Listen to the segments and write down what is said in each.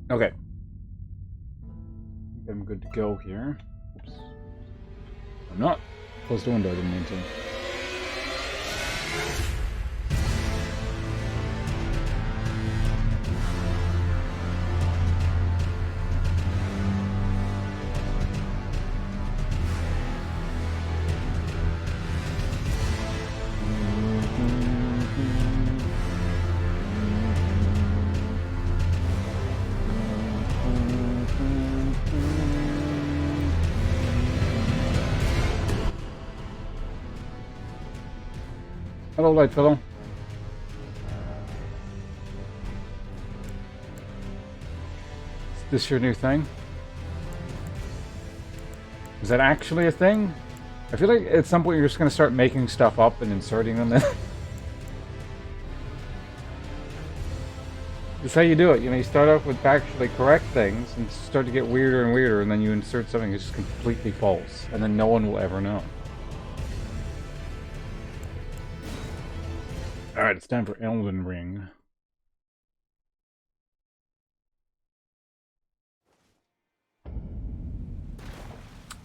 Okay. I'm good to go here. Oops. I'm not. Close the window, I didn't mean to. Hello, light fellow. Is this your new thing? Is that actually a thing? I feel like at some point you're just going to start making stuff up and inserting them in. That's how you do it. You know, you start off with factually correct things and start to get weirder and weirder, and then you insert something that's just completely false, and then no one will ever know. Alright, it's time for Elden Ring.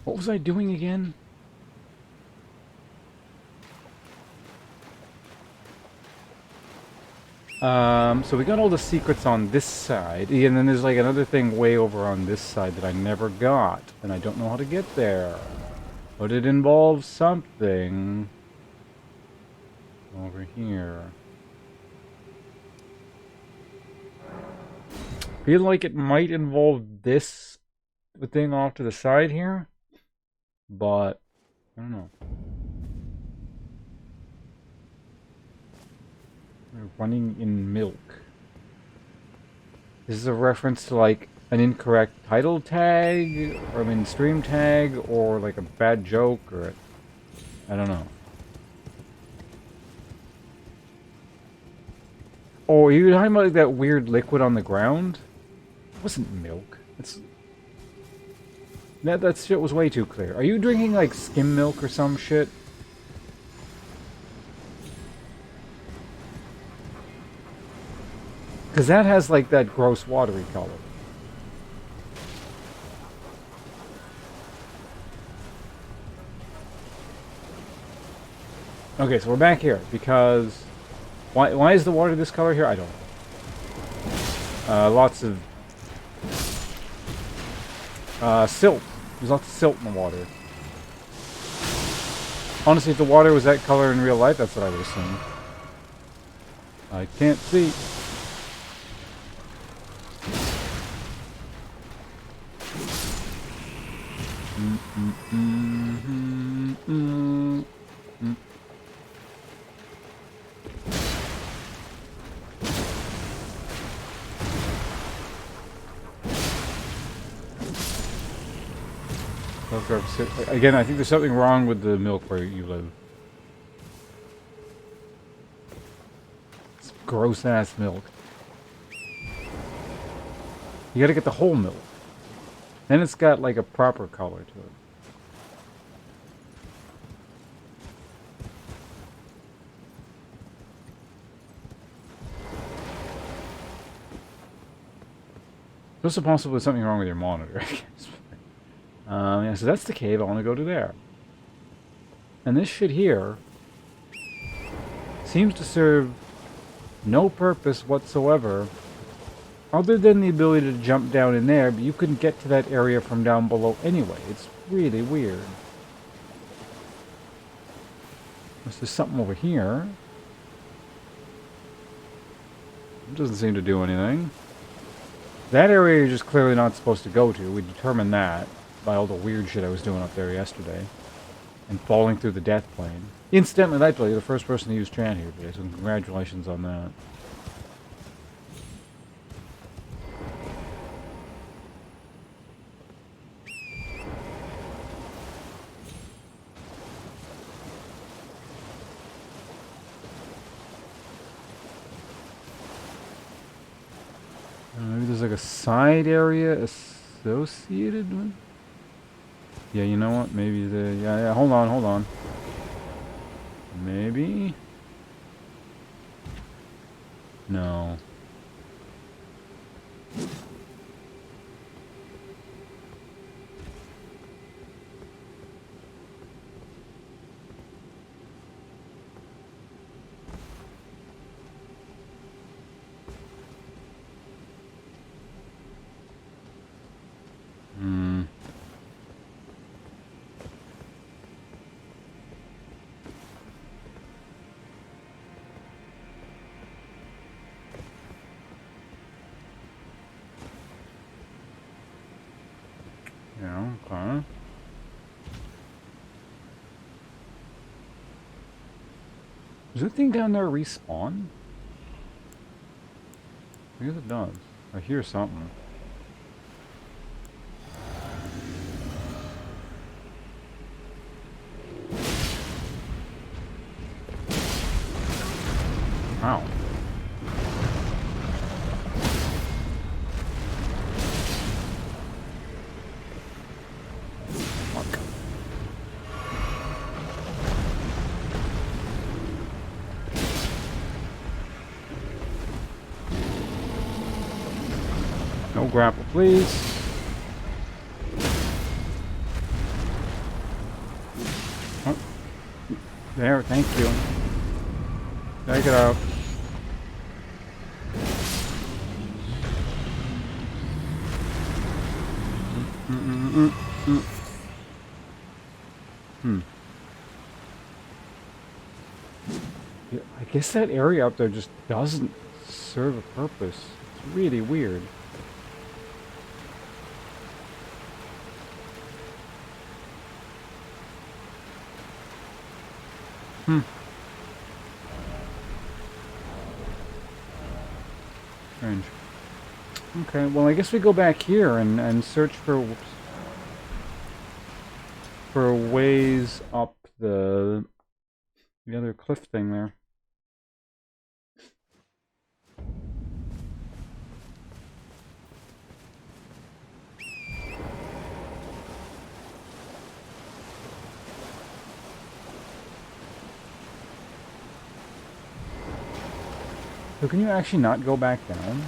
What was I doing again? So we got all the secrets on this side, and then there's like another thing way over on this side that I never got, and I don't know how to get there. But it involves something over here. Feel like it might involve this thing off to the side here, but I don't know. Running in milk. This is a reference to like an incorrect title tag, or I mean stream tag, or like a bad joke, or I don't know. Oh, are you talking about like that weird liquid on the ground? It wasn't milk. That shit was way too clear. Are you drinking like skim milk or some shit? Because that has like that gross watery color. Okay, so we're back here because why is the water this color here? I don't know. Lots of silt. There's lots of silt in the water. Honestly, if the water was that color in real life, that's what I would assume. I can't see. Again, I think there's something wrong with the milk where you live. It's gross ass milk. You gotta get the whole milk. Then it's got like a proper color to it. It's also possibly something wrong with your monitor, I guess. Yeah, so that's the cave. I want to go to there. And this shit here seems to serve no purpose whatsoever other than the ability to jump down in there, but you couldn't get to that area from down below anyway. It's really weird. There's something over here. It doesn't seem to do anything. That area you're just clearly not supposed to go to. We determined that by all the weird shit I was doing up there yesterday. And falling through the death plane. Incidentally, Lightplay, you're the first person to use Chan here today, so congratulations on that. Maybe there's like a side area associated with... Yeah, you know what? Maybe the... Yeah, hold on. Maybe? No. Does that thing down there respawn? I guess it does. I hear something. Ow. Fuck. No grapple, please. Oh. There, thank you. Take it out. Yeah, I guess that area up there just doesn't serve a purpose. It's really weird. Strange. Okay, well I guess we go back here and search for whoops, for ways up the other cliff thing there. So can you actually not go back down?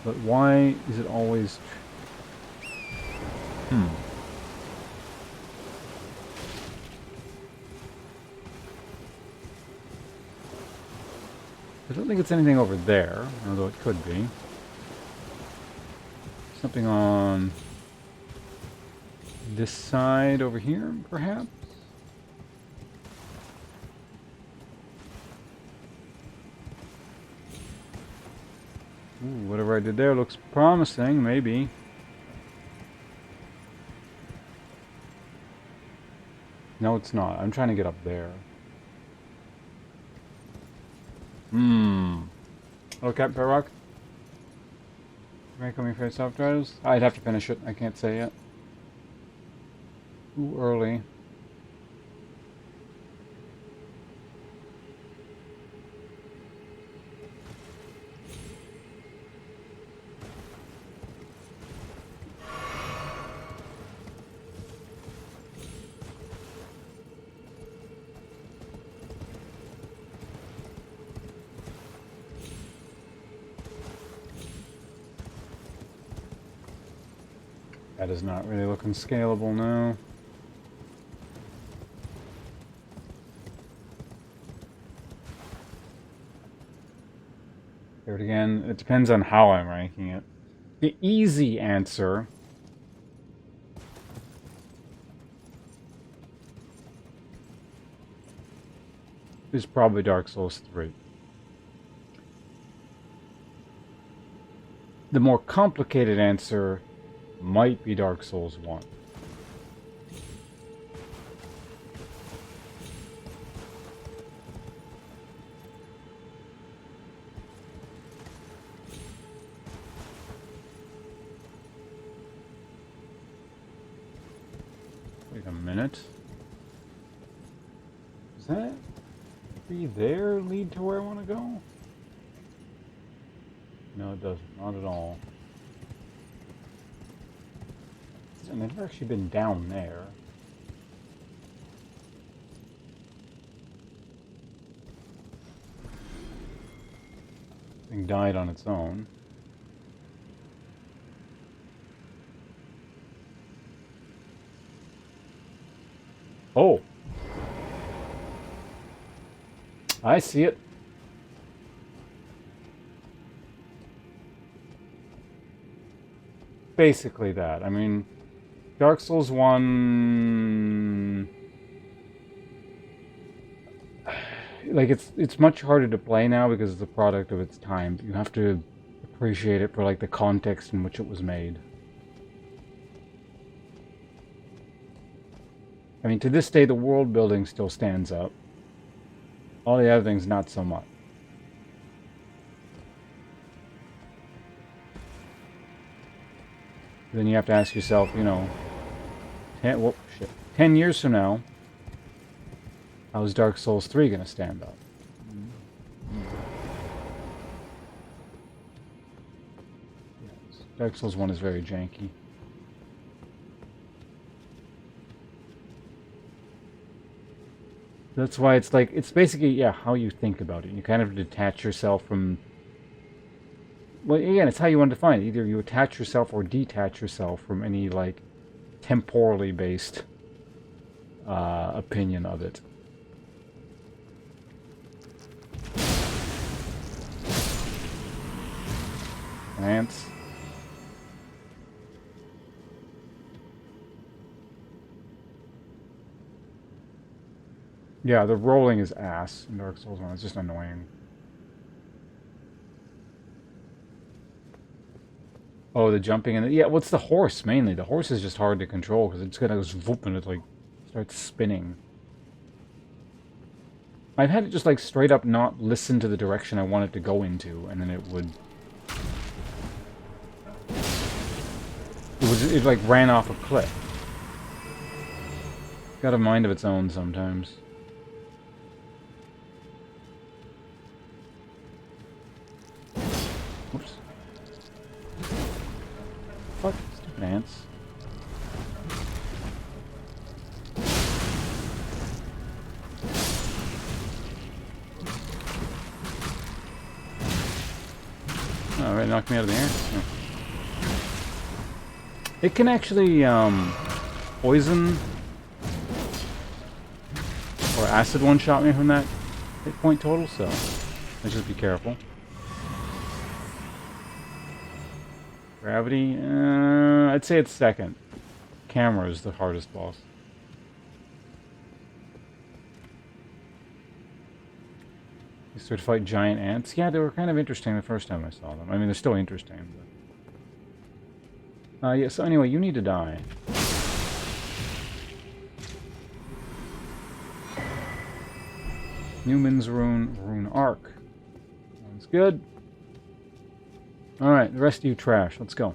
But why is it always... I don't think it's anything over there, although it could be. Something on this side over here, perhaps? Ooh, whatever I did there looks promising, maybe. No, it's not. I'm trying to get up there. Hello, Captain Perrock. Rank on me for self-drives? I'd have to finish it. I can't say yet. Too early. That is not really looking scalable now. Here it again. It depends on how I'm ranking it. The easy answer is probably Dark Souls 3. The more complicated answer might be Dark Souls 1. Wait a minute. Does that tree there lead to where I want to go? No, it doesn't. Not at all. I've never actually been down there. Thing died on its own. Oh! I see it. Basically that. I mean, Dark Souls 1... Like, it's much harder to play now because it's a product of its time. You have to appreciate it for, like, the context in which it was made. I mean, to this day, the world building still stands up. All the other things, not so much. Then you have to ask yourself, you know, 10 years from now, how's Dark Souls 3 going to stand up? Yes. Dark Souls 1 is very janky. That's why it's like, it's basically, yeah, how you think about it. You kind of detach yourself from... Well, again, it's how you want to define it. Either you attach yourself or detach yourself from any, like, temporally based opinion of it. Ants. Yeah, the rolling is ass in Dark Souls 1. It's just annoying. Oh, the jumping and yeah, what's the horse mainly? The horse is just hard to control because it's gonna go whoop and it like starts spinning. I've had it just like straight up not listen to the direction I want it to go into, and then it like ran off a cliff. Got a mind of its own sometimes. Whoops. Fuck, stupid ants. Oh, right, knocked me out of the air. Yeah. It can actually poison or acid one-shot me from that hit point total, so let's just be careful. Gravity, I'd say it's second. Camera is the hardest boss. You start to fight giant ants. Yeah, they were kind of interesting the first time I saw them. I mean, they're still interesting, but... yeah, so anyway, you need to die. Newman's Rune Arc. Sounds good. Alright, the rest of you trash. Let's go.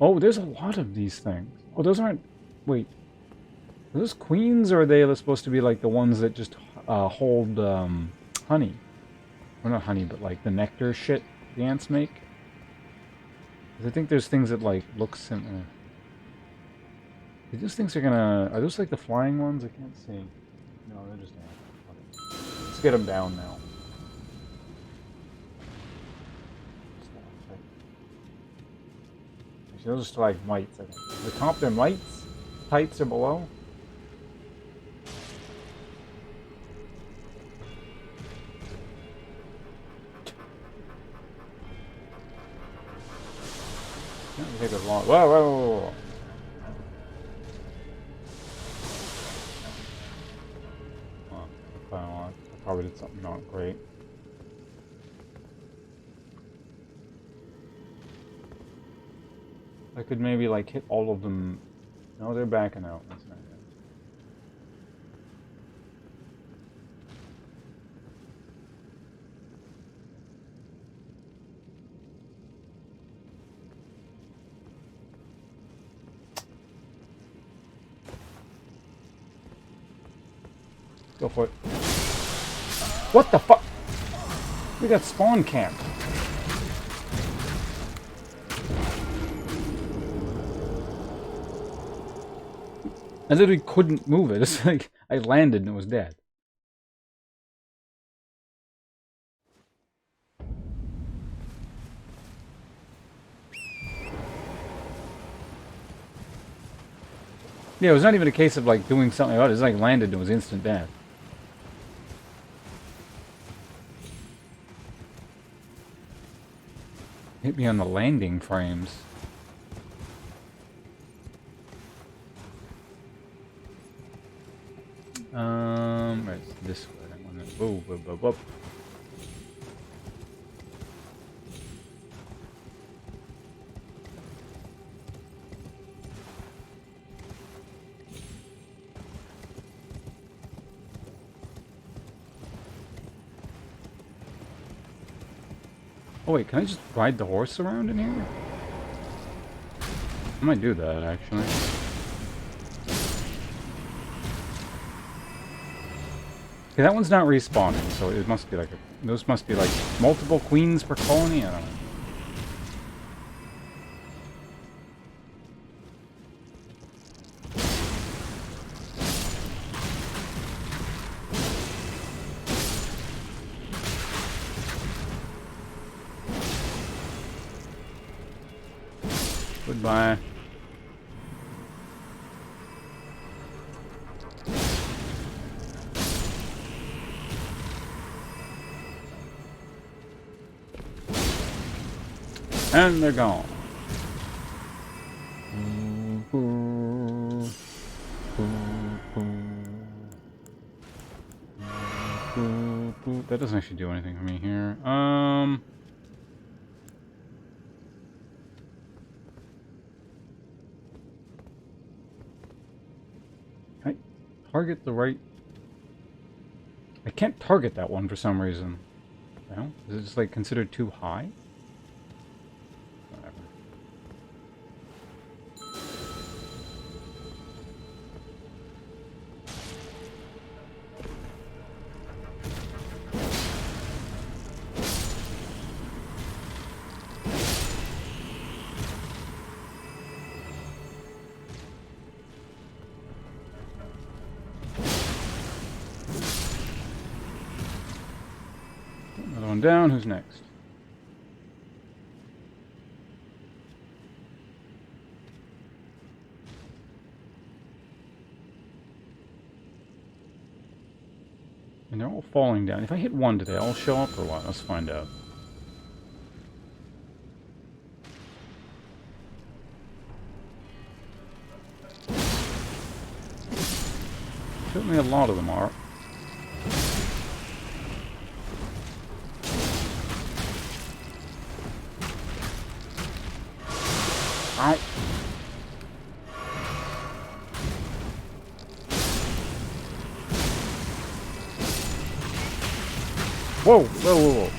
Oh, there's a lot of these things. Oh, those aren't... Wait. Are those queens, or are they supposed to be like the ones that just hold honey? Or not honey, but like the nectar shit the ants make? 'Cause I think there's things that like look similar. Those things are gonna... Are those like the flying ones? I can't see. No, they're just ants. Okay. Let's get them down now. Actually, those are stalagmites, I think. The top they're mites? Tights are below? Take a long... Whoa, whoa, whoa, whoa. I probably did something not great. I could maybe like hit all of them. No, they're backing out. That's not good. Go for it. What the fuck? We got spawn camped. I literally couldn't move it. It's like I landed and it was dead. Yeah, it was not even a case of like doing something about it. It was like landed and it was instant death. Hit me on the landing frames. Right, this way. Whoa, whoa, whoa, whoa. Oh wait, can I just ride the horse around in here? I might do that, actually. Okay, that one's not respawning, so it must be like those must be like multiple queens per colony? I don't know. Goodbye. And they're gone. That doesn't actually do anything for me here. Can I target the right? I can't target that one for some reason. No? Is it just like considered too high? Whatever. Another one down. Who's next? And they're all falling down. If I hit one, do they all show up or what? Let's find out. Certainly a lot of them are. Ow. Whoa, whoa, whoa, whoa.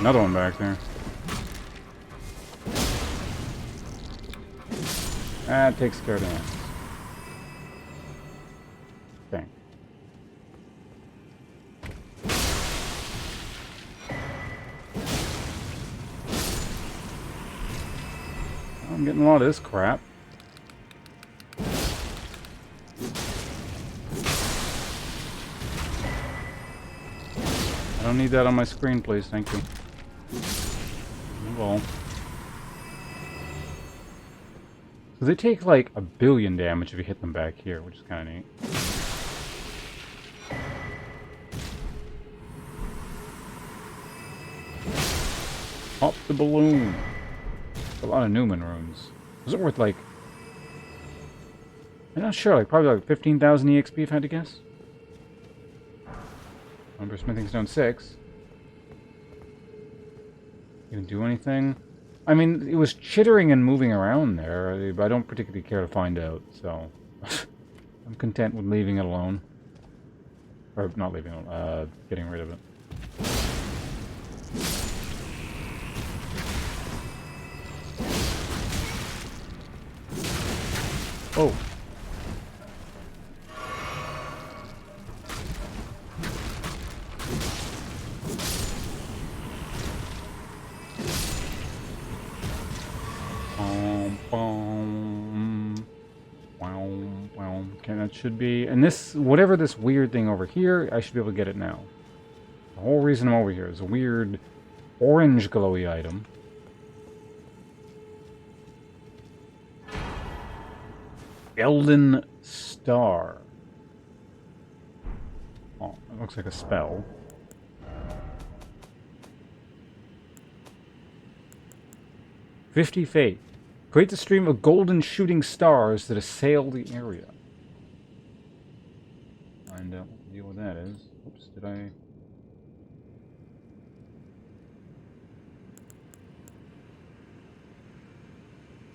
Another one back there. That takes care of the ants. Dang. I'm getting a lot of this crap. I don't need that on my screen, please. Thank you. Well. So they take like 1 billion damage if you hit them back here, which is kind of neat. Pop the balloon. A lot of Newman runes. Was it worth like... I'm not sure, like probably like 15,000 EXP if I had to guess. Number Smithing Stone 6. You can do anything? I mean, it was chittering and moving around there, but I don't particularly care to find out, so... I'm content with leaving it alone. Or not leaving it alone, getting rid of it. Oh. Wow. Okay, that should be... And this, whatever this weird thing over here, I should be able to get it now. The whole reason I'm over here is a weird orange glowy item. Elden Star. Oh, that looks like a spell. "50 Faith. Create the stream of golden shooting stars that assail the area." Find out what the deal with that is. Oops, did I...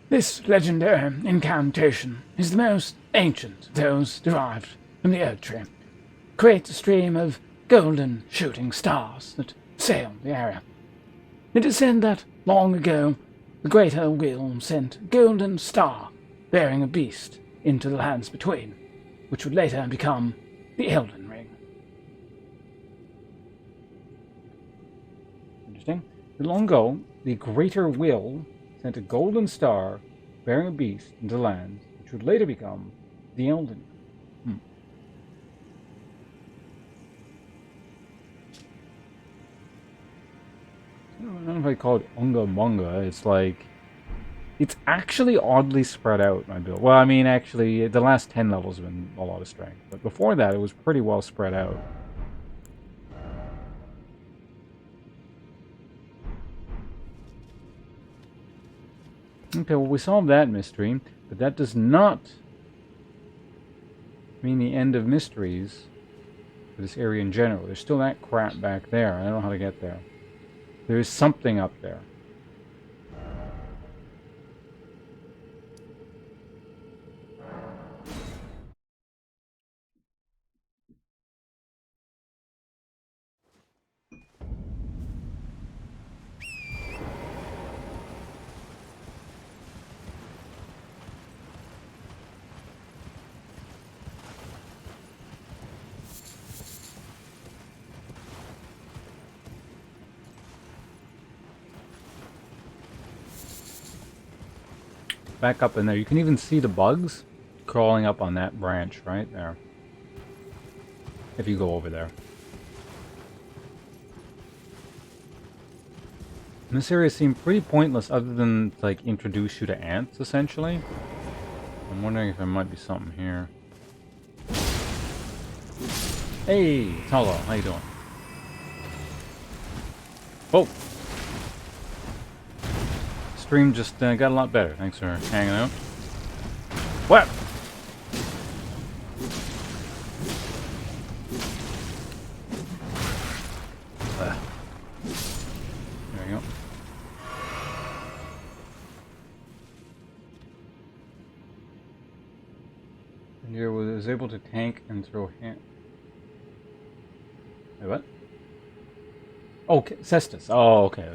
"This legendary incantation is the most ancient of those derived from the Earth Tree. Create a stream of golden shooting stars that sail the area. It is said that, long ago, the greater will sent a golden star bearing a beast into the lands between, which would later become the Elden Ring. Interesting. Long ago, the greater will sent a golden star bearing a beast into the lands, which would later become the Elden Ring. I don't know if I call it Unga Munga. It's like... It's actually oddly spread out, my build. Well, I mean, actually, the last 10 levels have been a lot of strength. But before that, it was pretty well spread out. Okay, well, we solved that mystery. But that does not mean the end of mysteries for this area in general. There's still that crap back there. I don't know how to get there. There is something up there. Back up in there. You can even see the bugs crawling up on that branch right there. If you go over there. And this area seemed pretty pointless other than to, like, introduce you to ants, essentially. I'm wondering if there might be something here. Hey, Tolo, how you doing? Oh! Stream just got a lot better. Thanks for hanging out. What? There we go. And here was able to tank and throw hand. Wait, what? Oh, Cestus. Oh, okay.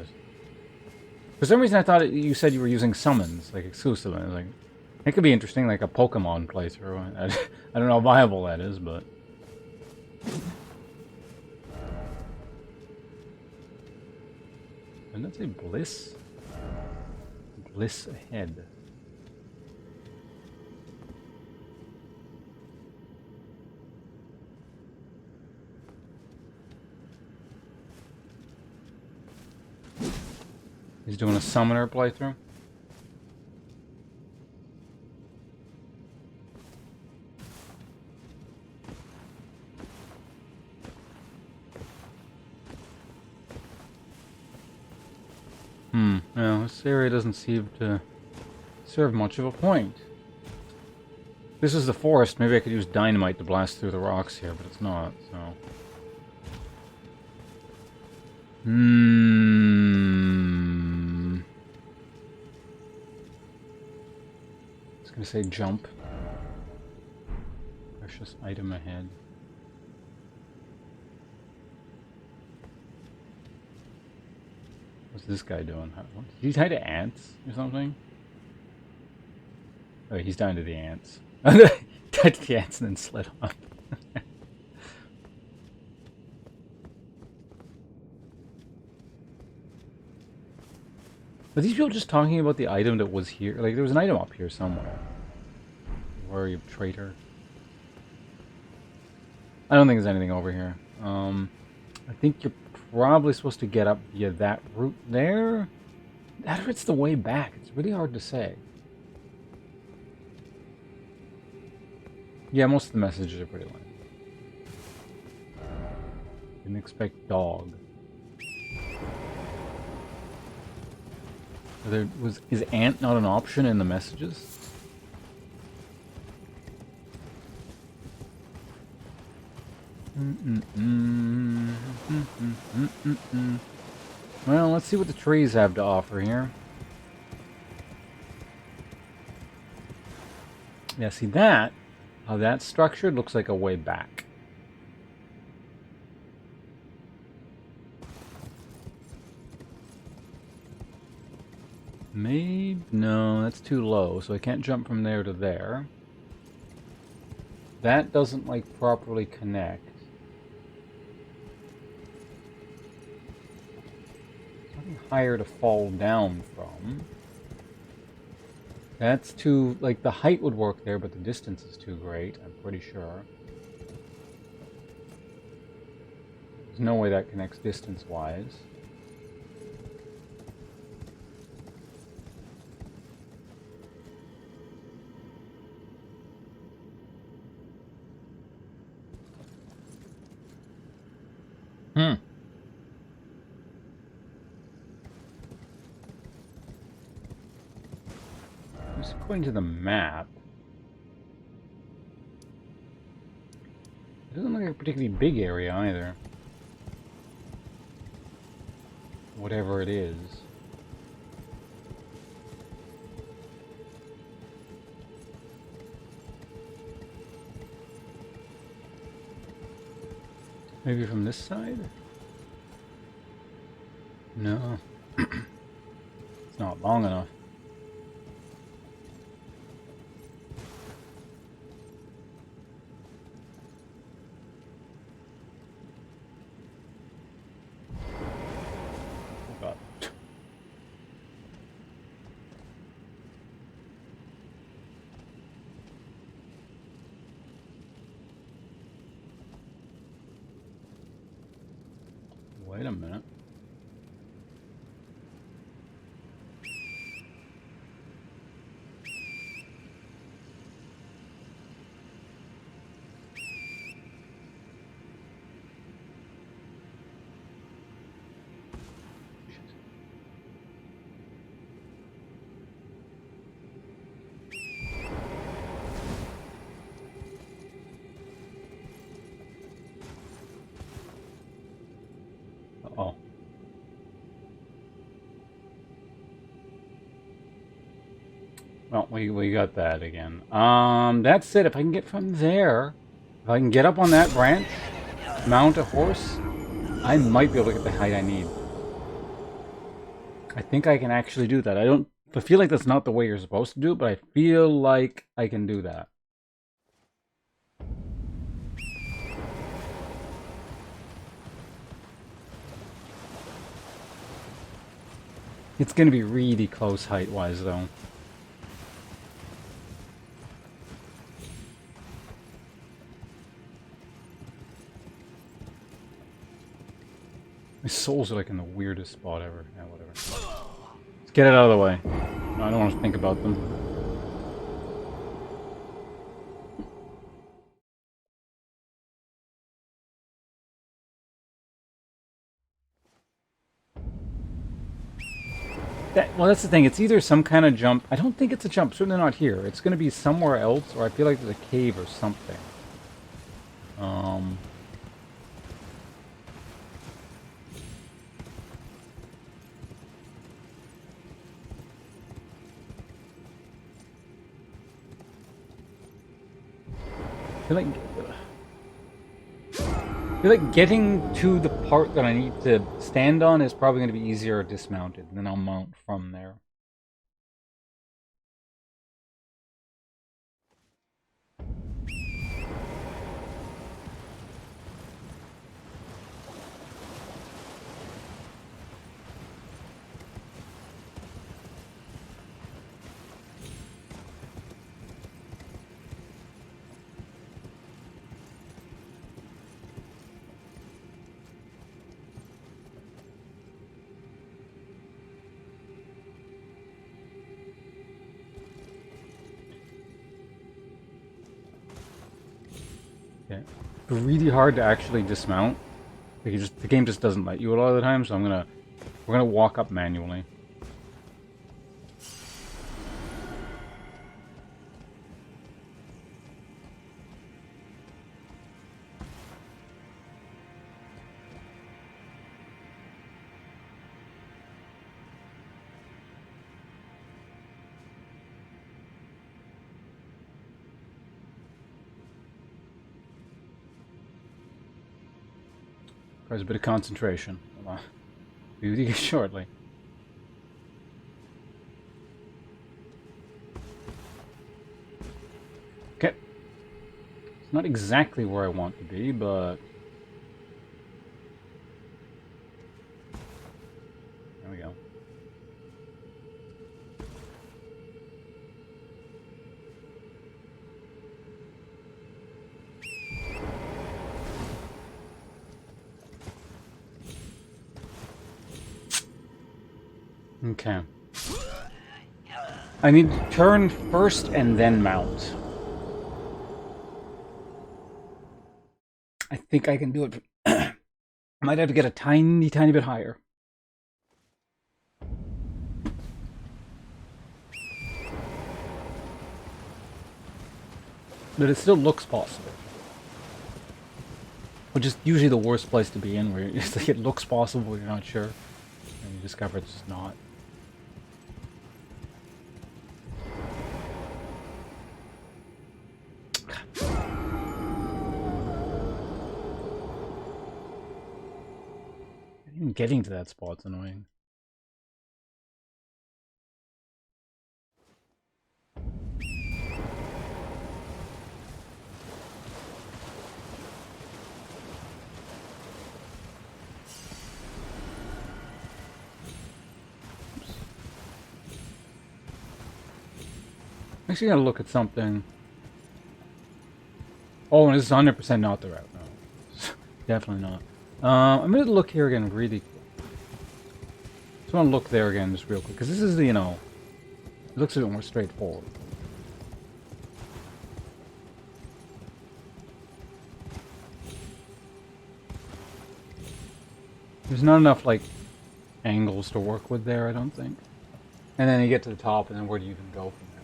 For some reason, I thought you said you were using summons, like, exclusively. I was like, it could be interesting, like a Pokemon playthrough. I don't know how viable that is, but... Didn't that say Bliss? Bliss ahead. He's doing a summoner playthrough. Yeah, this area doesn't seem to serve much of a point. If this is the forest, maybe I could use dynamite to blast through the rocks here, but it's not, so... I was gonna say jump. Precious item ahead. What's this guy doing? Did he tie to ants or something? Oh, he's down to the ants. Tied to the ants and then slid on. Are these people just talking about the item that was here? Like, there was an item up here somewhere. Where are you, traitor? I don't think there's anything over here. I think you're probably supposed to get up via that route there. That or it's the way back. It's really hard to say. Yeah, most of the messages are pretty lame. Didn't expect dog. Is ant not an option in the messages? Well, let's see what the trees have to offer here. Yeah, see that? How that's structured looks like a way back. Maybe... No, that's too low, so I can't jump from there to there. That doesn't, like, properly connect. Something higher to fall down from. That's too... Like, the height would work there, but the distance is too great, I'm pretty sure. There's no way that connects distance-wise. Just according to the map, it doesn't look like a particularly big area either. Whatever it is. Maybe from this side? No. It's not long enough. Oh god. Wait a minute. Uh-oh. Well, we got that again. That's it. If I can get from there, if I can get up on that branch, mount a horse, I might be able to get the height I need. I think I can actually do that. I feel like that's not the way you're supposed to do it, but I feel like I can do that. It's going to be really close height-wise, though. My souls are like in the weirdest spot ever. Yeah, whatever. Let's get it out of the way. No, I don't want to think about them. Well, that's the thing. It's either some kind of jump. I don't think it's a jump. Certainly not here. It's going to be somewhere else, or I feel like there's a cave or something. I feel like getting to the part that I need to stand on is probably going to be easier dismounted, and then I'll mount from there. Okay. It's really hard to actually dismount. Like the game just doesn't let you a lot of the time, so we're gonna walk up manually. Requires a bit of concentration. Hold on. Be with you shortly. Not exactly where I want to be, but... There we go. Okay. I need to turn first and then mount. I think I can do it. I might have to get a tiny bit higher. But it still looks possible. Which is usually the worst place to be in, where it's like it looks possible, you're not sure. And you discover it's just not. Even getting to that spot's annoying. I'm actually gonna look at something. Oh, and this is 100% not the route. No, definitely not. I'm gonna look here again really quick. Just want to look there again just real quick, because this is the, it looks a bit more straightforward. There's not enough, like, angles to work with there, I don't think. And then you get to the top, and then where do you even go from there? Right?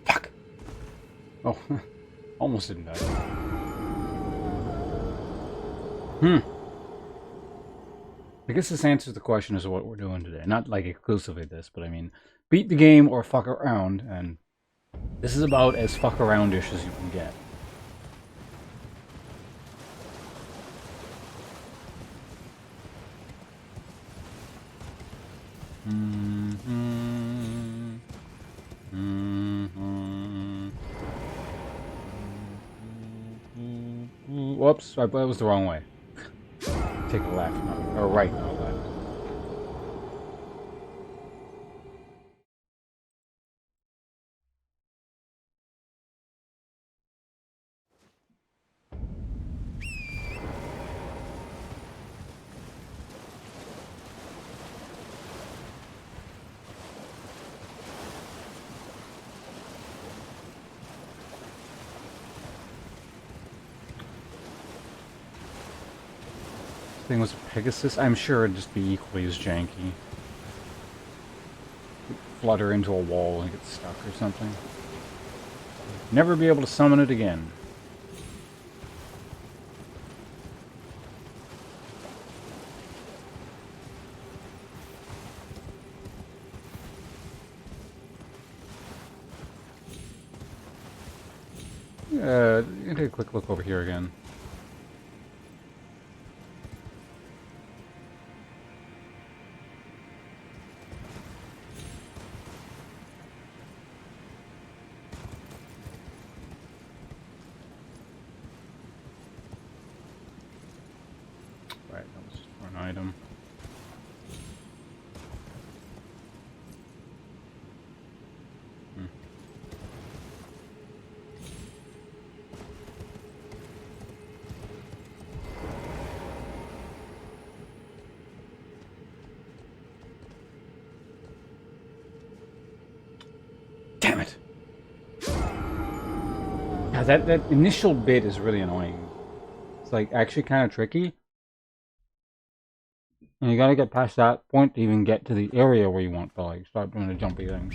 Fuck! Oh, almost didn't die. I guess this answers the question as to what we're doing today. Not like exclusively this, but I mean, beat the game or fuck around, and this is about as fuck around-ish as you can get. Whoops, that was the wrong way. Take a left, or right, not left. Thing was a Pegasus. I'm sure it'd just be equally as janky. Flutter into a wall and get stuck or something. Never be able to summon it again. Take a quick look over here again. Right, that was just for an item. that initial bit is really annoying. It's like actually kind of tricky. And you gotta get past that point to even get to the area where you want to like start doing the jumpy things.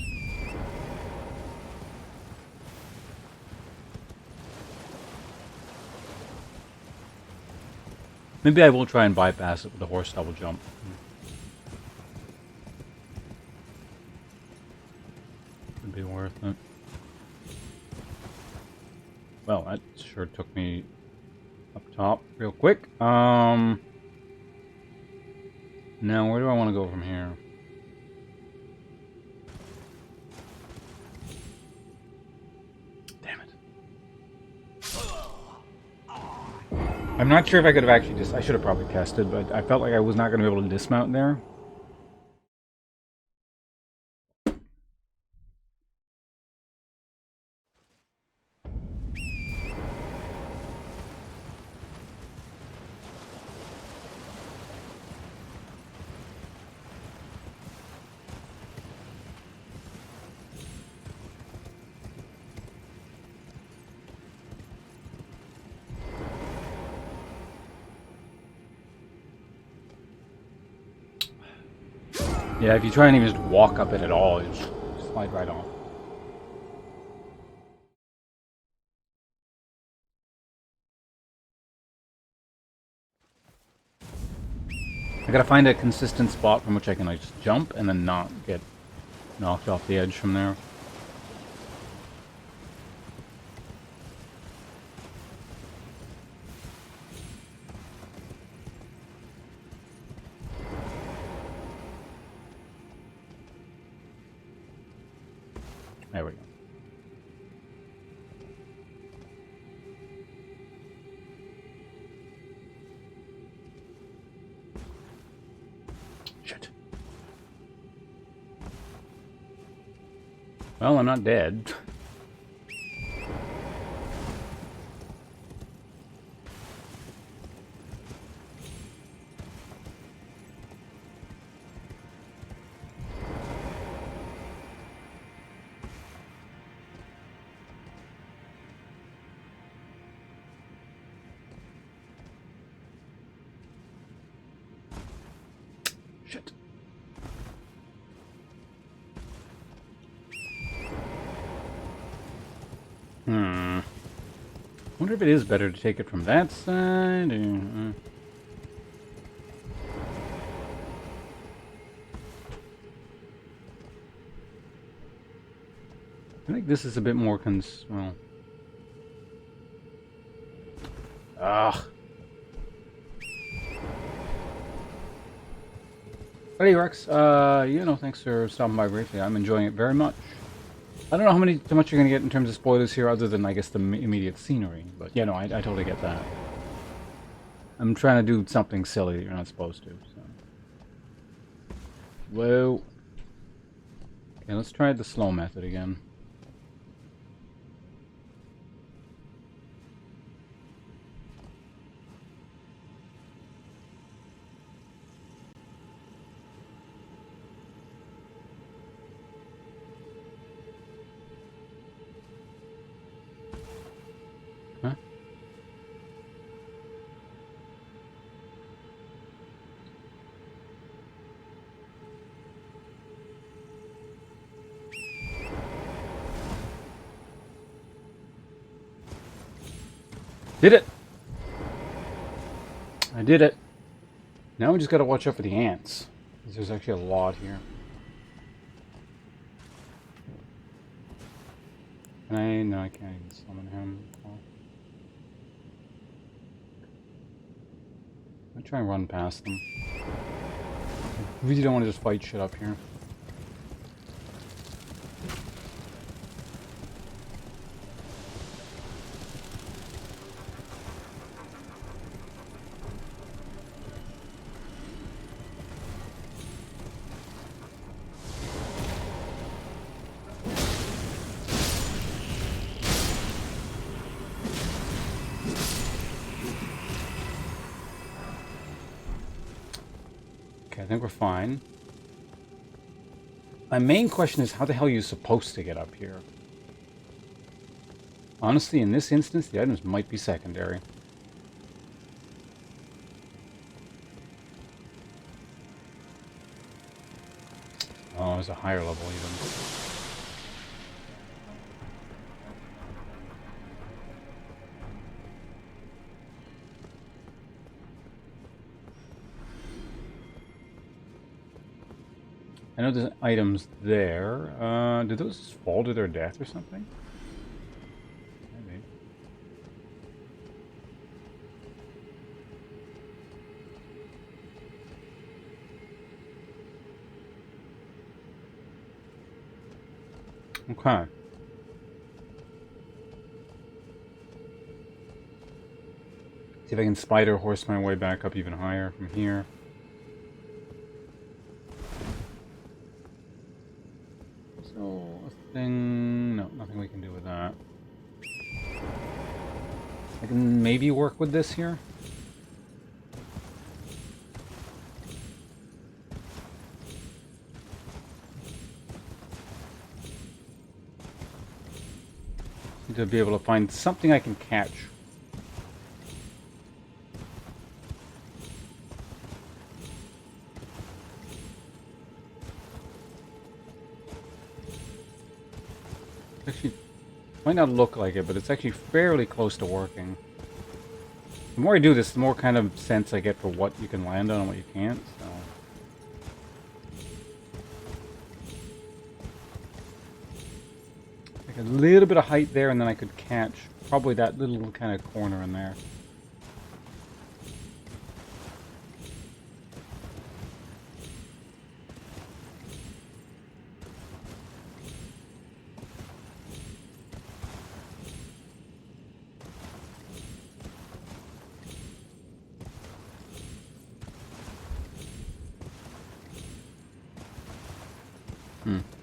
Maybe I will try and bypass it with the horse double jump. Could be worth it. Well, that sure took me up top real quick. Now where do I want to go from here? Damn it. I'm not sure if I could have actually I should have probably tested, but I felt like I was not going to be able to dismount there. Yeah, if you try and even just walk up it at all, you just slide right off. I gotta find a consistent spot from which I can like just jump and then not get knocked off the edge from there. There we go. Shit. Well, I'm not dead. Shit. Wonder if it is better to take it from that side. I think this is a bit more well. Ugh. Hey Rex, thanks for stopping by briefly. I'm enjoying it very much. I don't know how much you're gonna get in terms of spoilers here, other than I guess the immediate scenery. But yeah, no, I totally get that. I'm trying to do something silly that you're not supposed to. So. Whoa. Okay, let's try the slow method again. Did it! I did it. Now we just gotta watch out for the ants. Because there's actually a lot here. No, I can't even summon him. I'll try and run past them. I really don't want to just fight shit up here. I think we're fine. My main question is how the hell are you supposed to get up here? Honestly, in this instance, the items might be secondary. Oh, there's a higher level even. I know there's items there. Do those fall to their death or something? Maybe. Okay. See if I can spider horse my way back up even higher from here. So, a thing... No, nothing we can do with that. I can maybe work with this here. Need to be able to find something I can catch. Actually, might not look like it, but it's actually fairly close to working. The more I do this, the more kind of sense I get for what you can land on and what you can't, so... Like a little bit of height there, and then I could catch probably that little kind of corner in there.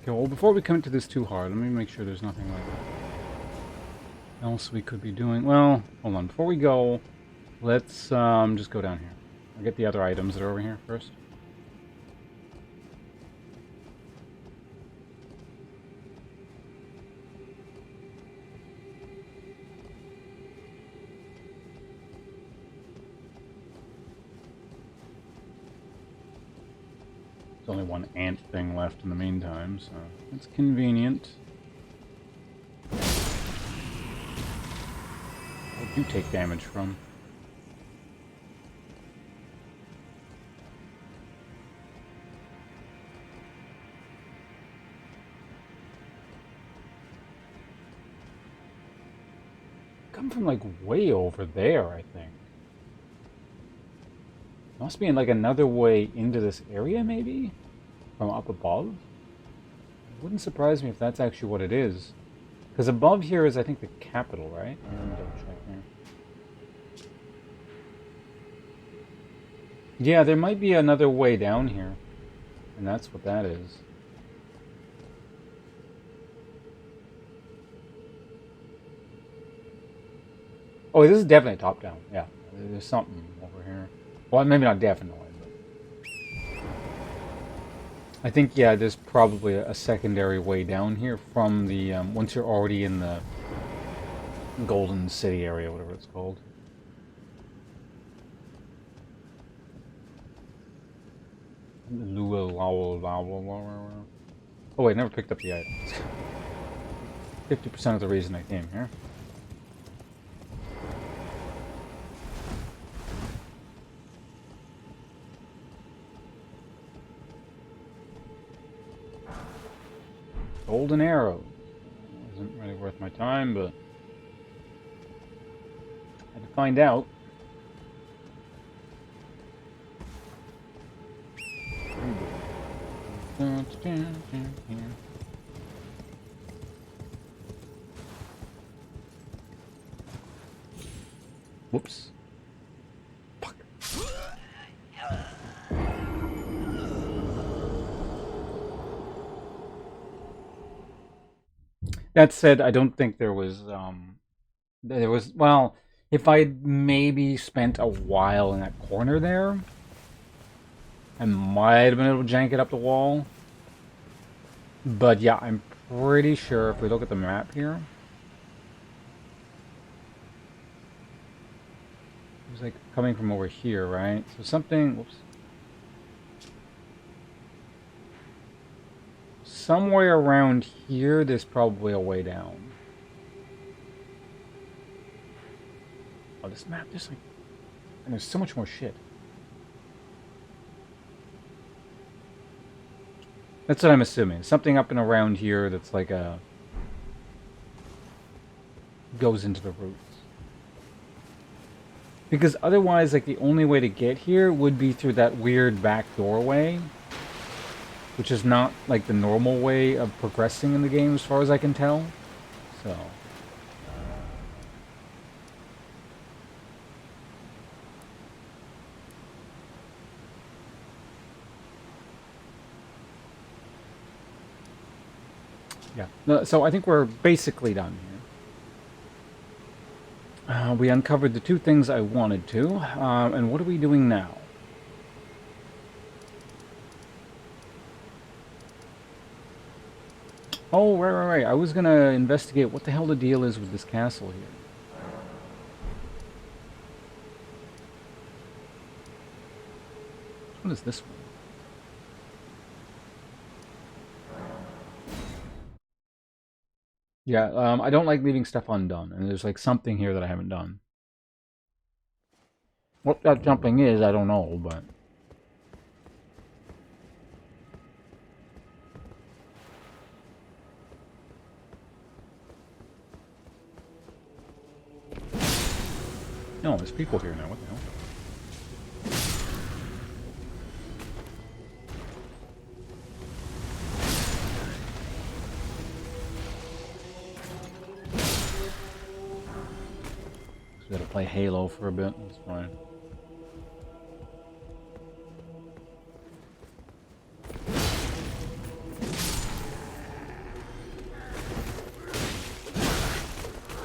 Okay, well, before we come into this too hard, let me make sure there's nothing like else we could be doing. Well, hold on. Before we go, let's just go down here. I'll get the other items that are over here first. There's only one ant thing left in the meantime, so it's convenient. What do you take damage from? Come from like way over there, I think. Must be in like another way into this area, maybe? From up above? It wouldn't surprise me if that's actually what it is. Because above here is, I think, the capital, right? Let me double check here. Yeah, there might be another way down here. And that's what that is. Oh, this is definitely top down. Yeah, there's something over here. Well, maybe not definitely, but... I think, yeah, there's probably a secondary way down here from the, once you're already in the Golden City area, whatever it's called. Oh wait, I never picked up the items. 50% of the reason I came here. Golden arrow. Isn't really worth my time, but I had to find out. Whoops. Fuck. That said, I don't think there was, well, if I'd maybe spent a while in that corner there, I might have been able to jank it up the wall. But yeah, I'm pretty sure if we look at the map here, It was like coming from over here, right? So something... Whoops. Somewhere around here, there's probably a way down. Oh, this map, there's like... And there's so much more shit. That's what I'm assuming. Something up and around here that's like a... goes into the roots. Because otherwise, like, the only way to get here would be through that weird back doorway. Which is not, like, the normal way of progressing in the game, as far as I can tell. So... yeah. No, so I think we're basically done here. We uncovered the two things I wanted to. And what are we doing now? Oh, right. I was gonna investigate what the hell the deal is with this castle here. What is this one? Yeah, I don't like leaving stuff undone, and there's like something here that I haven't done. What that jumping is, I don't know, but... No, there's people here now, what the hell? Just gotta play Halo for a bit, that's fine.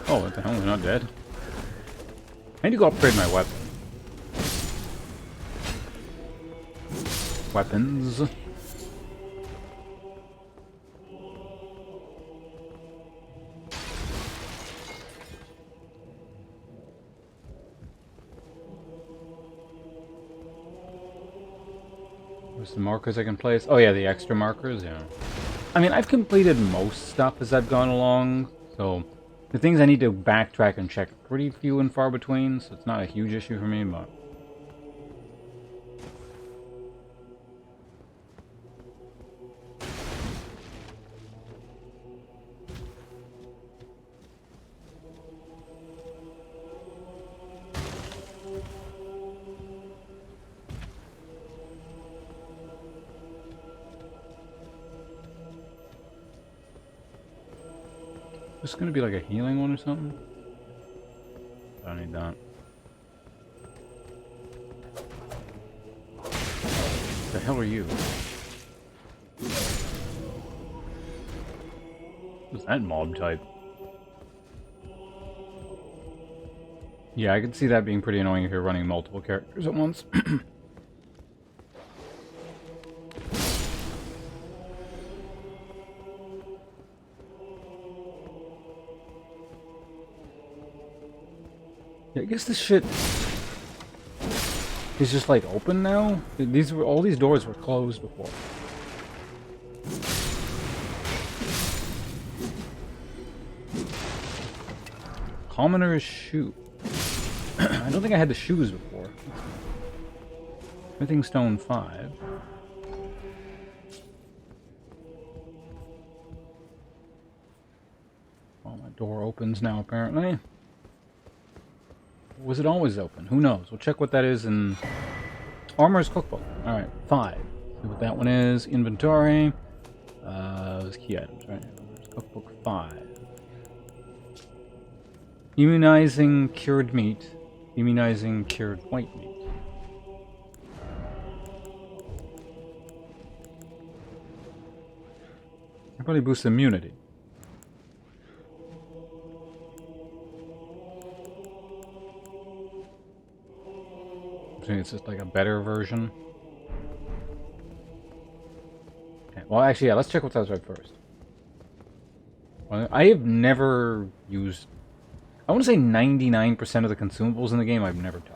Oh, what the hell, they're not dead? I need to go upgrade my weapon. Weapons. Where's the markers I can place? Oh yeah, the extra markers, yeah. I mean, I've completed most stuff as I've gone along, so... The things I need to backtrack and check are pretty few and far between, so it's not a huge issue for me, but... This is gonna be like a healing one or something? I don't need that. What the hell are you? What's that mob type? Yeah, I can see that being pretty annoying if you're running multiple characters at once. I guess this shit is just like open now. All these doors were closed before. Commoner's shoe. I don't think I had the shoes before. Smithing stone 5. Oh, my door opens now apparently. Was it always open? Who knows? We'll check what that is in Armor's Cookbook. Alright, 5. See what that one is. Inventory. Those key items, right? Armor's Cookbook 5. Immunizing cured meat. Immunizing cured white meat. That probably boosts immunity. It's just like a better version. Okay, well, actually, yeah, let's check what's outside first. Well, I have never used... I want to say 99% of the consumables in the game I've never touched.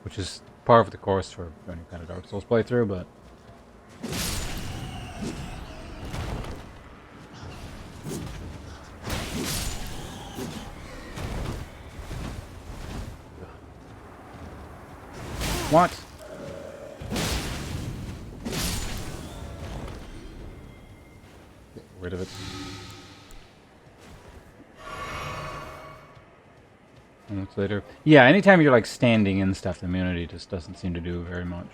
which is par of the course for any kind of Dark Souls playthrough, but what? Get rid of it. Minutes later. Yeah, anytime you're like standing in stuff, the immunity just doesn't seem to do very much.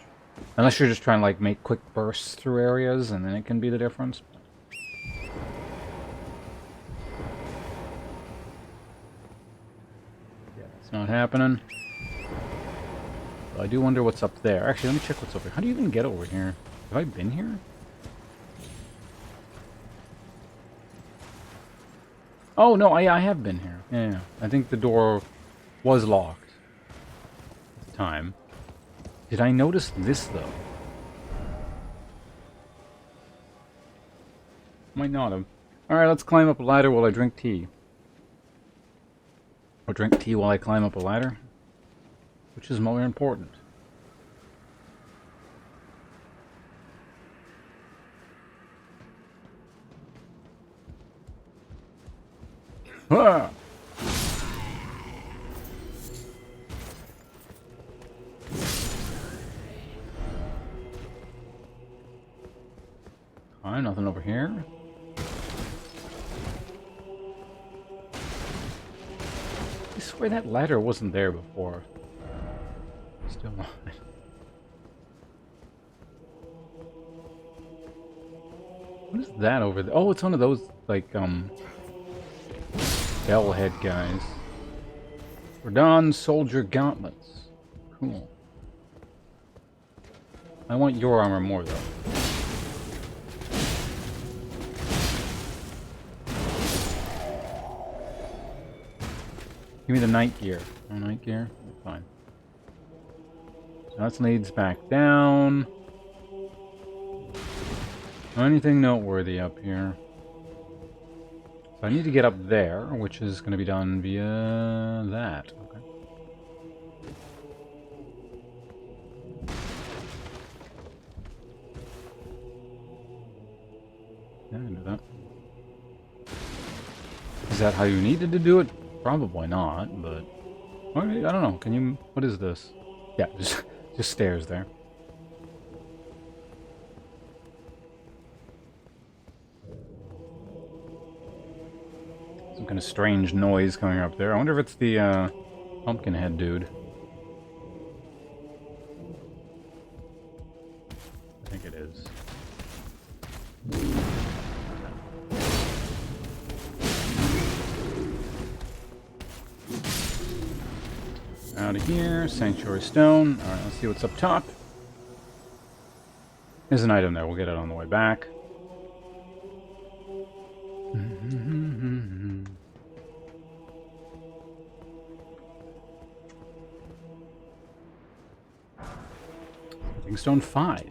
Unless you're just trying to like make quick bursts through areas, and then it can be the difference. Yeah, it's not happening. Well, I do wonder what's up there. Actually, let me check what's over here. How do you even get over here? Have I been here? Oh, no, I have been here. Yeah, I think the door was locked at the time. Did I notice this, though? Might not have. Alright, let's climb up a ladder while I drink tea. Or drink tea while I climb up a ladder. Which is more important? Ah! Alright, nothing over here. I swear that ladder wasn't there before. Still not. What is that over there? Oh, it's one of those, like, bell head guys. Radon soldier gauntlets. Cool. I want your armor more, though. Give me the night gear. No night gear? Fine. So that leads back down. Anything noteworthy up here? So I need to get up there, which is going to be done via that. Okay. Yeah, I can do that. Is that how you needed to do it? Probably not, but... I don't know. Can you... What is this? Yeah, just stairs there. Some kind of strange noise coming up there. I wonder if it's the, pumpkin head dude. I think it is. Out of here, Sanctuary Stone. Alright, let's see what's up top. There's an item there, we'll get it on the way back. Stone 5.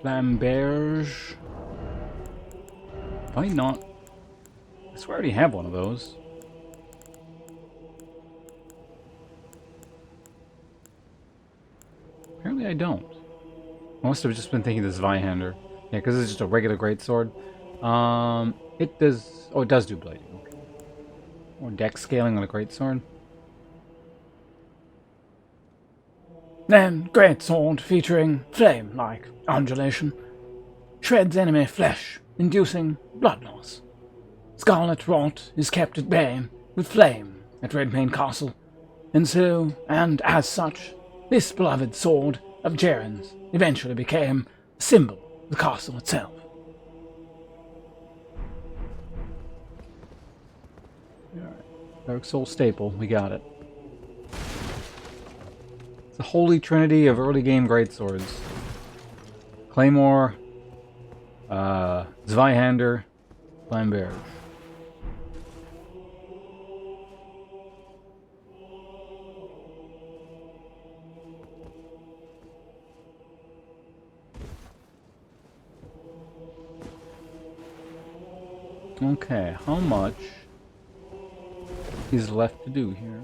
Flamberge. Why not? I swear I already have one of those. Apparently I don't. I must have just been thinking this Zweihander. Yeah, because it's just a regular greatsword. It does... Oh, it does do blading. Okay. Or dex scaling on a greatsword. Then greatsword featuring flame-like undulation. Shreds enemy flesh, inducing blood loss. Scarlet rot is kept at bay with flame at Redmane Castle. And so, and as such, this beloved sword of Jaren's eventually became a symbol of the castle itself. Dark Soul staple, we got it. It's the holy trinity of early game greatswords. Claymore, Zweihander, Flamberge. Okay, how much is left to do here?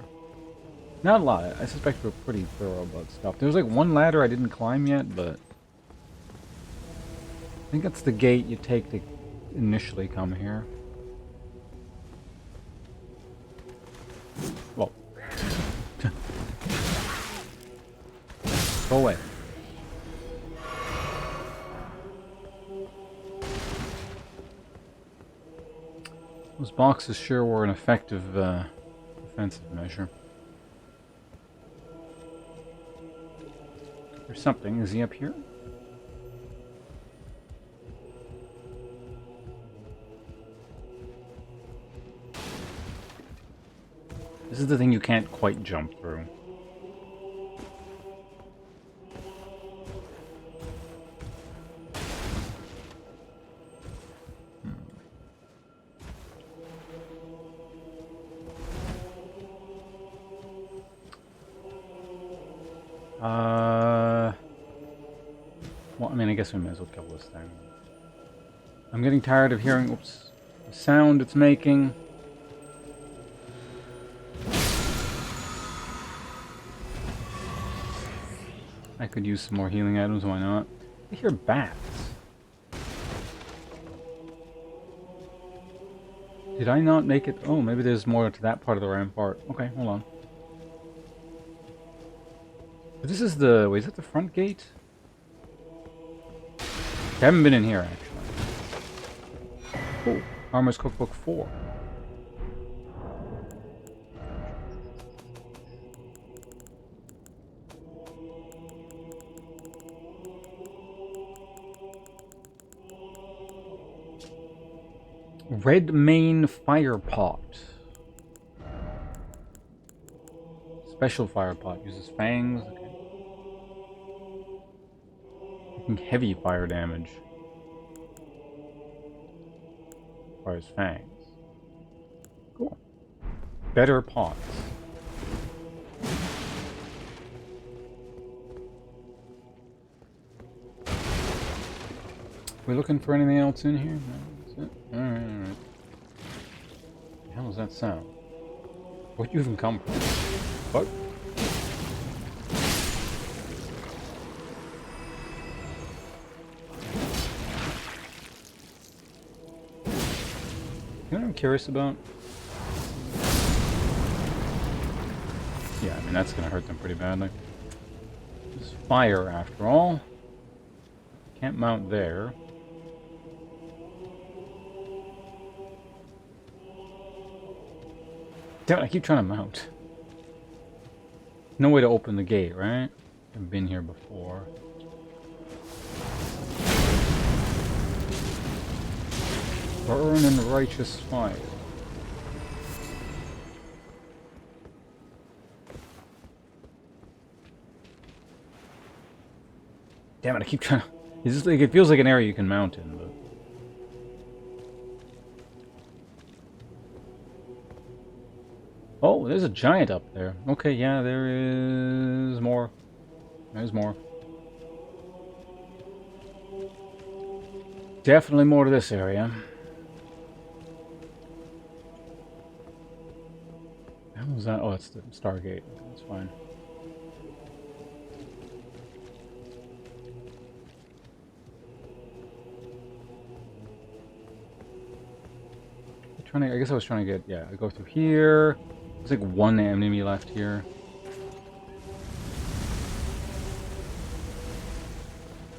Not a lot. I suspect we're pretty thorough about stuff. There's like one ladder I didn't climb yet, but I think that's the gate you take to initially come here. Whoa. Go away. Those boxes sure were an effective defensive measure. There's something. Is he up here? This is the thing you can't quite jump through. Well, I mean, I guess we may as well kill this thing. I'm getting tired of hearing, oops, the sound it's making. I could use some more healing items, why not? I hear bats. Did I not make it? Oh, maybe there's more to that part of the rampart. Okay, hold on. But this is the... Wait, is that the front gate? I haven't been in here, actually. Oh, Armor's Cookbook 4. Red Mane Fire Pot. Special fire pot. Uses fangs. Okay. Heavy fire damage. Fires fangs. Cool. Better pots. We looking for anything else in here? No, that's it. Alright, alright. The hell does that sound? Where'd you even come from? What? You know what I'm curious about? Yeah, I mean, that's gonna hurt them pretty badly. It's fire, after all. Can't mount there. Damn it, I keep trying to mount. No way to open the gate, right? I've been here before. Burn in righteous fire. Damn it, I keep trying to... It's just like, it feels like an area you can mount in, but... Oh, there's a giant up there. Okay, yeah, there is more. There's more. Definitely more to this area. How was that? Oh, it's the Stargate. That's fine. I guess I was trying to get, yeah, I go through here. There's like one enemy left here.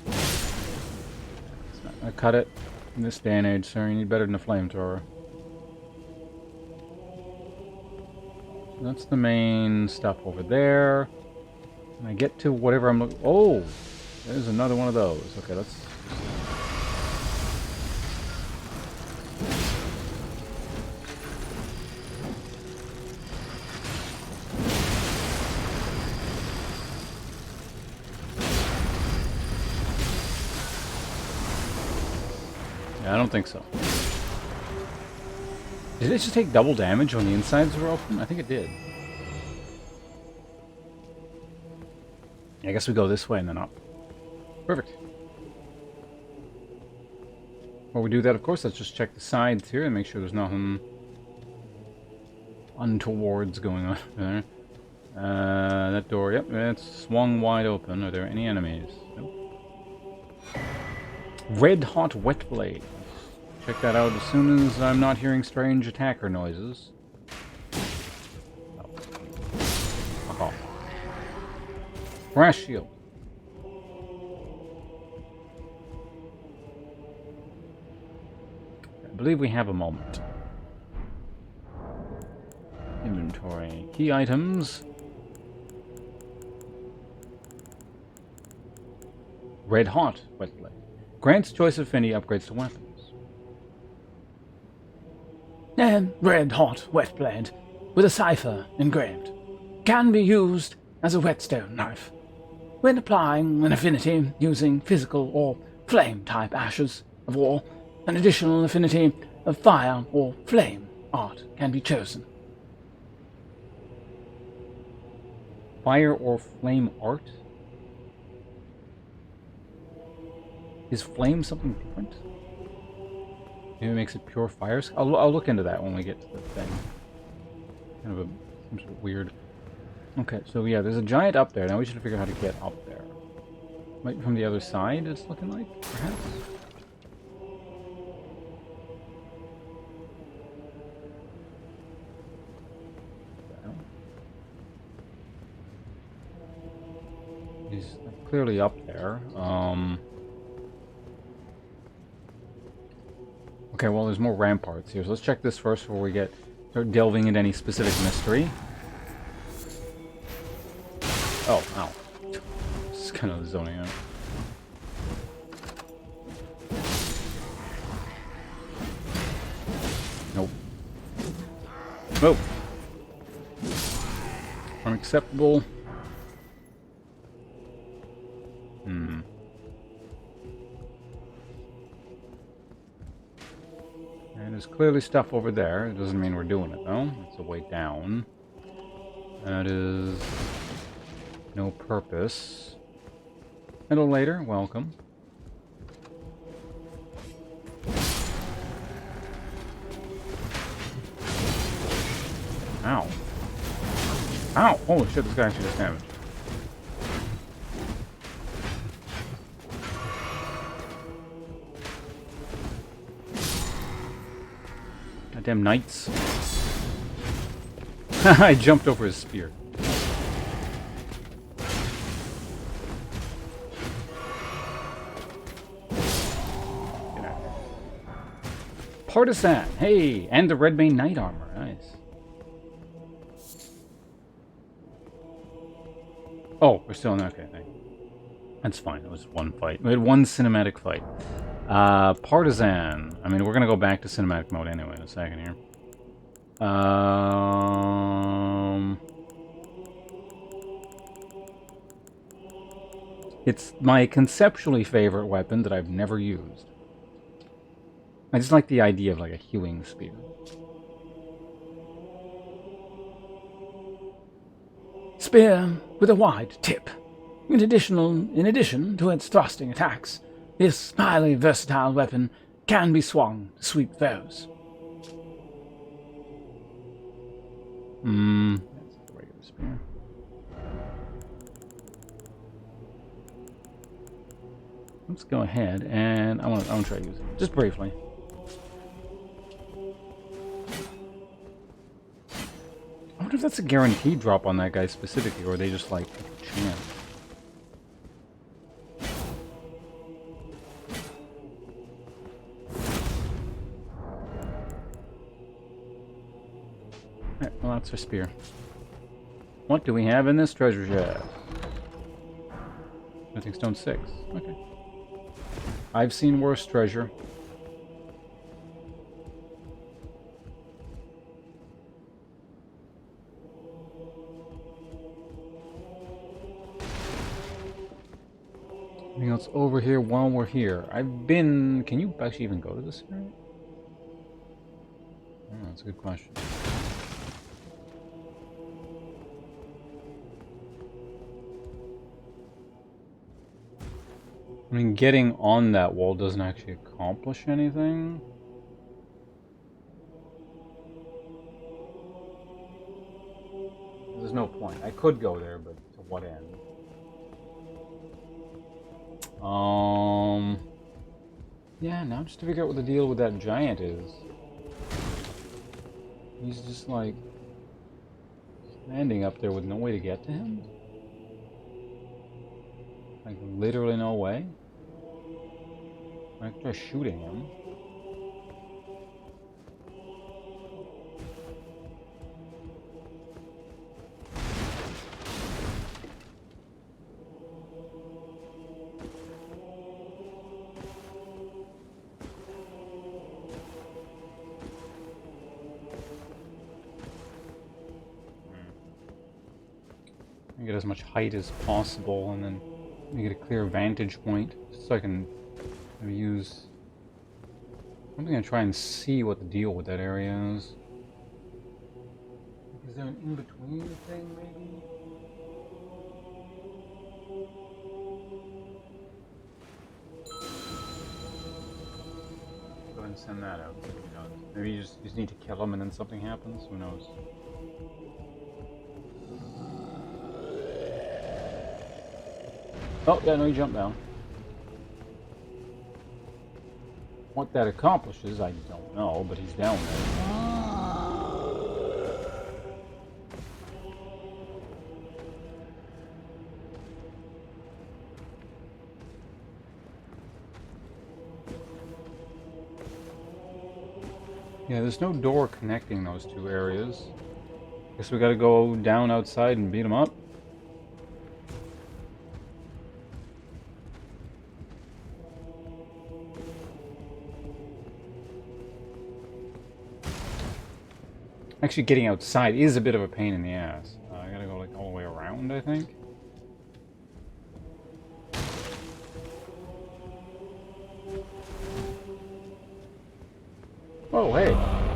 It's not gonna cut it in this day and age, sir. You need better than a flamethrower. That's the main stuff over there. And I get to whatever I'm looking... Oh! There's another one of those. Okay, let's... Yeah, I don't think so. Did it just take double damage when the insides were open? I think it did. I guess we go this way and then up. Perfect. Before we do that, of course, let's just check the sides here and make sure there's nothing untowards going on there. That door, yep, it's swung wide open. Are there any enemies? Nope. Red Hot Wet Blade. Check that out as soon as I'm not hearing strange attacker noises. Oh. Fuck off. Crash shield. I believe we have a moment. Inventory. Key items. Red Hot Wet Blade. Grants choice affinity upgrades to weapons. And red hot wet blade with a cipher engraved can be used as a whetstone knife when applying an affinity using physical or flame type ashes of war. An additional affinity of fire or flame art can be chosen. Fire or flame art? Is flame something different? Maybe it makes it pure fire? I'll look into that when we get to the thing. Kind of seems a bit weird. Okay, so yeah, there's a giant up there. Now we should figure out how to get up there. Might be from the other side, it's looking like, perhaps? He's clearly up there. Okay, well, there's more ramparts here, so let's check this first before we start delving into any specific mystery. Oh, ow. It's kind of zoning out. Nope. Nope. Unacceptable. And there's clearly stuff over there. It doesn't mean we're doing it, though. It's a way down. That is no purpose. Hello, later. Welcome. Ow. Ow! Holy shit, this guy actually does damage. Goddamn knights. I jumped over his spear. Partisan! Hey! And the Red Mane Knight armor. Nice. Oh, we're still in... Okay, that's fine. It was one fight. We had one cinematic fight. Partisan. I mean, we're gonna go back to cinematic mode anyway in a second here. It's my conceptually favorite weapon that I've never used. I just like the idea of like a healing spear. Spear with a wide tip. In addition to its thrusting attacks, this highly versatile weapon can be swung to sweep foes. That's the regular spear. Let's go ahead and I want to try using it just briefly. I wonder if that's a guaranteed drop on that guy specifically, or are they just like chance. Alright, well that's our spear. What do we have in this treasure chest? I think stone 6. Okay. I've seen worse treasure. Anything else over here while we're here? I've been... Can you actually even go to this area? Oh, that's a good question. mean, getting on that wall doesn't actually accomplish anything. There's no point. I could go there, but to what end? Yeah, now just to figure out what the deal with that giant is. He's just like standing up there with no way to get to him. Like literally no way. I could try shooting him. Get as much height as possible, and then get a clear vantage point, just so I can maybe use. I'm gonna try and see what the deal with that area is. Is there an in-between thing, maybe? Go ahead and send that out. Maybe you just need to kill him, and then something happens. Who knows? Oh, yeah, no, he jumped down. What that accomplishes, I don't know, but he's down there. Yeah, there's no door connecting those two areas. Guess we gotta go down outside and beat him up. Actually, getting outside is a bit of a pain in the ass. I gotta go like all the way around, I think. Oh, hey.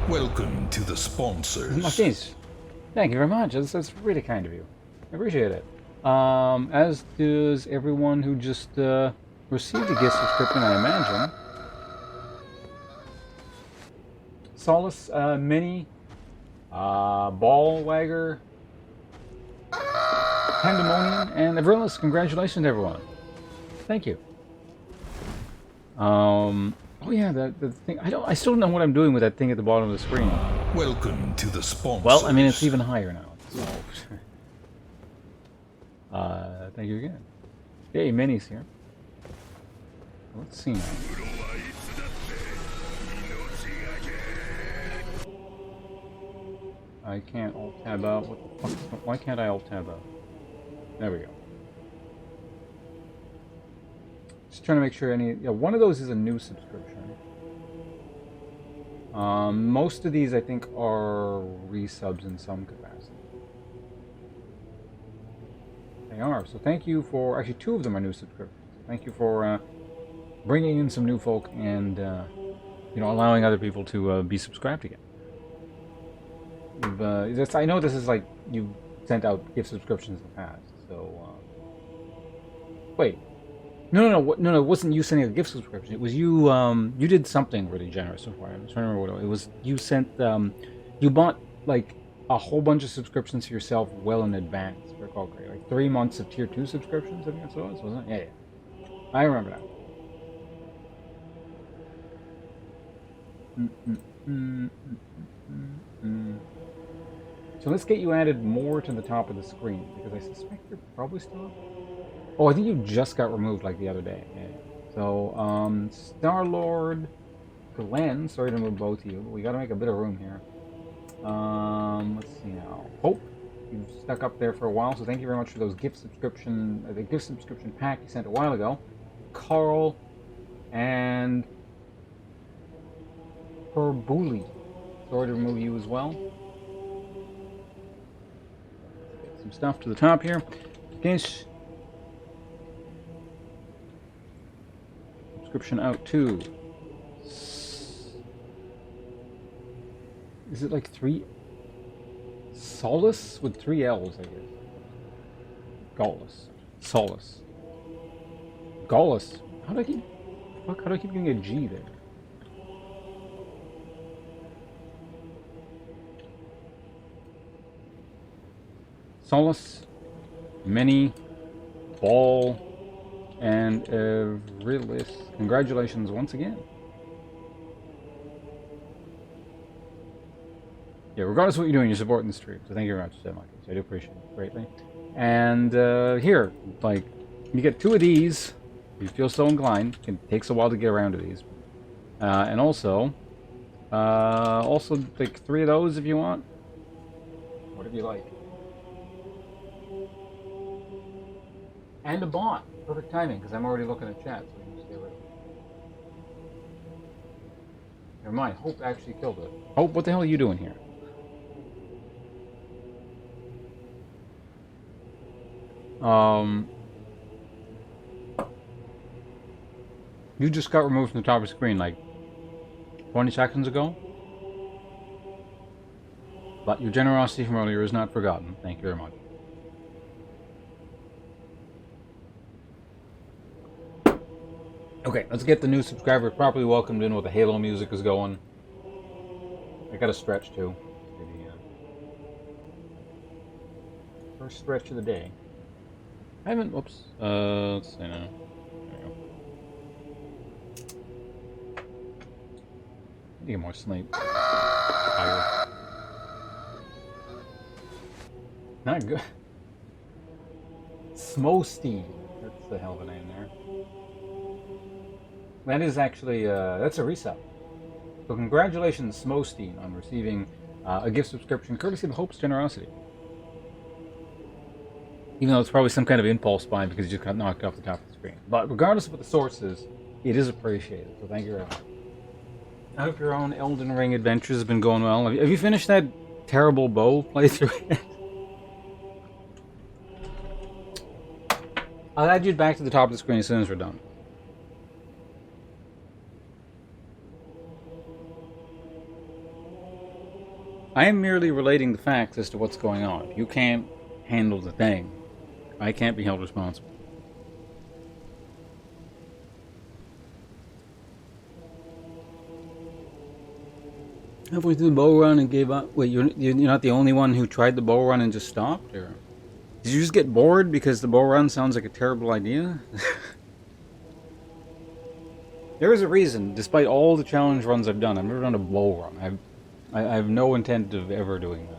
Welcome to the sponsors. Martins, thank you very much. That's really kind of you. I appreciate it. As does everyone who just received a gift subscription, I imagine. Solace, Mini, Ball Wagger, Pandemonium, and everyone else. Congratulations, everyone. Thank you. Oh yeah, the thing. I still don't know what I'm doing with that thing at the bottom of the screen. Welcome to the sponsors. Well, I mean, it's even higher now. So, thank you again. Hey, Minnie's here. Let's see now. I can't alt tab out. What the fuck? Why can't I alt tab out? There we go. Just trying to make sure any. Yeah, one of those is a new subscription. Most of these, I think, are resubs in some capacity. They are. So thank you for. Actually, two of them are new subscriptions. Thank you for bringing in some new folk and allowing other people to be subscribed again. I know this is like you've sent out gift subscriptions in the past. So wait. No, it wasn't you sending a gift subscription. It was you, you did something really generous so far. I'm trying to remember what it was. You sent, you bought, like, a whole bunch of subscriptions to yourself well in advance, if I recall correctly. Like, 3 months of Tier 2 subscriptions, I think that's what it was, wasn't it? Yeah. I remember that. So let's get you added more to the top of the screen, because I suspect you're probably still up. Oh, I think you just got removed like the other day. Yeah. So, Star-Lord, Glenn, sorry to move both of you, but we gotta make a bit of room here. Let's see now. Hope, you've stuck up there for a while, so thank you very much for those gift subscription, the gift subscription pack you sent a while ago. Carl, and Perbuli, sorry to remove you as well. Get some stuff to the top here. Guess. Subscription out too. Is it like 3 Solace with 3 L's, I guess. Gaullus. Solace. Gaullus. How do I keep... Fuck, how do I keep getting a G there? Solace, many, ball, and Everillis. Congratulations once again. Yeah, regardless of what you're doing, you're supporting the stream. So thank you very much, Marcus. I do appreciate it greatly. And here, like, you get 2 of these. If you feel so inclined. It takes a while to get around to these. And also, like 3 of those if you want. Whatever you like. And a bot. Perfect timing, because I'm already looking at chat, so we can just get rid of it. Never mind, Hope actually killed it. Hope, what the hell are you doing here? You just got removed from the top of the screen like 20 seconds ago. But your generosity from earlier is not forgotten. Thank you very much. Okay, let's get the new subscriber properly welcomed in while the Halo music is going. I got a stretch too. Maybe, first stretch of the day. I haven't. Whoops. Let's see now. There we go. I need to get more sleep. Tired. Not good. Smosteen. That's the hell of a name there. That is actually, that's a resub. So congratulations, Smosteen, on receiving a gift subscription courtesy of Hope's generosity. Even though it's probably some kind of impulse buy because you just got knocked off the top of the screen. But regardless of what the source is, it is appreciated. So thank you very much. I hope your own Elden Ring adventures have been going well. Have you finished that terrible bow playthrough? I'll add you back to the top of the screen as soon as we're done. I am merely relating the facts as to what's going on. If you can't handle the thing, I can't be held responsible. Halfway through the bow run and gave up. Wait, you're not the only one who tried the bow run and just stopped? Or did you just get bored because the bow run sounds like a terrible idea? There is a reason, despite all the challenge runs I've done, I've never done a bow run. I have no intent of ever doing that.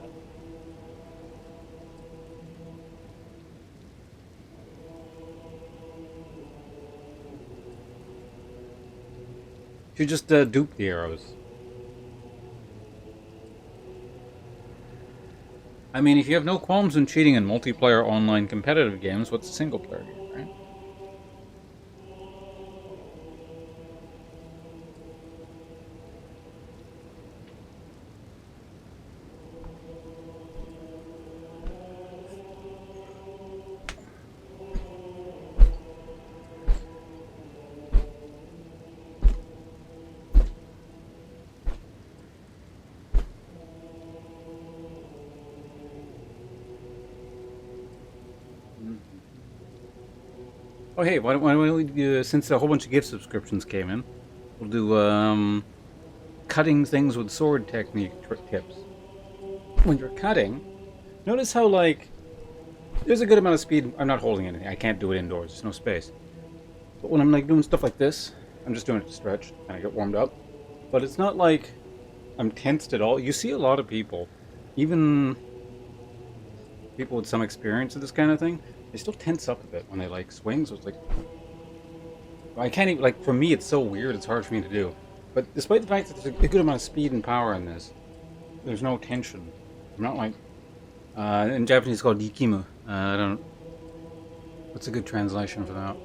You just dupe the arrows. I mean, if you have no qualms in cheating in multiplayer online competitive games, what's a single player game, right? Oh, hey, why don't we, since a whole bunch of gift subscriptions came in, we'll do, cutting things with sword technique tips. When you're cutting, notice how, like, there's a good amount of speed. I'm not holding anything. I can't do it indoors. There's no space. But when I'm, like, doing stuff like this, I'm just doing it to stretch, and I get warmed up. But it's not like I'm tensed at all. You see a lot of people, even people with some experience of this kind of thing, they still tense up a bit when they like swing, so it's like I can't even, like, for me it's so weird, it's hard for me to do. But despite the fact that there's a good amount of speed and power in this, there's no tension. I'm not like in Japanese it's called ikimu. I don't, what's a good translation for that?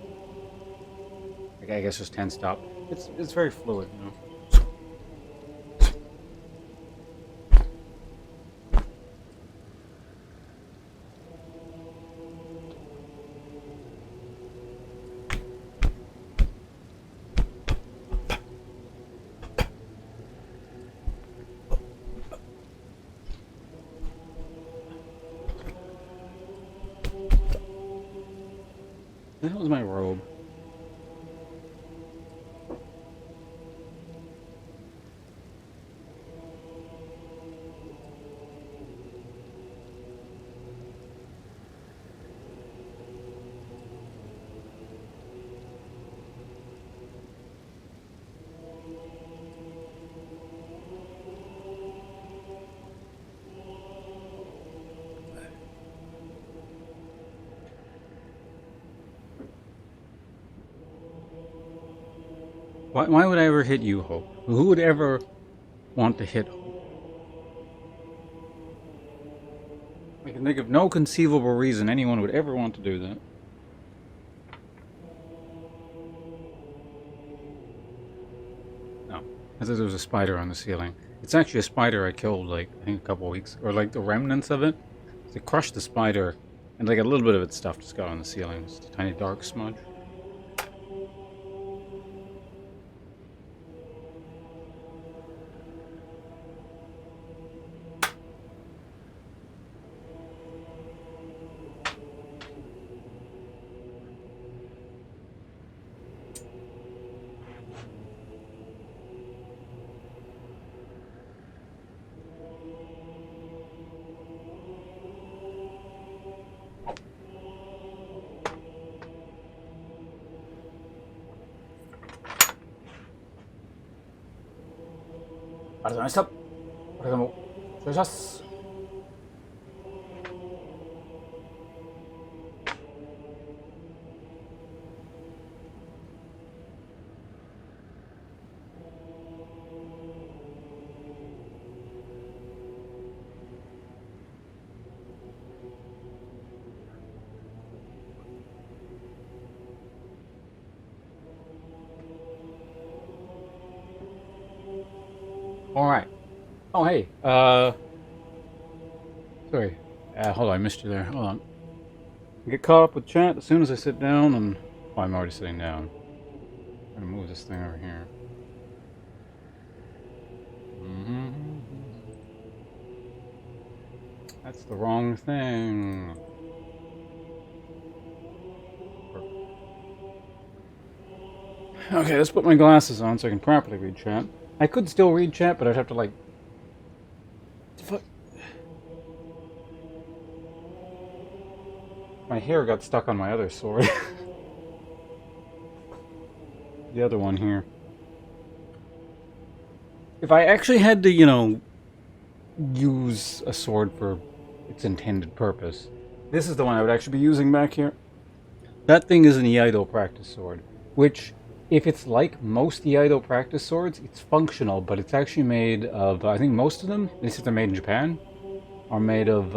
Like, I guess just tensed up. It's very fluid, you know. That was my robe. Why would I ever hit you, Hope? Who would ever want to hit Hope? I can think of no conceivable reason anyone would ever want to do that. No. I thought there was a spider on the ceiling. It's actually a spider I killed, like, I think a couple weeks, or like the remnants of it. They crushed the spider, and like a little bit of its stuff just got on the ceiling. Just a tiny dark smudge.ありがとうございました。これからもお願いします。Alright. Oh, hey. Sorry. Hold on, I missed you there. Hold on. I get caught up with chat as soon as I sit down, and... Oh, I'm already sitting down. I'm gonna move this thing over here. That's the wrong thing. Okay, let's put my glasses on so I can properly read chat. I could still read chat, but I'd have to, like... Fuck. My hair got stuck on my other sword. The other one here. If I actually had to, you know, use a sword for its intended purpose, this is the one I would actually be using back here. That thing is an Iaido practice sword, which... If it's like most Iaido practice swords, it's functional, but it's actually made of, I think most of them, at least if they're made in Japan, are made of,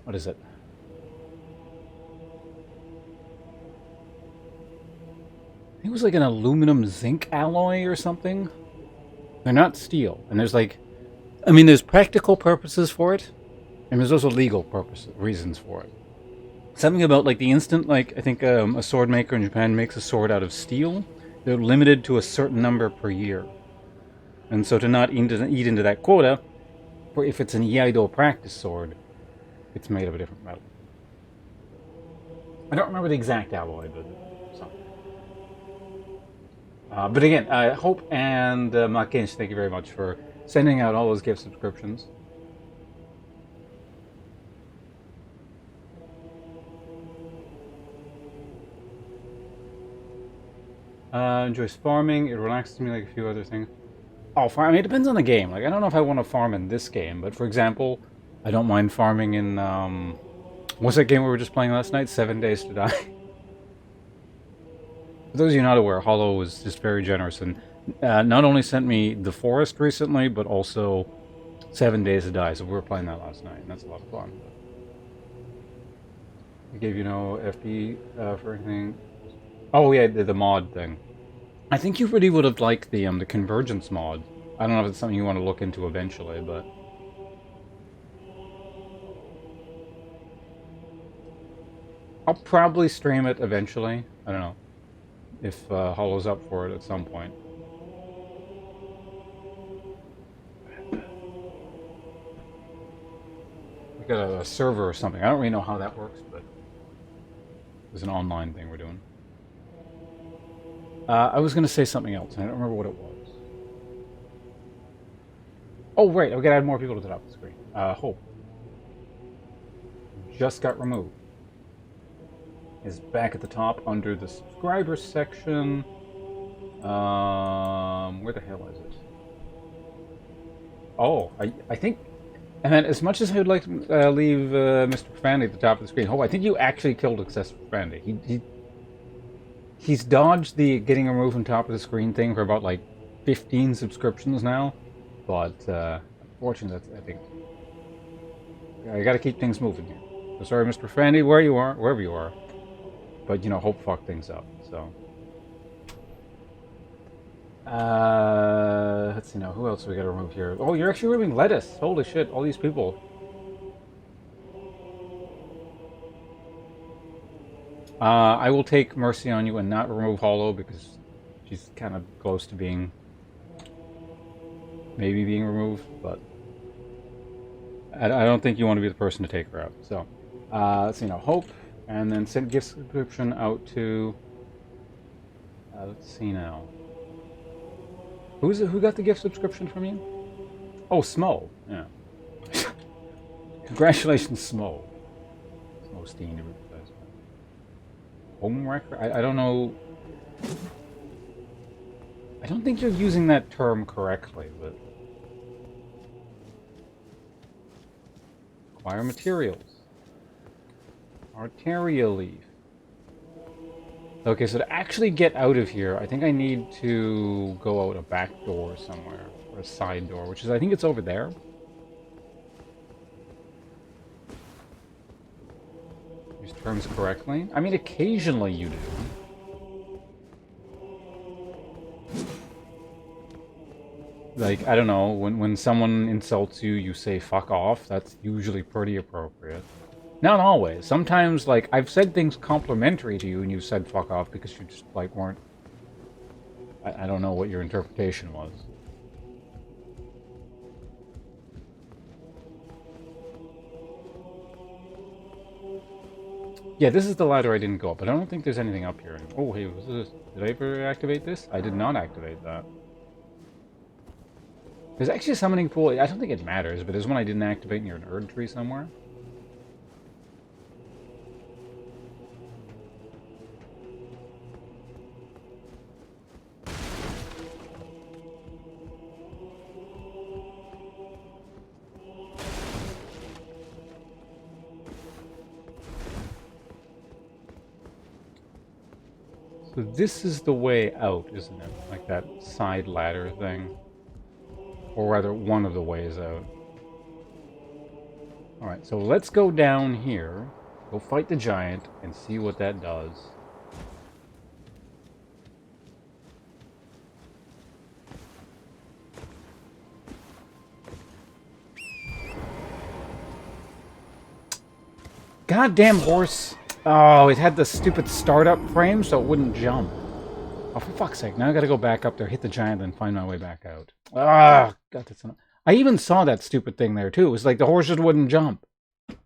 what is it? I think it was like an aluminum zinc alloy or something. They're not steel. And there's like, I mean, there's practical purposes for it, and there's also legal reasons for it. Something about like the instant, like, I think a sword maker in Japan makes a sword out of steel. They're limited to a certain number per year. And so to not eat into that quota, for if it's an Iaido practice sword, it's made of a different metal. I don't remember the exact alloy, but something. But again, Hope and Makenshi, thank you very much for sending out all those gift subscriptions. Enjoys farming. It relaxes me like a few other things. Oh, I mean, it depends on the game. Like, I don't know if I want to farm in this game, but for example, I don't mind farming in, what's that game we were just playing last night? 7 Days to Die. For those of you not aware, Hollow was just very generous and not only sent me The Forest recently, but also 7 Days to Die. So we were playing that last night, and that's a lot of fun. I gave you no FP for anything. Oh yeah, the mod thing. I think you really would have liked the Convergence mod. I don't know if it's something you want to look into eventually, but... I'll probably stream it eventually. I don't know. If Hollow's up for it at some point. We got a server or something. I don't really know how that works, but... There's an online thing we're doing. I was going to say something else, and I don't remember what it was. Oh, right, I've got to add more people to the top of the screen. Hope. Just got removed. Is back at the top under the subscribers section. Where the hell is it? Oh, I think... And then, as much as I would like to leave Mr. Profandy at the top of the screen, Hope, I think you actually killed Excessive Profandy. He's dodged the getting removed from top of the screen thing for about like 15 subscriptions now, but unfortunately, I think I got to keep things moving here. So sorry, Mr. Fandy, wherever you are, but you know, hope fuck things up. So, let's see now, who else we got to remove here? Oh, you're actually removing lettuce. Holy shit! All these people. I will take mercy on you and not remove Hollow because she's kind of close to maybe being removed, but I don't think you want to be the person to take her out. So, let's see now, Hope, and then send gift subscription out to. Let's see now. Who got the gift subscription from you? Oh, Smo. Yeah. Congratulations, Smo. Smo Steen. Home wrecker? I don't know. I don't think you're using that term correctly, but. Acquire materials. Arteria leaf. Okay, so to actually get out of here, I think I need to go out a back door somewhere. Or a side door, which is, I think it's over there. Use terms correctly. I mean, occasionally you do. Like, I don't know, when someone insults you, you say fuck off. That's usually pretty appropriate. Not always. Sometimes, like, I've said things complimentary to you and you said fuck off because you just, like, weren't... I don't know what your interpretation was. Yeah, this is the ladder I didn't go up, but I don't think there's anything up here. Oh, hey, was this... Did I ever activate this? I did not activate that. There's actually a summoning pool. I don't think it matters, but there's one I didn't activate near an Erd tree somewhere. So this is the way out, isn't it? Like that side ladder thing. Or rather, one of the ways out. Alright, so let's go down here, go fight the giant, and see what that does. Goddamn horse! Oh, it had the stupid startup frame, so it wouldn't jump. Oh, for fuck's sake, now I gotta go back up there, hit the giant, then find my way back out. Ah, God, that's not... I even saw that stupid thing there, too. It was like the horse just wouldn't jump. It's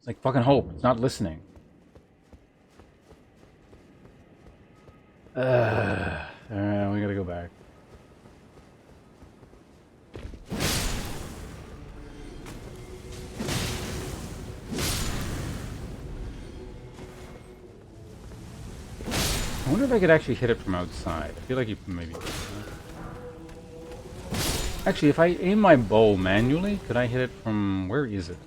like fucking Hope. It's not listening. Alright, we gotta go back. I wonder if I could actually hit it from outside. I feel like you maybe... Actually, if I aim my bow manually, could I hit it from... Where is it?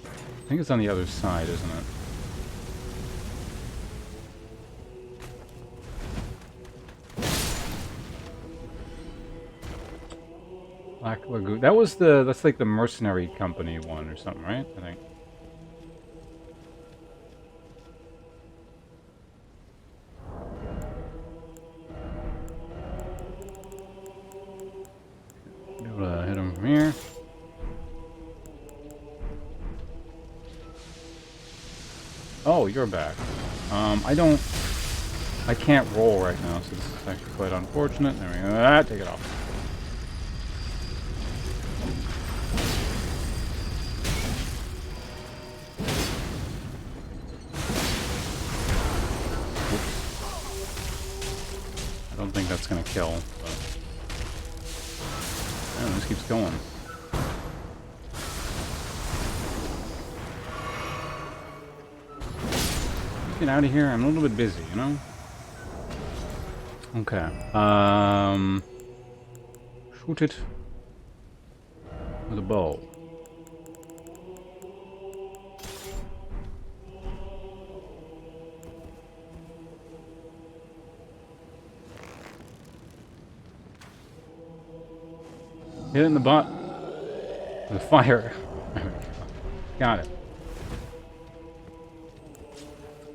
I think it's on the other side, isn't it? Black Lagoon. That was the... That's like the mercenary company one or something, right? I think. Be able to hit him from here. Oh, you're back. I can't roll right now, so this is actually quite unfortunate. There we go. Ah, take it off. I don't think that's gonna kill, but... Oh, this keeps going. Get out of here. I'm a little bit busy, you know? Okay. shoot it with a bow. Hit it in the butt. With fire. Got it.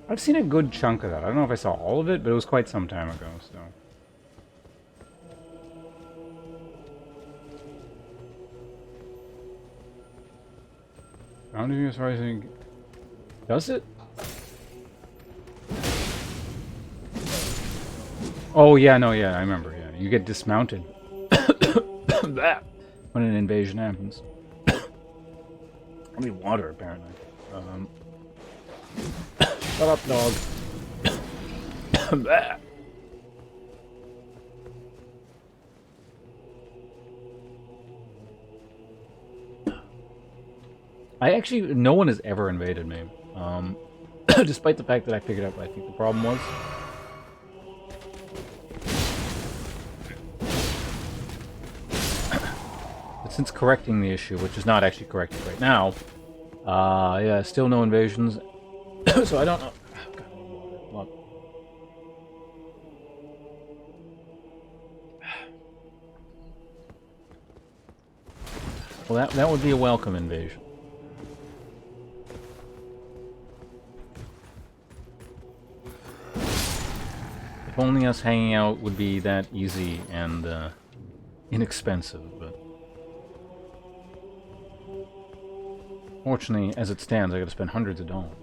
I've seen a good chunk of that. I don't know if I saw all of it, but it was quite some time ago, so. I don't know as far as I think. Does it? Oh, yeah, no, yeah, I remember, yeah. You get dismounted. When an invasion happens. I need water, apparently. Shut up, dog. I actually, no one has ever invaded me. Despite the fact that I figured out what I think the problem was. But since correcting the issue, which is not actually corrected right now, yeah, still no invasions. So I don't know. Look. Well, that would be a welcome invasion. If only us hanging out would be that easy and inexpensive, but fortunately, as it stands, I gotta spend hundreds of dollars.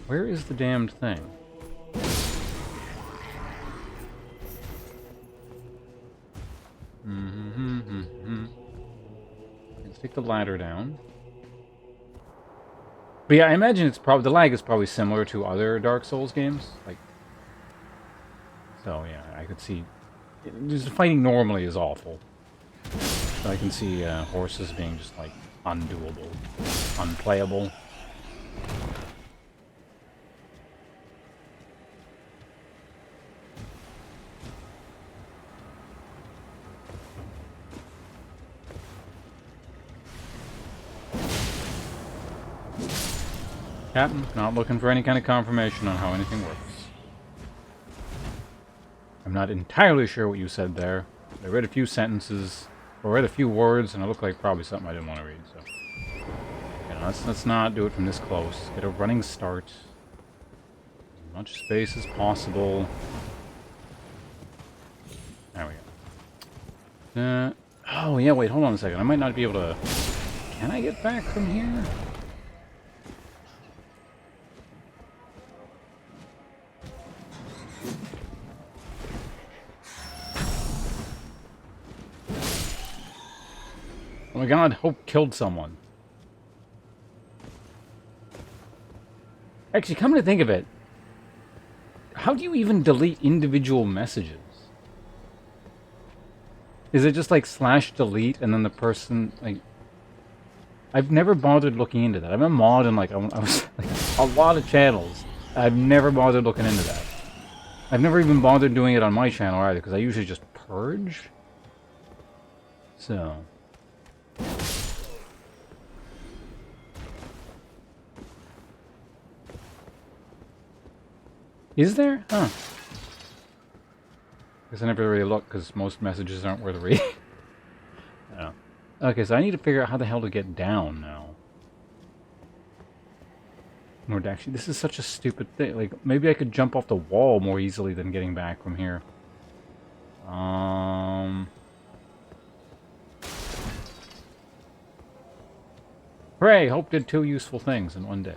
Where is the damned thing? Let's take the ladder down. But yeah, I imagine it's probably the lag is probably similar to other Dark Souls games. Like, so yeah, I could see. Just fighting normally is awful. So I can see horses being just like undoable, unplayable. Captain, not looking for any kind of confirmation on how anything works. I'm not entirely sure what you said there. I read a few sentences, or read a few words, and it looked like probably something I didn't want to read, so. You know, let's not do it from this close. Get a running start. As much space as possible. There we go. Oh, yeah, wait, hold on a second. I might not be able to... Can I get back from here? Oh my god, Hope killed someone. Actually, come to think of it, how do you even delete individual messages? Is it just like /delete and then the person, like... I've never bothered looking into that. I'm a mod in like, I was like, a lot of channels. I've never bothered looking into that. I've never even bothered doing it on my channel either, because I usually just purge. So... Is there? Huh. Guess I never really looked, because most messages aren't worth reading. Yeah. Okay, so I need to figure out how the hell to get down now. Or actually, this is such a stupid thing. Like, maybe I could jump off the wall more easily than getting back from here. Hooray! Hope did 2 useful things in one day.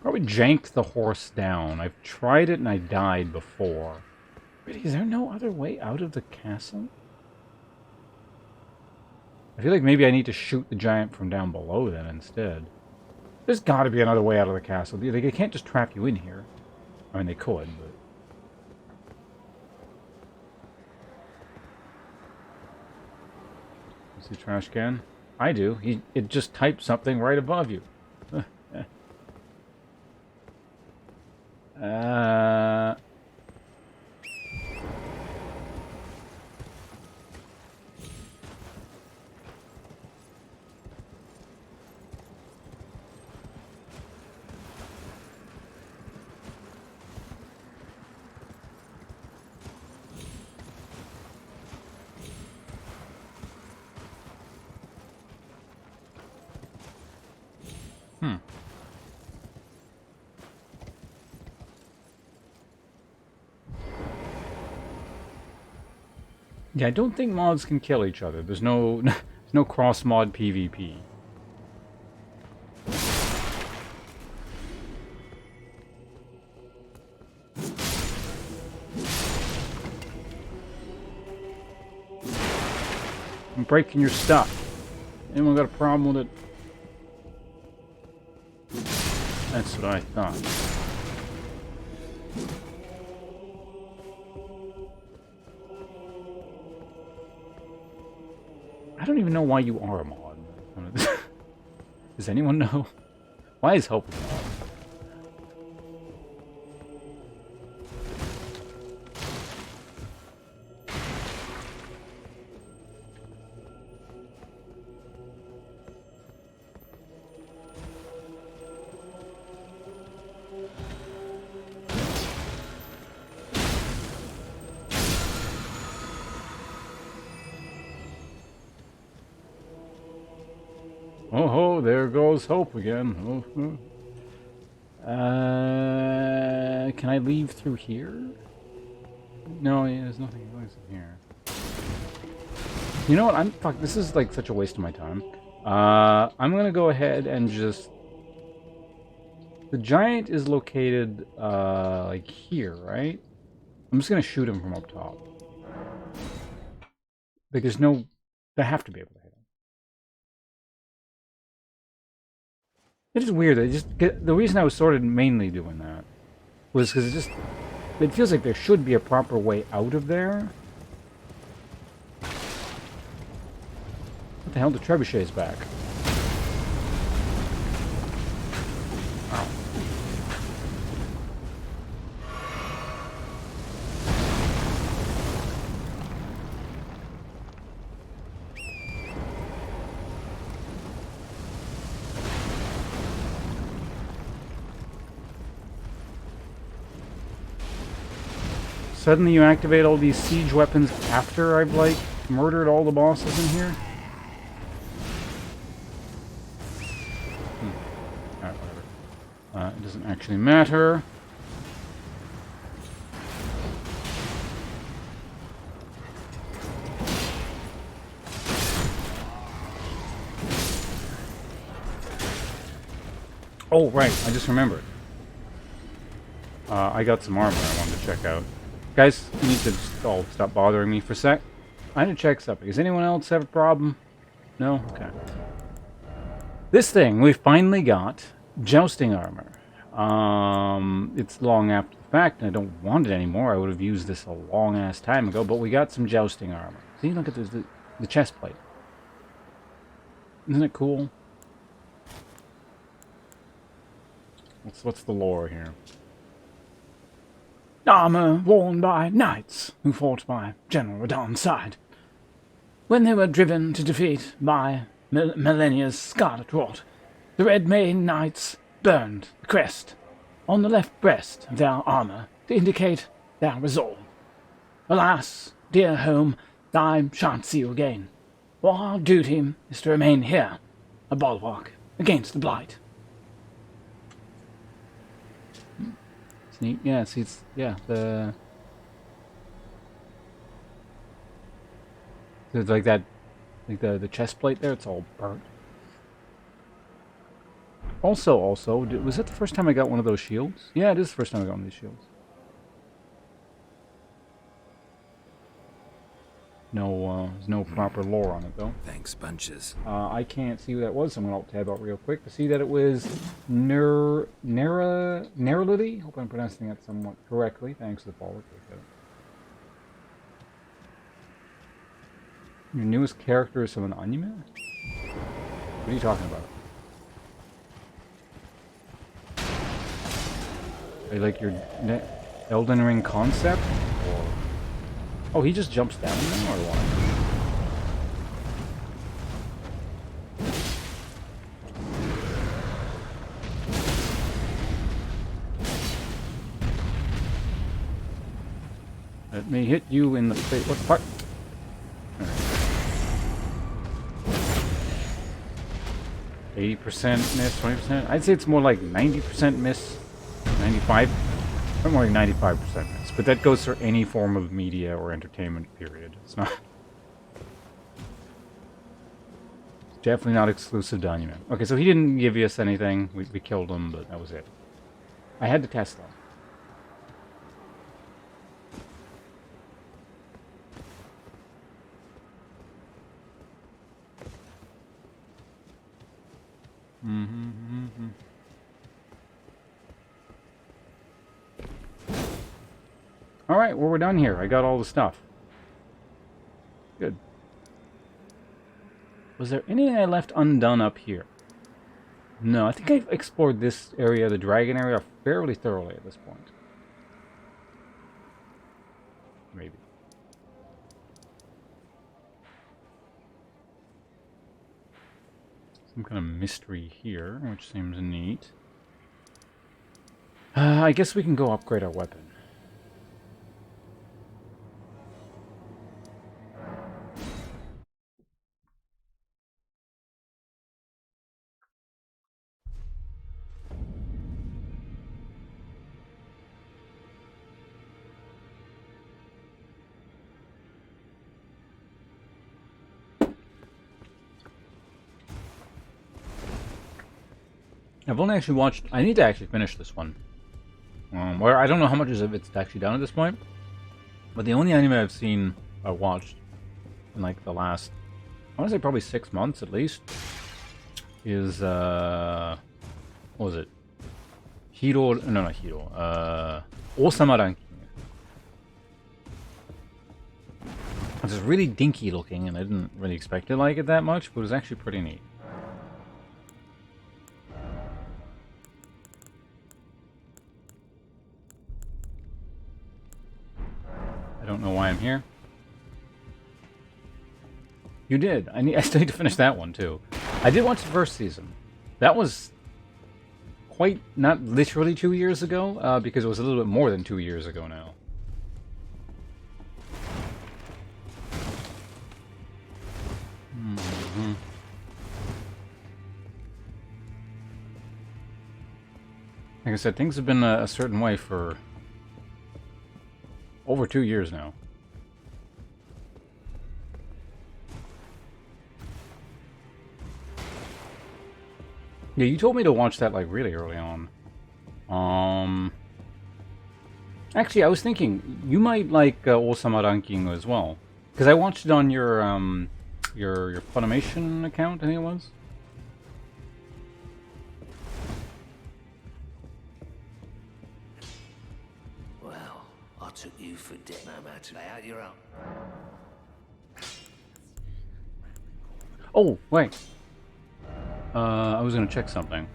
Probably janked the horse down. I've tried it and I died before. Really, is there no other way out of the castle? I feel like maybe I need to shoot the giant from down below then instead. There's got to be another way out of the castle. They can't just trap you in here. I mean, they could, but... See trash can? I do. It just typed something right above you. uh... Hmm. Yeah, I don't think mods can kill each other. There's no there's no cross-mod PvP. I'm breaking your stuff. Anyone got a problem with it? That's what I thought. I don't even know why you are a mod. Does anyone know? Why is Hope a mod? Oh ho, there goes Hope again. Oh, can I leave through here? No, yeah, there's nothing in here. You know what? Fuck. This is like such a waste of my time. I'm gonna go ahead and just. The giant is located like here, right? I'm just gonna shoot him from up top. Like, there's no. They have to be able to hit him. It is weird. The reason I was sort of mainly doing that was because it feels like there should be a proper way out of there. What the hell? The trebuchet's back. Ow. Suddenly you activate all these siege weapons after I've, like, murdered all the bosses in here? Alright, whatever. It doesn't actually matter. Oh, right, I just remembered. I got some armor I wanted to check out. Guys, you need to just all stop bothering me for a sec. I need to check something. Does anyone else have a problem? No? Okay. This thing, we finally got jousting armor. It's long after the fact, and I don't want it anymore. I would have used this a long-ass time ago, but we got some jousting armor. See, look at this, the chest plate. Isn't it cool? What's the lore here? Armor worn by knights who fought by General Radahn's side. When they were driven to defeat by Millennia's scarlet rot, the Red Maiden Knights burned the crest on the left breast of their armor to indicate their resolve. Alas, dear home, I shan't see you again, for our duty is to remain here, a bulwark against the blight. It's neat. Yeah, see, it's, yeah, there's like that, like the chest plate there, it's all burnt. Also, was that the first time I got one of those shields? Yeah, it is the first time I got one of these shields. No, there's no proper lore on it, though. Thanks, bunches. I can't see who that was, so I'm going to alt-tab out real quick to see that it was Nerlity. Hope I'm pronouncing that somewhat correctly. Thanks for the follow. Your newest character is from an anime? What are you talking about? Are you like your Elden Ring concept? Or... Oh, he just jumps down now, or what? Let me hit you in the face. What part? 80% miss, 20%? I'd say it's more like 90% miss, 95, or more like 95% miss. But that goes for any form of media or entertainment, period. It's not... It's definitely not exclusive to anime. Okay, so he didn't give us anything. We killed him, but that was it. I had to test them. Alright, well, we're done here. I got all the stuff. Good. Was there anything I left undone up here? No, I think I've explored this area, the dragon area, fairly thoroughly at this point. Maybe. Some kind of mystery here, which seems neat. I guess we can go upgrade our weapon. I've only actually watched... I need to actually finish this one. Where I don't know how much of it's actually done at this point. But the only anime I've seen, or watched, in like the last... I want to say probably 6 months at least, is... what was it? Hiro... No, not Hiro. Osama Ranking. It's just really dinky looking, and I didn't really expect to like it that much, but it was actually pretty neat. I don't know why I'm here. You did. I still need to finish that one too. I did watch the first season. That was quite not literally 2 years ago, because it was a little bit more than 2 years ago now. Like I said, things have been a certain way for over 2 years now. Yeah, you told me to watch that like really early on. Actually, I was thinking you might like Osama Ranking as well, because I watched it on your Funimation account. I think it was. Well, I took you for dead. No matter. Lay out your own. Oh, wait. I was gonna check something.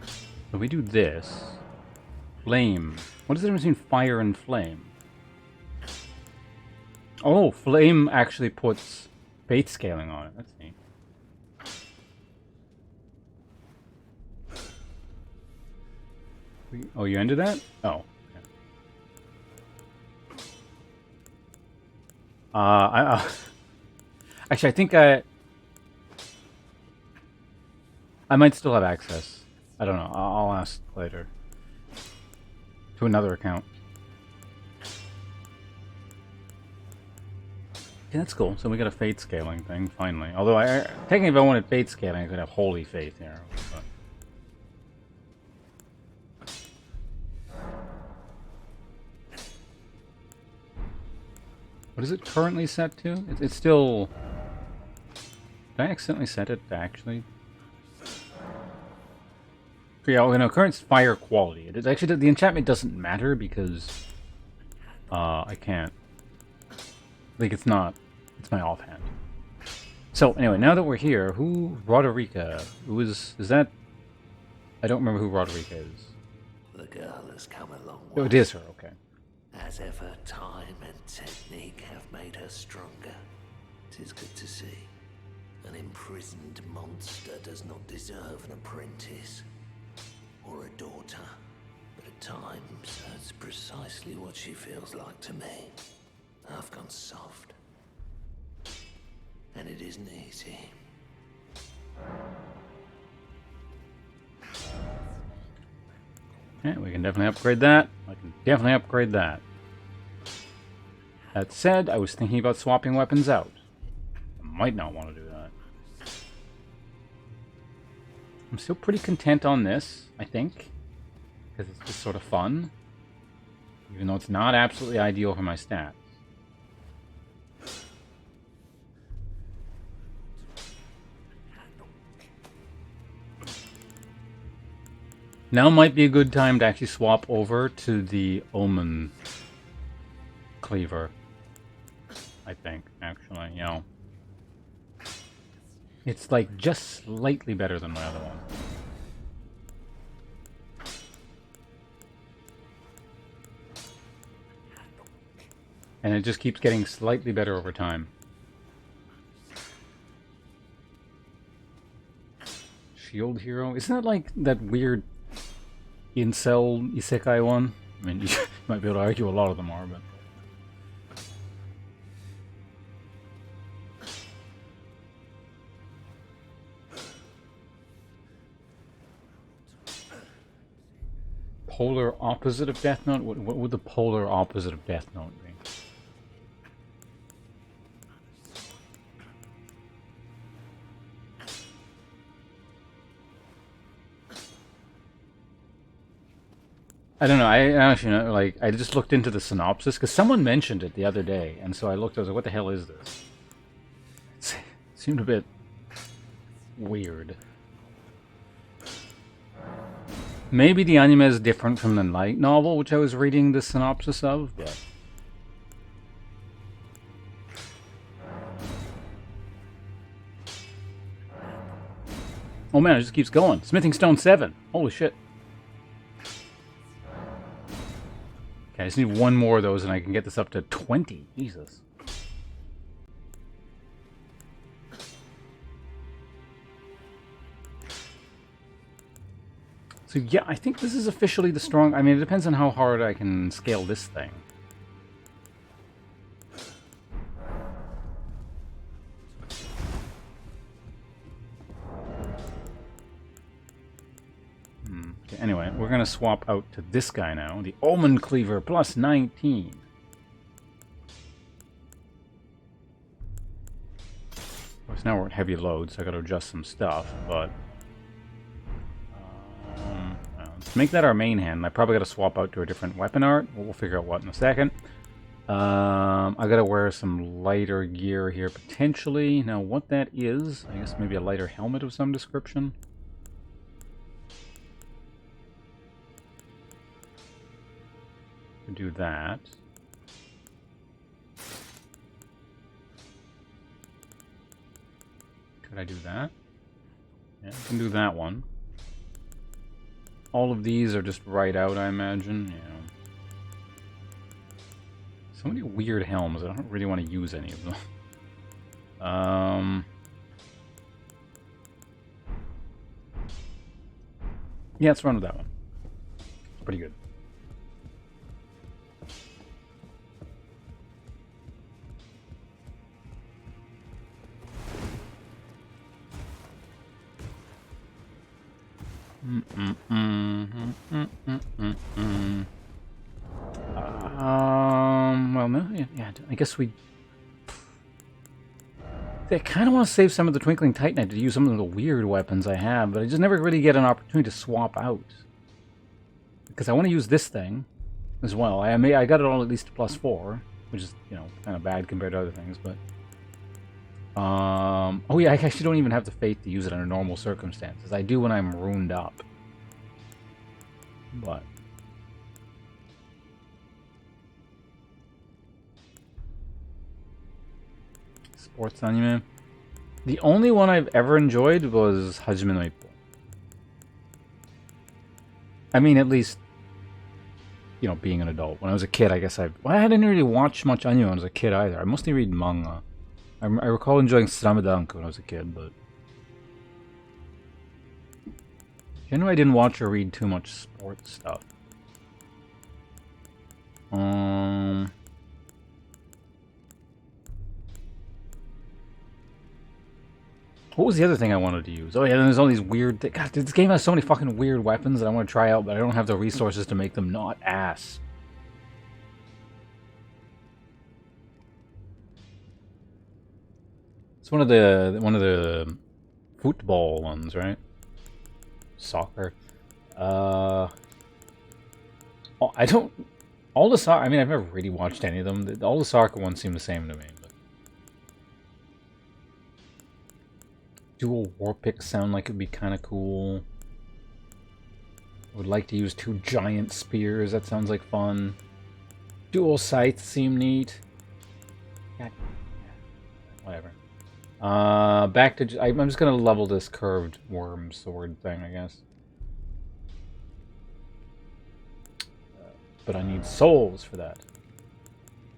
If we do this... Flame. What is the difference between fire and flame? Oh, flame actually puts faith scaling on it. That's neat. Oh, you ended that? Oh. Okay. Actually, I think I might still have access. I don't know. I'll ask later. To another account. Yeah, that's cool. So we got a fate scaling thing, finally. Although, technically if I wanted fate scaling, I could have holy faith here. But... What is it currently set to? It's still... Did I accidentally set it to actually... Yeah, well, no, current fire quality. It actually, the enchantment doesn't matter because I can't. Like, it's not. It's my offhand. So anyway, now that we're here, who Roderica? Who is that? I don't remember who Roderica is. The girl has come a long Oh, way. it is her. Okay. As ever, time and technique have made her stronger. 'Tis good to see. An imprisoned monster does not deserve an apprentice or a daughter. But at times, that's precisely what she feels like to me. I've gone soft. And it isn't easy. Yeah, we can definitely upgrade that. I can definitely upgrade that. That said, I was thinking about swapping weapons out. I might not want to do that. I'm still pretty content on this, I think. Because it's just sort of fun. Even though it's not absolutely ideal for my stats. Now might be a good time to actually swap over to the Omen cleaver. I think, actually, you know. It's like just slightly better than my other one. And it just keeps getting slightly better over time. Shield hero? Isn't that like that weird incel isekai one? I mean, you might be able to argue a lot of them are, but... Polar opposite of Death Note? What would the polar opposite of Death Note be? I don't know. I actually know, like, I just looked into the synopsis because someone mentioned it the other day, and so I looked. I was like, "What the hell is this?" It seemed a bit weird. Maybe the anime is different from the light novel, which I was reading the synopsis of, but... Oh man, it just keeps going. Smithing Stone 7. Holy shit. Okay, I just need one more of those and I can get this up to 20. Jesus. So yeah, I think this is officially the strong... I mean, it depends on how hard I can scale this thing. Okay, anyway, we're going to swap out to this guy now. The Omen Cleaver plus 19. Of course, now we're at heavy load, so I got to adjust some stuff, but... let's make that our main hand. I probably got to swap out to a different weapon art. We'll figure out what in a second. I got to wear some lighter gear here, potentially. Now, what that is, I guess maybe a lighter helmet of some description. Do that. Could I do that? Yeah, I can do that one. All of these are just right out, I imagine. Yeah. So many weird helms. I don't really want to use any of them. Yeah, let's run with that one. It's pretty good. Well, no, yeah, I guess I kind of want to save some of the Twinkling Titanite to use some of the weird weapons I have, but I just never really get an opportunity to swap out. Because I want to use this thing as well. I got it all at least to +4, which is, you know, kind of bad compared to other things, but... oh yeah, I actually don't even have the faith to use it under normal circumstances. I do when I'm ruined up. But... sports anime. The only one I've ever enjoyed was Hajime no Ippo. I mean, at least, you know, being an adult. When I was a kid, I guess I didn't really watch much anime when I was a kid either. I mostly read manga. I recall enjoying Slam Dunk when I was a kid, but generally I didn't watch or read too much sports stuff. What was the other thing I wanted to use? Oh yeah, there's all these weird things. God, this game has so many fucking weird weapons that I want to try out, but I don't have the resources to make them not ass. It's one of the football ones, right? Soccer. Oh, I don't. All the soccer. I mean, I've never really watched any of them. All the soccer ones seem the same to me. But dual war picks sound like it'd be kind of cool. I would like to use 2 giant spears. That sounds like fun. Dual scythes seem neat. God, whatever. Back to... I'm just gonna level this curved worm sword thing, I guess. But I need souls for that.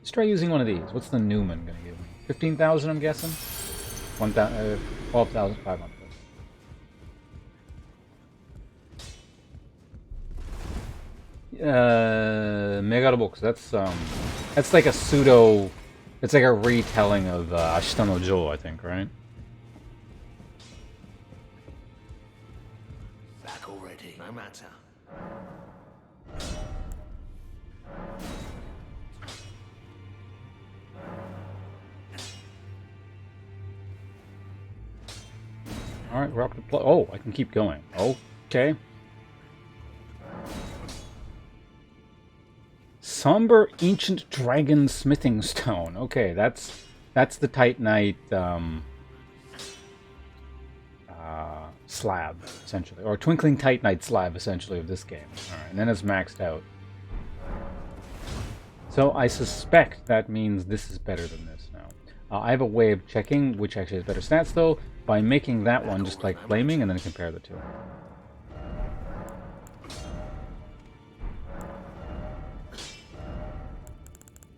Let's try using one of these. What's the Newman gonna give me? 15,000, I'm guessing? 12,500. Megalobox. That's like a pseudo... It's like a retelling of Ashita no Joe, I think, right? Back already, no matter. Alright, we're up to play. Oh, I can keep going. Okay. Somber Ancient Dragon Smithing Stone. Okay, that's the Titanite slab, essentially. Or Twinkling Titanite slab, essentially, of this game. Alright, and then it's maxed out. So I suspect that means this is better than this now. I have a way of checking which actually has better stats, though, by making that one just like flaming and then compare the two.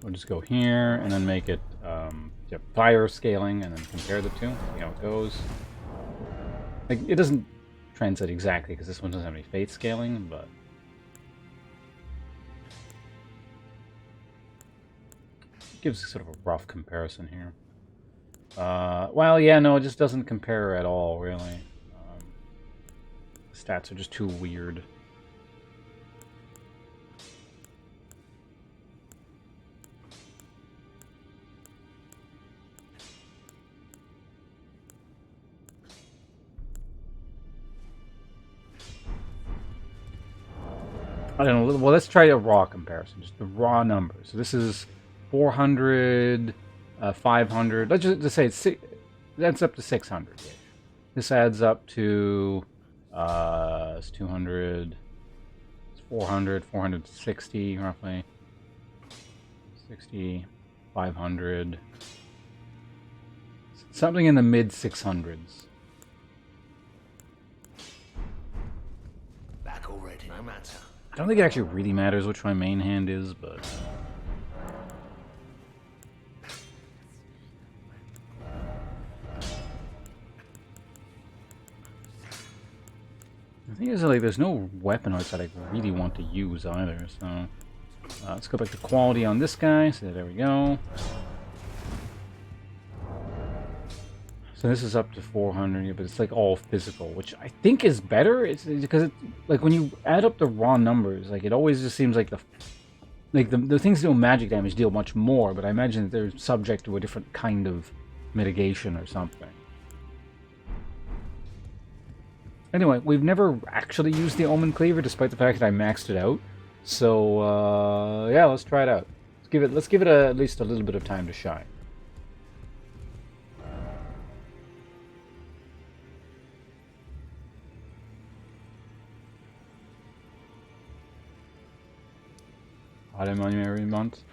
We'll just go here and then make it fire scaling and then compare the two, see how it goes. Like, it doesn't translate exactly because this one doesn't have any fate scaling, but it gives sort of a rough comparison here. Well, yeah, no, it just doesn't compare at all, really. The stats are just too weird. I don't know. Well, let's try a raw comparison, just the raw numbers. So this is 400, 500. Let's just say that's up to 600. This adds up to it's 200, it's 400, 460 roughly, 60, 500, something in the mid 600s. Back already, no matter. I don't think it actually really matters which my main hand is, but the thing is, like, there's no weapon arts that I really want to use either, so let's go back to quality on this guy. So there we go. So this is up to 400, but it's like all physical, which I think is better. It's because like when you add up the raw numbers, like it always just seems like the things that do magic damage deal much more, but I imagine that they're subject to a different kind of mitigation or something. Anyway, we've never actually used the Omen Cleaver, despite the fact that I maxed it out. So yeah, let's try it out. Let's give it at least a little bit of time to shine. Autumn every month.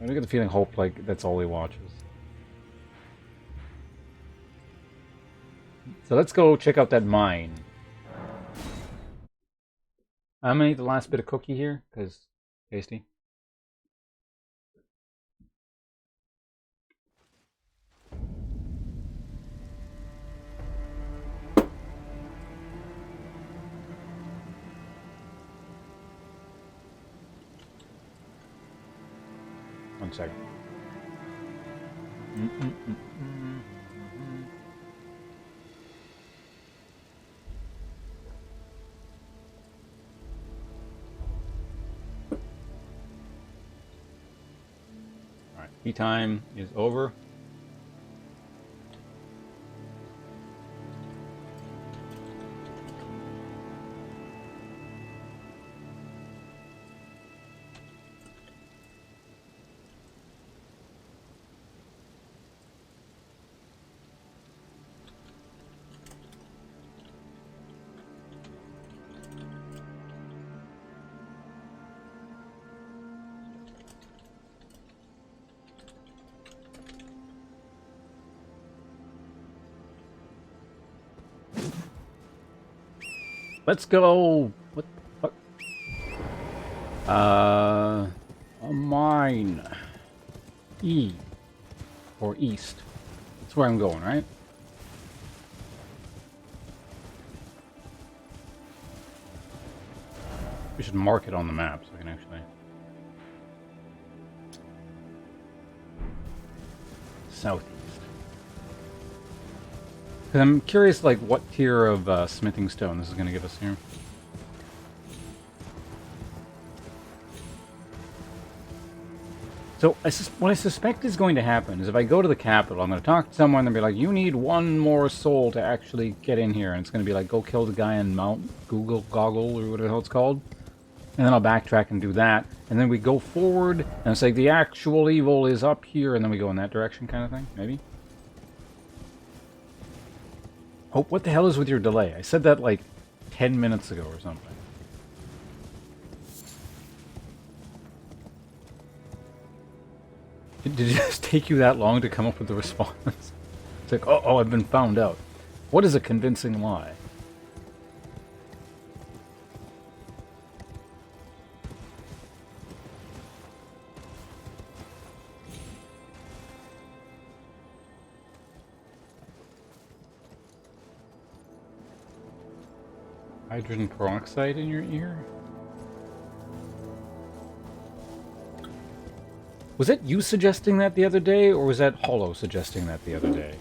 I get the feeling Hope, like, that's all he watches. So let's go check out that mine. I'm gonna eat the last bit of cookie here, because tasty. One second. Alright, tea time is over. Let's go. What the fuck? A mine. E. Or east. That's where I'm going, right? We should mark it on the map so I can actually... Southeast. Because I'm curious, like, what tier of smithing stone this is going to give us here. So, what I suspect is going to happen is if I go to the capital, I'm going to talk to someone and be like, you need one more soul to actually get in here. And it's going to be like, go kill the guy in Mount Goggle, or whatever the hell it's called. And then I'll backtrack and do that. And then we go forward, and it's like, the actual evil is up here, and then we go in that direction kind of thing, maybe? Hope, what the hell is with your delay? I said that like 10 minutes ago or something. Did it just take you that long to come up with the response? It's like, oh, I've been found out. What is a convincing lie? Hydrogen peroxide in your ear? Was that you suggesting that the other day, or was that Hollow suggesting that the other day?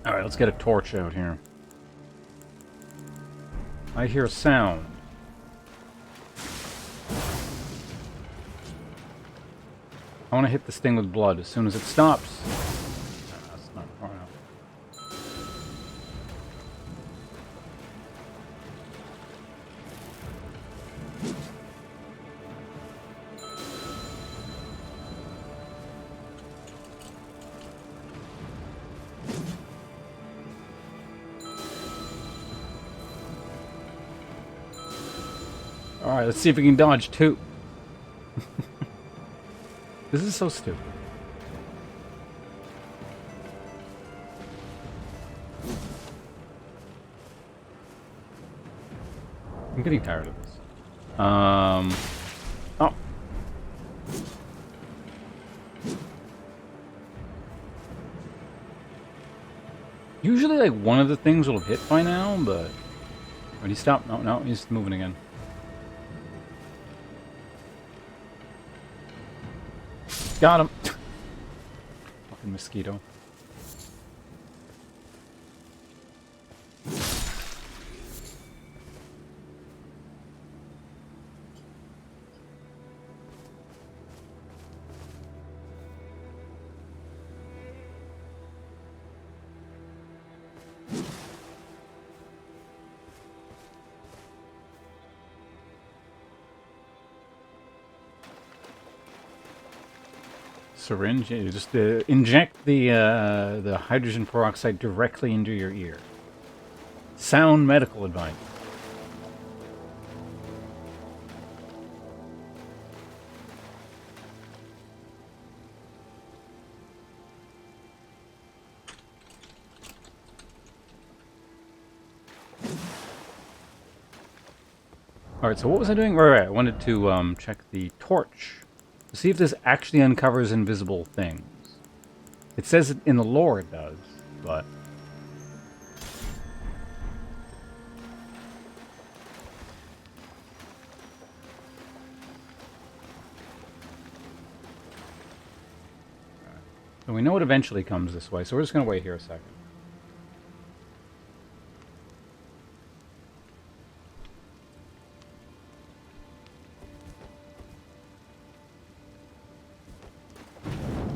Alright, let's get a torch out here. I hear a sound. I want to hit this thing with blood as soon as it stops. No, that's not far enough. Alright, let's see if we can dodge two. This is so stupid. I'm getting tired of this. Oh. Usually, like, one of the things will have hit by now, but... When he stopped? No, he's moving again. Got him! Fucking mosquito. syringe. You just inject the hydrogen peroxide directly into your ear. Sound medical advice. Alright, so what was I doing? Right, I wanted to check the torch. To see if this actually uncovers invisible things. It says it in the lore it does, but... So we know it eventually comes this way, so we're just going to wait here a second.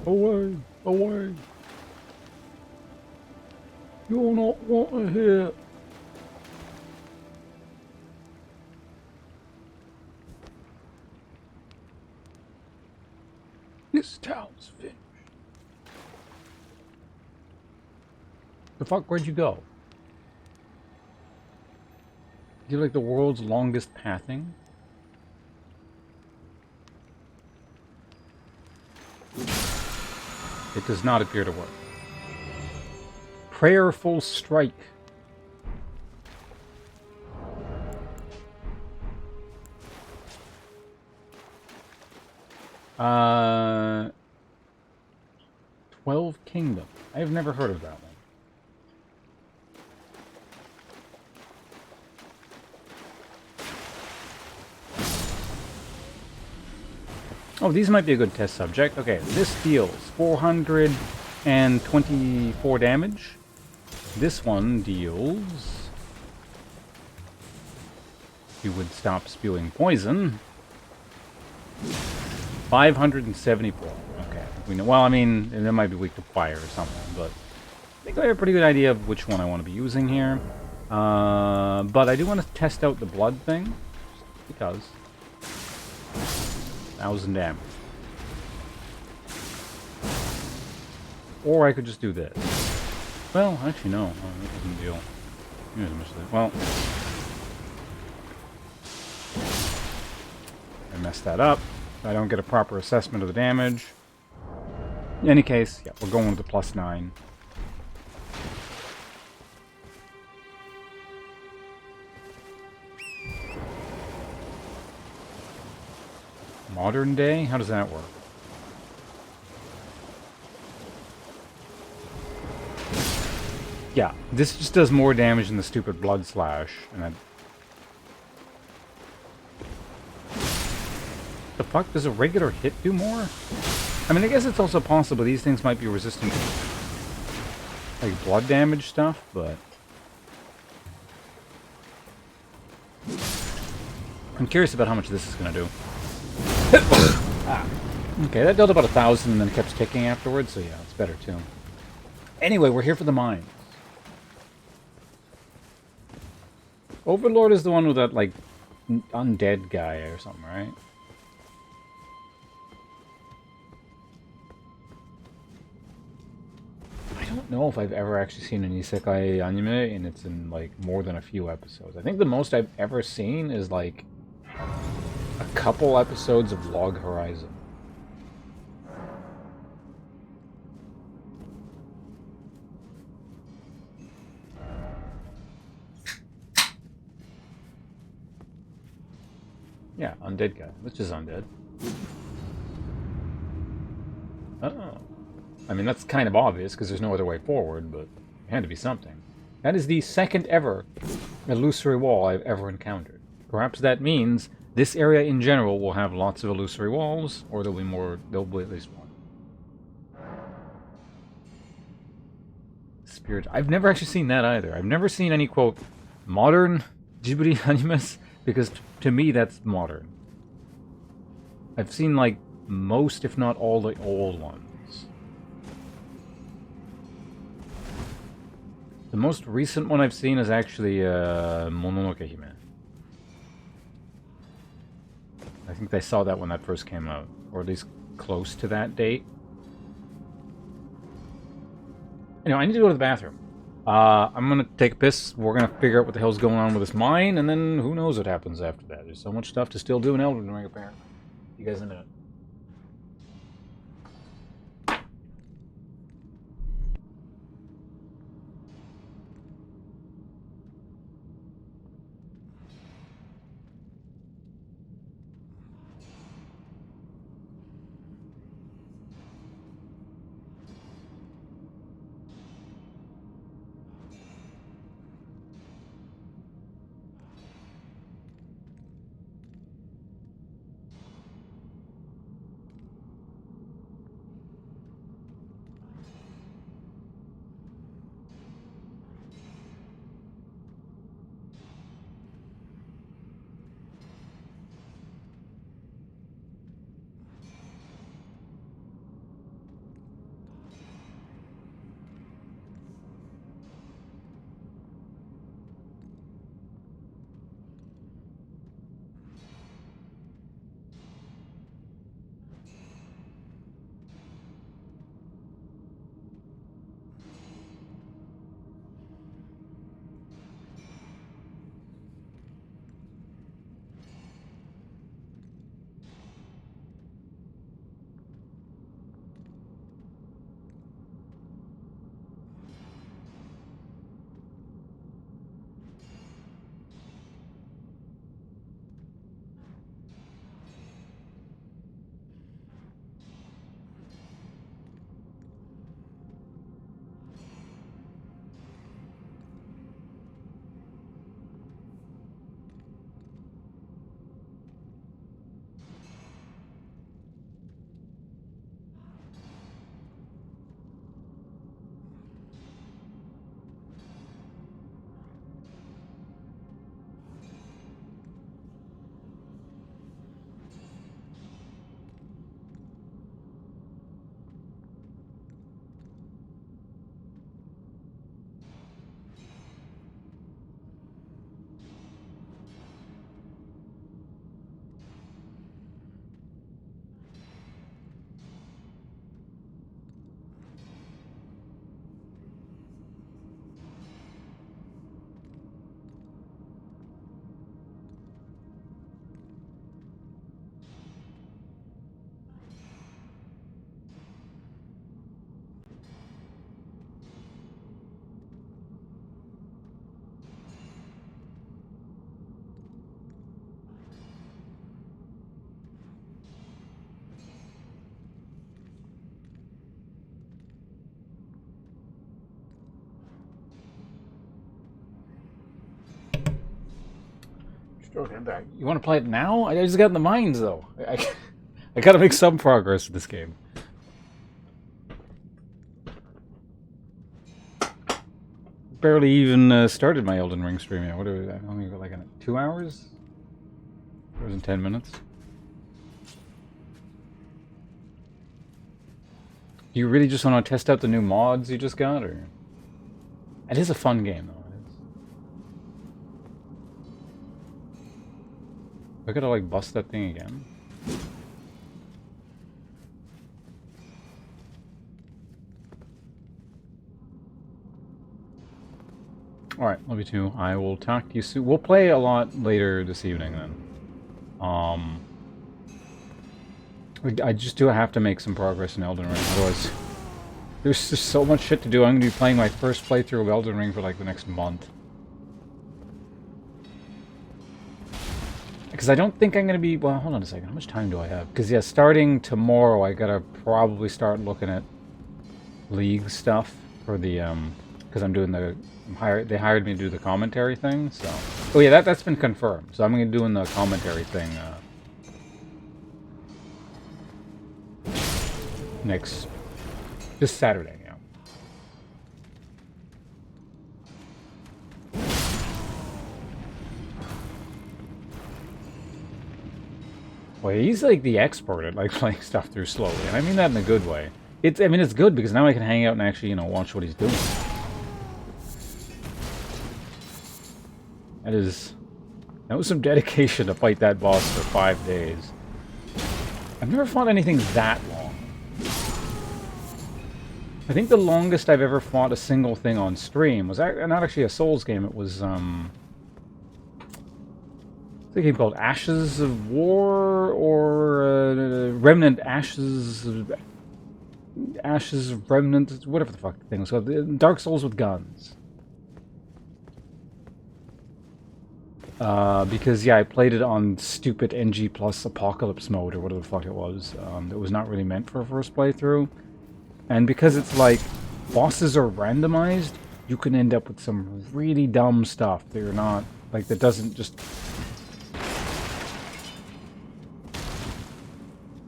Away! Away! You're not wanted here! This town's finished. The fuck, where'd you go? You're like the world's longest pathing? It does not appear to work. Prayerful strike. Uh, 12 Kingdom. I have never heard of that one. Oh, these might be a good test subject. Okay, this deals 424 damage. This one deals... If you would stop spewing poison... 574. Okay, we know. Well, I mean, it might be weak to fire or something, but I think I have a pretty good idea of which one I want to be using here. But I do want to test out the blood thing, just because. 1,000 damage. Or I could just do this. Well, actually, no. Oh, that doesn't deal. Here's much of that. Well, I messed that up. I don't get a proper assessment of the damage. In any case, yeah, we're going with the +9. Modern day? How does that work? Yeah, this just does more damage than the stupid blood slash, and I... The fuck? Does a regular hit do more? I mean, I guess it's also possible these things might be resistant to, like, blood damage stuff, but... I'm curious about how much this is going to do. Okay, that dealt about 1,000 and then kept ticking afterwards, so yeah, it's better too. Anyway, we're here for the mines. Overlord is the one with that, like, undead guy or something, right? I don't know if I've ever actually seen an isekai anime and it's in, like, more than a few episodes. I think the most I've ever seen is, like, a couple episodes of Log Horizon. Yeah, undead guy. Which is undead. Oh. I mean, that's kind of obvious, because there's no other way forward, but it had to be something. That is the second ever illusory wall I've ever encountered. Perhaps that means this area in general will have lots of illusory walls, or there'll be at least one. Spirit. I've never actually seen that either. I've never seen any, quote, modern Ghibli animes, because to me that's modern. I've seen, like, most, if not all, the old ones. The most recent one I've seen is actually Mononoke Hime. I think they saw that when that first came out, or at least close to that date. Anyway, I need to go to the bathroom. I'm gonna take a piss. We're gonna figure out what the hell's going on with this mine, and then who knows what happens after that. There's so much stuff to still do in Elden Ring, apparently. You guys in a minute. Okay, I'm back. You want to play it now? I just got in the mines, though. I gotta make some progress in this game. Barely even started my Elden Ring stream yet. What are we? I only got like 2 hours? It was in 10 minutes. Do you really just want to test out the new mods you just got, or? It is a fun game, though. I gotta like bust that thing again. Alright, love you too. I will talk to you soon. We'll play a lot later this evening then. I just do have to make some progress in Elden Ring, otherwise there's just so much shit to do. I'm gonna be playing my first playthrough of Elden Ring for like the next month. Because I don't think I'm going to be... Well, hold on a second. How much time do I have? Because, yeah, starting tomorrow, I got to probably start looking at League stuff for the... Because I'm doing the... They hired me to do the commentary thing, so... Oh, yeah, that's been confirmed. So I'm going to be doing the commentary thing this Saturday, yeah. Well, he's like the expert at like playing stuff through slowly, and I mean that in a good way. I mean, it's good because now I can hang out and actually, you know, watch what he's doing. That was some dedication to fight that boss for 5 days. I've never fought anything that long. I think the longest I've ever fought a single thing on stream was not actually a Souls game. It was a game called Ashes of War or Remnant Ashes of Remnant, whatever the fuck the thing was called. Dark Souls with guns. Because yeah, I played it on stupid NG Plus Apocalypse mode or whatever the fuck it was. That was not really meant for a first playthrough. And because it's like bosses are randomized, you can end up with some really dumb stuff that you're not like that doesn't just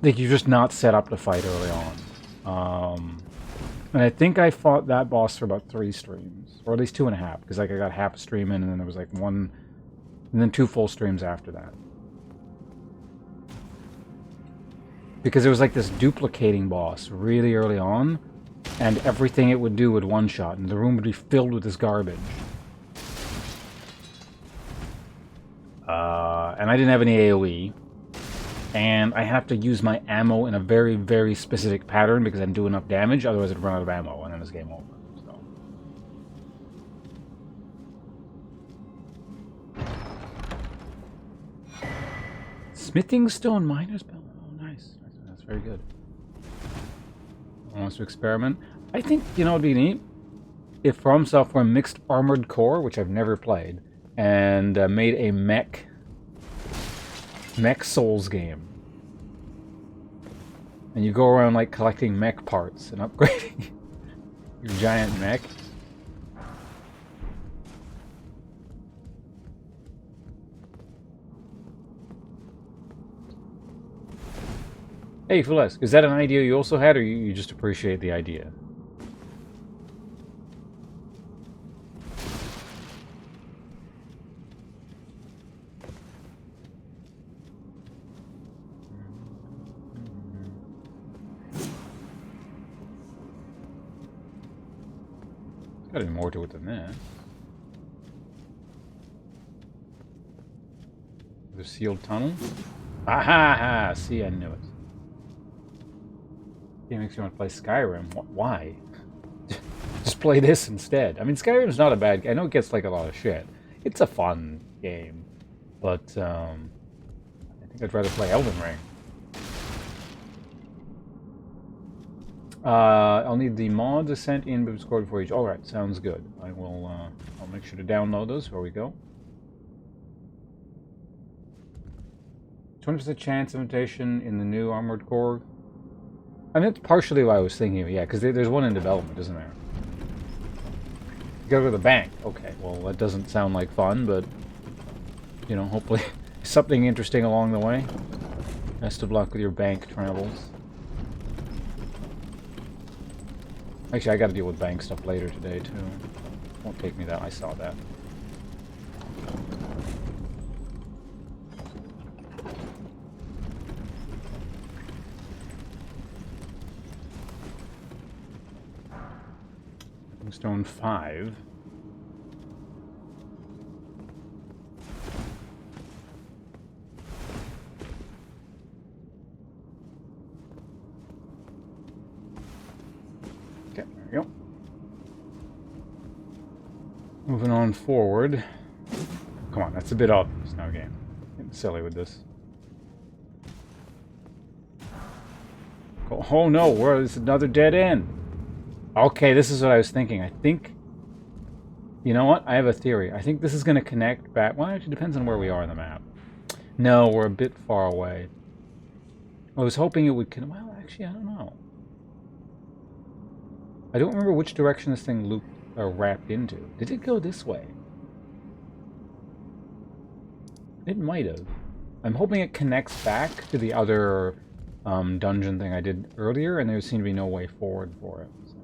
like you're just not set up to fight early on. And I think I fought that boss for about 3 streams, or at least 2.5, because like I got half a stream in, and then there was like 1, and then 2 full streams after that. Because there was like this duplicating boss really early on, and everything it would do would one-shot, and the room would be filled with this garbage. And I didn't have any AoE, and I have to use my ammo in a very, very specific pattern because I didn't do enough damage, otherwise I'd run out of ammo, and then it's game over. So. Smithing Stone Miner's Bell. Oh, nice. That's very good. Wants to experiment. I think, you know, it'd be neat if From Software mixed Armored Core, which I've never played, and made a mech Souls game. And you go around like collecting mech parts and upgrading your giant mech. Hey, Fulesk, is that an idea you also had, or you just appreciate the idea? There's gotta be more to it than that. The sealed tunnel? Ah ha ha! See, I knew it. It makes you want to play Skyrim. Why? Just play this instead. I mean, Skyrim's not a bad game. I know it gets like a lot of shit. It's a fun game. But, I think I'd rather play Elden Ring. I'll need the mod Ascent in Discord for each. Alright, sounds good. I will, I'll make sure to download those before we go. 20% chance invitation in the new Armored Core. I mean, that's partially why I was thinking of it, yeah, because there's one in development, isn't there? You gotta go to the bank. Okay, well, that doesn't sound like fun, but, you know, hopefully something interesting along the way. Best of luck with your bank travels. Actually, I gotta deal with bank stuff later today, too. Won't take me that. I saw that. Stone 5. Okay, there we go. Moving on forward. Come on, that's a bit obvious now, game. Getting silly with this. Oh no, where's another dead end? Okay, this is what I was thinking. I think... You know what? I have a theory. I think this is going to connect back... Well, it actually depends on where we are on the map. No, we're a bit far away. I was hoping it would... Well, actually, I don't know. I don't remember which direction this thing looped or wrapped into. Did it go this way? It might have. I'm hoping it connects back to the other dungeon thing I did earlier, and there seemed to be no way forward for it. So.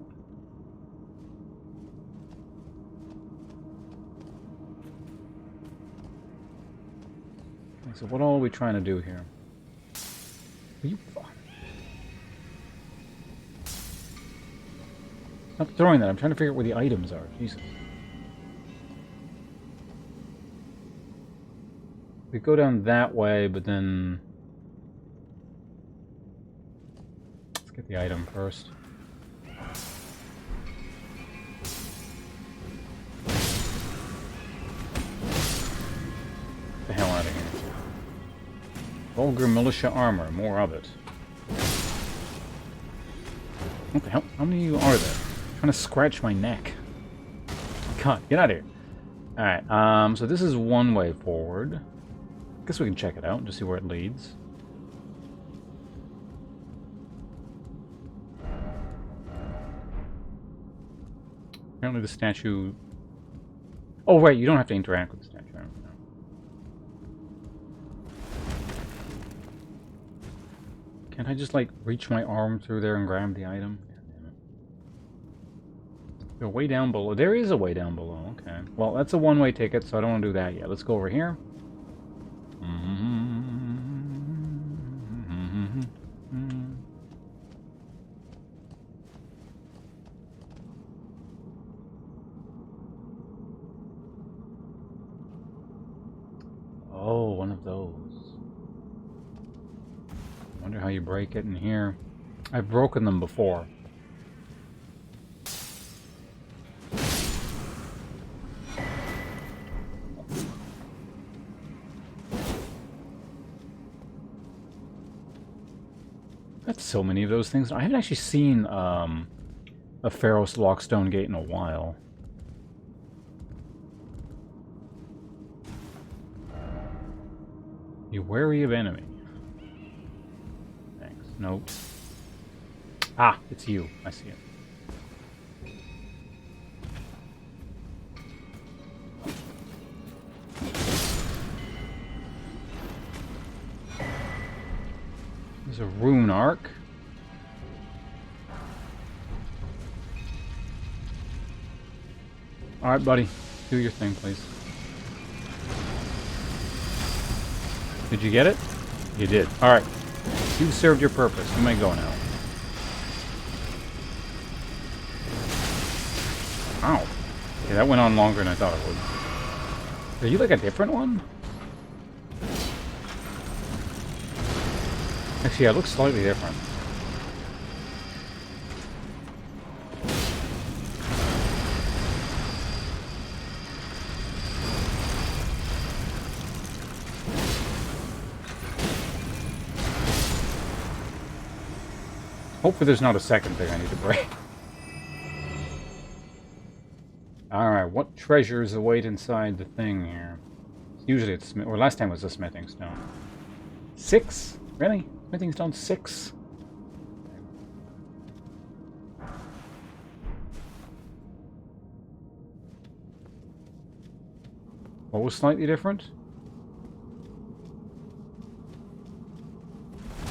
Okay, so what all are we trying to do here? You fuck. Stop throwing that. I'm trying to figure out where the items are. Jesus. We go down that way, but then... Let's get the item first. Vulgar militia armor, more of it. What the hell? How many of you are there? I'm trying to scratch my neck. God, get out of here. Alright, so this is one way forward. Guess we can check it out and just see where it leads. Apparently the statue... Oh, right, you don't have to interact with the statue. I don't know. Can't I just, like, reach my arm through there and grab the item? Damn it. There's a way down below. There is a way down below. Okay. Well, that's a one-way ticket, so I don't want to do that yet. Let's go over here. Oh, one of those. Wonder how you break it in here. I've broken them before. That's so many of those things. I haven't actually seen a Pharos Lockstone Gate in a while. Be wary of enemy. Thanks. Nope. Ah, it's you. I see it. There's a rune arc. Alright, buddy. Do your thing, please. Did you get it? You did. Alright. You've served your purpose. You may go now. Ow. Okay, that went on longer than I thought it would. Are you like a different one? Actually, yeah, it looks slightly different. Hopefully there's not a second thing I need to break. Alright, what treasures await inside the thing here? Usually it's... or last time it was a smithing stone. 6? Really? Smithing stone 6? What was slightly different?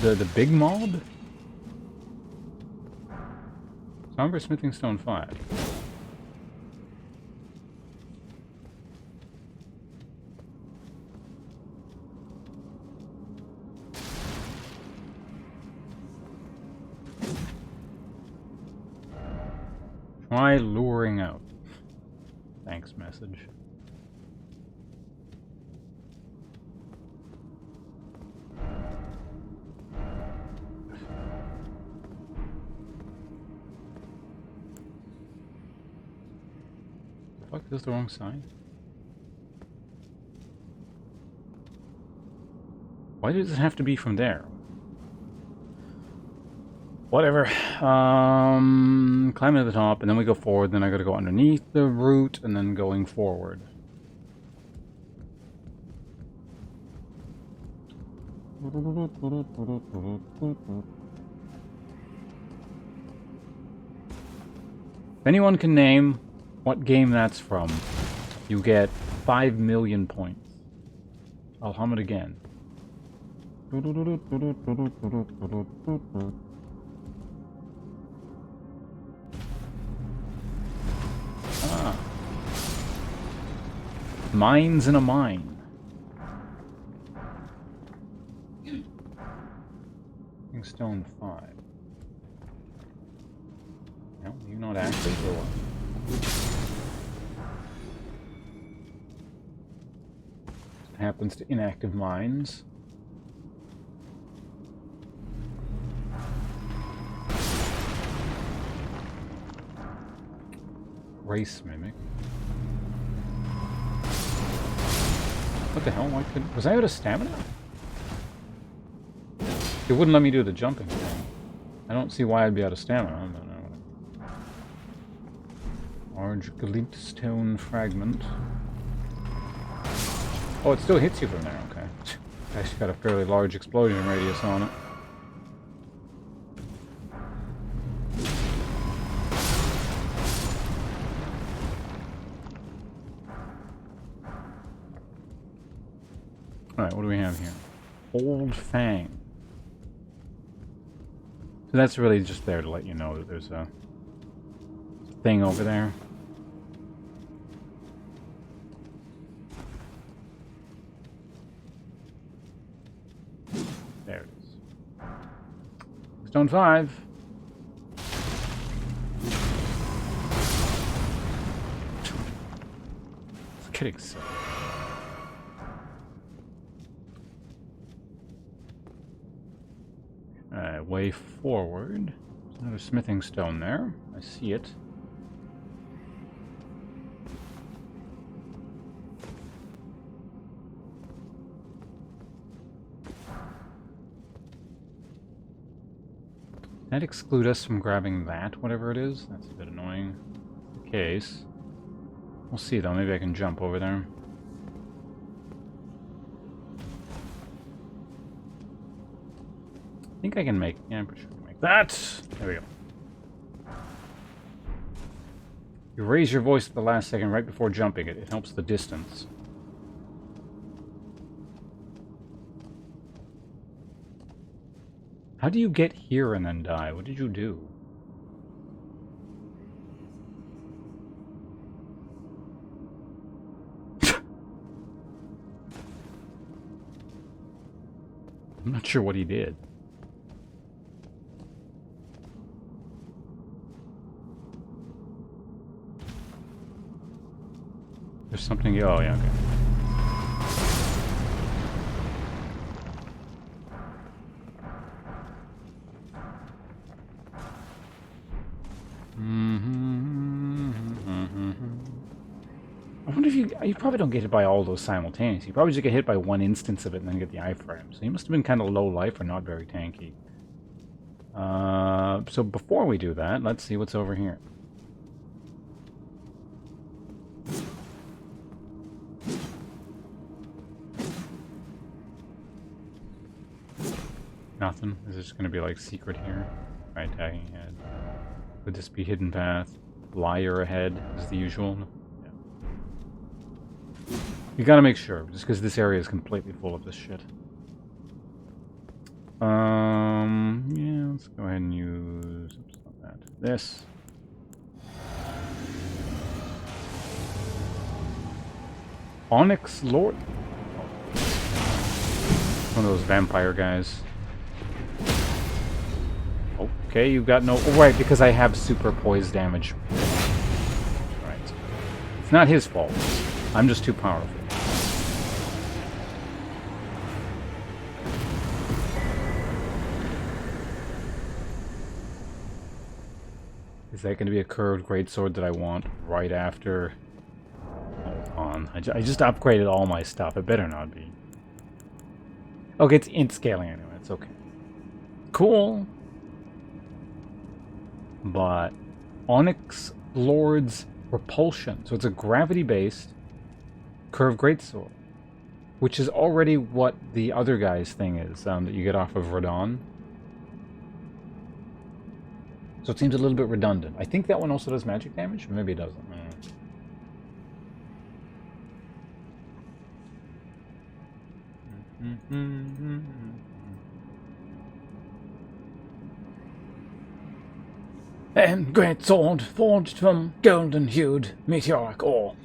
The big mob? Somber Smithing Stone 5. Try luring out. Thanks message. Fuck, is this the wrong side? Why does it have to be from there? Whatever. Climbing to the top, and then we go forward, then I gotta go underneath the root, and then going forward. If anyone can name what game that's from, you get 5 million points. I'll hum it again. Ah. Mines in a mine. Stone 5. No, you're not active or what? It happens to inactive mines. Race mimic. What the hell? Why couldn't... was I out of stamina? It wouldn't let me do the jumping thing. I don't see why I'd be out of stamina. But no. Large glintstone fragment. Oh, it still hits you from there, okay. Actually got a fairly large explosion radius on it. Alright, what do we have here? Old Fang. So that's really just there to let you know that there's a thing over there. There it is. Stone 5. It's kidding silly. Way forward. There's another smithing stone there. I see it. That exclude us from grabbing that, whatever it is? That's a bit annoying. The case. We'll see though, maybe I can jump over there. I think I can make, yeah, I'm pretty sure I can make that. There we go. You raise your voice at the last second right before jumping it. It helps the distance. How do you get here and then die? What did you do? I'm not sure what he did. There's something. Oh, yeah, okay. I wonder if you probably don't get hit by all those simultaneously. You probably just get hit by one instance of it and then get the iframe. So he must have been kind of low life or not very tanky. So before we do that, let's see what's over here. Nothing. Is this going to be like secret here? Right, tagging ahead. Would this be hidden path? Liar ahead is the usual. Yeah. You gotta make sure, just because this area is completely full of this shit. Yeah, let's go ahead and use this. Onyx Lord. One of those vampire guys. Okay, you've got no... Oh, right, because I have super poise damage. Right. It's not his fault. I'm just too powerful. Is that going to be a curved greatsword that I want right after... Hold on. I just upgraded all my stuff. It better not be. Okay, it's int scaling anyway. It's okay. Cool. But Onyx Lord's Repulsion. So it's a gravity-based curved greatsword, which is already what the other guy's thing is that you get off of Radon. So it seems a little bit redundant. I think that one also does magic damage. Maybe it doesn't. And great sword forged from golden-hued meteoric ore.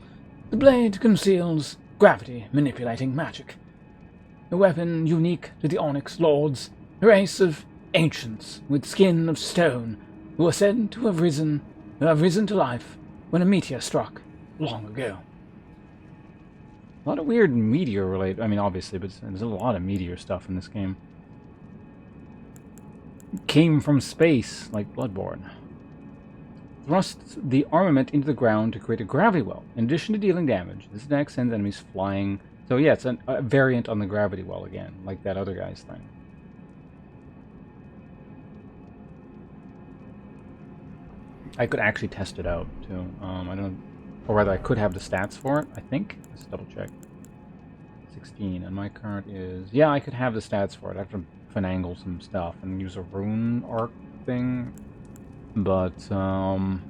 The blade conceals gravity-manipulating magic. A weapon unique to the Onyx Lords, a race of ancients with skin of stone who are said to have risen to life when a meteor struck long ago. A lot of weird meteor-related... I mean, obviously, but there's a lot of meteor stuff in this game. Came from space, like Bloodborne. Thrusts the armament into the ground to create a gravity well. In addition to dealing damage, this attack sends enemies flying. So yeah, it's a variant on the gravity well again, like that other guy's thing. I could actually test it out, too. I don't... Or rather, I could have the stats for it, I think. Let's double check. 16, and my current is... Yeah, I could have the stats for it. I have to finagle some stuff and use a rune arc thing. But, I'm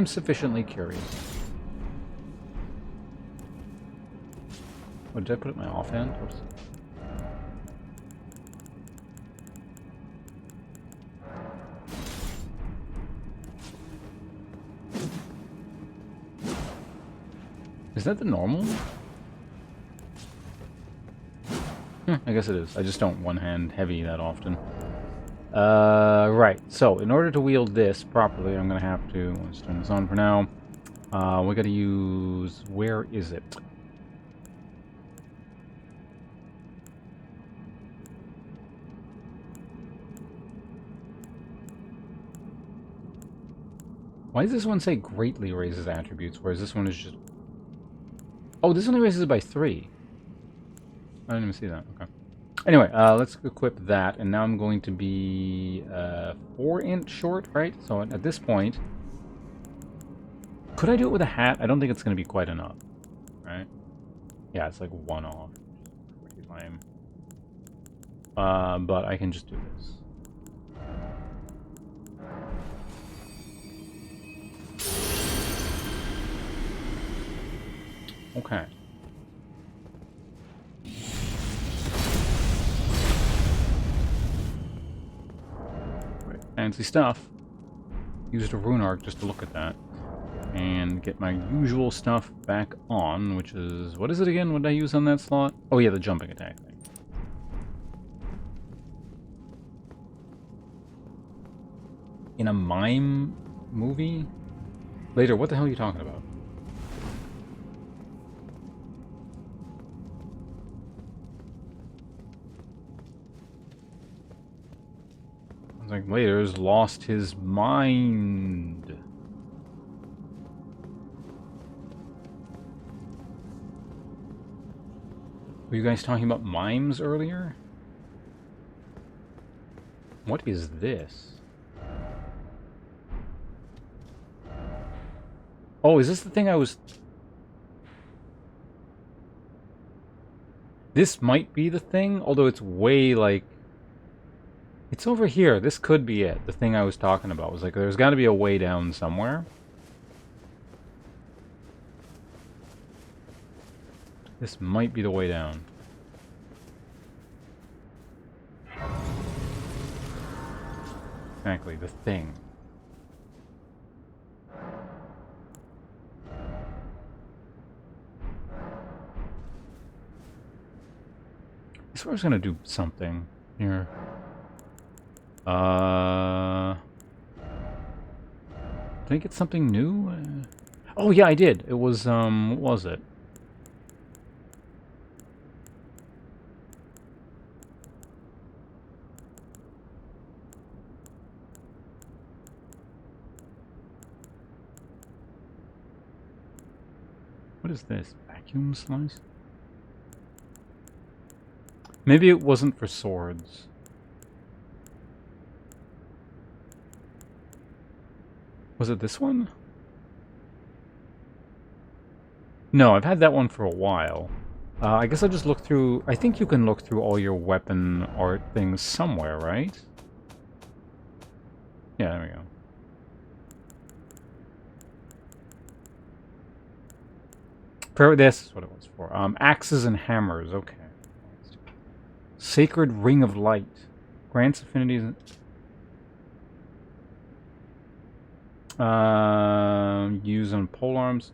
sufficiently curious. Oh, did I put it in my offhand? Oops. Is that the normal? I guess it is. I just don't one-hand heavy that often. Right. So, in order to wield this properly, I'm going to have to... Let's turn this on for now. We got to use... Where is it? Why does this one say greatly raises attributes, whereas this one is just... Oh, this only raises it by 3. I didn't even see that. Okay. Anyway, let's equip that, and now I'm going to be 4-inch short, right? So at this point... Could I do it with a hat? I don't think it's going to be quite enough, right? Yeah, it's like 1 off. Pretty lame. But I can just do this. Okay. Right. Fancy stuff. Used a rune arc just to look at that. And get my usual stuff back on, which is... What is it again? What did I use on that slot? Oh yeah, the jumping attack thing. In a mime movie? Later, what the hell are you talking about? Like Later's lost his mind. Were you guys talking about mimes earlier? What is this? Oh, is this the thing I was... This might be the thing, although it's way like... It's over here. This could be it. The thing I was talking about was like, there's got to be a way down somewhere. This might be the way down. Exactly, the thing. I swear I was gonna do something here. Did I get something new? Oh yeah, I did. It was, what was it? What is this? Vacuum slice? Maybe it wasn't for swords. Was it this one? No, I've had that one for a while. I guess I'll just look through... I think you can look through all your weapon art things somewhere, right? Yeah, there we go. This is what it was for. Axes and hammers, okay. Sacred Ring of Light. Grants affinities... Use on polearms.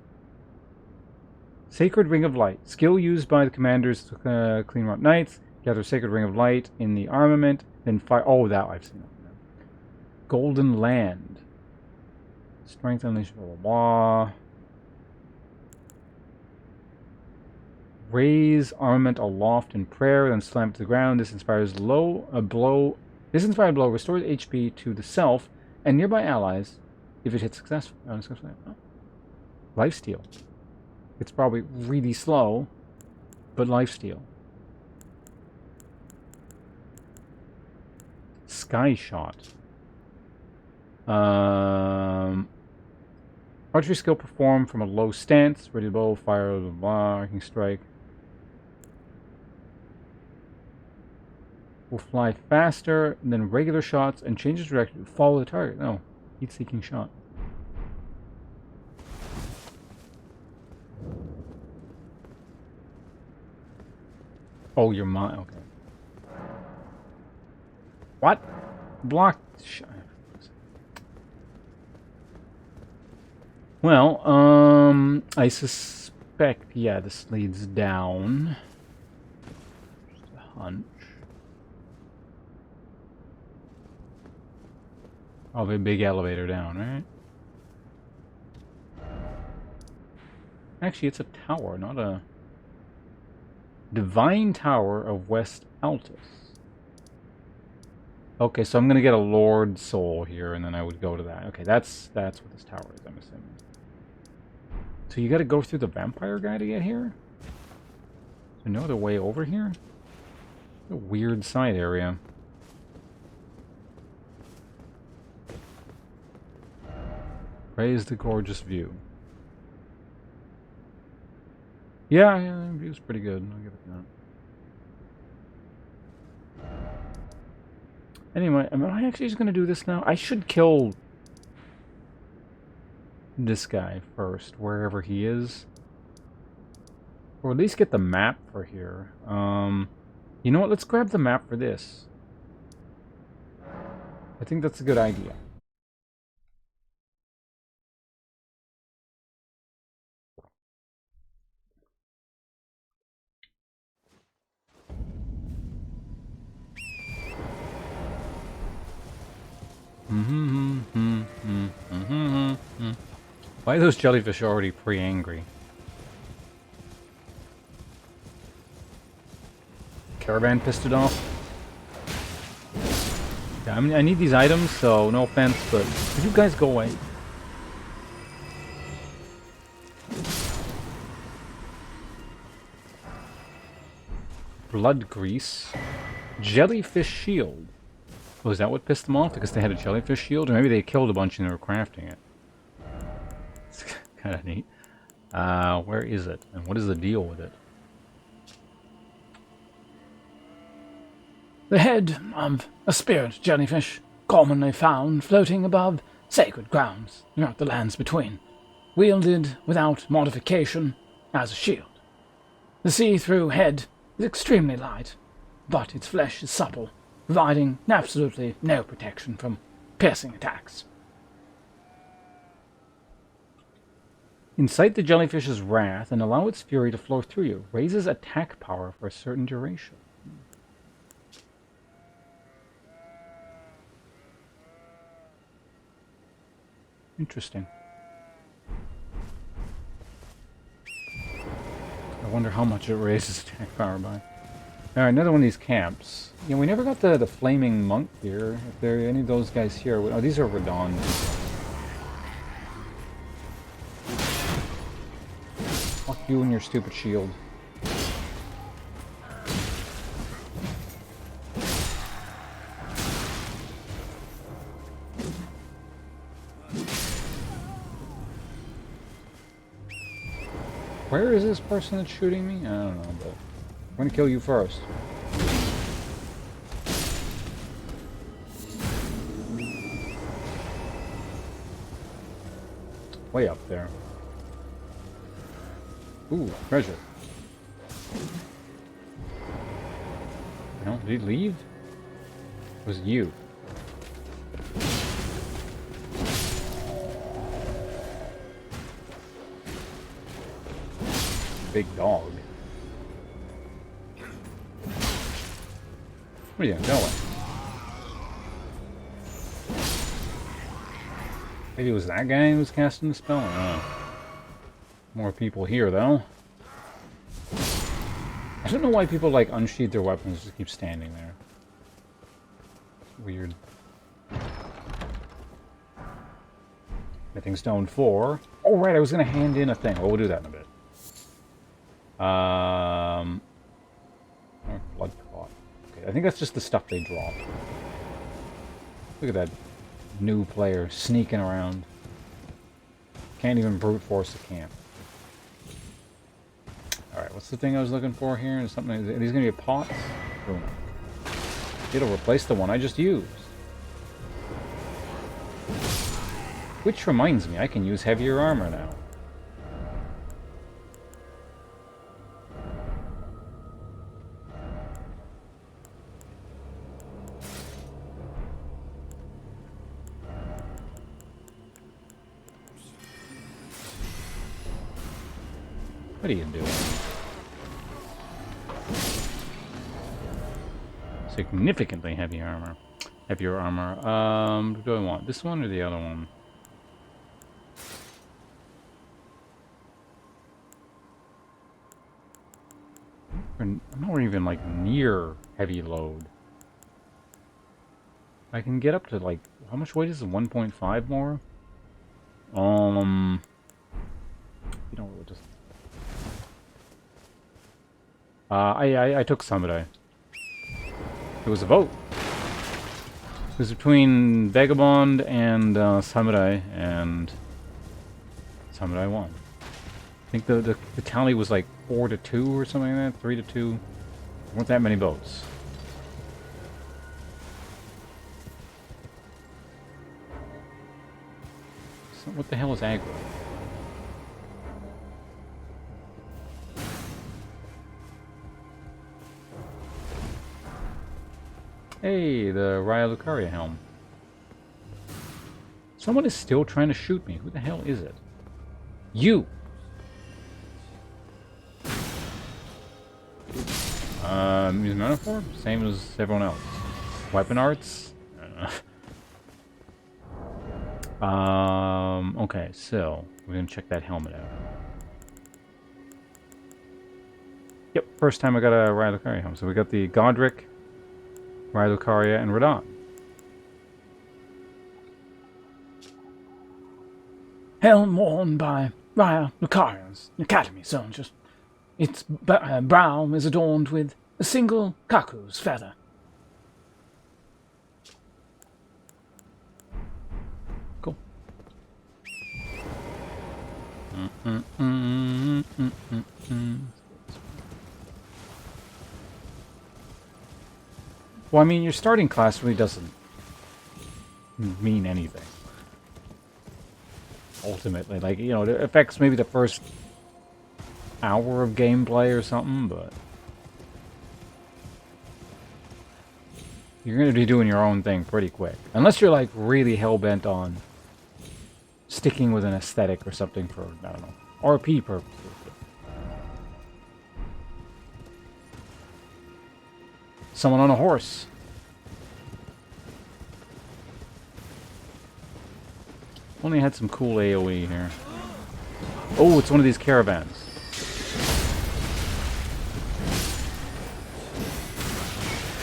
Sacred Ring of Light. Skill used by the commanders to clean out knights. Gather Sacred Ring of Light in the armament. Then fire... Oh, that I've seen that. Golden Land. Strength unleashed, blah, blah, blah. Raise armament aloft in prayer, then slam to the ground. This inspires a blow. This inspired blow restores HP to the self and nearby allies if it hits successfully. Oh. Lifesteal. It's probably really slow, but lifesteal. Sky Shot. Archery skill performed from a low stance. Ready to bow, fire, blah, blah, arcing strike. Will fly faster than regular shots and changes direction to follow the target. No, heat-seeking shot. Oh, you're mine. Okay. What? Blocked. Well, I suspect, yeah, this leads down. Just a hunch. Probably a big elevator down, right? Actually, it's a tower, not a... Divine Tower of West Altus. Okay, so I'm gonna get a Lord Soul here, and then I would go to that. Okay, that's what this tower is, I'm assuming. So you gotta go through the vampire guy to get here? Is there no other way over here? A weird side area. Praise the gorgeous view. Yeah, the view's pretty good. I'll give it that. Anyway, am I actually just going to do this now? I should kill this guy first, wherever he is. Or at least get the map for here. You know what? Let's grab the map for this. I think that's a good idea. Why are those jellyfish already pre-angry? Caravan pissed it off? Yeah, I mean, I need these items, so no offense, but could you guys go away? Blood grease. Jellyfish shield. Oh, is that what pissed them off? Because they had a jellyfish shield? Or maybe they killed a bunch and they were crafting it. It's kind of neat. Where is it? And what is the deal with it? The head of a spirit jellyfish, commonly found floating above sacred grounds throughout the lands between, wielded without modification as a shield. The see-through head is extremely light, but its flesh is supple, providing absolutely no protection from piercing attacks. Incite the jellyfish's wrath and allow its fury to flow through you. Raises attack power for a certain duration. Interesting. I wonder how much it raises attack power by. Alright, another one of these camps. Yeah, we never got the flaming monk here. If there are any of those guys here. Oh, these are Radon. Fuck you and your stupid shield. Where is this person that's shooting me? I don't know, but I'm gonna kill you first. Way up there. Ooh, treasure. No, did he leave? It was you. Big dog. What are you doing? Maybe it was that guy who was casting the spell? I don't know. More people here, though. I don't know why people, like, unsheath their weapons and just keep standing there. Weird. Getting stone 4. Oh, right, I was going to hand in a thing. Well, we'll do that in a bit. Oh, blood clot. Okay, I think that's just the stuff they drop. Look at that new player sneaking around. Can't even brute force the camp. Alright, what's the thing I was looking for here? Is something, are these gonna be pots? Boom. It'll replace the one I just used. Which reminds me, I can use heavier armor now. What are you doing? Significantly heavy armor. Heavier armor. Do I want this one or the other one? I'm not even like near heavy load. I can get up to like, how much weight is it? 1.5 more? You know, we'll just. I took Samurai. It was a vote. It was between Vagabond and Samurai, and Samurai won. I think the tally was like 4-2 or something like that, 3-2. There weren't that many votes. So what the hell is aggro? Hey, the Raya Lucaria helm. Someone is still trying to shoot me. Who the hell is it? You! Use metaphor? Same as everyone else. Weapon arts? Okay, so we're gonna check that helmet out. Yep, first time I got a Raya Lucaria helmet. So we got the Godric, Raya Lucaria, and Radon. Helm worn by Raya Lucaria's academy soldiers. Its brow is adorned with a single cuckoo's feather. Cool. Well, I mean, your starting class really doesn't mean anything. Ultimately, like, you know, it affects maybe the first hour of gameplay or something, but you're going to be doing your own thing pretty quick. Unless you're, like, really hell-bent on sticking with an aesthetic or something for, I don't know, RP purposes. Someone on a horse. Only had some cool AoE here. Oh, it's one of these caravans.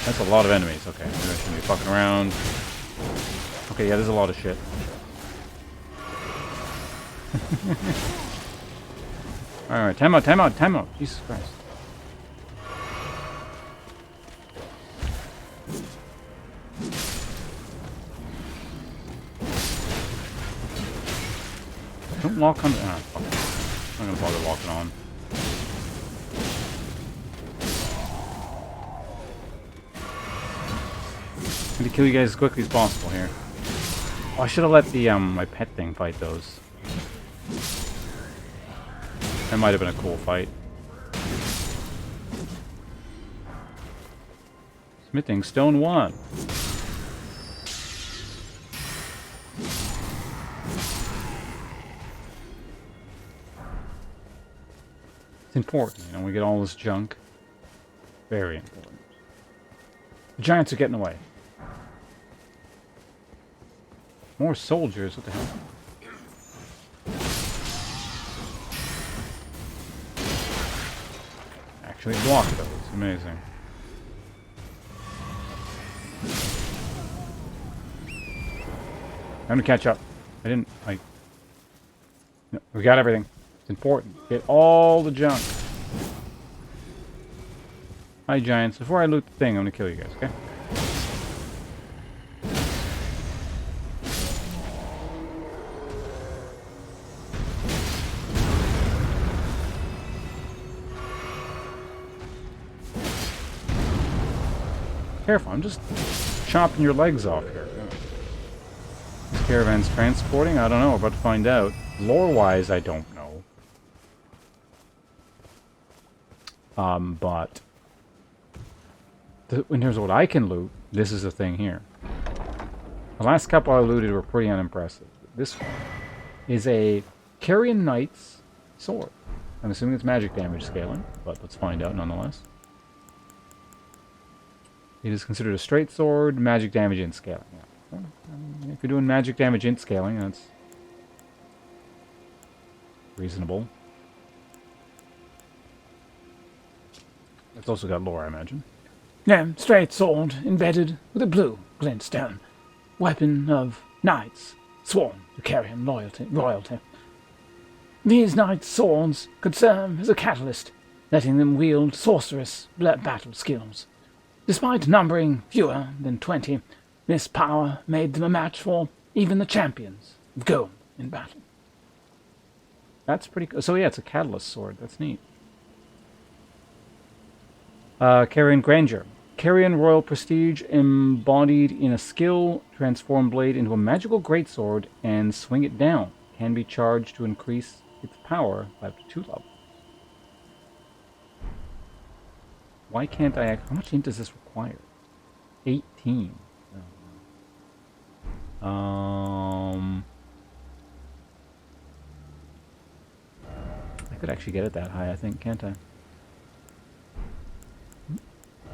That's a lot of enemies. Okay, maybe I shouldn't be fucking around. Okay, yeah, there's a lot of shit. Alright, time out, time out, time out. Jesus Christ. Don't lock on. Ah, fuck. I'm not gonna bother locking on. I'm gonna kill you guys as quickly as possible here. Oh, I should have let the my pet thing fight those. That might have been a cool fight. Smithing stone 1. It's important, you know, we get all this junk. Very important. The giants are getting away. More soldiers, what the hell? Actually blocked those, amazing. Time to catch up. I didn't, like... No, we got everything. It's important. Get all the junk. Hi, giants. Before I loot the thing, I'm gonna kill you guys, okay? Careful, I'm just chopping your legs off here. This caravan's transporting? I don't know, we're about to find out. Lore-wise, I don't know. But in terms of what I can loot, this is the thing here. The last couple I looted were pretty unimpressive. This one is a Carrion Knight's sword. I'm assuming it's magic damage scaling, but let's find out nonetheless. It is considered a straight sword, magic damage int scaling. Yeah. Well, if you're doing magic damage int scaling, that's reasonable. It's also got lore, I imagine. No, straight sword embedded with a blue glintstone. Weapon of knights, sworn to Carrion royalty. These knights' swords could serve as a catalyst, letting them wield sorcerous battle skills. Despite numbering fewer than 20, this power made them a match for even the champions of gold in battle. That's pretty cool. So yeah, it's a catalyst sword. That's neat. Carrion Grandeur. Carrion royal prestige embodied in a skill. Transform blade into a magical greatsword and swing it down. Can be charged to increase its power by up to 2 levels. Why can't I... How much int does this require? 18. I could actually get it that high, I think, can't I?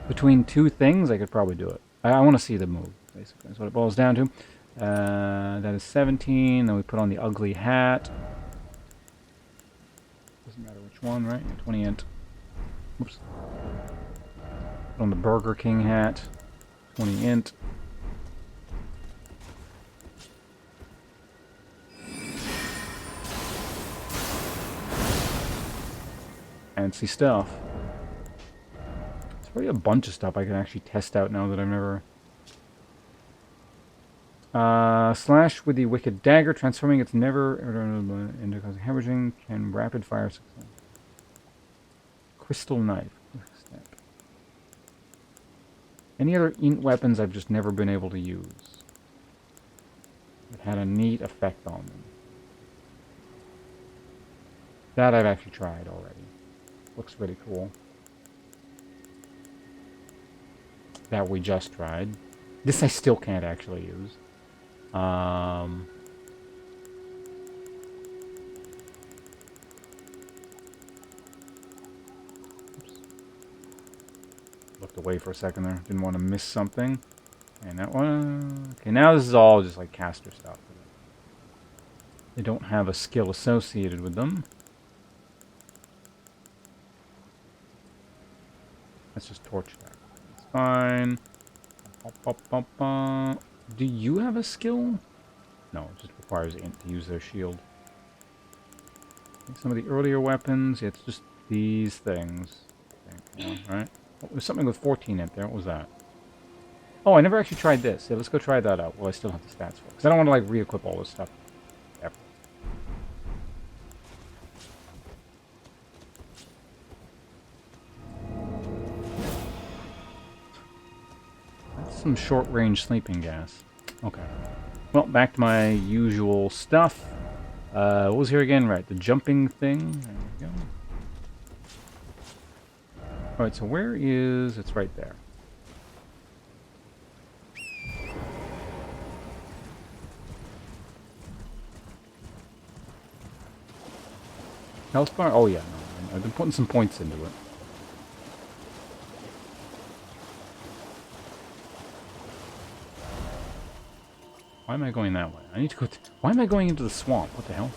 Between 2 things, I could probably do it. I want to see the move, basically. That's what it boils down to. That is 17. Then we put on the ugly hat. Doesn't matter which one, right? 20 int. Oops. Put on the Burger King hat. 20 int. Fancy stuff. There's probably a bunch of stuff I can actually test out now that I've never... slash with the Wicked Dagger, transforming its never into hemorrhaging, can rapid fire success. Crystal Knife. Any other int weapons I've just never been able to use. It had a neat effect on them. That I've actually tried already. Looks really cool. That we just tried. This I still can't actually use. Looked away for a second there. Didn't want to miss something. And that one... Okay, now this is all just like caster stuff. They don't have a skill associated with them. That's just torchback. It's fine. Do you have a skill? No, it just requires int to use their shield. Some of the earlier weapons, yeah, it's just these things. Okay, yeah, right? Oh, there's something with 14 int there. What was that? Oh, I never actually tried this. Yeah, let's go try that out. Well, I still have the stats for it. Because I don't want to, like, re-equip all this stuff. Ever. That's some short-range sleeping gas. Okay. Well, back to my usual stuff. What was here again? Right, the jumping thing. There we go. Alright, so where is... It's right there. Health bar? Oh yeah, no, I've been putting some points into it. Why am I going that way? I need to go... Why am I going into the swamp? What the hell?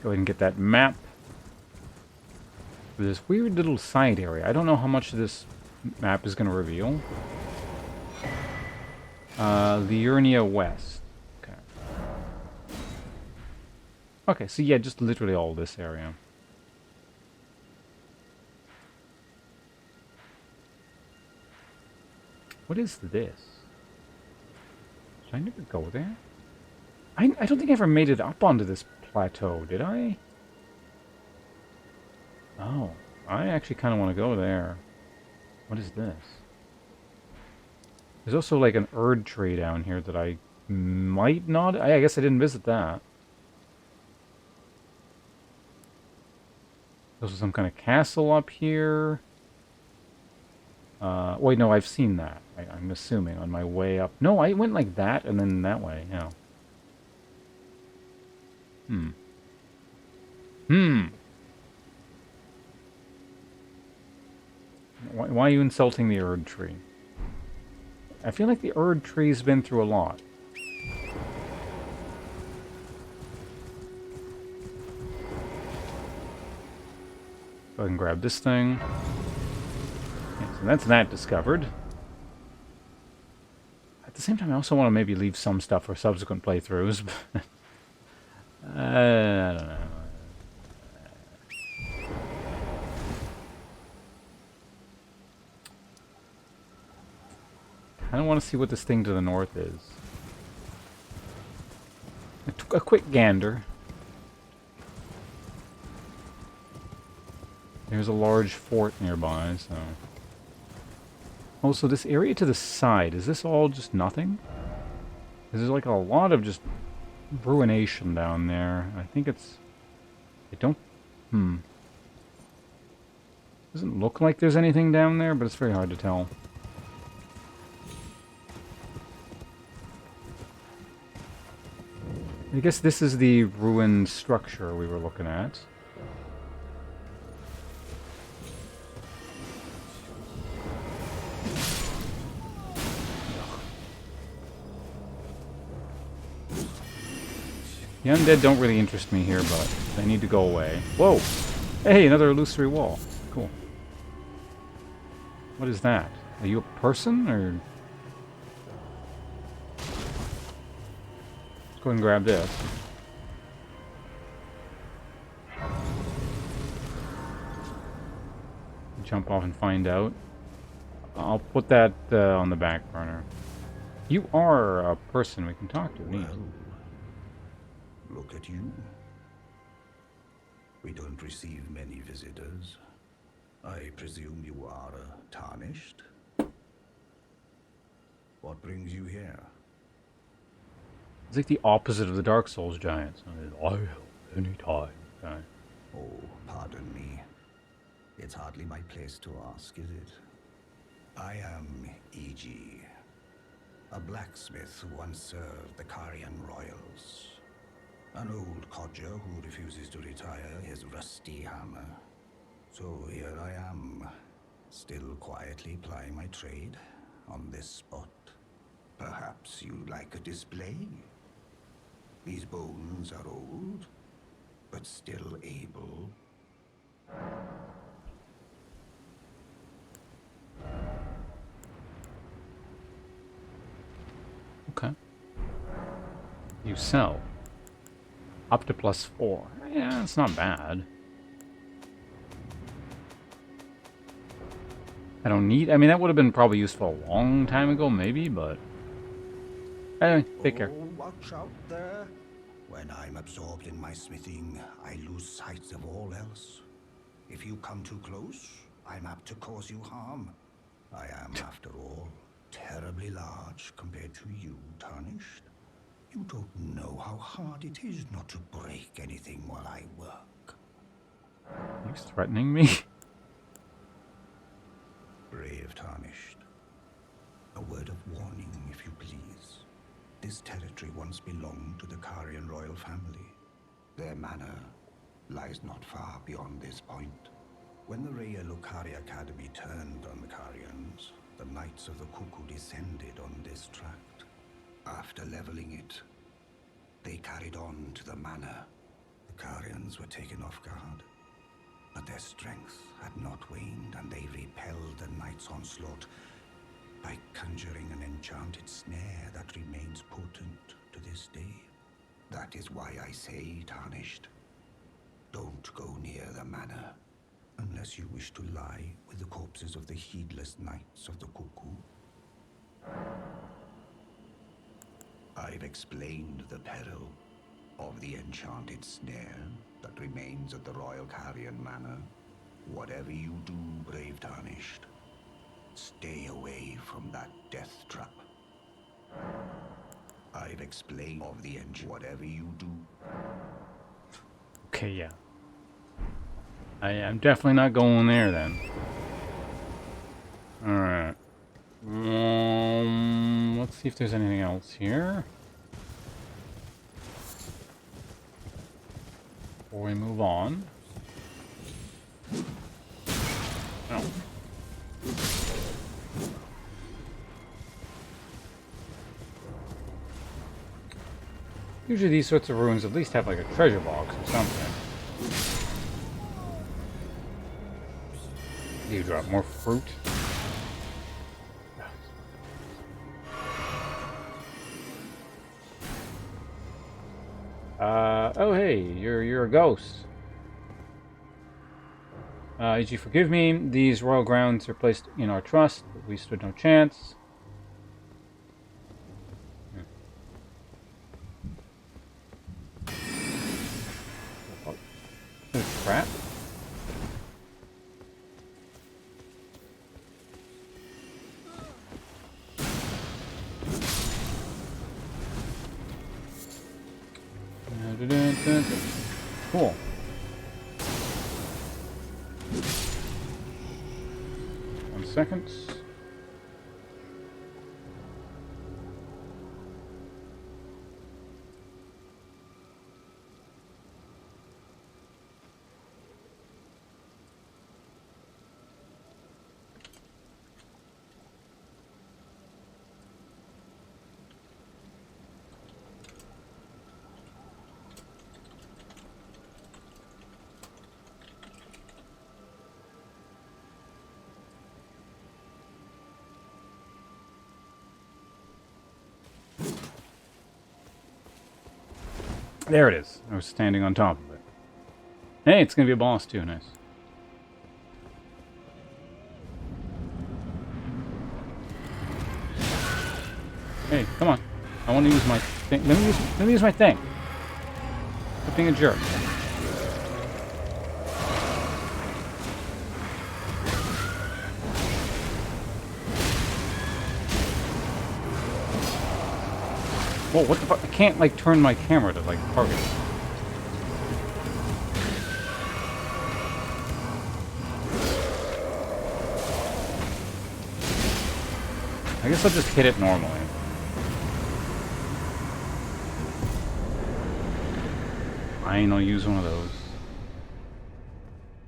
Go ahead and get that map. This weird little side area. I don't know how much this map is going to reveal. Liurnia West. Okay. Okay, so yeah, just literally all this area. What is this? Should I never go there? I don't think I ever made it up onto this plateau, did I? Oh, I actually kind of want to go there. What is this? There's also like an Erd tree down here that I might not... I guess I didn't visit that. There's some kind of castle up here. Wait, no, I've seen that. I'm assuming on my way up. No, I went like that and then that way, yeah. Why are you insulting the Erd tree? I feel like the Erd tree's been through a lot. Go ahead and grab this thing. Okay, so that's that discovered. At the same time, I also want to maybe leave some stuff for subsequent playthroughs. I don't know. I don't want to see what this thing to the north is. A quick gander. There's a large fort nearby, so... Oh, so this area to the side, is this all just nothing? There's like a lot of just ruination down there. I think it's... I don't... Doesn't look like there's anything down there, but it's very hard to tell. I guess this is the ruined structure we were looking at. The undead don't really interest me here, but they need to go away. Whoa! Hey, another illusory wall. Cool. What is that? Are you a person, or...? Let's go ahead and grab this. Jump off and find out. I'll put that on the back burner. You are a person we can talk to. Neat. Look at you. We don't receive many visitors. I presume you are tarnished? What brings you here? It's like the opposite of the Dark Souls giants. I help any time. Okay. Oh, pardon me. It's hardly my place to ask, is it? I am E.G., a blacksmith who once served the Carian royals. An old codger who refuses to retire his rusty hammer. So here I am, still quietly plying my trade on this spot. Perhaps you'd like a display? These bones are old, but still able. Okay. You sell. Up to +4. Yeah, it's not bad. I don't need... I mean, that would have been probably useful a long time ago, maybe, but... Anyway, take care. Oh, watch out there. When I'm absorbed in my smithing, I lose sight of all else. If you come too close, I'm apt to cause you harm. I am, after all, terribly large compared to you, Tarnished. You don't know how hard it is not to break anything while I work. Are you threatening me? Brave Tarnished. A word of warning, if you please. This territory once belonged to the Carian royal family. Their manor lies not far beyond this point. When the Raya Lucari Academy turned on the Carians, the Knights of the Cuckoo descended on this tract. After leveling it, they carried on to the manor. The Carians were taken off guard, but their strength had not waned, and they repelled the Knights' onslaught by conjuring an enchanted snare that remains potent to this day. That is why I say, Tarnished, don't go near the manor, unless you wish to lie with the corpses of the heedless Knights of the Cuckoo. I've explained the peril of the enchanted snare that remains at the Royal Carrion Manor. Whatever you do, brave Tarnished, stay away from that death trap. I've explained of the whatever you do. Okay, yeah. I'm definitely not going there then. Alright. Let's see if there's anything else here. Before we move on. Oh. Usually these sorts of ruins at least have like a treasure box or something. You drop more fruit. Oh hey, you're a ghost. As you forgive me, these royal grounds are placed in our trust, but we stood no chance. Crap. Cool. One second. There it is. I was standing on top of it. Hey, it's gonna be a boss too. Nice. Hey, come on. I want to use my thing. Let me use my thing. Stop being a jerk. Whoa, what the fuck? I can't, like, turn my camera to, like, target. I guess I'll just hit it normally. Fine, I'll use one of those.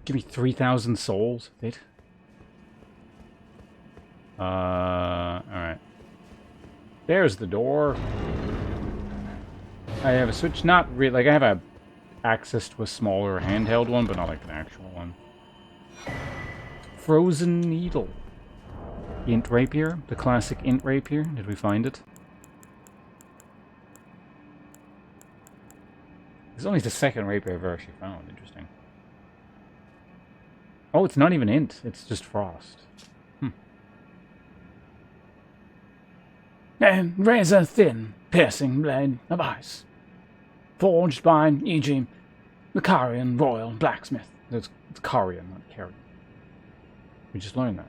Give me 3,000 souls, it. Alright. There's the door. I have a switch, not really, like I have a access to a smaller handheld one, but not like an actual one. Frozen Needle. Int Rapier, the classic Int Rapier. Did we find it? It's only the second rapier I've actually found. Interesting. Oh, it's not even Int, it's just Frost. A razor-thin, piercing blade of ice, forged by E.G. the Carian Royal Blacksmith. It's Carian, not Carian. We just learned that.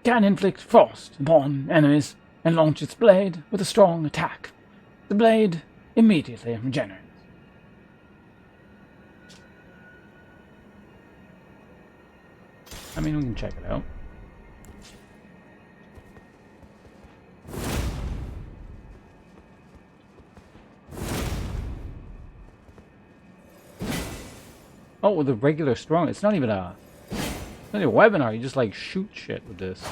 Can inflict frost upon enemies and launch its blade with a strong attack. The blade immediately regenerates. I mean, we can check it out. Oh, with a regular strong, it's not even a webinar. You just like shoot shit with this.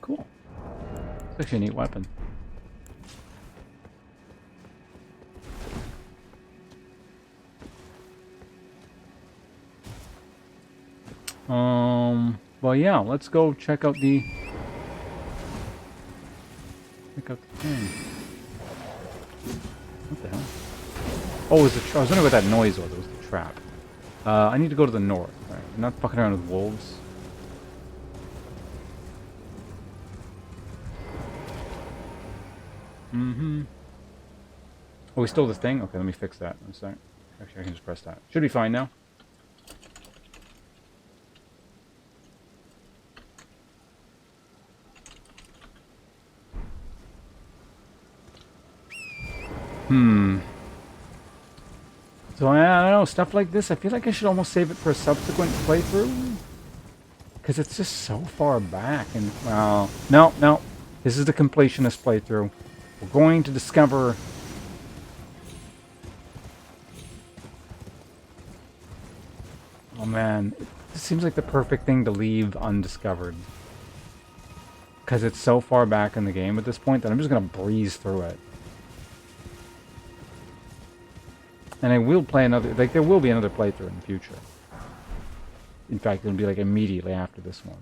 Cool. It's actually a neat weapon. Well, yeah. Let's go check out the thing. What the hell? Oh, it was I was wondering what that noise was. It was the trap. I need to go to the north. Right. I'm not fucking around with wolves. Mm-hmm. Oh, we stole the thing? Okay, let me fix that. One sec. Actually, I can just press that. Should be fine now. Hmm. So, I don't know, stuff like this, I feel like I should almost save it for a subsequent playthrough. Because it's just so far back, and, well, no. This is the completionist playthrough. We're going to discover... Oh man, it seems like the perfect thing to leave undiscovered. Because it's so far back in the game at this point that I'm just going to breeze through it. And I will play another, like, there will be another playthrough in the future. In fact, it'll be like immediately after this one.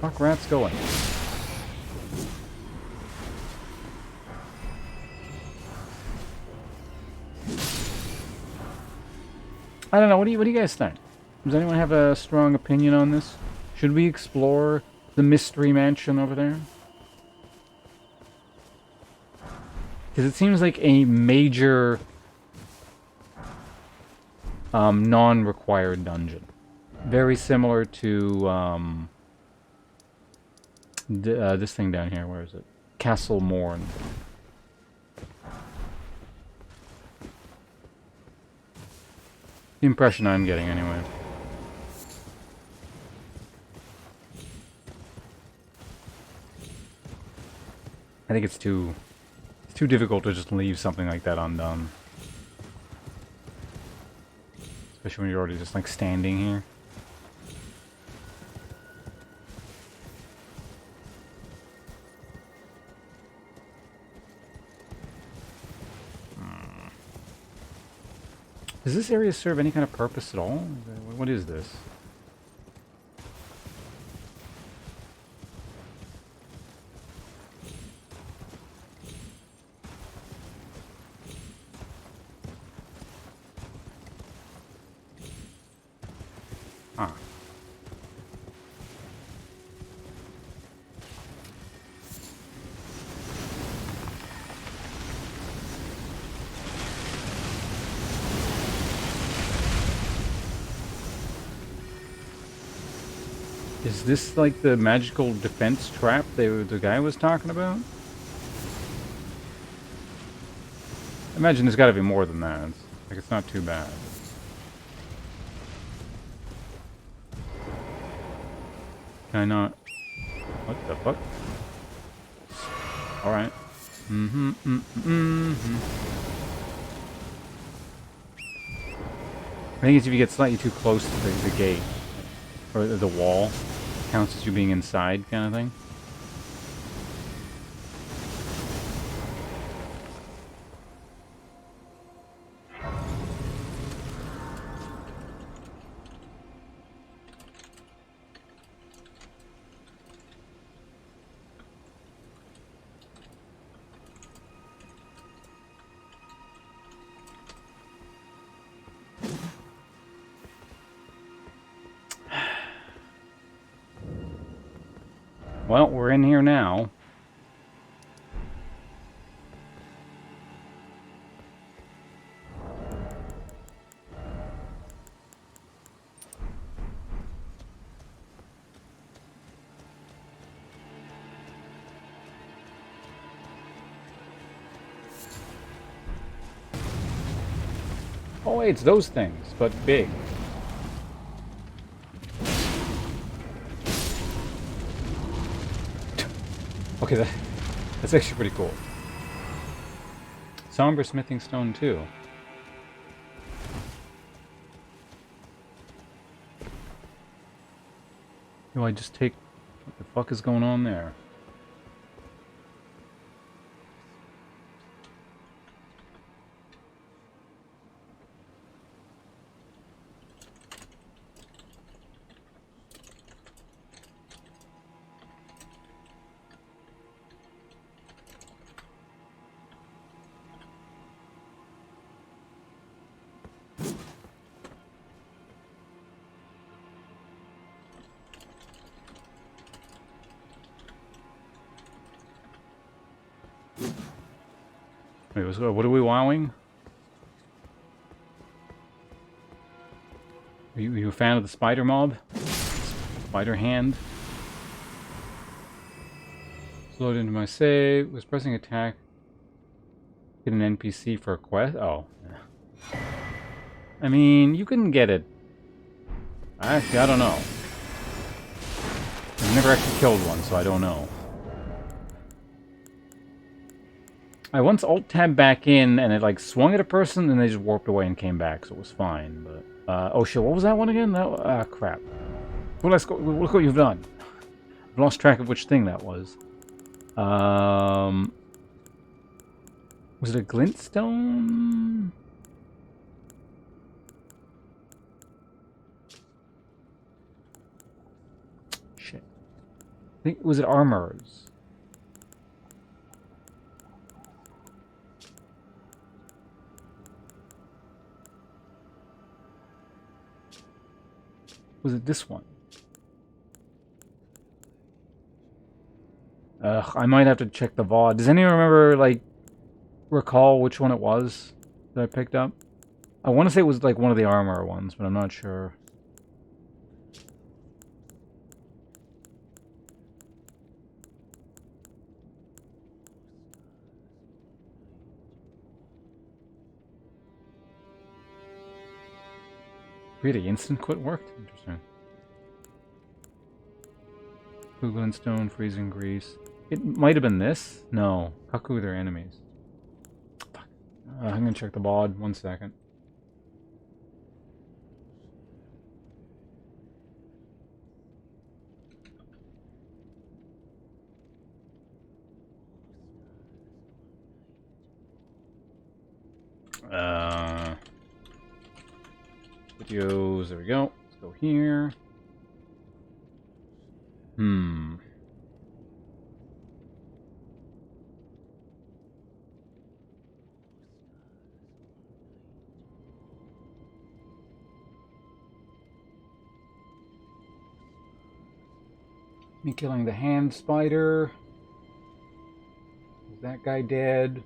Fuck rats going. I don't know, what do you guys think? Does anyone have a strong opinion on this? Should we explore the mystery mansion over there? Because it seems like a major non-required dungeon. Very similar to this thing down here. Where is it? Castle Morn. The impression I'm getting, anyway. I think it's too difficult to just leave something like that undone. Especially when you're already just like standing here. Does this area serve any kind of purpose at all? What is this? Huh. Is this like the magical defense trap the guy was talking about? I imagine there's got to be more than that. It's not too bad. Can I not? What the fuck? Alright. I think it's if you get slightly too close to the gate. Or the wall. Counts as you being inside, kind of thing. Well, we're in here now. Oh wait, it's those things, but big. Okay, that's actually pretty cool. Somber smithing stone too. Do I just take... What the fuck is going on there? Wait, what are we wowing? Are you a fan of the spider mob? Spider hand? Slowed into my save. Was pressing attack. Get an NPC for a quest? Oh. Yeah. I mean, you can get it. Actually, I don't know. I've never actually killed one, so I don't know. I once alt-tabbed back in, and it like swung at a person, and they just warped away and came back, so it was fine. But oh shit, what was that one again? That crap. Well, let's go. Look what you've done. I've lost track of which thing that was. Was it a glintstone? Shit. I think was it armors? Was it this one? Ugh, I might have to check the VOD. Does anyone remember, like, recall which one it was that I picked up? I want to say it was, like, one of the armor ones, but I'm not sure. Really, instant quit worked? Interesting. Google and stone, freezing grease. It might have been this? No. Kaku are their enemies. Fuck. I'm gonna check the VOD. 1 second. Videos. There we go. Let's go here. Me killing the hand spider. Is that guy dead?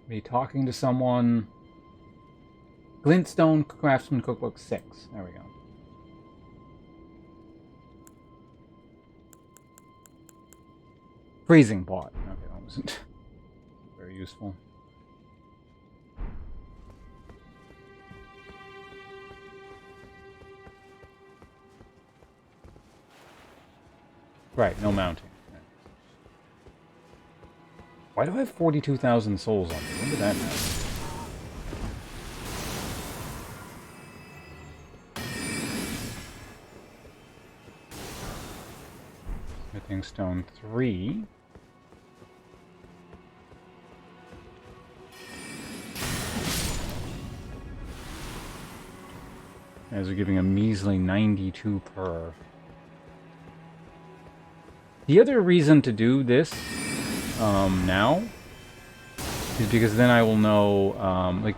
Me talking to someone. Glintstone Craftsman Cookbook 6. There we go. Freezing pot. Okay, that wasn't very useful. Right, no mounting. Okay. Why do I have 42,000 souls on me? When did that happen? Smithing stone 3. As we're giving a measly 92 per. The other reason to do this now is because then I will know, like,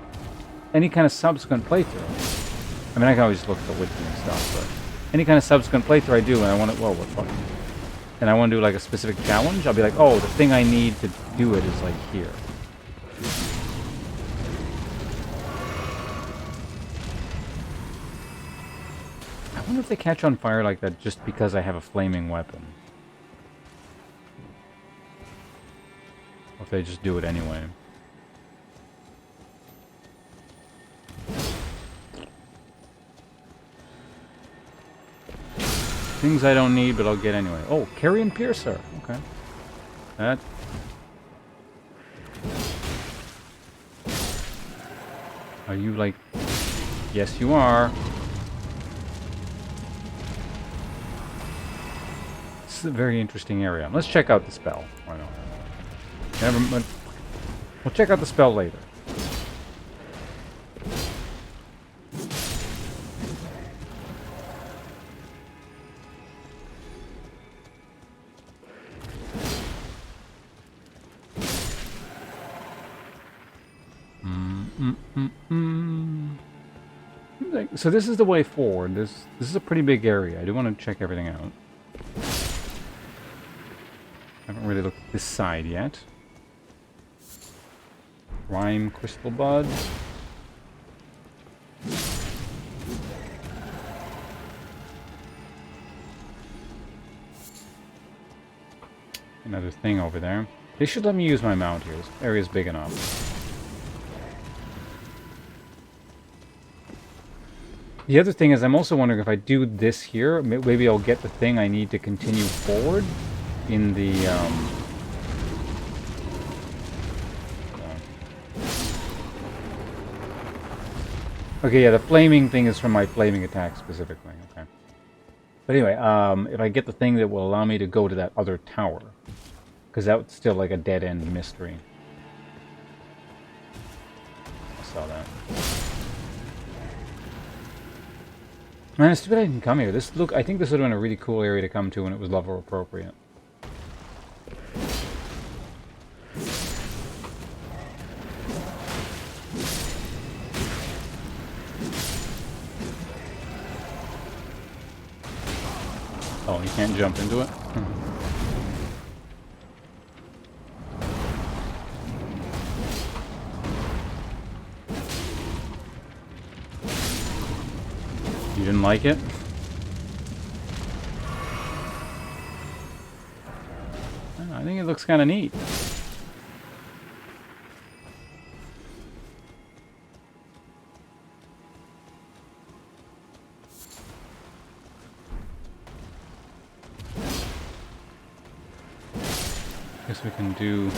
any kind of subsequent playthrough. I mean, I can always look at the wiki and stuff, but any kind of subsequent playthrough I do, and I want to, whoa, what fuck? And I want to do, like, a specific challenge, I'll be like, oh, the thing I need to do it is, like, here. I wonder if they catch on fire like that just because I have a flaming weapon. Or if they just do it anyway. Things I don't need, but I'll get anyway. Oh, Carrion Piercer. Okay. That. Are you like... Yes, you are. This is a very interesting area. Let's check out the spell. Why not? Never mind. We'll check out the spell later. So this is the way forward. This is a pretty big area. I do want to check everything out. Haven't really looked at this side yet. Rime crystal bud. Another thing over there. They should let me use my mount here. This area's big enough. The other thing is, I'm also wondering if I do this here, maybe I'll get the thing I need to continue forward in the, Okay, yeah, the flaming thing is from my flaming attack specifically, okay. But anyway, if I get the thing that will allow me to go to that other tower, because that's still like a dead-end mystery. I saw that. Man, it's too bad I didn't come here. I think this would have been a really cool area to come to when it was level appropriate. Oh, you can't jump into it? You didn't like it? Oh, I think it looks kind of neat. Guess we can do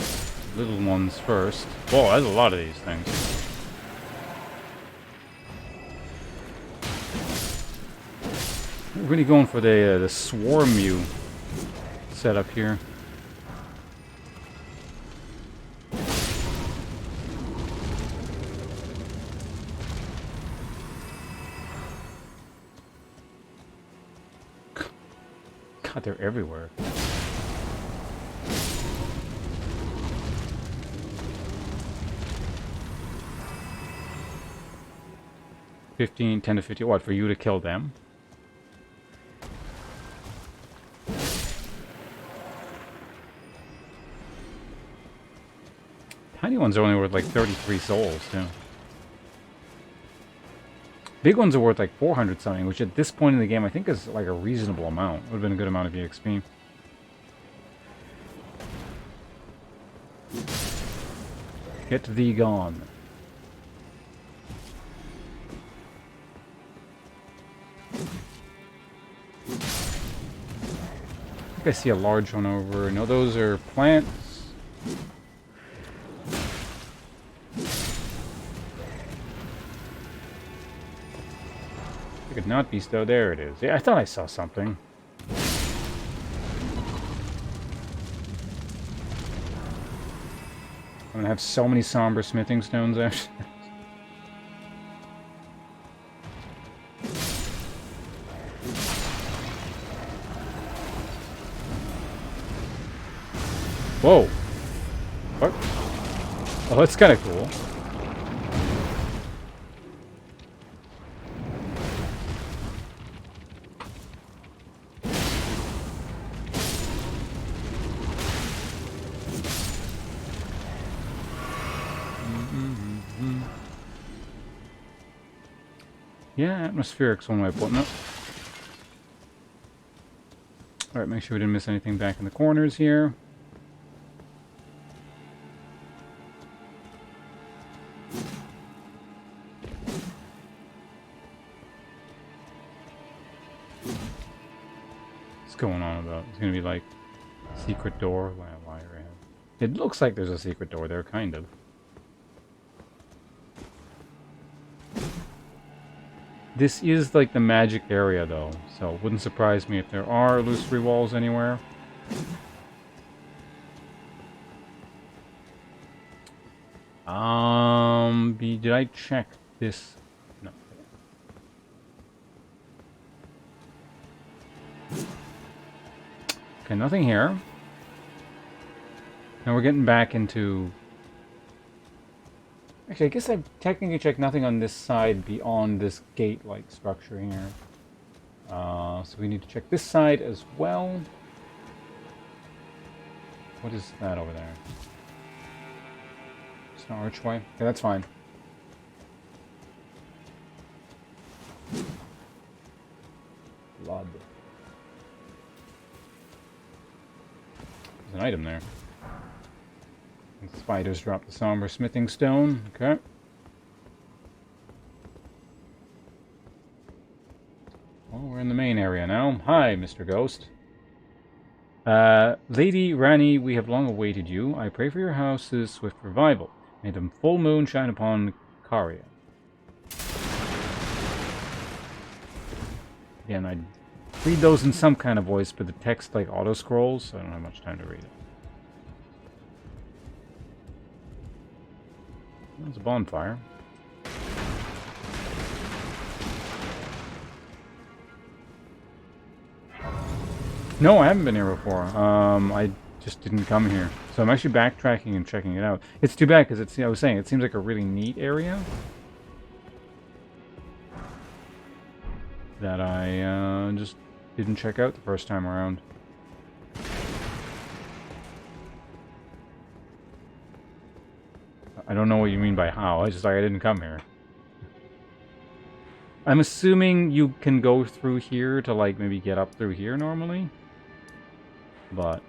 little ones first. Whoa, there's a lot of these things. We're really going for the swarm you setup here. God, they're everywhere. $10 to 50. What, for you to kill them? Tiny ones are only worth like 33 souls, too. Big ones are worth like 400 something, which at this point in the game I think is like a reasonable amount. Would have been a good amount of EXP. Get thee gone. I think I see a large one over. No, those are plants. It could not be so. There it is. Yeah, I thought I saw something. I'm gonna have so many somber smithing stones out. Whoa! What? Oh, that's kind of cool. Yeah, atmospheric's one way of putting it. Alright, make sure we didn't miss anything back in the corners here. What's going on about? It's gonna be like secret door. Liar. It looks like there's a secret door there, kind of. This is like the magic area though, so it wouldn't surprise me if there are illusory walls anywhere. Did I check this? No. Okay, nothing here. Now we're getting back into... Actually, I guess I've technically checked nothing on this side beyond this gate-like structure here. So we need to check this side as well. What is that over there? It's an archway? Okay, that's fine. Blood. There's an item there. And spiders drop the somber smithing stone. Okay. Well, we're in the main area now. Hi, Mr. Ghost. Lady Rani, we have long awaited you. I pray for your house's swift revival. May the full moon shine upon Caria. Again, I read those in some kind of voice, but the text like auto-scrolls, so I don't have much time to read it. There's a bonfire. No, I haven't been here before. I just didn't come here. So I'm actually backtracking and checking it out. It's too bad, because I was saying, it seems like a really neat area that I just didn't check out the first time around. I don't know what you mean by how. I just like I didn't come here. I'm assuming you can go through here to like maybe get up through here normally. But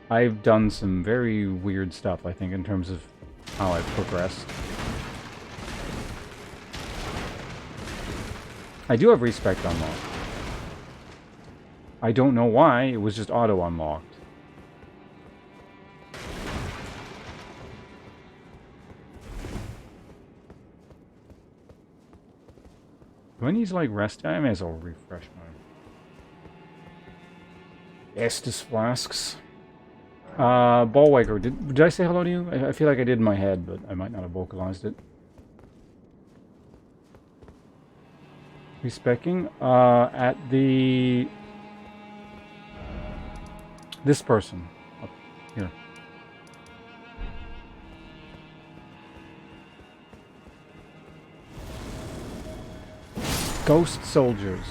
I've done some very weird stuff, I think, in terms of how I've progressed. I do have respect unlocked. I don't know why, it was just auto unlocked. Do I need to like rest? I may as well refresh my Estus flasks. Ballwaker, did I say hello to you? I feel like I did in my head, but I might not have vocalized it. Respecking at the this person up here. Ghost soldiers.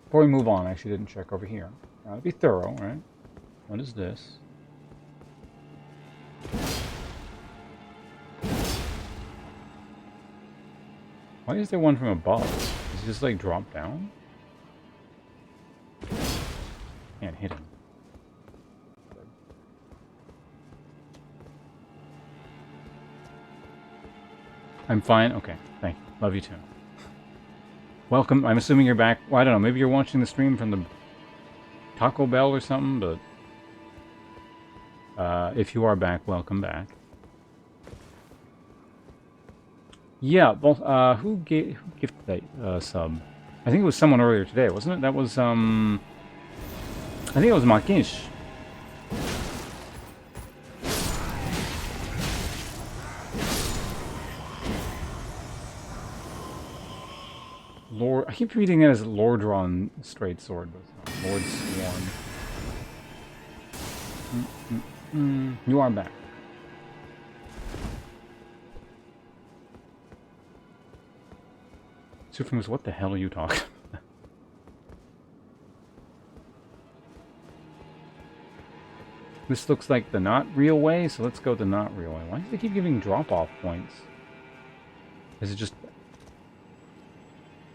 Before we move on, I actually didn't check over here. Gotta be thorough, right? What is this? Why is there one from above? Does he just like drop down? Can't hit him. I'm fine. Okay, thank you. Love you too. Welcome. I'm assuming you're back. Well, I don't know. Maybe you're watching the stream from the Taco Bell or something, but if you are back, welcome back. Yeah, both. Who gifted that sub? I think it was someone earlier today, wasn't it? That was I think it was Makish. Lord, I keep reading it as Lordron Straight Sword, but it's not. Lord Sworn. You are back. Supermus, what the hell are you talking about? This looks like the not real way, so let's go the not real way. Why do they keep giving drop-off points? Is it just...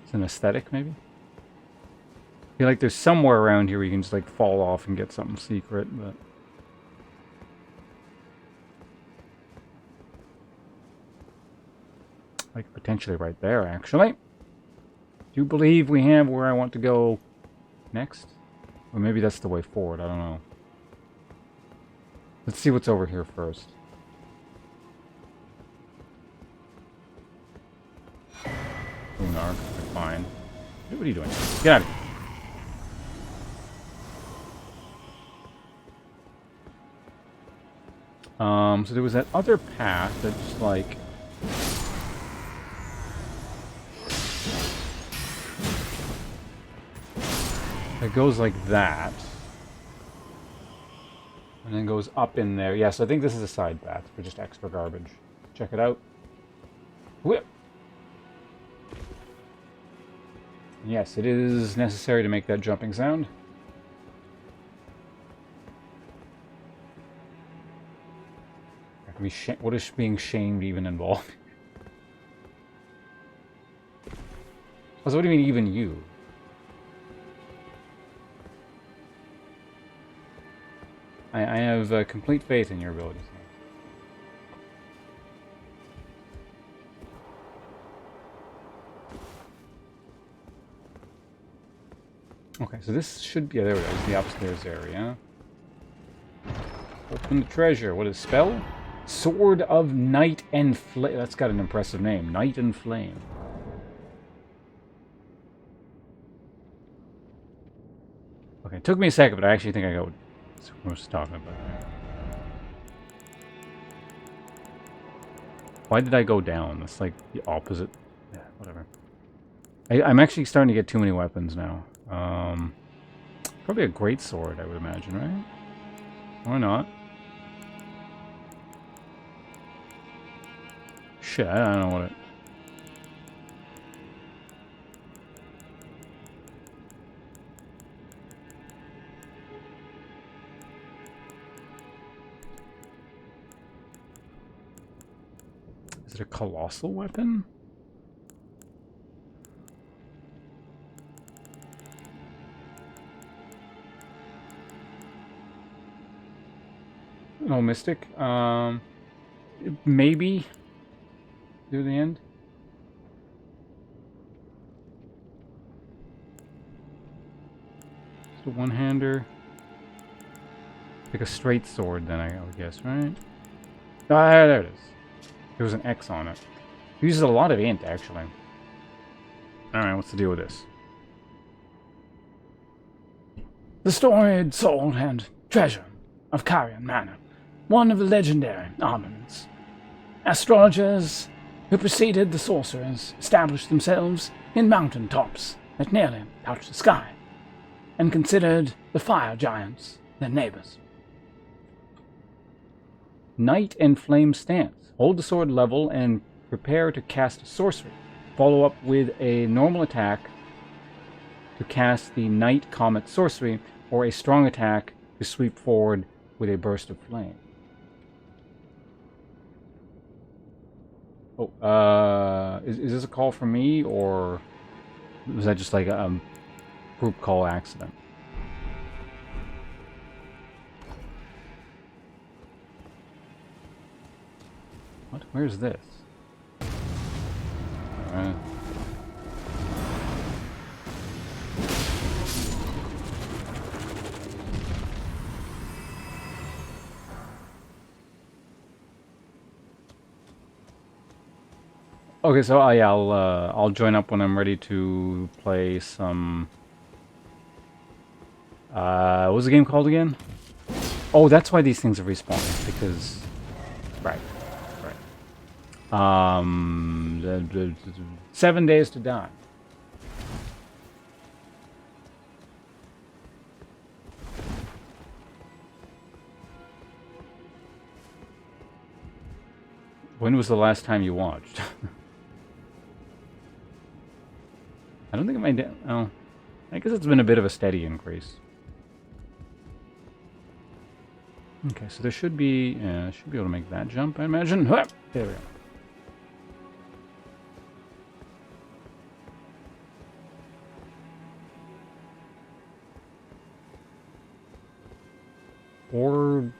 It's an aesthetic, maybe? I feel like there's somewhere around here where you can just like fall off and get something secret, but... Like potentially right there, actually. Do you believe we have where I want to go next? Or maybe that's the way forward, I don't know. Let's see what's over here first. Lunark, fine. What are you doing? Get out of here. So there was that other path that just like... It goes like that. And then goes up in there. Yes, I think this is a side path for just extra garbage. Check it out. Whip! Yes, it is necessary to make that jumping sound. What is being shamed even involved? Also, what do you mean even you? I have complete faith in your abilities. Okay, so this should be... Yeah, there it is, the upstairs area. Open the treasure. What is spell? Sword of Night and Flame. That's got an impressive name. Night and Flame. Okay, it took me a second, but I actually think I got what I was talking about there. Why did I go down? That's like the opposite. Yeah, whatever. I'm actually starting to get too many weapons now. Probably a great sword, I would imagine, right? Why not? Shit, I don't know what it... Is it a colossal weapon? No, Mystic. Maybe near the end. Just a one-hander. Like a straight sword, then I would guess, right? Ah, there it is. There was an X on it. It uses a lot of int, actually. Alright, what's the deal with this? The storied sword and treasure of Carian Manor, one of the legendary armaments. Astrologers who preceded the sorcerers established themselves in mountain tops that nearly touched the sky, and considered the fire giants their neighbors. Night and Flame stance. Hold the sword level and prepare to cast a sorcery. Follow up with a normal attack to cast the Night Comet sorcery, or a strong attack to sweep forward with a burst of flame. Oh, is this a call from me, or was that just like a group call accident? What? Where's this? Alright. Okay, so yeah, I'll join up when I'm ready to play some. What was the game called again? Oh, that's why these things are respawning, because right. 7 days to die. When was the last time you watched? I don't think it might... Oh, I guess it's been a bit of a steady increase. Okay, so there should be... Yeah, I should be able to make that jump, I imagine. There we go. Or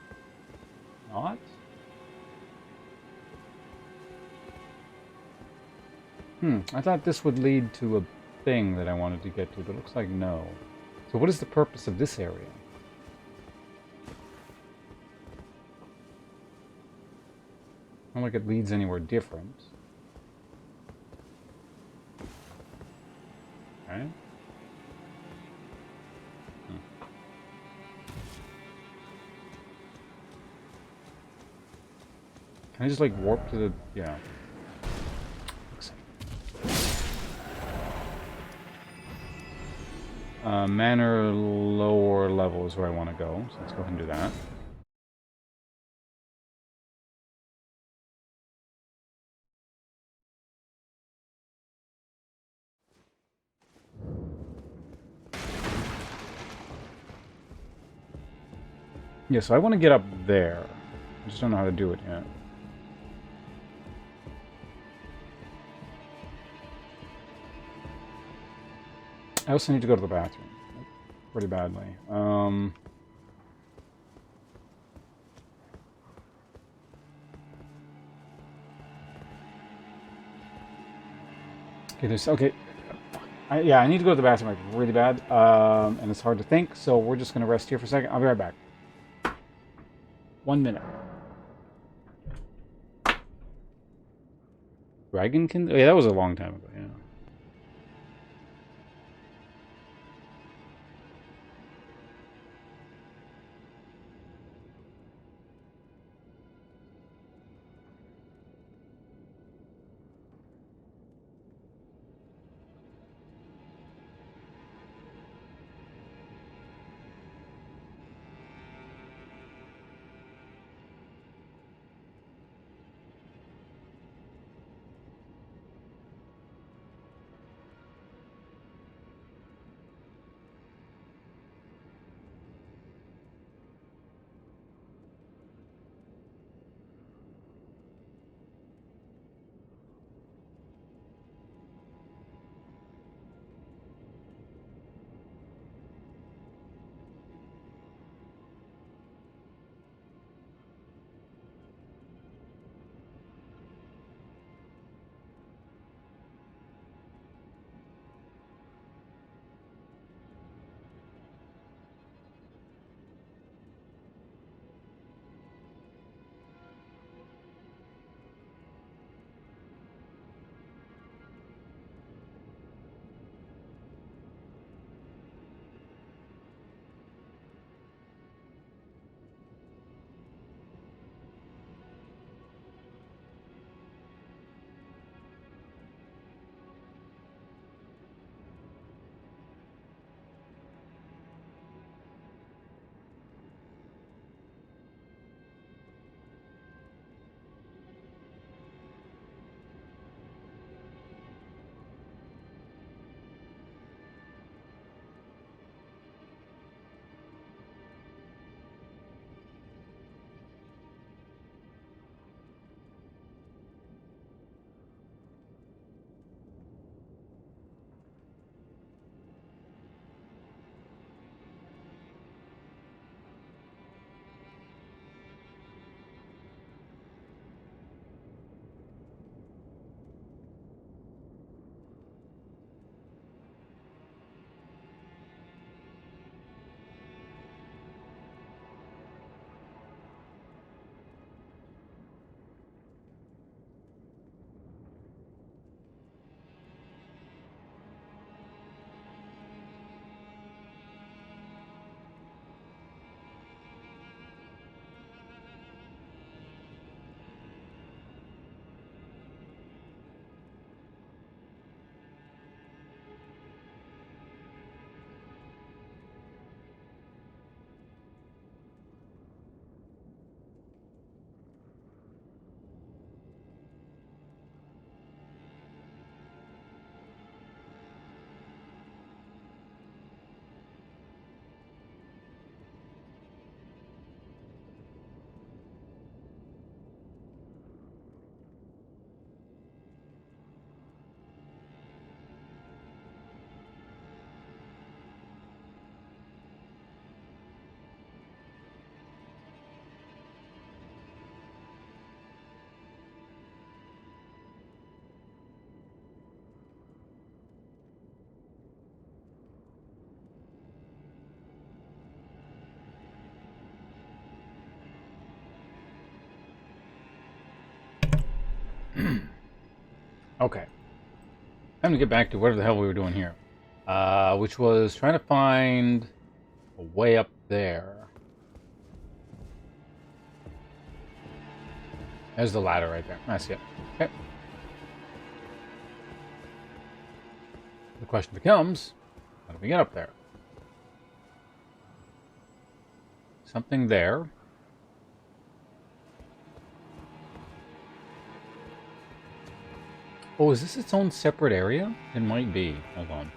not? I thought this would lead to a thing that I wanted to get to, but it looks like no. So what is the purpose of this area? Not like it leads anywhere different. Okay. Can I just like warp to the... Yeah. Manor lower level is where I want to go, so let's go ahead and do that. Yeah, so I want to get up there. I just don't know how to do it yet. I also need to go to the bathroom. Pretty badly. Okay, there's... Okay. Yeah, I need to go to the bathroom like really bad. And it's hard to think, so we're just going to rest here for a second. I'll be right back. 1 minute. Dragonkin? Oh, yeah, that was a long time ago, yeah. Okay. Time to get back to whatever the hell we were doing here. Which was trying to find a way up there. There's the ladder right there. I see it. Okay. The question becomes, how do we get up there? Something there. Oh, is this its own separate area? It might be. Hold on.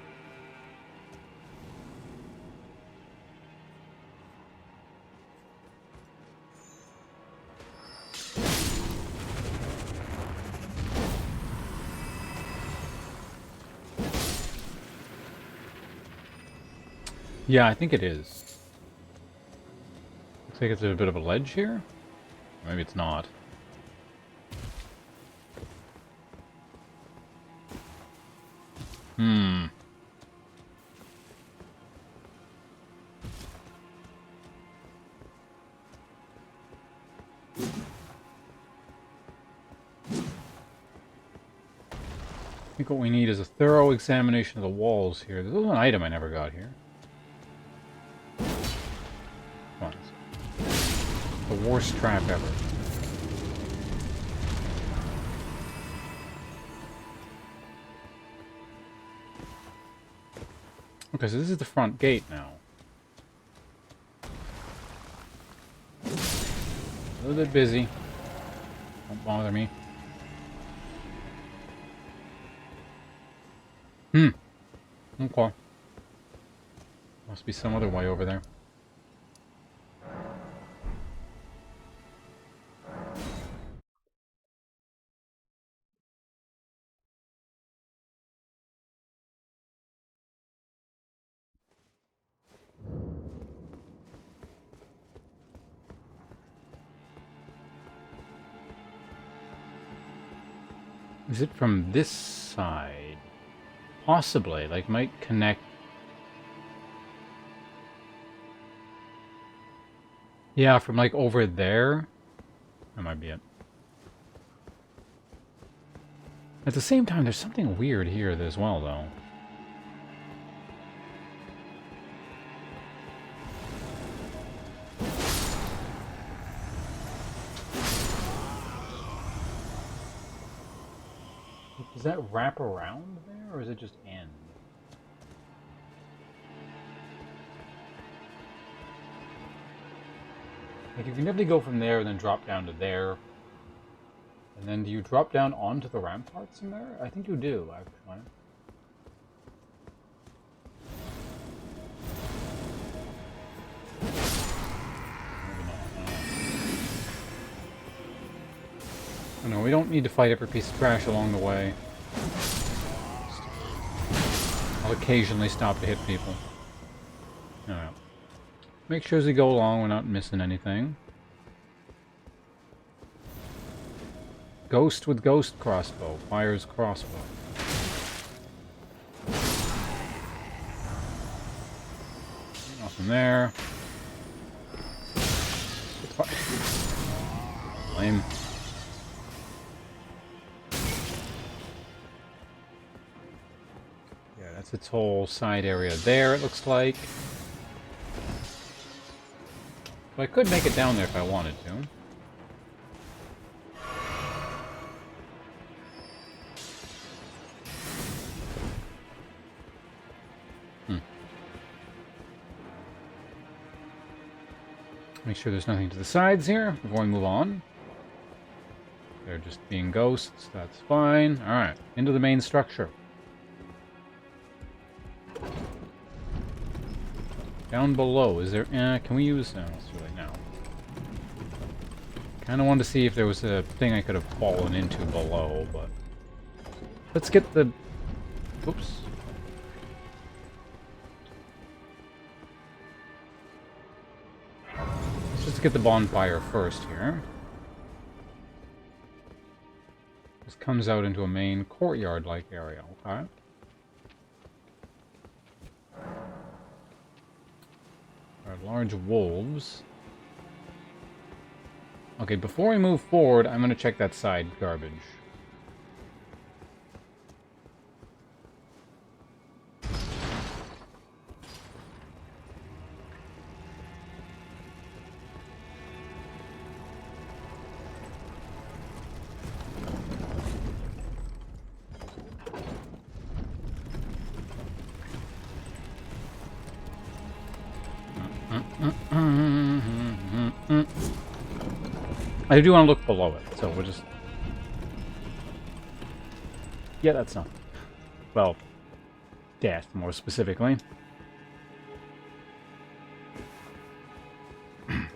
Yeah, I think it is. Looks like it's a bit of a ledge here. Maybe it's not. Hmm. I think what we need is a thorough examination of the walls here. There's an item I never got here. Come on. The worst trap ever. Okay, so this is the front gate now. A little bit busy. Don't bother me. Okay. Must be some other way over there. Is it from this side? Possibly. Like, might connect. Yeah, from like over there. That might be it. At the same time, there's something weird here as well, though. Does that wrap around there, or is it just end? Like, if you never go from there and then drop down to there, and then do you drop down onto the ramparts from there? I think you do, actually. Oh, no, we don't need to fight every piece of trash along the way. I'll occasionally stop to hit people. Alright. Make sure as we go along we're not missing anything. Ghost with ghost crossbow. Fires crossbow. Nothing there. Lame. Yeah, that's its whole side area there, it looks like. So I could make it down there if I wanted to. Make sure there's nothing to the sides here before we move on. They're just being ghosts, that's fine. Alright, into the main structure. Down below, is there... can we use... No, it's too late now. Kind of wanted to see if there was a thing I could have fallen into below, but... Let's get the... Whoops. Let's just get the bonfire first here. This comes out into a main courtyard-like area, okay? Large wolves. Okay, before we move forward, I'm going to check that side garbage. I do want to look below it, so we'll just... Yeah, that's not... Well, death, more specifically. Okay,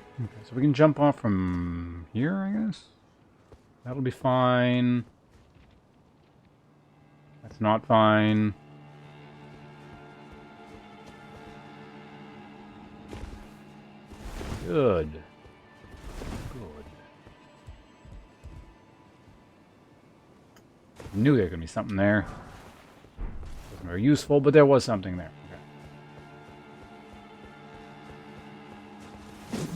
so we can jump off from here, I guess? That'll be fine. That's not fine. Good. Good. Knew there was gonna be something there. Wasn't very useful, but there was something there. Okay.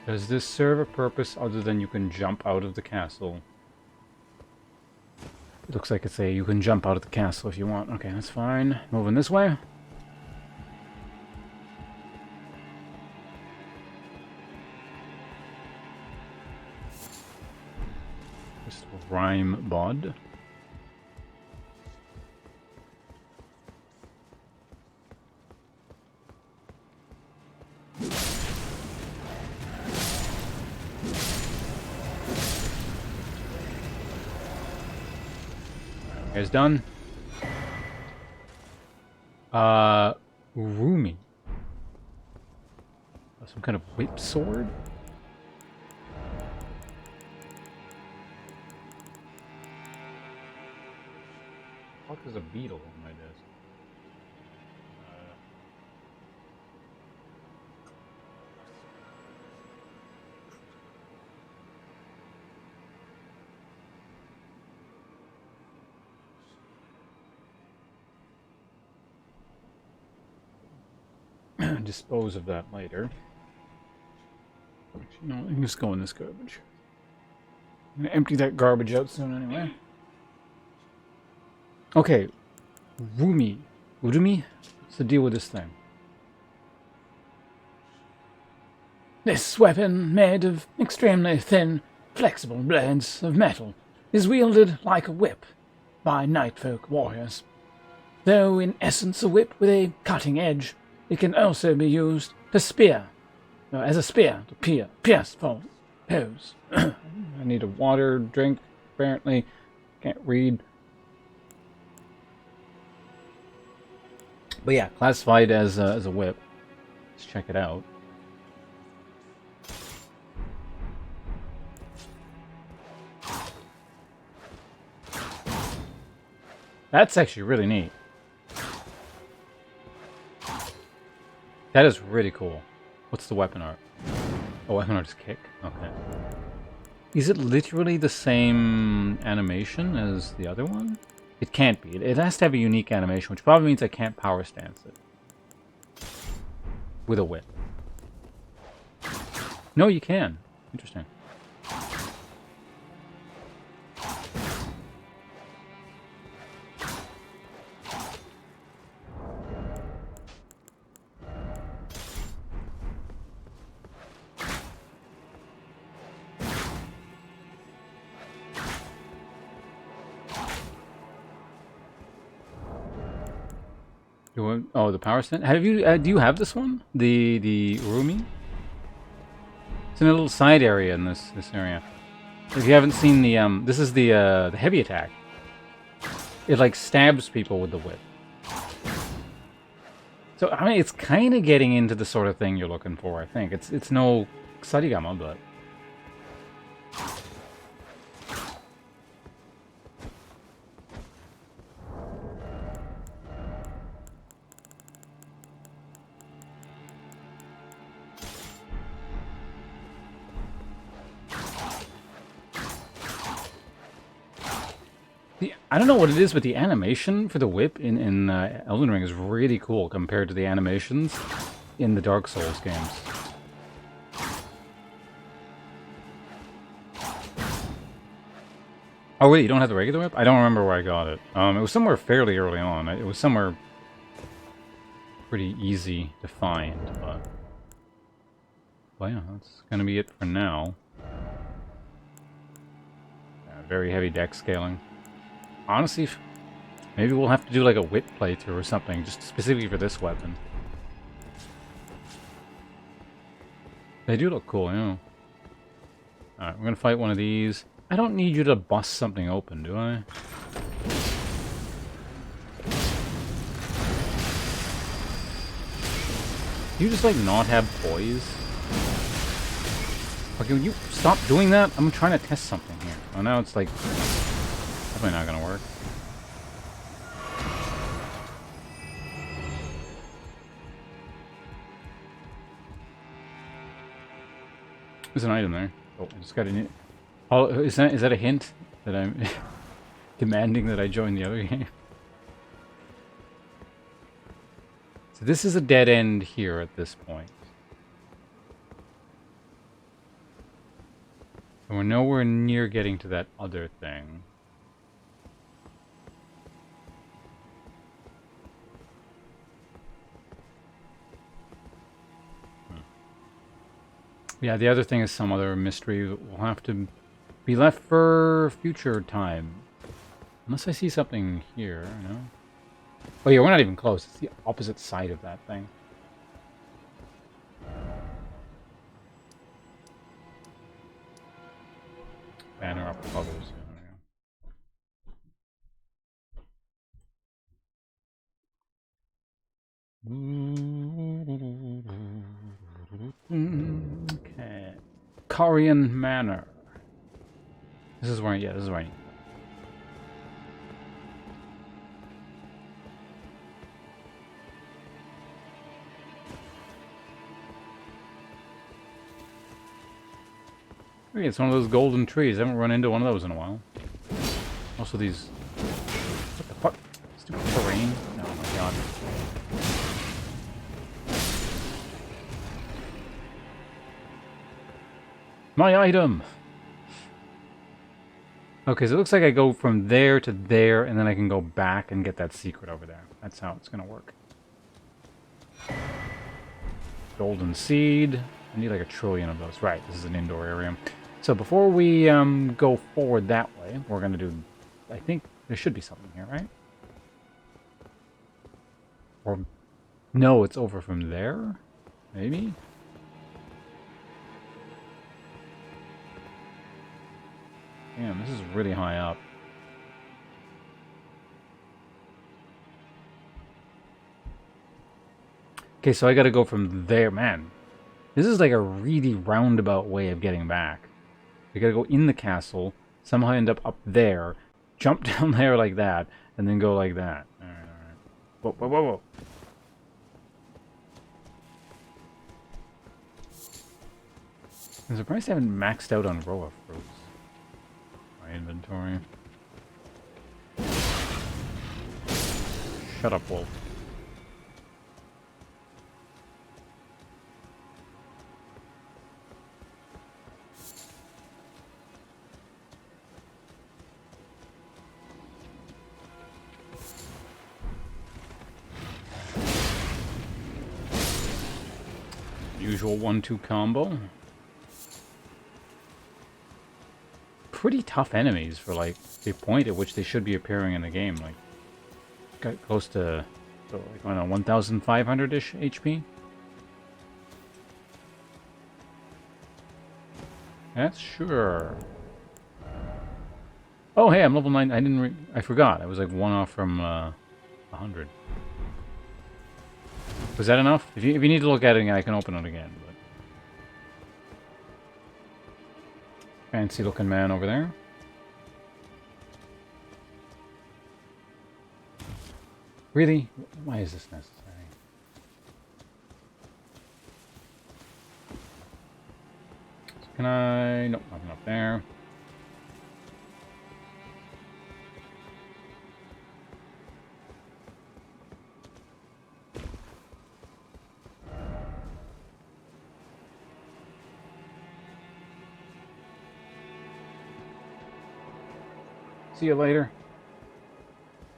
Does this serve a purpose other than you can jump out of the castle? It looks like it's you can jump out of the castle if you want. Okay, that's fine. Moving this way. Rhyme bod. Guys done? Roomy. Some kind of whip sword? What is a beetle on my desk? Dispose of that later. Actually, no, I can just go in this garbage. I'm gonna empty that garbage out soon anyway. Okay, Urumi. What's the deal with this thing? This weapon, made of extremely thin, flexible blades of metal, is wielded like a whip by nightfolk warriors. Though in essence a whip with a cutting edge, it can also be used to as a spear to pierce foes. I need a water drink, apparently. Can't read. But yeah, classified as a whip. Let's check it out. That's actually really neat. That is really cool. What's the weapon art? Oh, weapon art is kick? Okay. Is it literally the same animation as the other one? It can't be. It has to have a unique animation, which probably means I can't power stance it. With a whip. No, you can. Interesting. Oh, the power stand. Have you? Do you have this one? The Urumi? It's in a little side area in this area. If you haven't seen the this is the heavy attack. It like stabs people with the whip. So I mean, it's kind of getting into the sort of thing you're looking for. I think it's no Sarigama, but. I don't know what it is, but the animation for the whip in Elden Ring is really cool compared to the animations in the Dark Souls games. Oh, wait, you don't have the regular whip? I don't remember where I got it. It was somewhere fairly early on. It was somewhere pretty easy to find, but... Well, yeah, that's gonna be it for now. Very heavy deck scaling. Honestly, maybe we'll have to do like a whip playthrough or something, just specifically for this weapon. They do look cool, you know. Alright, we're gonna fight one of these. I don't need you to bust something open, do I? You just like not have poise? Okay, will you stop doing that? I'm trying to test something here. Oh, now it's like... Probably not gonna work. There's an item there. Oh, I just got an... Oh, is that a hint that I'm demanding that I join the other game? So this is a dead end here at this point. And we're nowhere near getting to that other thing. Yeah, the other thing is some other mystery that will have to be left for future time. Unless I see something here, you know? Oh yeah, we're not even close. It's the opposite side of that thing. Banner up puzzles. Okay. Carian Manor. This is where, yeah, this is where I need. Hey, it's one of those golden trees. I haven't run into one of those in a while. Also these... What the fuck? Stupid terrain? Oh my god. My item! Okay, so it looks like I go from there to there, and then I can go back and get that secret over there. That's how it's gonna work. Golden seed. I need like 1 trillion of those. Right, this is an indoor area. So before we go forward that way, we're gonna do... I think there should be something here, right? Or... No, it's over from there? Maybe? Damn, this is really high up. Okay, so I gotta go from there. Man, this is like a really roundabout way of getting back. We gotta go in the castle, somehow end up there, jump down there like that, and then go like that. Alright, alright. Whoa, whoa, whoa, whoa. I'm surprised I haven't maxed out on Roa fruits. My inventory. Shut up, wolf. Usual 1-2 combo. Pretty tough enemies for like the point at which they should be appearing in the game. Like got close to like, I don't know, 1,500-ish HP. That's sure. Oh hey, I'm level 9. I forgot. I was like 1 off from 100. Was that enough? If you need to look at it again, I can open it again. But... Fancy looking man over there. Really? Why is this necessary? Can I... Nope, nothing up there. See you later.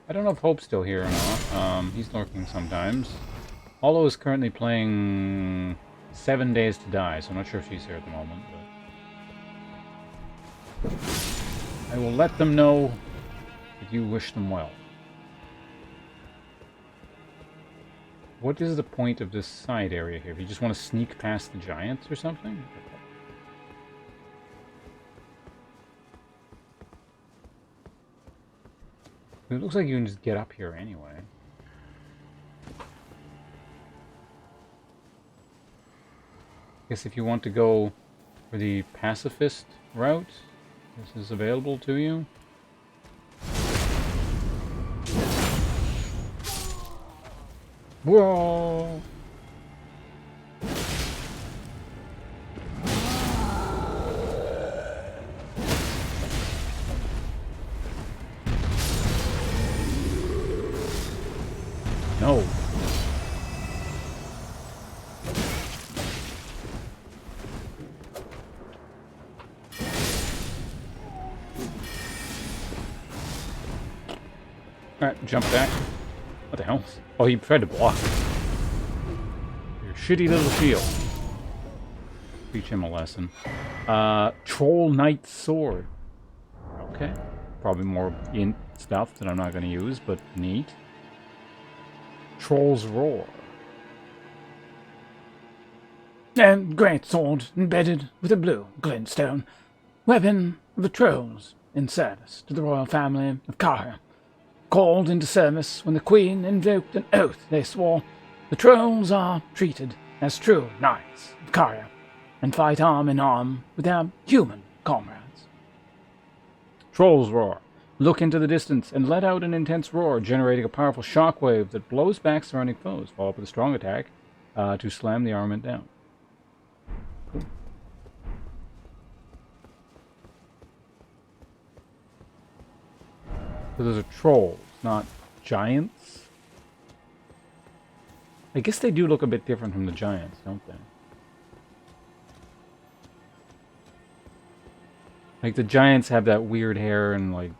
I don't know if Hope's still here or not. He's lurking sometimes. Hollow is currently playing 7 Days to Die, so I'm not sure if she's here at the moment. But I will let them know that you wish them well. What is the point of this side area here? If you just want to sneak past the giants or something? It looks like you can just get up here anyway. Guess if you want to go for the pacifist route, this is available to you. Whoa! Alright, jump back. What the hell? Oh, he tried to block. Your shitty little shield. Teach him a lesson. Troll Knight Sword. Okay. Probably more int stuff that I'm not going to use, but neat. Troll's Roar. And great sword embedded with a blue glintstone. Weapon of the trolls in service to the royal family of Kara. Called into service when the queen invoked an oath they swore. The trolls are treated as true knights of Kara and fight arm in arm with their human comrades. Troll's Roar. Look into the distance and let out an intense roar, generating a powerful shockwave that blows back surrounding foes. Follow up with a strong attack to slam the armament down. Cool. So those are trolls, not giants. I guess they do look a bit different from the giants, don't they? Like the giants have that weird hair and like...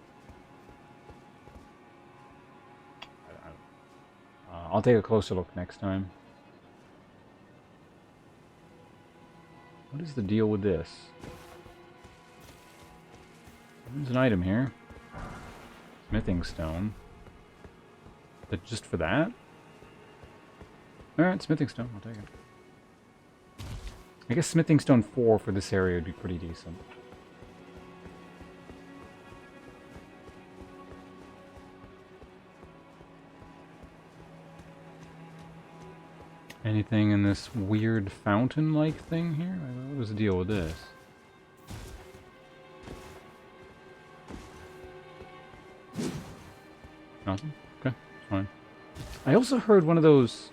I'll take a closer look next time. What is the deal with this? There's an item here. Smithing stone. But just for that? Alright, smithing stone. I'll take it. I guess smithing stone 4 for this area would be pretty decent. Anything in this weird fountain-like thing here? What was the deal with this? Nothing? Okay, fine. I also heard one of those...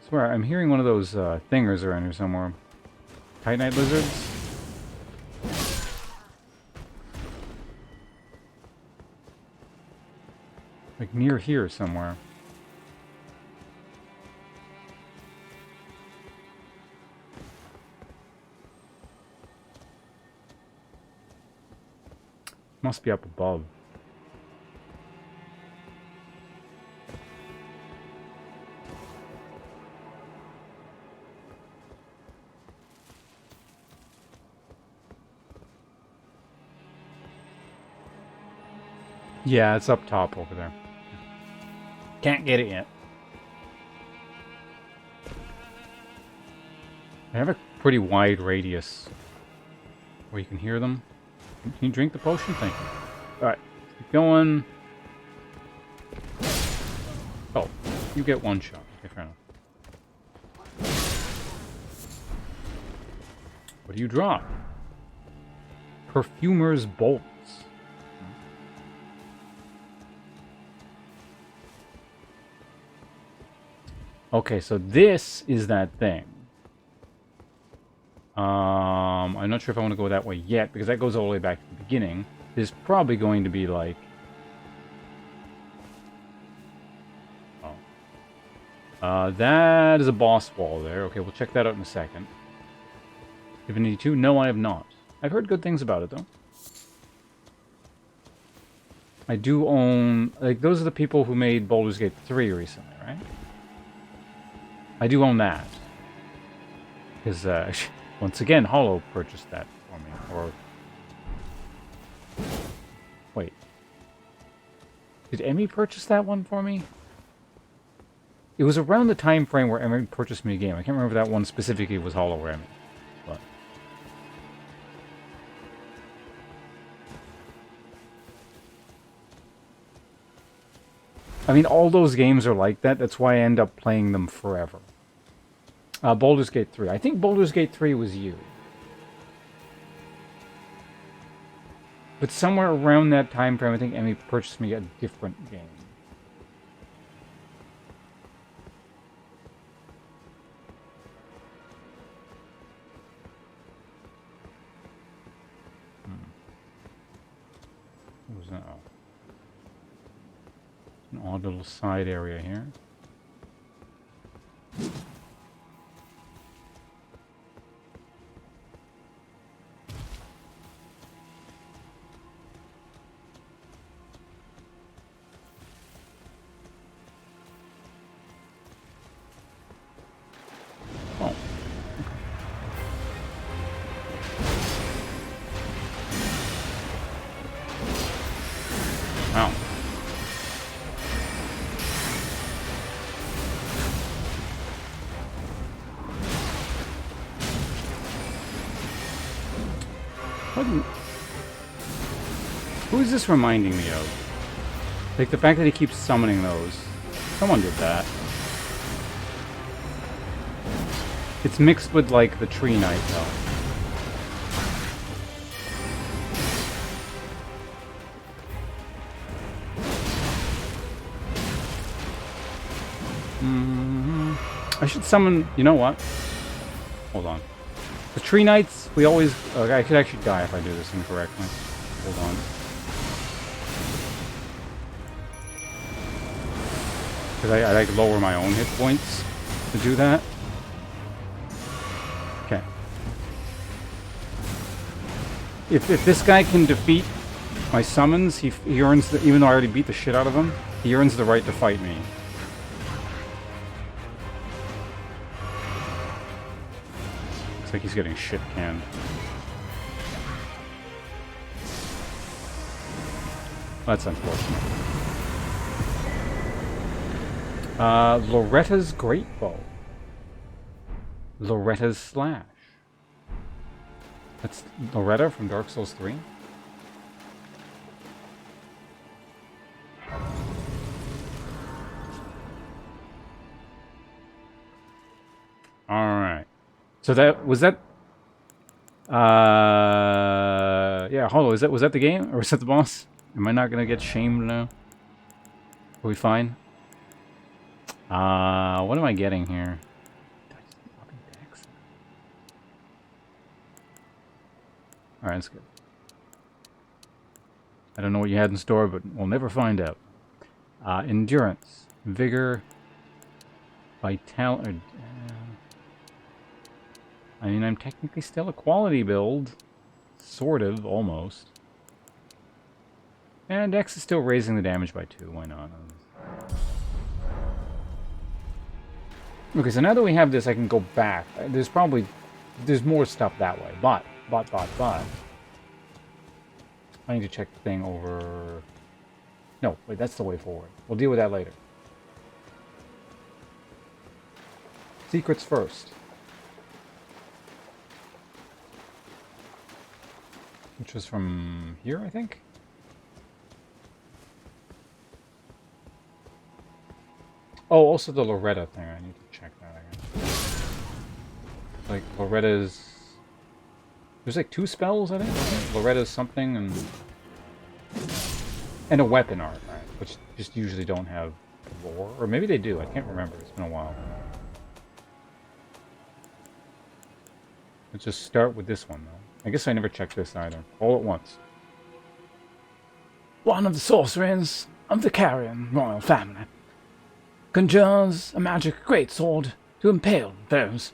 I swear, I'm hearing one of those thingers around here somewhere. Titanite lizards? Like near here somewhere. Must be up above. Yeah, it's up top over there. Can't get it yet. I have a pretty wide radius where you can hear them. Can you drink the potion? Thank you. Alright, keep going. Oh, you get one shot. Okay, fair enough. What do you drop? Perfumer's bolts. Okay, so this is that thing. I'm not sure if I want to go that way yet, because that goes all the way back to the beginning. There's probably going to be like... Oh. That is a boss wall there. Okay, we'll check that out in a second. Divinity 2? No, I have not. I've heard good things about it, though. I do own... Like, those are the people who made Baldur's Gate 3 recently, right? I do own that. Because, once again, Hollow purchased that for me. Or... Wait. Did Emmy purchase that one for me? It was around the time frame where Emmy purchased me a game. I can't remember if that one specifically was Hollow or Emmy. But... I mean, all those games are like that. That's why I end up playing them forever. Baldur's Gate 3. I think Baldur's Gate 3 was you. But somewhere around that time frame, I think Emmy purchased me a different game. What was that? Oh. An odd little side area here. Who is this reminding me of? Like the fact that he keeps summoning those. Someone did that. It's mixed with like the Tree Knight though. I should summon... You know what? Hold on. The Tree Knights, we always... I could actually die if I do this incorrectly. Hold on. Because I like lower my own hit points to do that. Okay. If this guy can defeat my summons, he earns the... Even though I already beat the shit out of him, he earns the right to fight me. Looks like he's getting shit canned. That's unfortunate. Loretta's Great Bow. Loretta's Slash. That's Loretta from Dark Souls 3? Alright. So that was that. Yeah. Hold on. Was that the game, or was that the boss? Am I not gonna get shamed now? Are we fine? What am I getting here? All right, that's good. I don't know what you had in store, but we'll never find out. Endurance, vigor, vitality. I mean, I'm technically still a quality build. Sort of, almost. And Dex is still raising the damage by 2, why not? Okay, so now that we have this, I can go back. There's more stuff that way, but. I need to check the thing over... No, wait, that's the way forward. We'll deal with that later. Secrets first. Which was from here, I think? Oh, also the Loretta thing. I need to check that again. Like, Loretta's... There's like 2 spells, I think? Loretta's something and a weapon art, right? Which just usually don't have lore. Or maybe they do. I can't remember. It's been a while. Let's just start with this one, though. I guess I never checked this either. All at once. One of the sorcerers of the Carrion royal family conjures a magic greatsword to impale foes.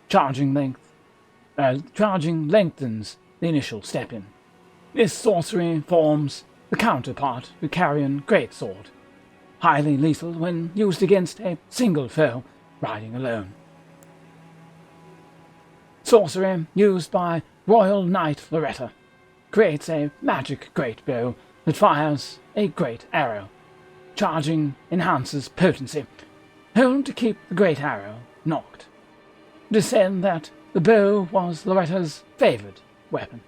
Charging lengthens the initial step in. This sorcery forms the counterpart to Carrion greatsword, highly lethal when used against a single foe riding alone. Sorcery used by Royal Knight Loretta creates a magic great bow that fires a great arrow. Charging enhances potency. Hold to keep the great arrow knocked. It is said that the bow was Loretta's favored weapon.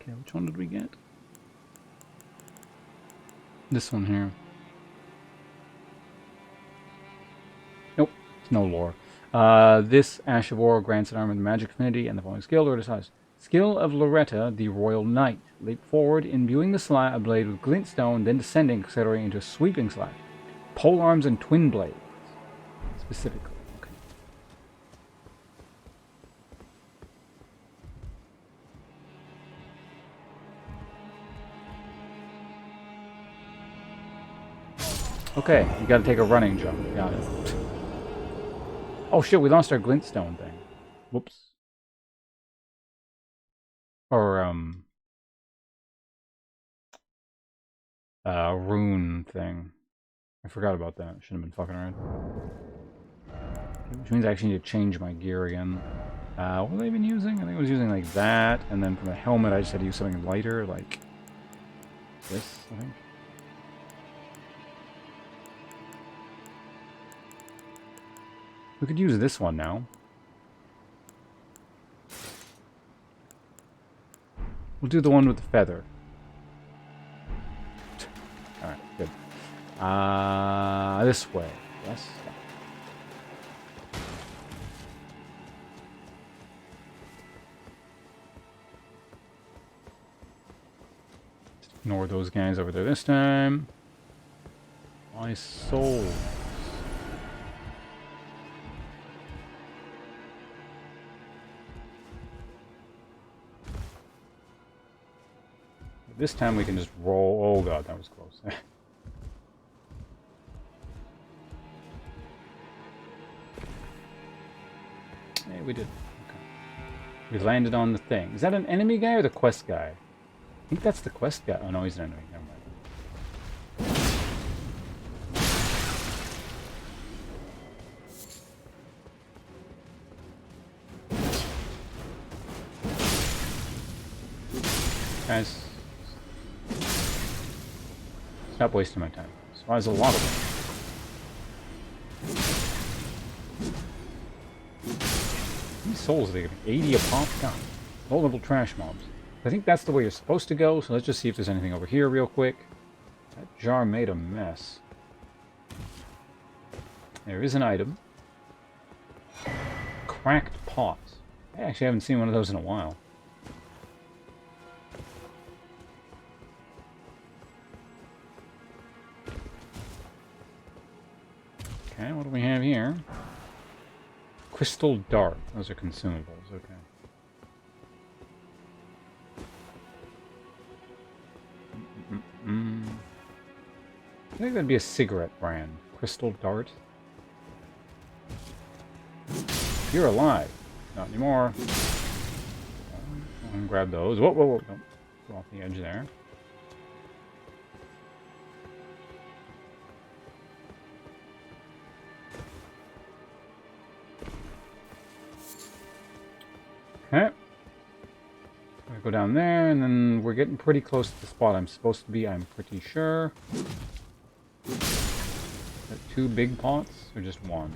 Okay, which one did we get? This one here. Nope, it's no lore. This Ash of War grants an arm with magic affinity and the following skill. Loretta has skill of Loretta, the Royal Knight. Leap forward, imbuing the blade with glintstone, then descending, accelerating into a sweeping slash. Pole arms and twin blades, specifically. Okay, you gotta take a running jump. Got it. Oh shit, we lost our glintstone thing. Whoops. Or, rune thing. I forgot about that. Shouldn't have been fucking around. Which means I actually need to change my gear again. What have I been using? I think I was using like that, and then for the helmet I just had to use something lighter, like this, I think. We could use this one now. We'll do the one with the feather. Alright, good. This way. Yes. Ignore those guys over there this time. My soul. This time we can just roll. Oh god, that was close. Hey, we did. Okay. We landed on the thing. Is that an enemy guy or the quest guy? I think that's the quest guy. Oh no, he's an enemy. Never mind. Guys, stop wasting my time. There's a lot of them. These souls, they get 80 a pop. God, low-level trash mobs. I think that's the way you're supposed to go, so let's just see if there's anything over here real quick. That jar made a mess. There is an item. Cracked pots. I actually haven't seen one of those in a while. Okay, what do we have here? Crystal dart. Those are consumables, okay. I think that'd be a cigarette brand. Crystal dart. You're alive. Not anymore. I'm gonna grab those. Whoa, whoa, whoa. Don't go off the edge there. Okay. I go down there, and then we're getting pretty close to the spot I'm supposed to be, I'm pretty sure. Got 2 big pots, or just 1?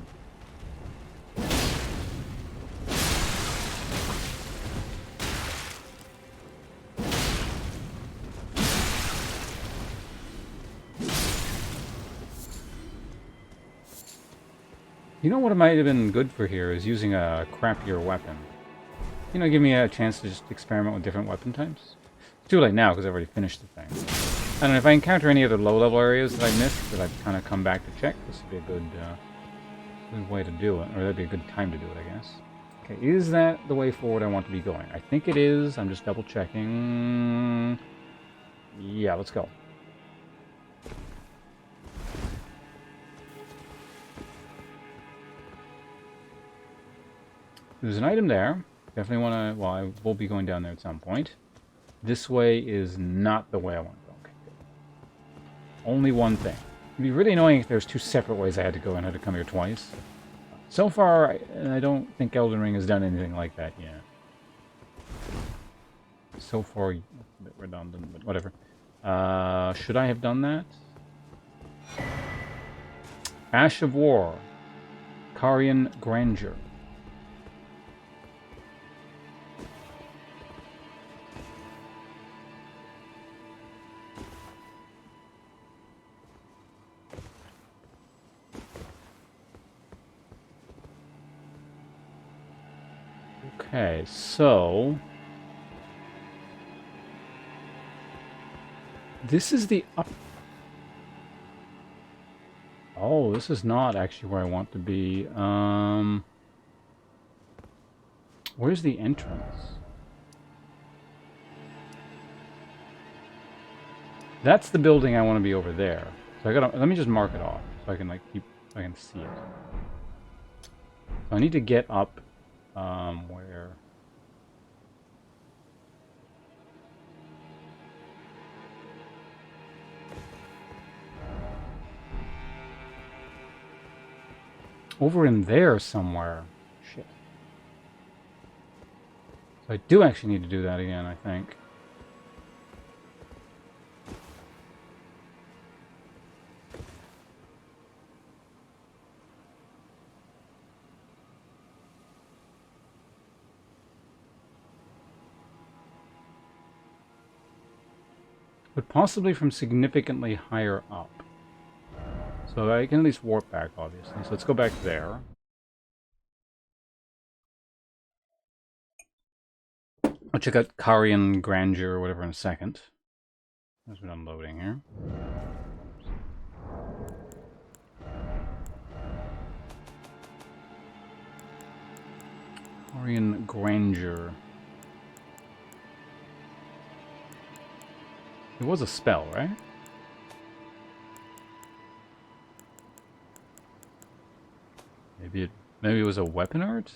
You know what it might have been good for here is using a crappier weapon. You know, give me a chance to just experiment with different weapon types. It's too late now because I've already finished the thing. I don't know, if I encounter any other low-level areas that I missed that I've kind of come back to check, this would be a good way to do it. Or that'd be a good time to do it, I guess. Okay, is that the way forward I want to be going? I think it is. I'm just double-checking. Yeah, let's go. There's an item there. Definitely want to... Well, I will be going down there at some point. This way is not the way I want to go. Okay, good. Only one thing. It'd be really annoying if there's 2 separate ways I had to go and had to come here twice. So far, I don't think Elden Ring has done anything like that yet. So far, it's a bit redundant, but whatever. Should I have done that? Ash of War. Carian Grandeur. Okay, so this is the up. Oh, this is not actually where I want to be. Where's the entrance? That's the building I want to be over there. So I gotta let me just mark it off so I can like keep so I can see it. So I need to get up. Where? Over in there somewhere. Shit. So I do actually need to do that again, I think. but possibly from significantly higher up. So I can at least warp back, obviously. So let's go back there. I'll check out Carian Grandeur or whatever in a second. As we're unloading here. Carian Grandeur. It was a spell, right? Maybe it was a weapon art?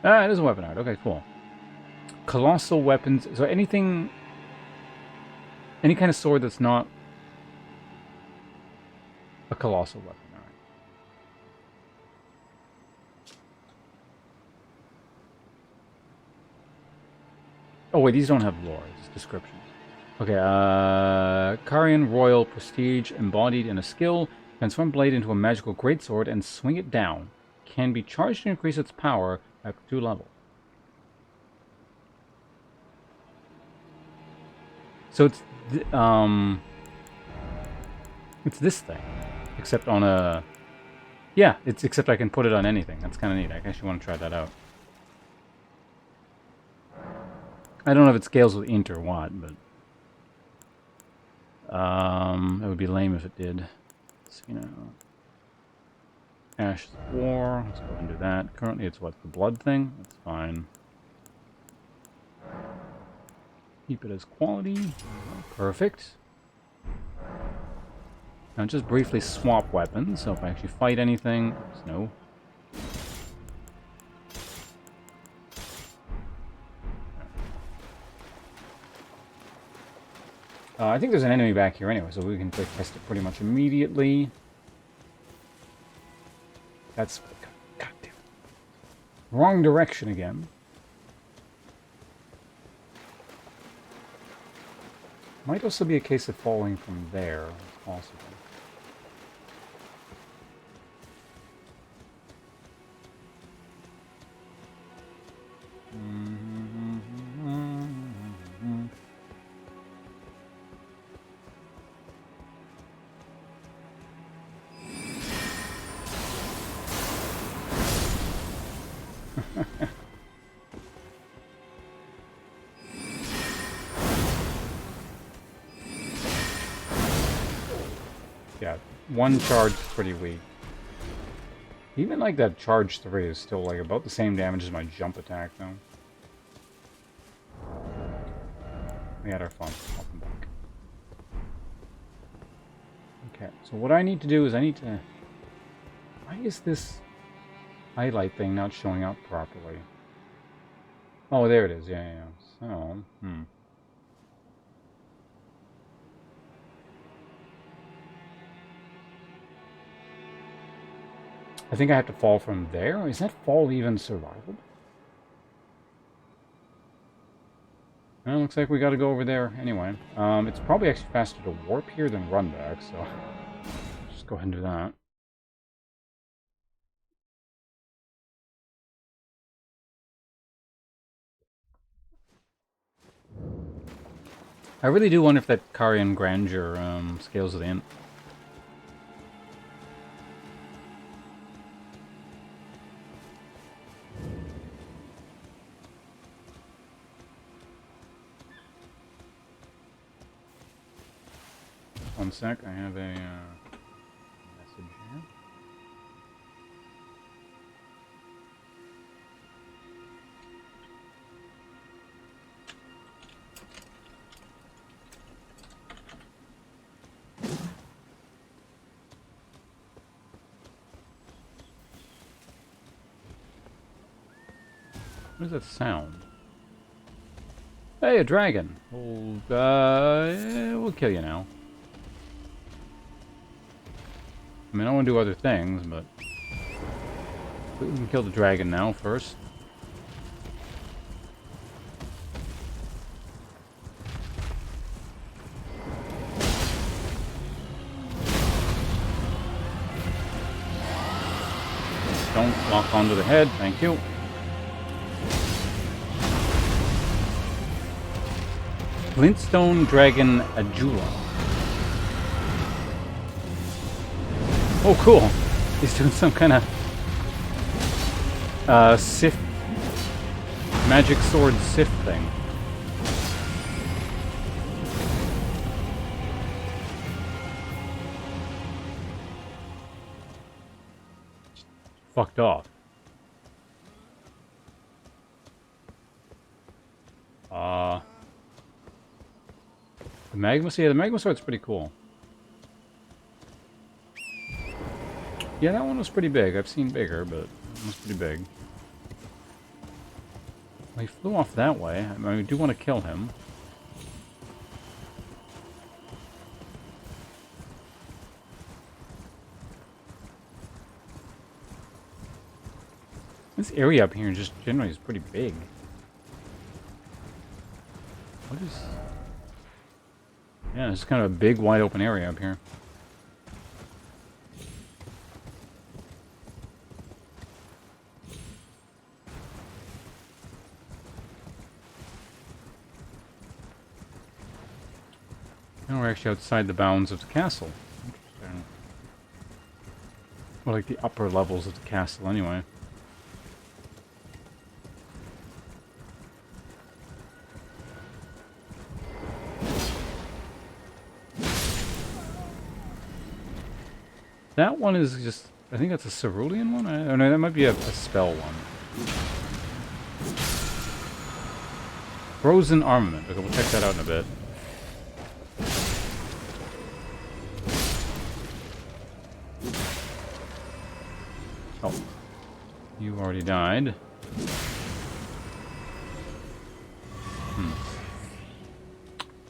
Ah, it is a weapon art. Okay, cool. Colossal weapons. So anything... Any kind of sword that's not a colossal weapon. Alright. Oh wait, these don't have lore. It's descriptions. Okay, Carian Royal Prestige embodied in a skill. Transform blade into a magical greatsword and swing it down. Can be charged to increase its power up to 2 level. So it's this thing, except on a... Yeah, it's except I can put it on anything. That's kind of neat. I actually want to try that out. I don't know if it scales with int or what, but... it would be lame if it did. So, you know... Ashes of War. Let's go ahead and do that. Currently it's what? The blood thing? That's fine. Keep it as quality. Perfect. Now just briefly swap weapons, so if I actually fight anything... No. I think there's an enemy back here anyway, so we can quick test it pretty much immediately. That's... God damn it. Wrong direction again. Might also be a case of falling from there. It's possible. Yeah, one charge is pretty weak. Even like that charge 3 is still like about the same damage as my jump attack though. We had our fun. Welcome back. Okay, so what I need to do is I need to... Why is this highlight thing not showing up properly? Oh, there it is. Yeah. So, I think I have to fall from there. Is that fall even survivable? Well, looks like we got to go over there anyway. It's probably actually faster to warp here than run back, so just go ahead and do that. I really do wonder if that Carian Grandeur scales with int. One sec, I have a message here. What is that sound? Hey, a dragon! We'll kill you now. I mean, I want to do other things, but we can kill the dragon now first. Don't lock onto the head, thank you. Glintstone Dragon Ajula. Oh, cool. He's doing some kind of Sith magic sword Sith thing. Fucked off. The magma, yeah, the magma sword's pretty cool. Yeah, that one was pretty big. I've seen bigger, but it was pretty big. Well, he flew off that way. I mean, I do want to kill him. This area up here just generally is pretty big. What is... Yeah, it's kind of a big, wide open area up here. Now we're actually outside the bounds of the castle. Interesting. Well, like the upper levels of the castle, anyway. That one is just... I think that's a cerulean one? I don't know, that might be a spell one. Frozen armament. Okay, we'll check that out in a bit. Oh. You already died.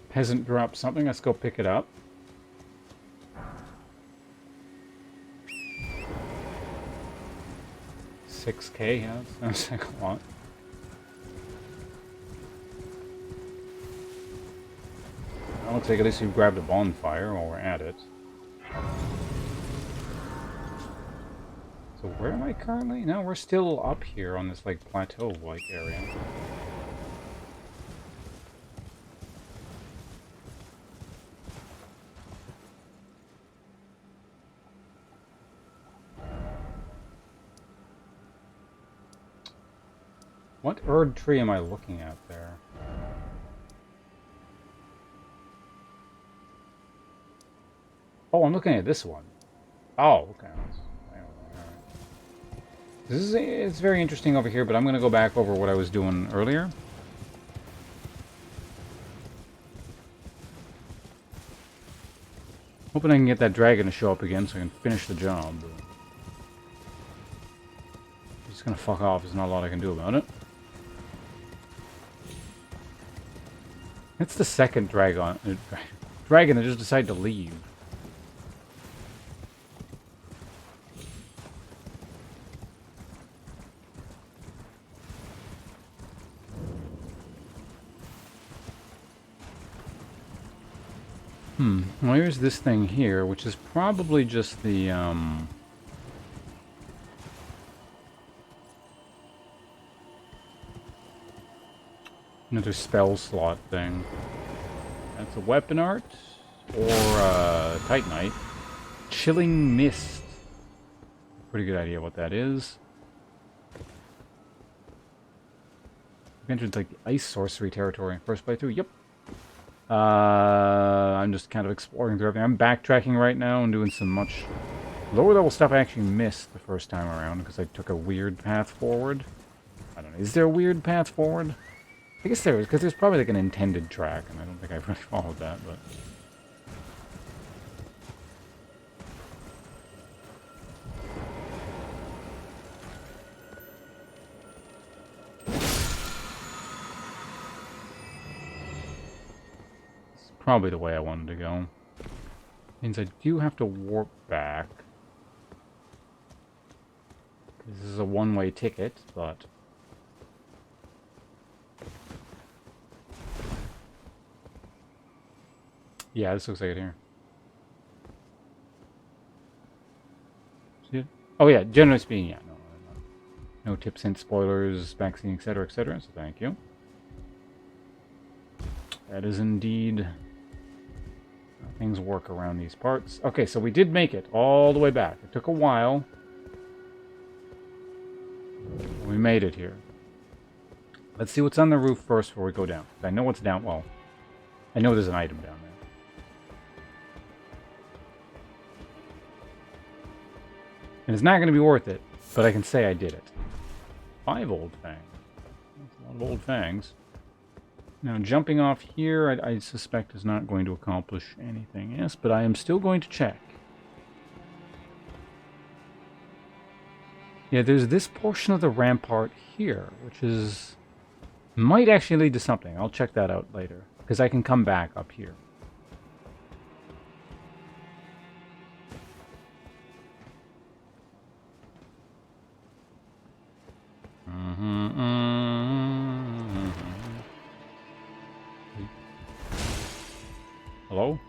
Peasant dropped something. Let's go pick it up. $6K, yeah, that sounds like a lot. Well, looks like at least we've grabbed a bonfire while we're at it. So where am I currently? No, we're still up here on this, like, plateau-like area. What Erd tree am I looking at there? Oh, I'm looking at this one. Oh, okay. This is it's very interesting over here, but I'm going to go back over what I was doing earlier. Hoping I can get that dragon to show up again so I can finish the job. He's just going to fuck off. There's not a lot I can do about it. It's the second dragon that just decided to leave. Well, here's this thing here, which is probably just the, another spell slot thing. That's a weapon art, or Titanite. Chilling Mist. Pretty good idea what that is. We entered, like, ice sorcery territory. First playthrough, yep. I'm just kind of exploring through everything. I'm backtracking right now and doing some much lower level stuff I actually missed the first time around because I took a weird path forward. I don't know. Is there a weird path forward? I guess there is, because there's probably like an intended track, and I don't think I've really followed that, but... Probably the way I wanted to go. Means I do have to warp back. This is a one-way ticket, but... Yeah, this looks like it here. See it? Oh yeah, generally speaking, yeah. No tips, hints, spoilers, vaccine, etc., etc., so thank you. That is indeed how things work around these parts. Okay, so we did make it all the way back. It took a while. We made it here. Let's see what's on the roof first before we go down. I know what's down. Well, I know there's an item down there. And it's not going to be worth it, but I can say I did it. 5 old fangs. That's a lot of old fangs. Now, jumping off here, I suspect is not going to accomplish anything. Yes, but I am still going to check. Yeah, there's this portion of the rampart here, which is... might actually lead to something. I'll check that out later, because I can come back up here. Hello?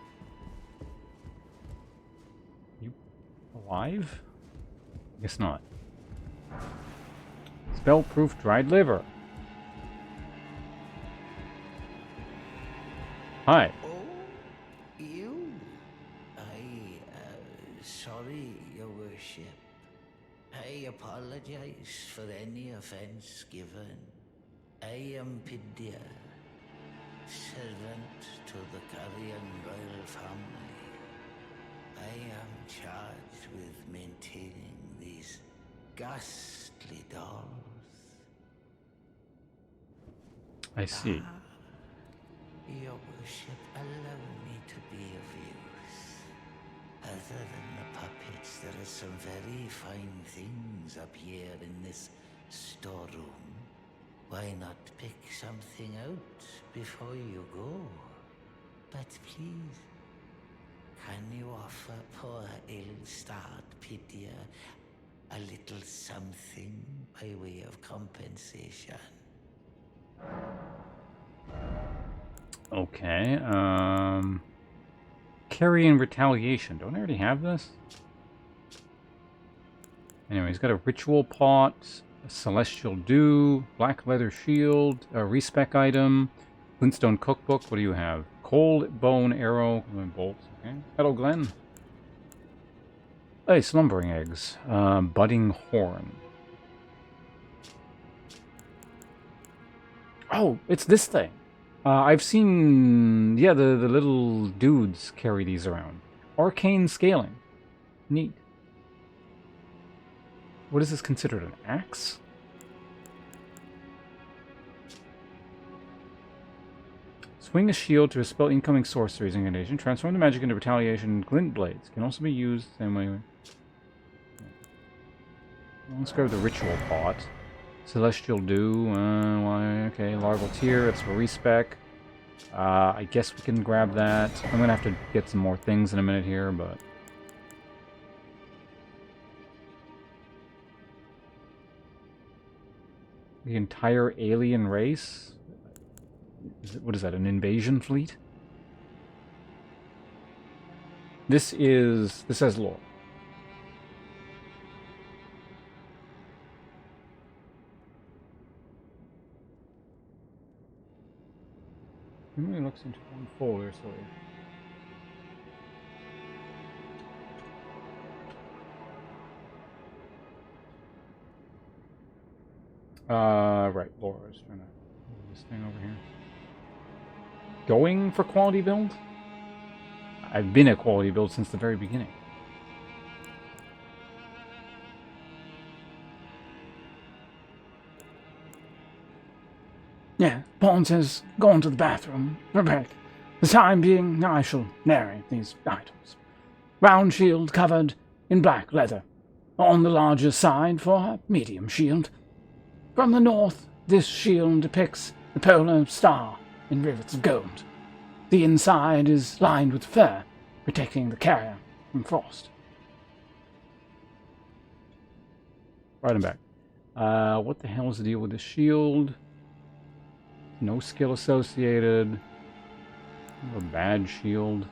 You alive? I guess not. Spell-proof dried liver. Hi. Oh, you? Sorry, Your Worship. I apologize for any offense given. I am Pidia, servant to the Carrion royal family. I am charged with maintaining these ghastly dolls. I see. Your Worship, allow me to be of use. Other than the puppets, there are some very fine things up here in this storeroom. Why not pick something out before you go? But please, can you offer poor ill-starred Pidia a little something by way of compensation? Okay, Carry in retaliation. Don't I already have this? Anyway, he's got a ritual pot, a celestial dew, black leather shield, a respec item, glintstone cookbook. What do you have? Cold bone arrow, bolts. Okay. Hello, Glenn. Hey, slumbering eggs. Budding horn. Oh, it's this thing. I've seen, yeah, the little dudes carry these around. Arcane scaling. Neat. What is this considered, an axe? Swing a shield to expel incoming sorceries incantation. Transform the magic into retaliation. Glint blades can also be used the same way. Let's grab the ritual pot. Celestial dew. Okay, larval tier. That's for respec. I guess we can grab that. I'm gonna have to get some more things in a minute here, but the entire alien race. What is that? An invasion fleet? This has lore. It really looks into one folder, sorry. Right, Laura's trying to move this thing over here. Going for quality build? I've been at quality build since the very beginning. Yeah, Pawns has gone to the bathroom. Rebecca. For the time being, I shall narrate these items. Round shield covered in black leather. On the larger side for a medium shield. From the north, this shield depicts the polar star in rivets of gold. The inside is lined with fur, protecting the carrier from frost. Right and back. What the hell is the deal with this shield? No skill associated. A bad shield.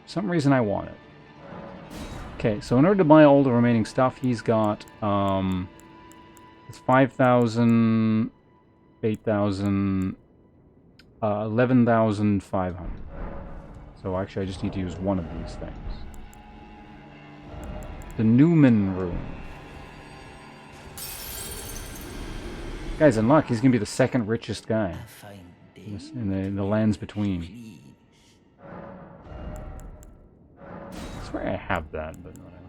For some reason I want it. Okay, so in order to buy all the remaining stuff, he's got it's 5,000, 8,000, 11,500. So actually I just need to use one of these things. The Newman Room. Guy's in luck. He's gonna be the second richest guy in the lands between. I swear I have that, but whatever.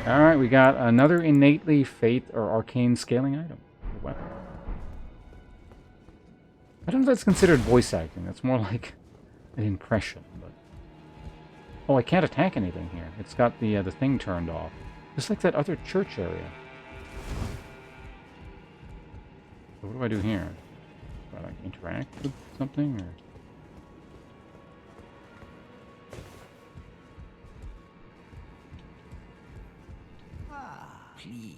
Alright, we got another innately faith or arcane scaling item. A weapon. I don't know if that's considered voice acting. That's more like an impression, but... Oh, I can't attack anything here. It's got the thing turned off. Just like that other church area. So what do I do here? Do I like interact with something, or... Please.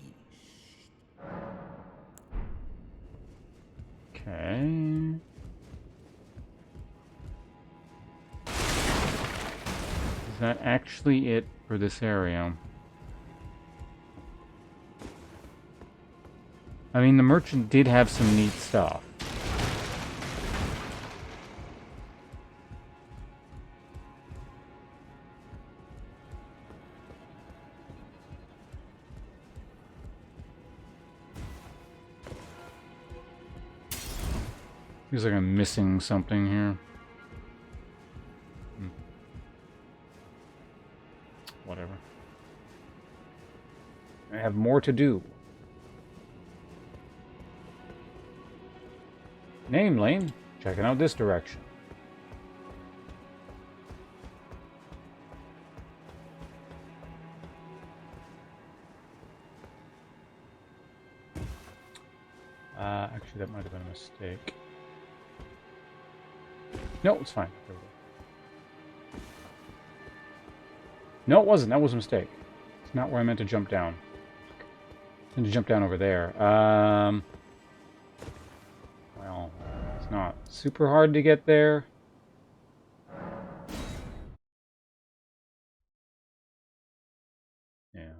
Okay. Is that actually it for this area? I mean, the merchant did have some neat stuff. Feels like I'm missing something here. Whatever. I have more to do. Namely, checking out this direction. Actually, that might have been a mistake. No, it's fine. There we go. No, it wasn't. That was a mistake. It's not where I meant to jump down. I meant to jump down over there. Well, it's not super hard to get there. Yeah.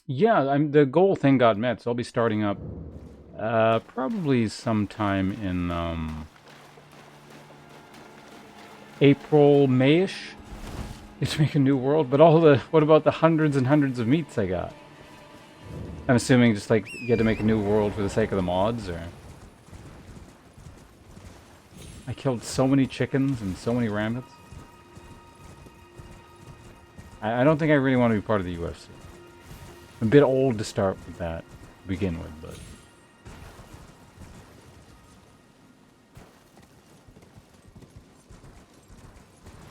Yeah, the goal thing got met, so I'll be starting up probably sometime in April, May-ish. To make a new world, but what about the hundreds and hundreds of meats I got? I'm assuming just like you had to make a new world for the sake of the mods, or... I killed so many chickens and so many rabbits. I don't think I really want to be part of the UFC. I'm a bit old to start with that to begin with, but...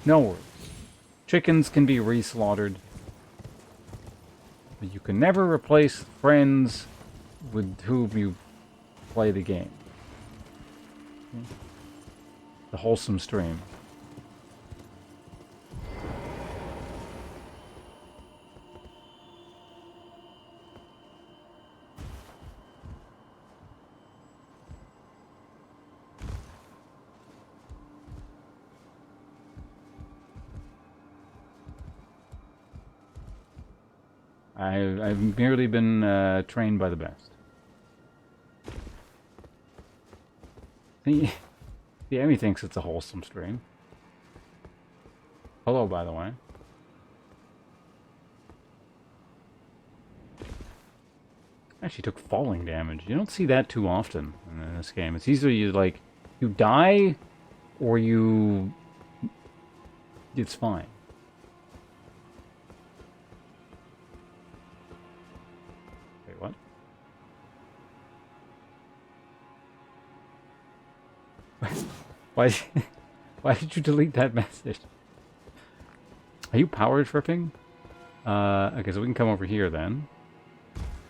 No worries. Chickens can be re-slaughtered. But you can never replace friends with whom you play the game. The wholesome stream. I've merely been trained by the best. The Emmy thinks it's a wholesome stream. Hello, by the way. Actually took falling damage. You don't see that too often in this game. It's either you die, or it's fine. What? Why did you delete that message? Are you power tripping? Okay, so we can come over here then.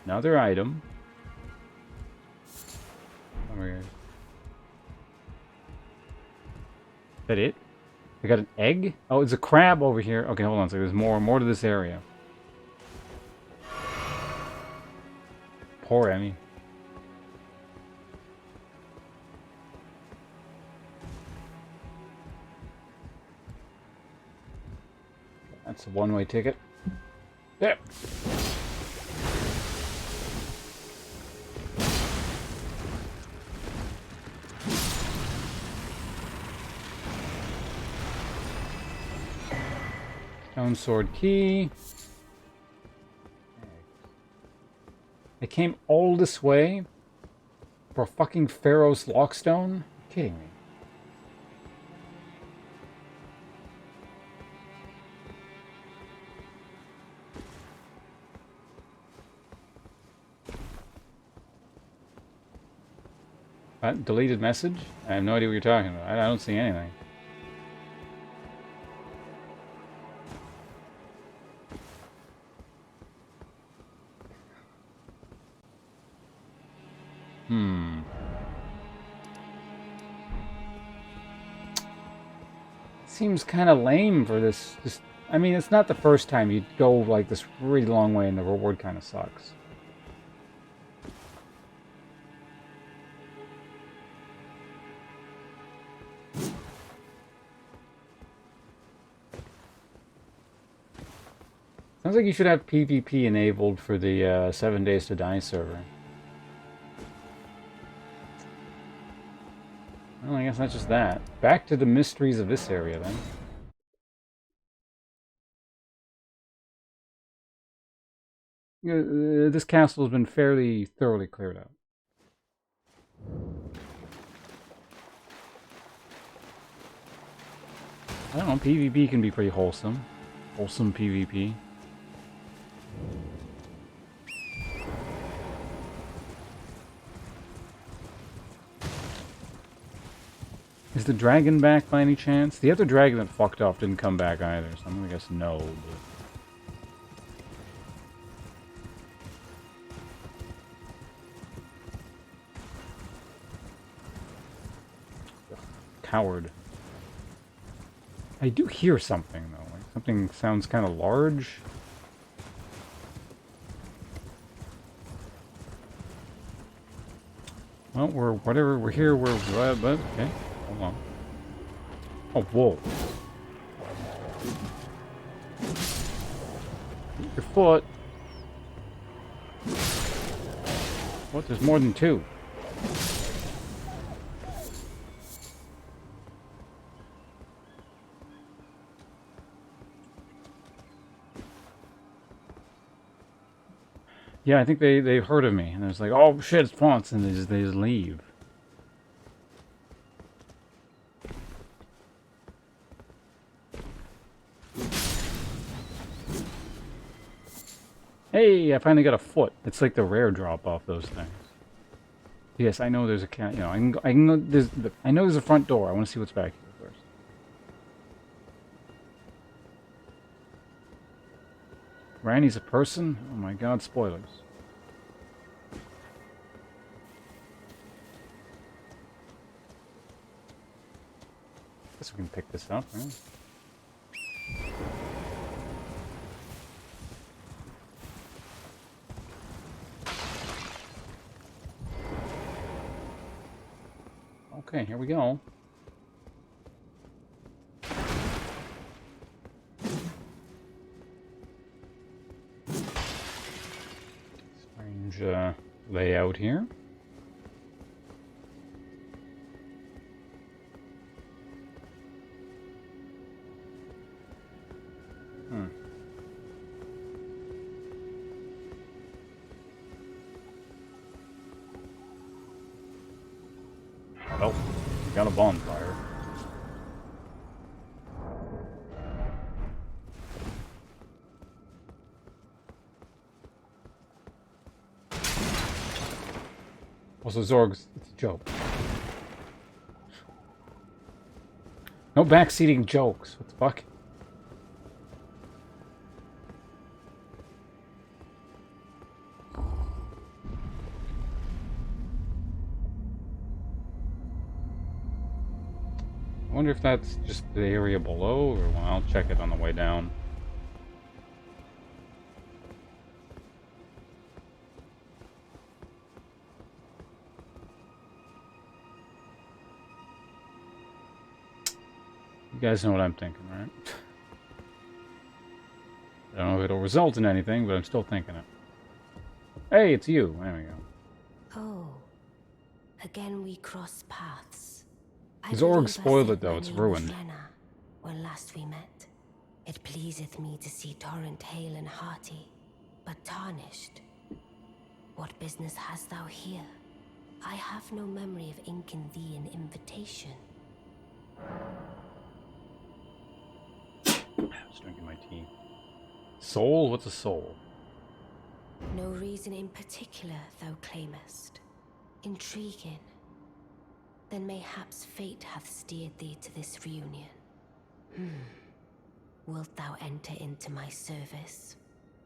Another item. Over here. Is that it? I got an egg? Oh, it's a crab over here. Okay, hold on. So there's more to this area. Poor Emmy. That's a one-way ticket. There. Stone sword key. I came all this way for a fucking Pharaoh's lockstone? You're kidding me. What? Deleted message? I have no idea what you're talking about. I don't see anything. Seems kind of lame for this. I mean, it's not the first time you'd go like this really long way and the reward kind of sucks. Sounds like you should have PvP enabled for the 7 Days to Die server. Well, I guess not just that. Back to the mysteries of this area, then. This castle has been fairly thoroughly cleared out. I don't know, PvP can be pretty wholesome. Wholesome PvP. Is the dragon back by any chance? The other dragon that fucked off didn't come back either, so I'm gonna guess no. But... Coward. I do hear something though. Like something sounds kind of large. Well, we're here, but okay. Hold on. Oh, whoa. Your foot. What? There's more than two. Yeah, I think they heard of me, and it's like, oh shit, it's fonts, and they just leave. Hey, I finally got a foot. It's like the rare drop off those things. Yes, I know there's a cat. You know, I can go. I know there's a front door. I want to see what's back here first. Randy's a person? Oh my god, spoilers. Guess we can pick this up, right? Okay, here we go. Strange layout here. Oh, we got a bonfire. Also, Zorgs, it's a joke. No backseating jokes. What the fuck? I wonder if that's just the area below, or well, I'll check it on the way down. You guys know what I'm thinking, right? I don't know if it'll result in anything, but I'm still thinking it. Hey, it's you. There we go. Oh, again we cross paths. Zorg spoiled it though, it's ruined. When last we met, It pleaseth me to see Torrent hale and hearty, but tarnished. What business hast thou here? I have no memory of inking thee an invitation. Just drinking my tea. Soul? What's a soul? No reason in particular thou claimest. Intriguing. Then mayhaps fate hath steered thee to this reunion. Wilt thou enter into my service?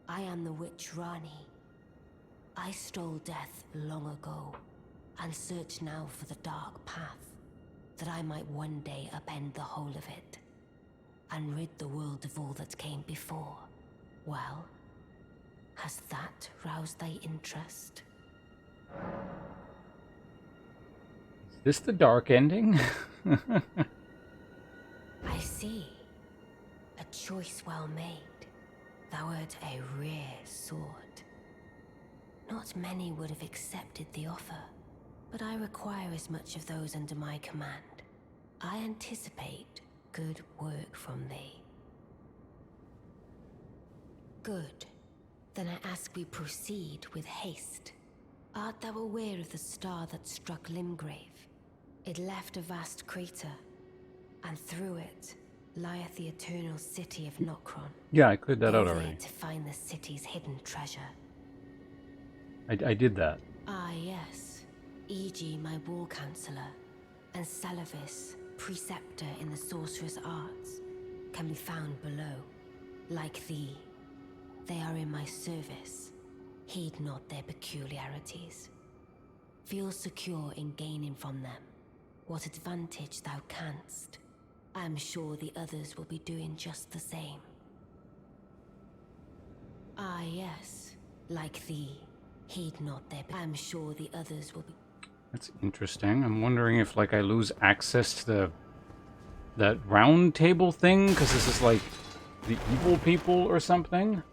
I am the witch Rani. I stole death long ago, and search now for the dark path, that I might one day upend the whole of it, and rid the world of all that came before. Well, has that roused thy interest? Is this the dark ending? I see. A choice well made. Thou art a rare sword. Not many would have accepted the offer, but I require as much of those under my command. I anticipate good work from thee. Good. Then I ask we proceed with haste. Art thou aware of the star that struck Limgrave? It left a vast crater, and through it lieth the eternal city of Nokron. Yeah, I cleared that Go out there already. to find the city's hidden treasure. I did that. Ah, yes. E.g., my war counselor, and Salavis, preceptor in the sorcerer's arts, can be found below. Like thee, they are in my service. Heed not their peculiarities. Feel secure in gaining from them what advantage thou canst. I am sure the others will be doing just the same. Ah, yes. Like thee, heed not their... I am sure the others will be... That's interesting. I'm wondering if, like, I lose access to that round table thing, because this is, like, the evil people or something?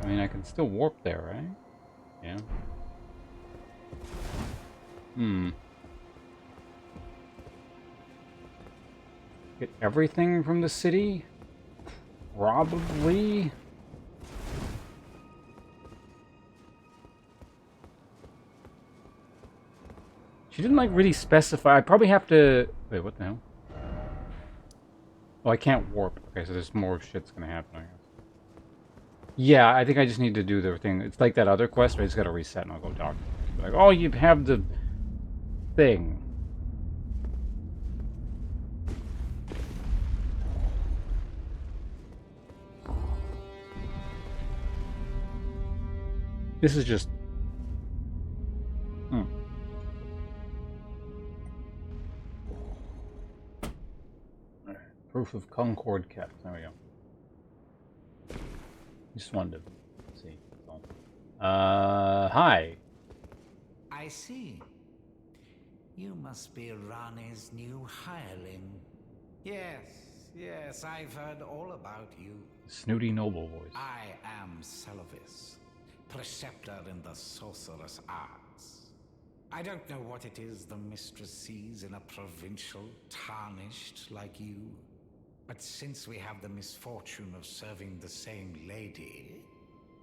I mean, I can still warp there, right? Yeah. Get everything from the city? Probably. She didn't, like, really specify. I probably have to... Wait, what the hell? Oh, I can't warp. Okay, so there's more shit's gonna happen, I guess. Yeah, I think I just need to do the thing. It's like that other quest where I just gotta reset and I'll go talk. Like, oh, you have the thing. This is just... Proof of Concord kept. There we go. Just wanted to see. That's all. Hi. I see. You must be Rani's new hireling. Yes, I've heard all about you. Snooty noble voice. I am Salavis, preceptor in the sorcerer's arts. I don't know what it is the mistress sees in a provincial tarnished like you, but since we have the misfortune of serving the same lady,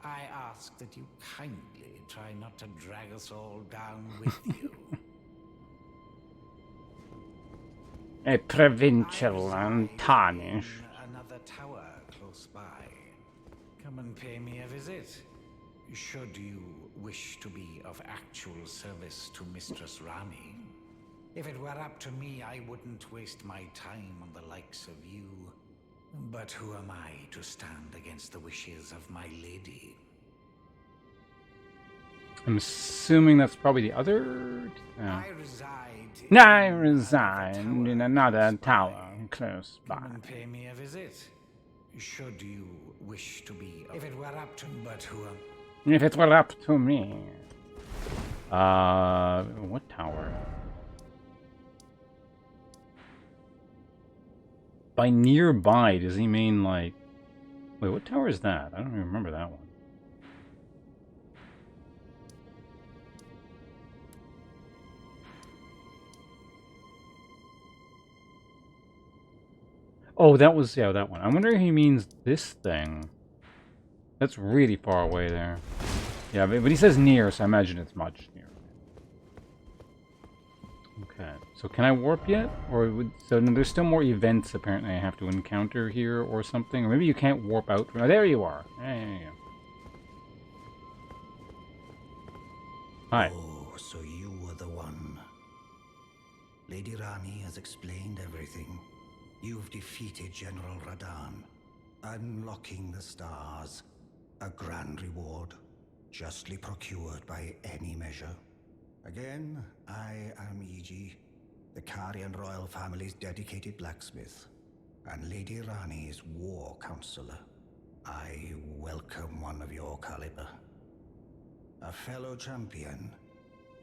I ask that you kindly try not to drag us all down with you. A provincial and tarnish. Another tower close by. Come and pay me a visit. Should you wish to be of actual service to Mistress Rani. If it were up to me, I wouldn't waste my time on the likes of you. But who am I to stand against the wishes of my lady? I'm assuming that's probably the other... I reside in another tower close by. Come and pay me a visit. Should you wish to be... If it were up to... But who am... If it were up to me. What tower? By nearby, does he mean like... Wait, what tower is that? I don't even remember that one. Oh, that was, yeah, that one. I wonder if he means this thing. That's really far away there. Yeah, but he says near, so I imagine it's much nearer. Okay, so can I warp yet? Or would, so no, there's still more events apparently I have to encounter here or something. Or maybe you can't warp out from... Oh, there you are. There you go. Hi. Oh, so you were the one. Lady Rani has explained everything. You've defeated General Radan, unlocking the stars. A grand reward, justly procured by any measure. Again, I am E.G., the Karian royal family's dedicated blacksmith, and Lady Rani's war counselor. I welcome one of your caliber. A fellow champion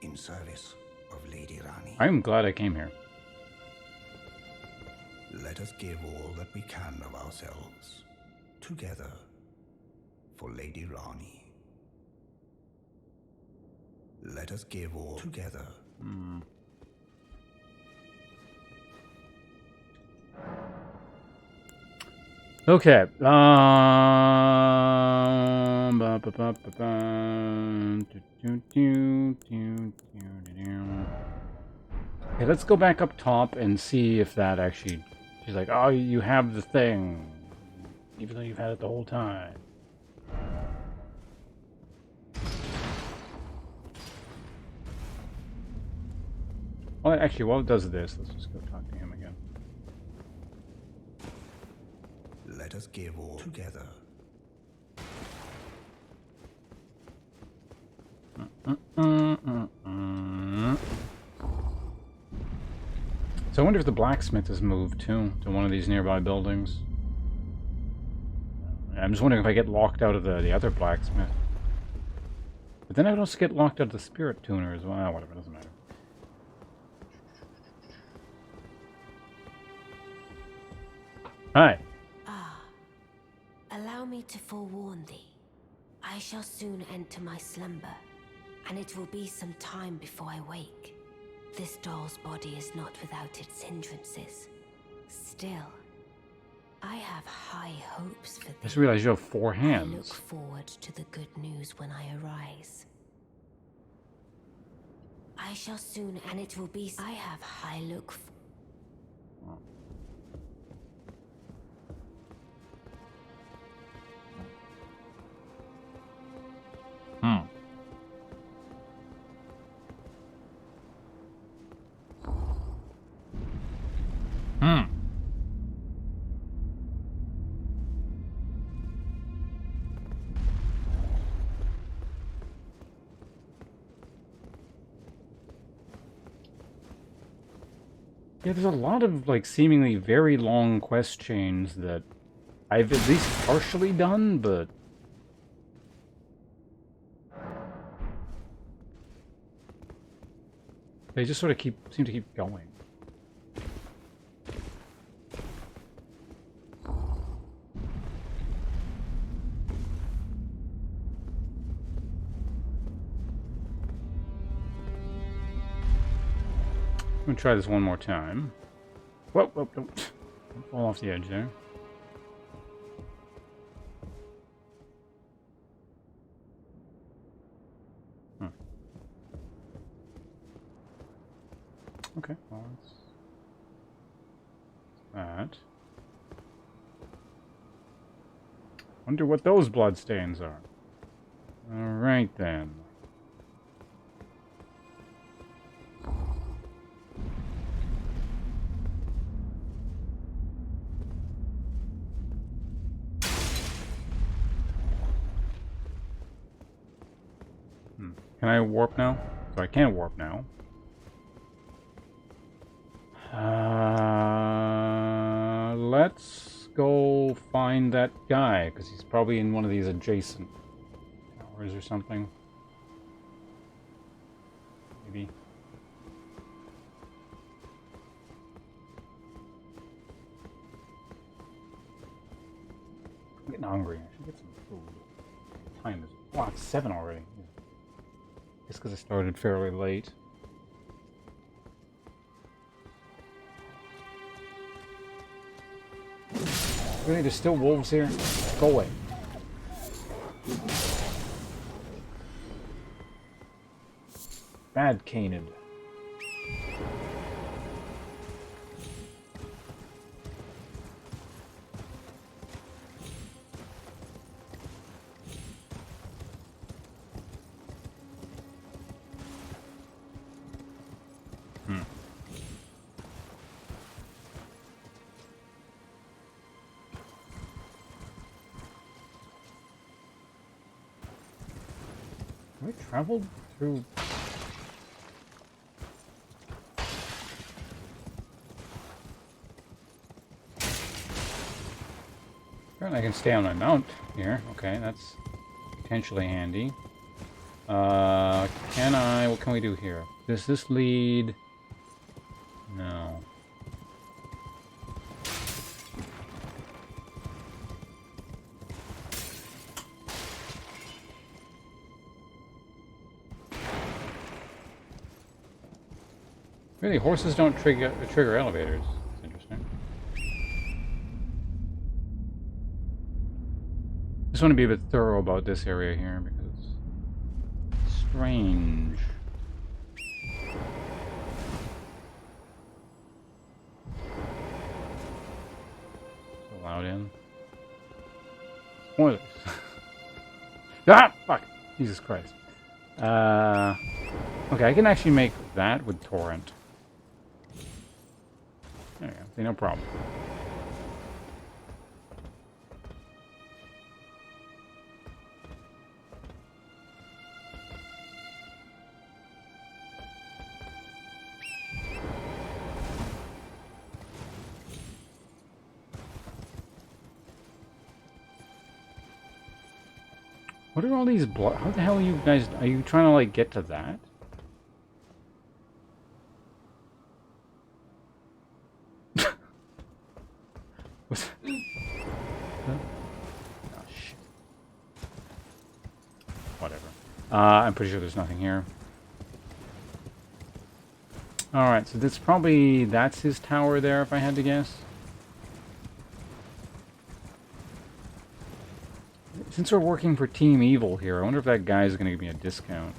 in service of Lady Rani. I'm glad I came here. Let us give all that we can of ourselves, together, for Lady Rani. Let us give all together. Okay. Okay, let's go back up top and see if that actually... She's like, oh, you have the thing. Even though you've had it the whole time. Well, actually, while it does this, let's just go talk to him again. Let us give all together. So I wonder if the blacksmith has moved too to one of these nearby buildings. I'm just wondering if I get locked out of the other blacksmith. But then I would also get locked out of the spirit tuner as well. Whatever, doesn't matter. Hi. Allow me to forewarn thee. I shall soon enter my slumber, and it will be some time before I wake. This doll's body is not without its hindrances. Still, I have high hopes for thee. I just realized you have 4 I hands. look forward to the good news when I arise. I shall soon, and it will be... I have high look for... Yeah, there's a lot of, like, seemingly very long quest chains that I've at least partially done, but... they just sort of seem to keep going. I'm gonna try this one more time. Whoa, whoa, don't fall off the edge there. Okay, well, that's that. Wonder what those bloodstains are. Alright then. Can I warp now? So I can warp now. Let's go find that guy, because he's probably in one of these adjacent towers or something. Maybe. I'm getting hungry. I should get some food. What time is it? Oh, it's 7 already. It's because I started fairly late. Really, there's still wolves here? Go away. Bad Canid. Have I traveled through... Apparently I can stay on my mount here. Okay, that's potentially handy. Can I... What can we do here? Does this lead... No. Really, horses don't trigger elevators. That's interesting. Just want to be a bit thorough about this area here because it's strange. So allowed in. Spoilers. Ah, fuck! Jesus Christ. Okay, I can actually make that with torrent. There you go. See, no problem. What are all these how the hell are you guys... Are you trying to, like, get to that? What's... Huh? Oh, shit. Whatever. I'm pretty sure there's nothing here. Alright, so this probably... That's his tower there, if I had to guess. Since we're working for Team Evil here, I wonder if that guy's going to give me a discount.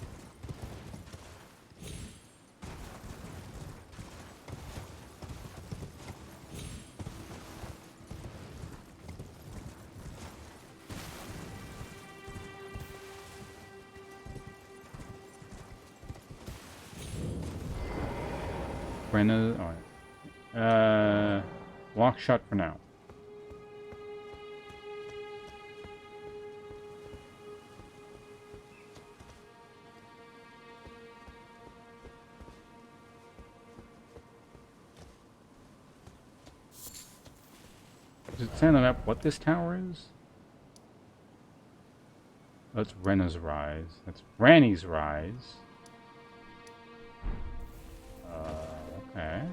Brenna... Alright. Lock shut for now. Does it say on the map what this tower is? That's Renna's Rise. That's Ranny's Rise. Okay.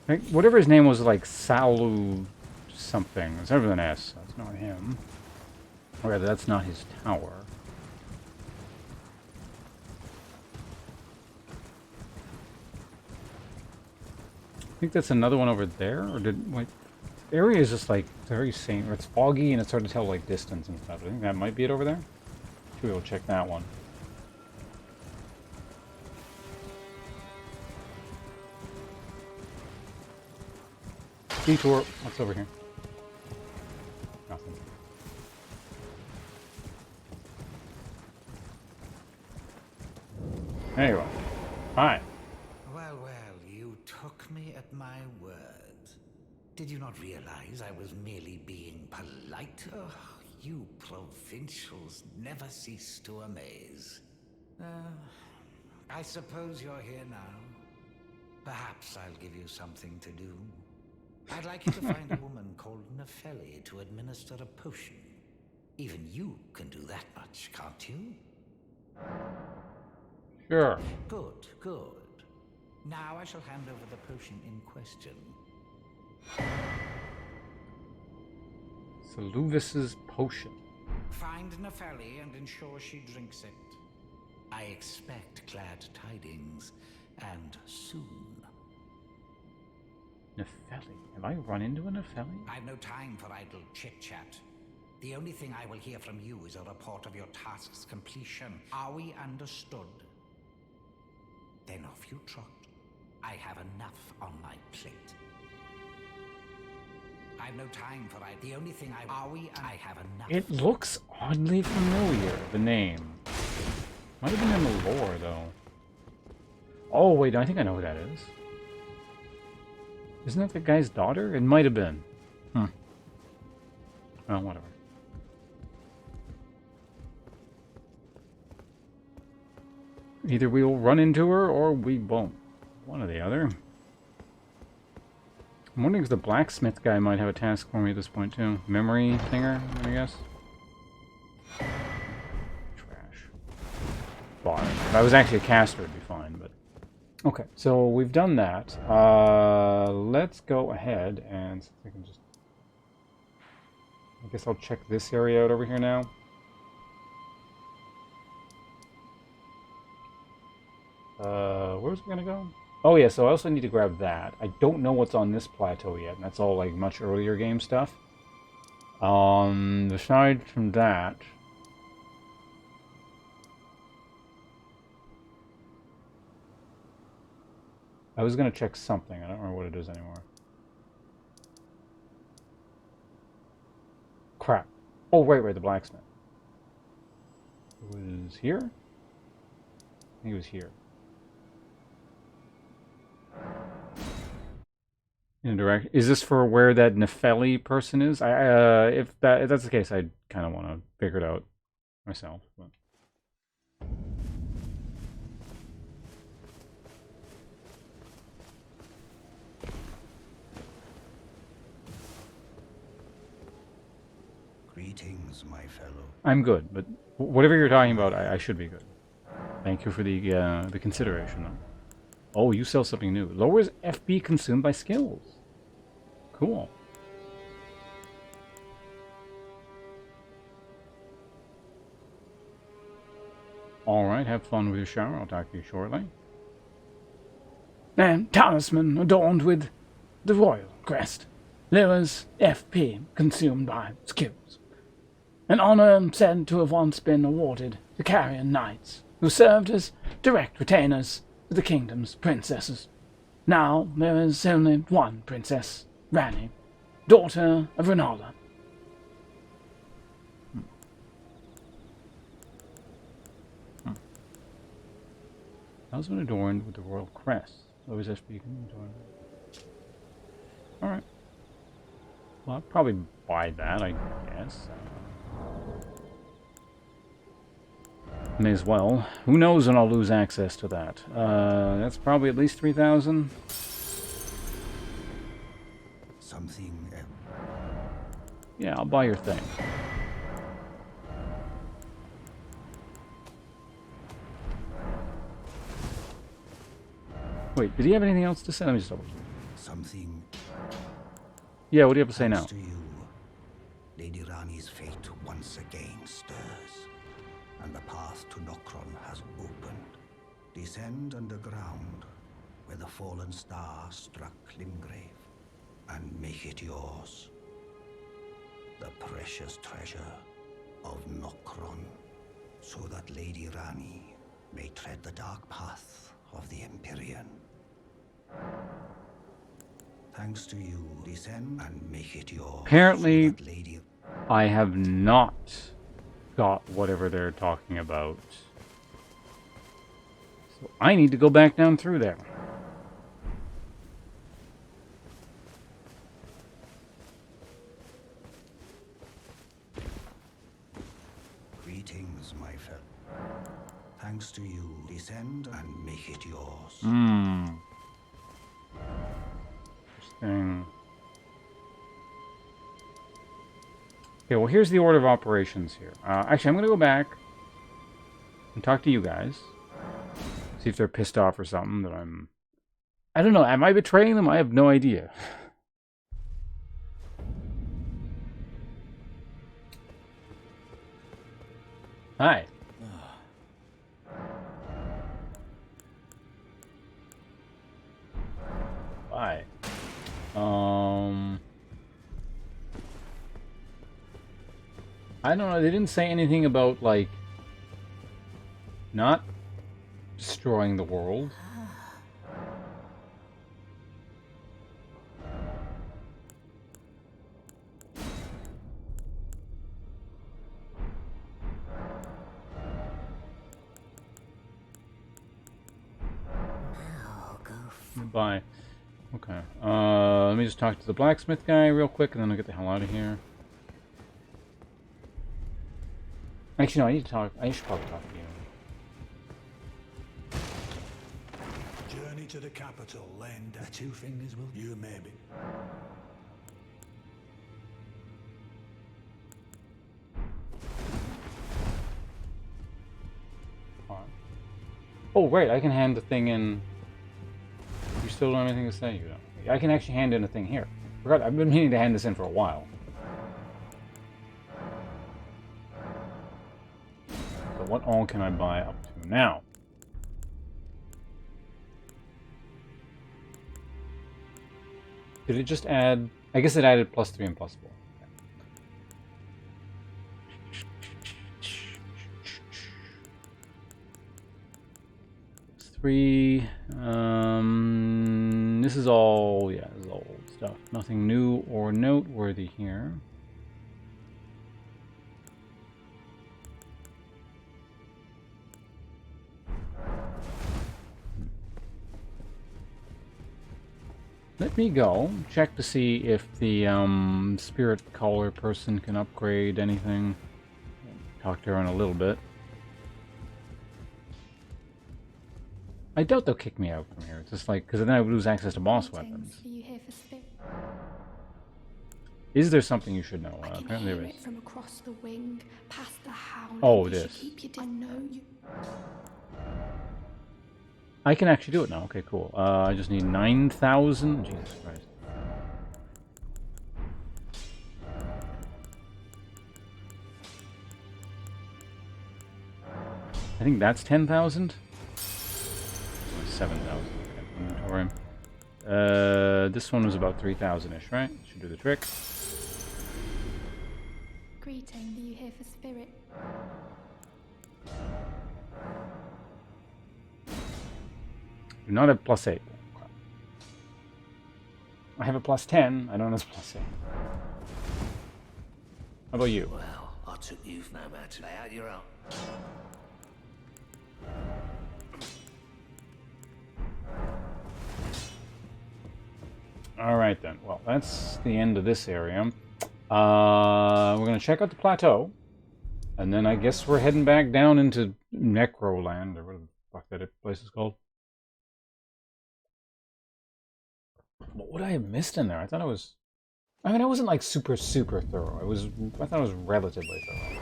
Like, whatever his name was, like Salu something. It's over with an S. That's not him. Or rather, that's not his tower. I think that's another one over there, or did like the area is just like very same. It's foggy and it's hard to tell like distance and stuff. I think that might be it over there. Should we go check that one? Detour. What's over here? Nothing. There you are. Hi. Well, well, you took me at my word. Did you not realize I was merely being polite? Oh, you provincials never cease to amaze. I suppose you're here now. Perhaps I'll give you something to do. I'd like you to find a woman called Nefeli to administer a potion. Even you can do that much, can't you? Sure. Good, good. Now I shall hand over the potion in question. Saluvis's potion. Find Nefeli and ensure she drinks it. I expect glad tidings, and soon. Nefeli. Have I run into a Nefeli? I've no time for idle chit-chat. The only thing I will hear from you is a report of your task's completion. Are we understood? Then off you trot. I have enough on my plate. I've no time for the only thing I have enough. It looks oddly familiar, the name. Might have been in the lore, though. Oh, wait, I think I know who that is. Isn't that the guy's daughter? It might have been. Oh, whatever. Either we will run into her, or we won't. One or the other. I'm wondering if the blacksmith guy might have a task for me at this point, too. Memory thinger, I guess? Trash. Bottom. If I was actually a caster, it'd be fine, but... Okay, so we've done that. Let's go ahead and... See if I can just... I guess I'll check this area out over here now. Where's it gonna go? Oh yeah, so I also need to grab that. I don't know what's on this plateau yet, and that's all like much earlier game stuff. Aside from that... I was gonna check something, I don't remember what it is anymore. Crap. Oh, right, the blacksmith. It was here? I think it was here. In direct. Is this for where that Nefeli person is? If that's the case, I kind of want to figure it out myself. But. Greetings, my fellow. I'm good, but whatever you're talking about, I should be good. Thank you for the consideration, though. Oh, you sell something new. Lowers FP consumed by skills. Cool. Alright, have fun with your shower. I'll talk to you shortly. And talisman adorned with the royal crest. Lowers FP consumed by skills. An honor said to have once been awarded to Carrion Knights, who served as direct retainers to the kingdom's princesses. Now there is only one princess, Rani, daughter of Renala. How's been adorned with the royal crest? Always FP adorned. Alright. Well, I'll probably buy that, I guess. May as well. Who knows when I'll lose access to that. That's probably at least 3,000. Something... Yeah, I'll buy your thing. Wait, did he have anything else to say? Let me just double check. Something... Yeah, what do you have to say now? Thanks to you, Lady Rani's fate once again stirs, and the path to Nokron has opened. Descend underground, where the fallen star struck Limgrave, and make it yours. The precious treasure of Nokron, so that Lady Rani may tread the dark path of the Empyrean. Thanks to you, descend and make it yours. Apparently, so Lady... I have not got whatever they're talking about. So I need to go back down through there. Greetings, my fellow. Thanks to you, descend and make it yours. Interesting. Okay, well, here's the order of operations here. Actually, I'm going to go back and talk to you guys. See if they're pissed off or something that I'm I don't know. Am I betraying them? I have no idea. Hi. Why? I don't know. They didn't say anything about, like, not destroying the world. Goodbye. Okay. Let me just talk to the blacksmith guy real quick, and then I'll get the hell out of here. Actually, no, I need to talk. I should probably talk to you. Journey to the capital, lend two fingers will you maybe. Alright. Oh, right, I can hand the thing in. You still don't have anything to say? You don't. I can actually hand in a thing here. Forgot. I've been meaning to hand this in for a while. So what all can I buy up to now? Did it just add... I guess it added +3 and +4. Three. This is all... Yeah, this is all old stuff. Nothing new or noteworthy here. Let me go check to see if the spirit caller person can upgrade anything. Talk to her in a little bit. I doubt they'll kick me out from here. It's just like, because then I would lose access to boss weapons. Are you here for spirit? Is there something you should know? I can Apparently hear there it is. from across the wing, past the hound. Oh, You it should is. keep your I know you. I can actually do it now. Okay, cool. I just need 9,000. Jesus Christ. I think that's 10,000. 7,000. Okay, inventory. This one was about 3,000-ish, right? Should do the trick. Greeting, are you here for spirit? Do not have +8. I have a +10. I don't have +8. How about you? Well, I took you no matter. Lay out your own. Alright then. Well, that's the end of this area. We're going to check out the plateau. And then I guess we're heading back down into Necroland, or whatever the fuck that place is called. What would I have missed in there? I thought it was... I mean, I wasn't like super thorough. I thought it was relatively thorough.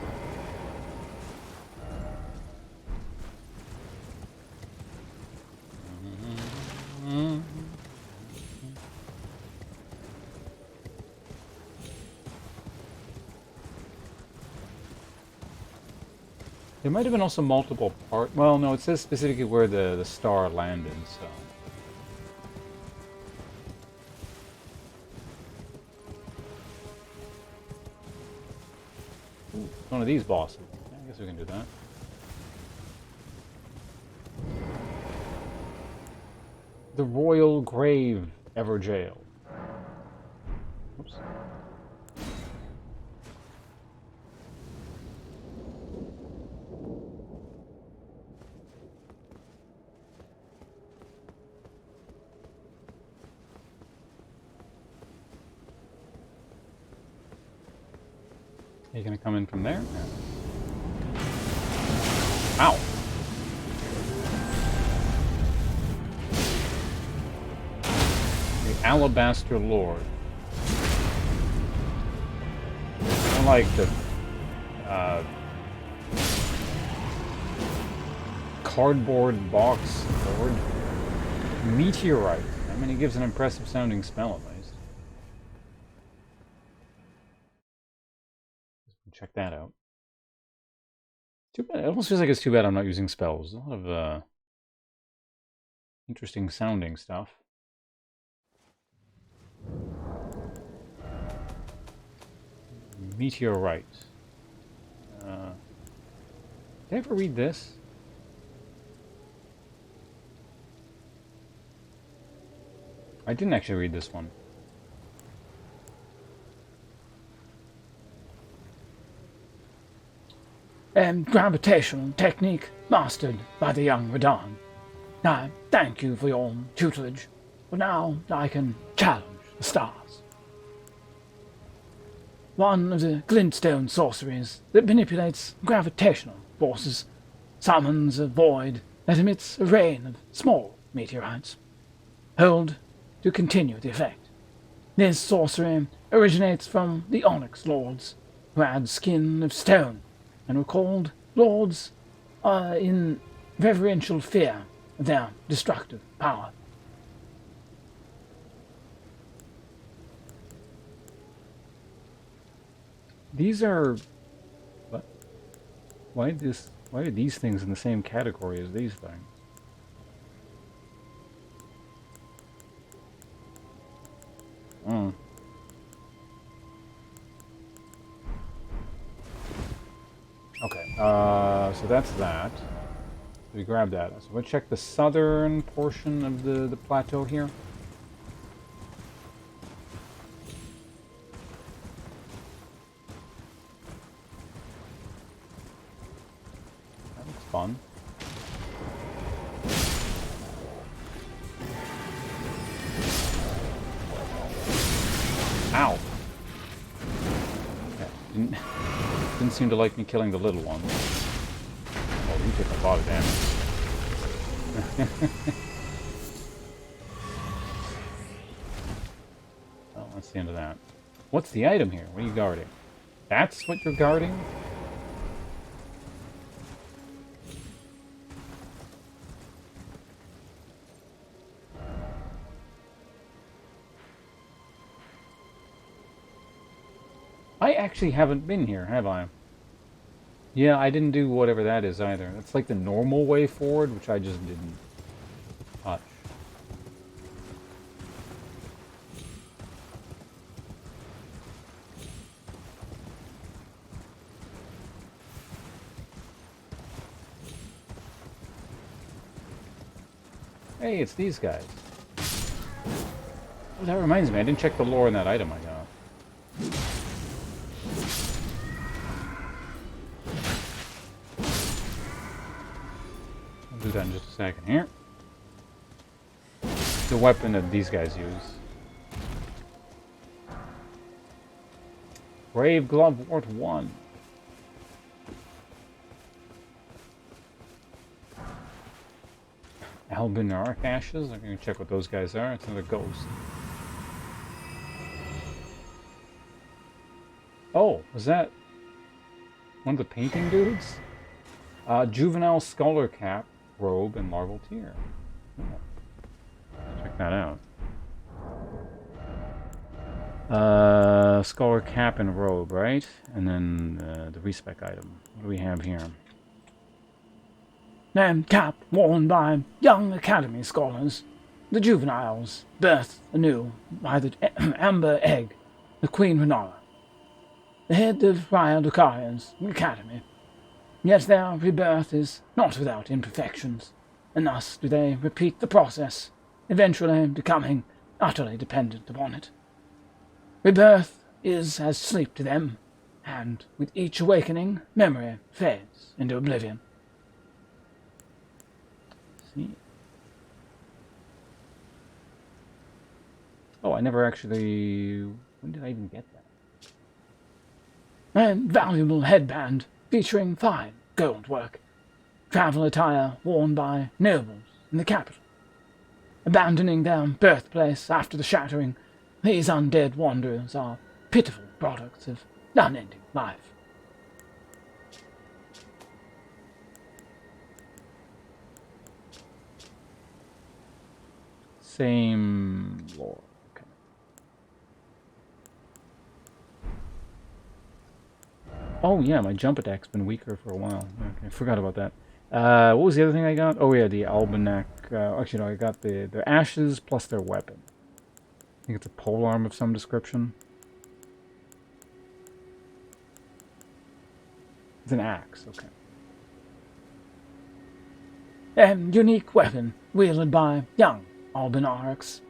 There might have been also multiple parts. Well, no, it says specifically where the star landed, so... Ooh, one of these bosses. Yeah, I guess we can do that. The Royal Grave Ever Jailed. Oops. Are you gonna come in from there? Ow! The Alabaster Lord. I don't like the cardboard box Lord. Meteorite. I mean, he gives an impressive sounding spell at least. Check that out. Too bad. It almost feels like it's too bad I'm not using spells. A lot of interesting sounding stuff. Meteorite. Did I ever read this? I didn't actually read this one. And gravitational technique mastered by the young Radon. I thank you for your tutelage, but now I can challenge the stars. One of the glintstone sorceries that manipulates gravitational forces summons a void that emits a rain of small meteorites. Hold to continue the effect. This sorcery originates from the Onyx Lords, who had skin of stone and were called lords in reverential fear of their destructive power. These are... What? Why are these things in the same category as these things? Hmm. Okay, so that's that. We grab that. So we'll check the southern portion of the plateau here. That looks fun. Ow! Okay, didn't seem to like me killing the little one. Oh, you took a lot of damage. Well, that's the end of that. What's the item here? What are you guarding? That's what you're guarding? I actually haven't been here, have I? Yeah, I didn't do whatever that is either. That's like the normal way forward, which I just didn't touch. Hey, it's these guys. Oh, that reminds me, I didn't check the lore on that item I got. I'll do that in just a second here. The weapon that these guys use. Brave Glove Wart 1. Elden Arc Ashes. I'm going to check what those guys are. It's another ghost. Oh, was that one of the painting dudes? Juvenile Scholar Cap, Robe, and Larval Tear. Oh. Check that out. Scholar Cap and Robe, right? And then the respec item. What do we have here? And cap worn by young academy scholars, the juveniles, birthed anew by the amber egg, the Queen Renara, the head of Raya Lucarian's academy. Yet their rebirth is not without imperfections, and thus do they repeat the process, eventually becoming utterly dependent upon it. Rebirth is as sleep to them, and with each awakening, memory fades into oblivion. See. Oh, I never actually... When did I even get that? And valuable headband featuring fine gold work, travel attire worn by nobles in the capital. Abandoning their birthplace after the shattering, these undead wanderers are pitiful products of unending life. same lore. Okay. Oh yeah, my jump attack's been weaker for a while. Okay, forgot about that. What was the other thing I got? Oh yeah, the almanac. Actually, no, I got the ashes plus their weapon. I think it's a polearm of some description. It's an axe. Okay. A unique weapon wielded by young Albinarix.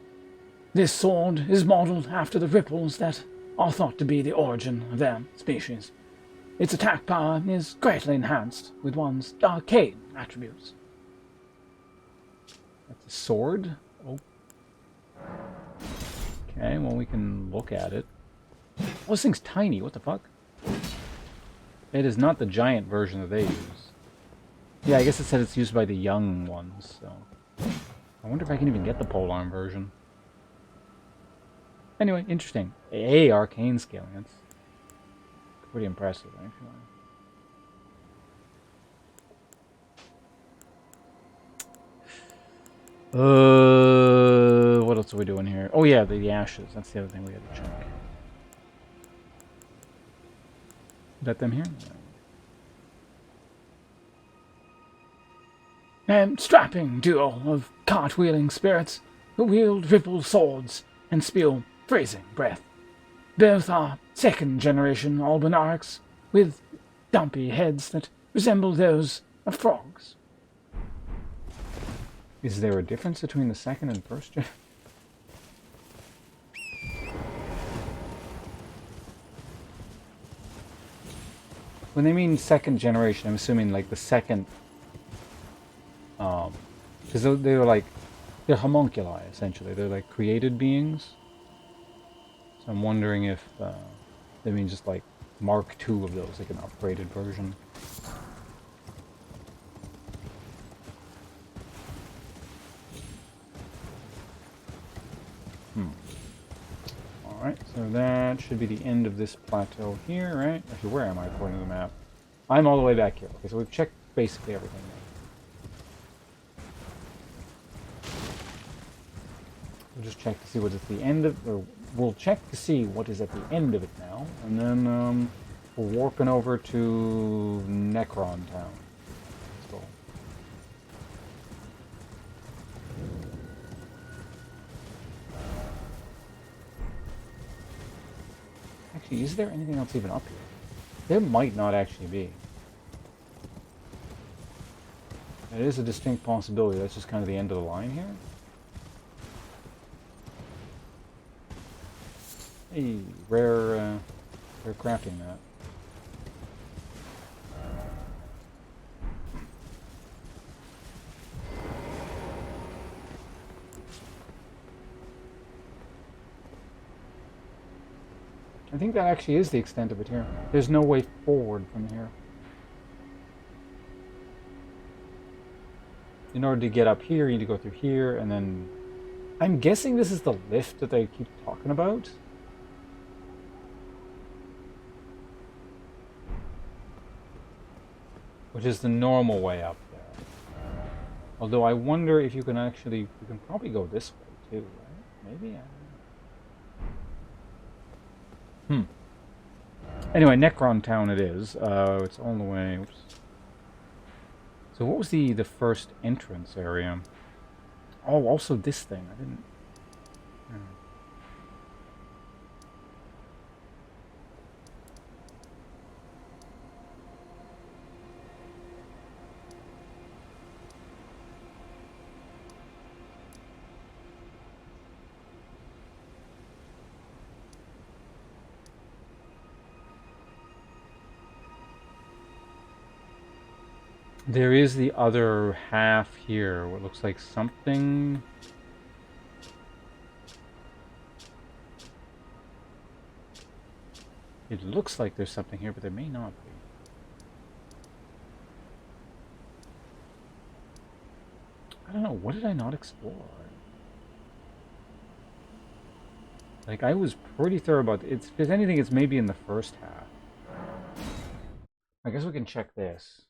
This sword is modeled after the ripples that are thought to be the origin of their species. Its attack power is greatly enhanced with one's arcane attributes. That's a sword? Oh. Okay, well we can look at it. Oh, this thing's tiny, what the fuck? It is not the giant version that they use. Yeah, I guess it said it's used by the young ones, so... I wonder if I can even get the polearm version. Anyway, interesting. Arcane scaling, that's pretty impressive, actually. What else are we doing here? Oh yeah, the ashes. That's the other thing we had to check. Is that them here? A strapping duo of cartwheeling spirits who wield rippled swords and spew freezing breath. Both are second-generation Albinarix, with dumpy heads that resemble those of frogs. Is there a difference between the second and first gen? When they mean second generation, I'm assuming like the second, because they're like, they're homunculi essentially. They're like created beings. So I'm wondering if they mean just like Mark II of those, like an upgraded version. Alright, so that should be the end of this plateau here, right? Actually, where am I according to the map? I'm all the way back here. Okay, so we've checked basically everything now. We'll just check to see what is at the end of... Or we'll check to see what is at the end of it now, and then we're warping over to Necron Town. Let's go. Actually, is there anything else even up here? There might not actually be. It is a distinct possibility. That's just kind of the end of the line here. Hey, rare crafting that. I think that actually is the extent of it here. There's no way forward from here. In order to get up here, you need to go through here, and then... I'm guessing this is the lift that they keep talking about. Which is the normal way up there. Although I wonder if you can actually... You can probably go this way too, right? Maybe? I don't know. Anyway, Necron Town it is. It's all the way... Oops. So what was the first entrance area? Oh, also this thing. I didn't... There is the other half here, what looks like something... It looks like there's something here, but there may not be. I don't know, what did I not explore? Like, I was pretty thorough about it. If there's anything, it's maybe in the first half. I guess we can check this.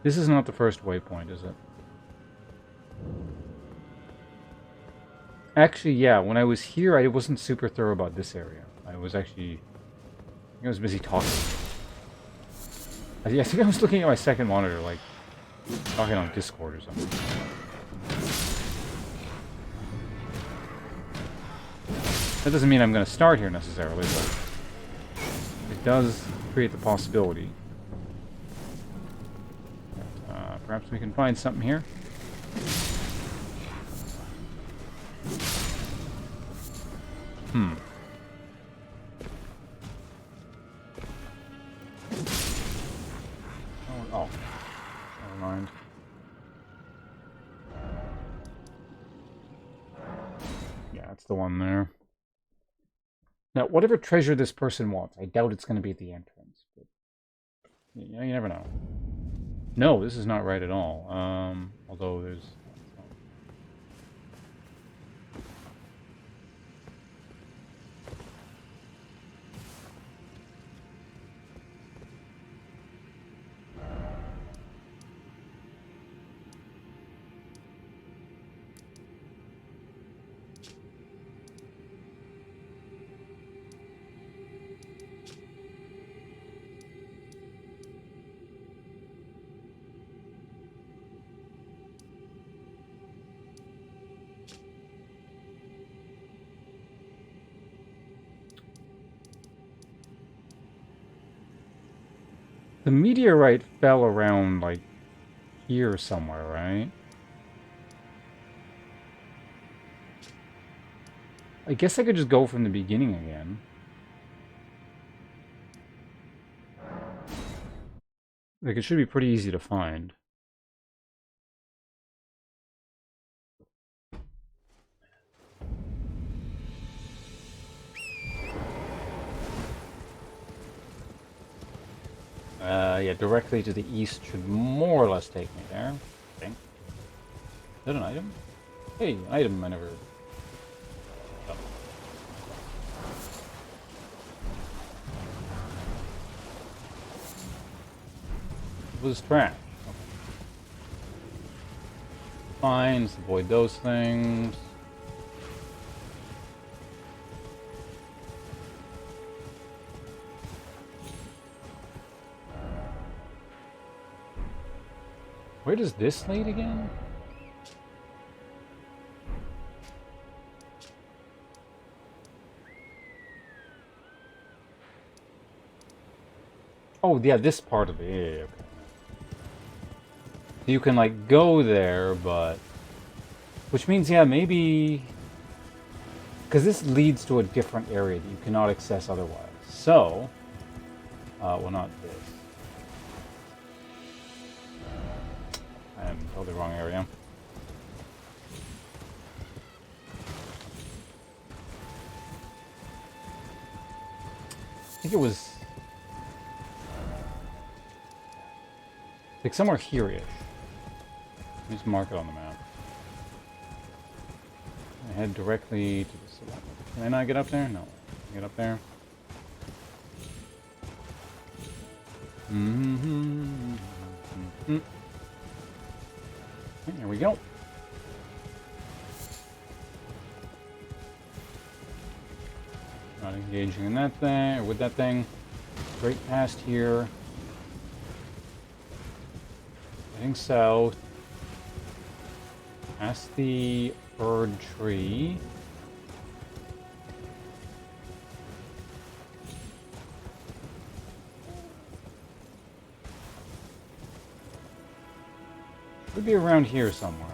This is not the first waypoint, is it? Actually, yeah, when I was here, I wasn't super thorough about this area. I was actually... I was busy talking. I think I was looking at my second monitor, like, talking on Discord or something. That doesn't mean I'm going to start here necessarily, but it does create the possibility. Perhaps we can find something here. Oh, never mind. Yeah, that's the one there. Now, whatever treasure this person wants, I doubt it's going to be at the entrance. But you know, you never know. No, this is not right at all. Although there's... The meteorite fell around, like, here somewhere, right? I guess I could just go from the beginning again. Like, it should be pretty easy to find. Yeah, directly to the east should more or less take me there, I think. Is that an item? Hey, an item I never... Oh. It was trash. Okay. Fine, let's avoid those things. Where does this lead again? Oh, yeah, this part of it. Yeah, okay. You can, like, go there, but... Which means, yeah, maybe... Because this leads to a different area that you cannot access otherwise. So... well, not this. I am totally wrong area. I think it was... like somewhere here-ish. Just mark it on the map. I head directly to the select. Can I not get up there? No. Get up there. There we go. Not engaging in that thing, or with that thing. Straight past here. Heading south. Past the bird tree. Could be around here somewhere.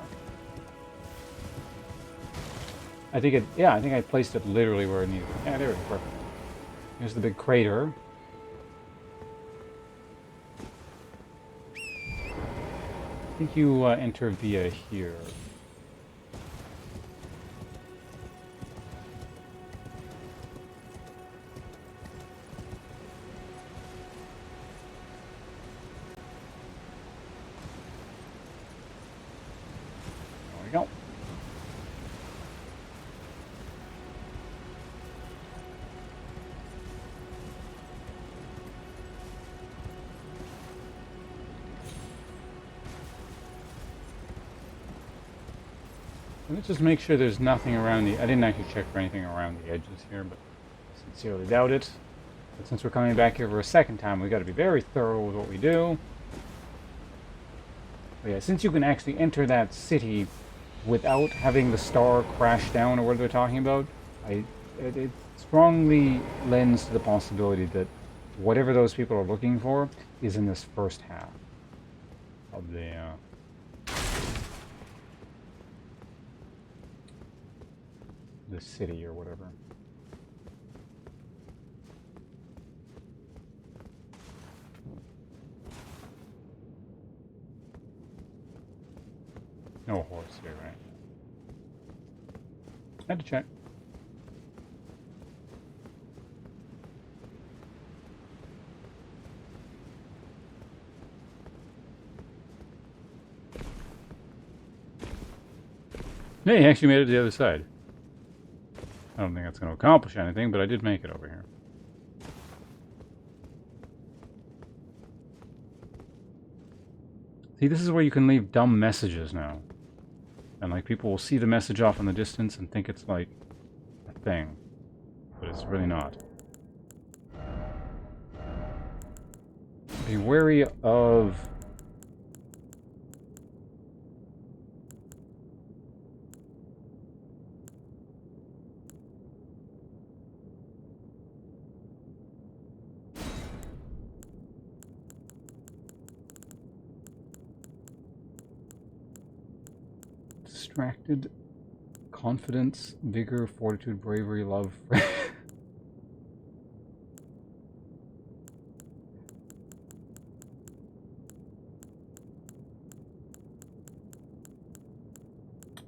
I think it, yeah, I think I placed it literally where it needed. Yeah, there it is, perfect. Here's the big crater. I think you enter via here. There we go. Let's just make sure there's nothing around the... I didn't actually check for anything around the edges here, but I sincerely doubt it. But since we're coming back here for a second time, we got to be very thorough with what we do. But yeah, since you can actually enter that city without having the star crash down or what they're talking about, it strongly lends to the possibility that whatever those people are looking for is in this first half of the city or whatever. No horse here, right? Had to check. Hey, he actually made it to the other side. I don't think that's going to accomplish anything, but I did make it over here. See, this is where you can leave dumb messages now. And, like, people will see the message off in the distance and think it's, like, a thing. But it's really not. Be wary of... distracted, confidence, vigor, fortitude, bravery, love.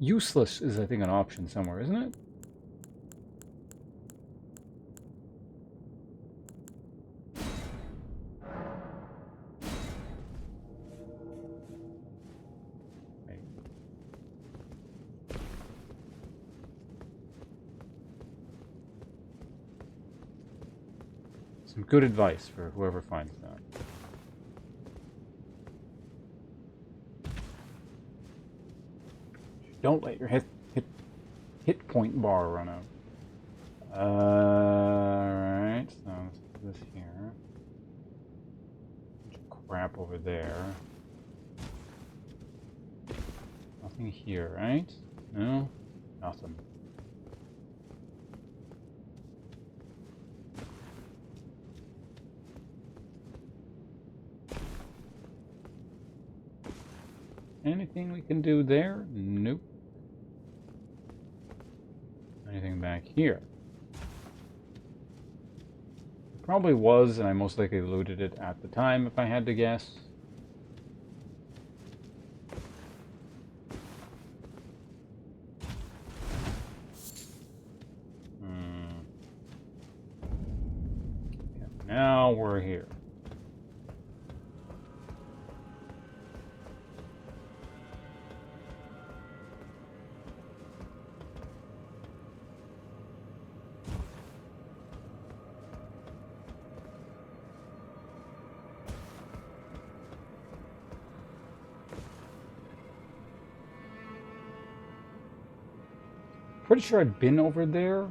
Useless is, I think, an option somewhere, isn't it? Some good advice for whoever finds that. Don't let your hit point bar run out. Alright, so let's put this here. Bunch of crap over there. Nothing here, right? No? Nothing. Anything we can do there? Nope. Anything back here? Probably was, and I most likely looted it at the time, if I had to guess. Yeah, now we're here. Pretty sure I've been over there.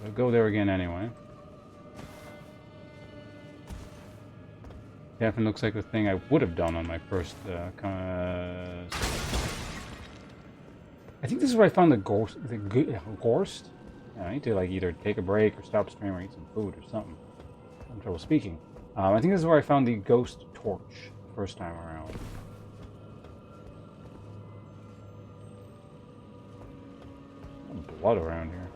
I'll go there again anyway. Definitely looks like the thing I would have done on my first I think this is where I found the ghost. Gorst? Yeah, I need to like either take a break or stop stream or eat some food or something. I'm trouble speaking. I think this is where I found the ghost torch first time around. Blood around here.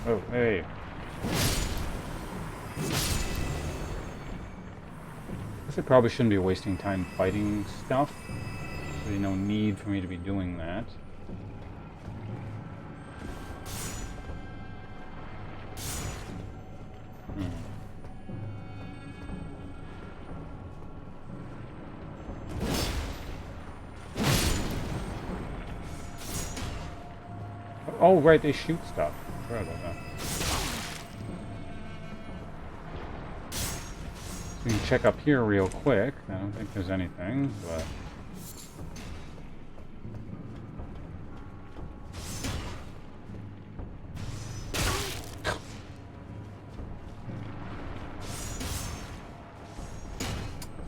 Oh, hey. Guess I probably shouldn't be wasting time fighting stuff. There's no need for me to be doing that. Oh, right, they shoot stuff. Sorry about that. So we can check up here real quick. I don't think there's anything, but...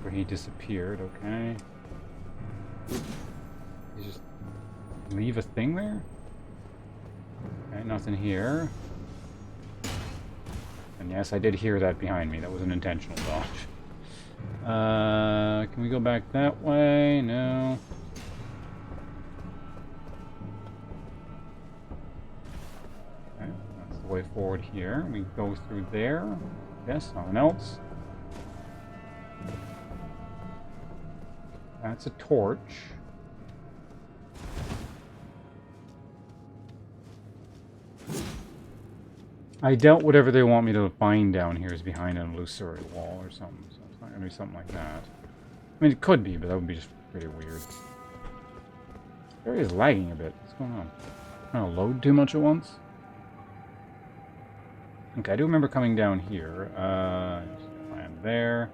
Where he disappeared, okay. He just leave a thing there? Okay, nothing here. And yes, I did hear that behind me. That was an intentional dodge. Can we go back that way? No. Okay, that's the way forward here. We go through there. Yes, nothing else. That's a torch. I doubt whatever they want me to find down here is behind an illusory wall or something. So it's not going to be something like that. I mean, it could be, but that would be just pretty weird. This area is lagging a bit. What's going on? Trying to load too much at once? Okay, I do remember coming down here. Land there.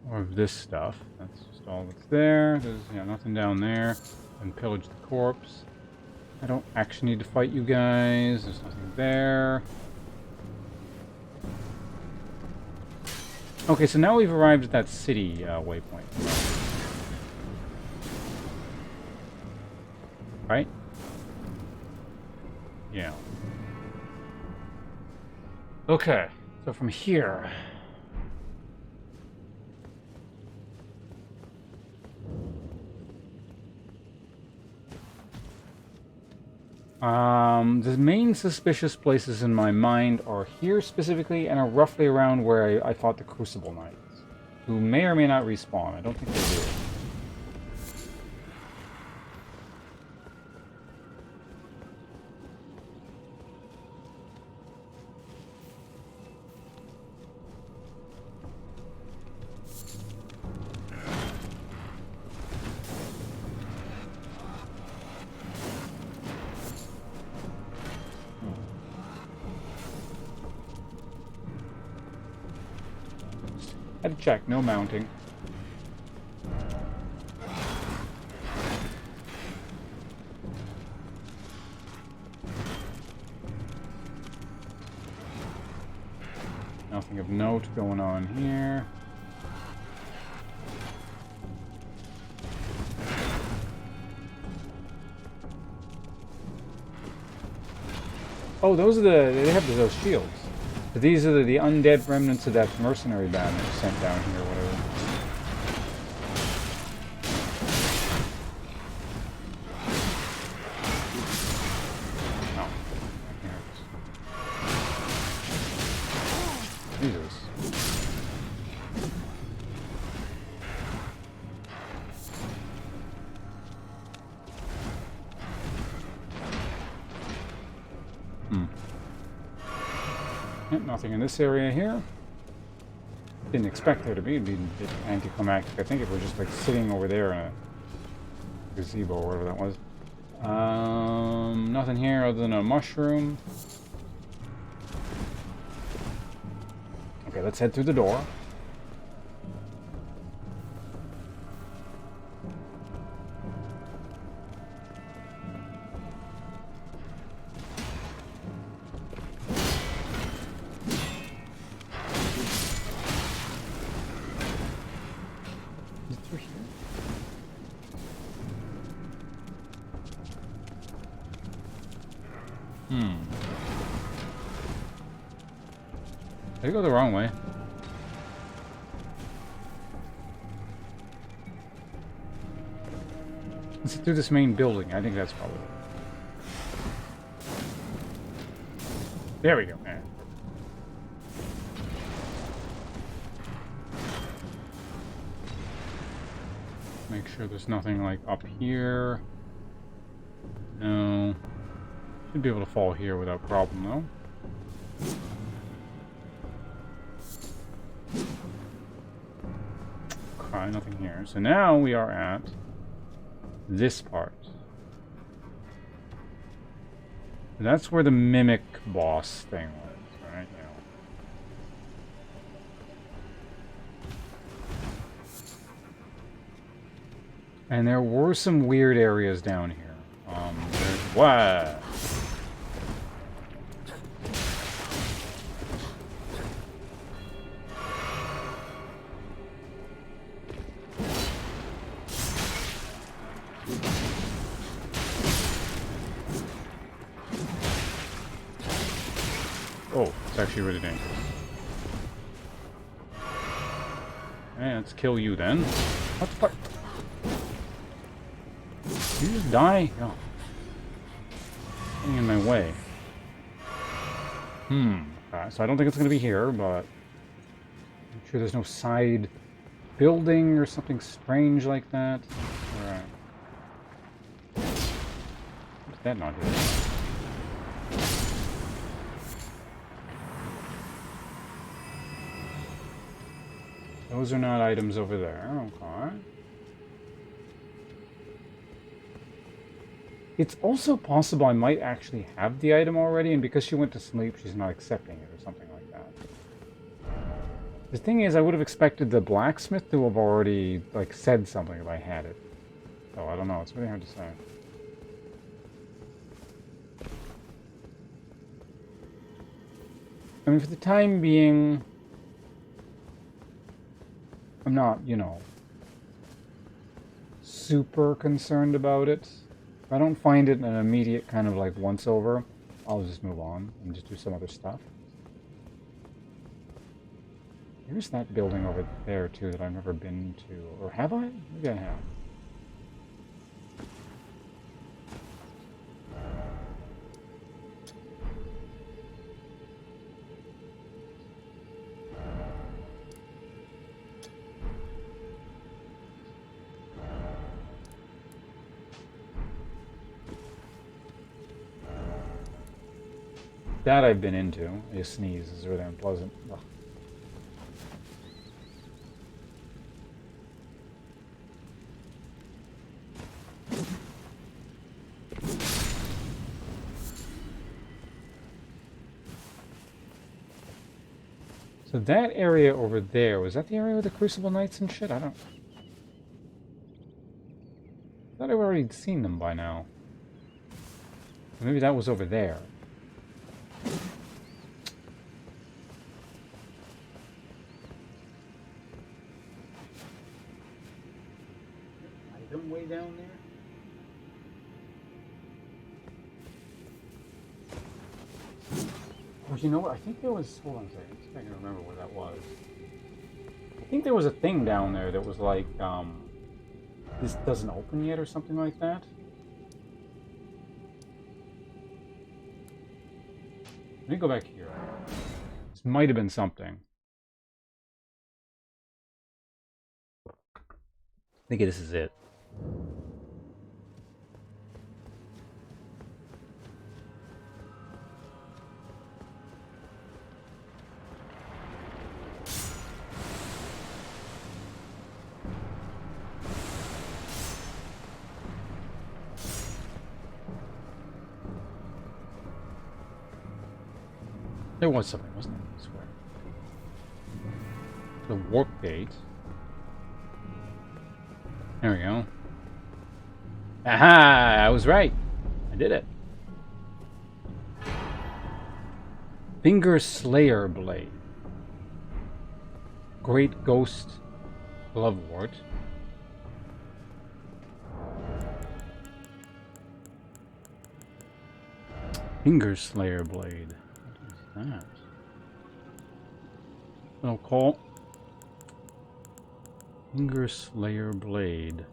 More of this stuff. That's just all that's there. There's nothing down there. And pillage the corpse. I don't actually need to fight you guys. There's nothing there. Okay, so now we've arrived at that city waypoint. Right? Yeah. Okay, so from here... The main suspicious places in my mind are here specifically and are roughly around where I fought the Crucible Knights, who may or may not respawn. I don't think they do. Had to check, no mounting. Nothing of note going on here. Oh, those are they have those shields. But these are the undead remnants of that mercenary band that was sent down here or whatever. Oh. Here it is. Jesus. Yep, nothing in this area here. Didn't expect there to be. It'd be a bit anticlimactic. I think if we're just like sitting over there in a gazebo or whatever that was. Nothing here other than a mushroom. Okay, let's head through the door. Did I go the wrong way? Let's through this main building. I think that's probably it. There we go. Yeah. Make sure there's nothing like up here. No. Should be able to fall here without problem though. Okay, nothing here. So now we are at this part. That's where the mimic boss thing was, right? Yeah. And there were some weird areas down here. There's what? Oh, it's actually really dangerous. Okay, let's kill you then. What the fuck? Did you just die? Oh. Getting in my way. Okay, so I don't think it's going to be here, but I'm sure there's no side building or something strange like that. Alright. What's that not here? Those are not items over there. Okay. It's also possible I might actually have the item already, and because she went to sleep, she's not accepting it or something like that. The thing is, I would have expected the blacksmith to have already, like, said something if I had it. So, I don't know. It's really hard to say. I mean, for the time being, I'm not, you know, super concerned about it. If I don't find it an immediate kind of like once over, I'll just move on and just do some other stuff. Here's that building over there too that I've never been to. Or have I? Maybe I have. That I've been into. A sneeze is really unpleasant. Ugh. So that area over there, was that the area with the Crucible Knights and shit? I don't... I thought I've already seen them by now. Maybe that was over there. Item way down there? Oh, you know what? I think there was... Hold on a second. I can remember where that was. I think there was a thing down there that was like, this doesn't open yet or something like that. Let me go back here. This might have been something. I think this is it. There was something, wasn't there? I swear. The warp gate. There we go. Aha! I was right. I did it. Finger Slayer Blade. Great Ghost Glovewort. Finger Slayer Blade. What is that? Little call. Finger Slayer Blade.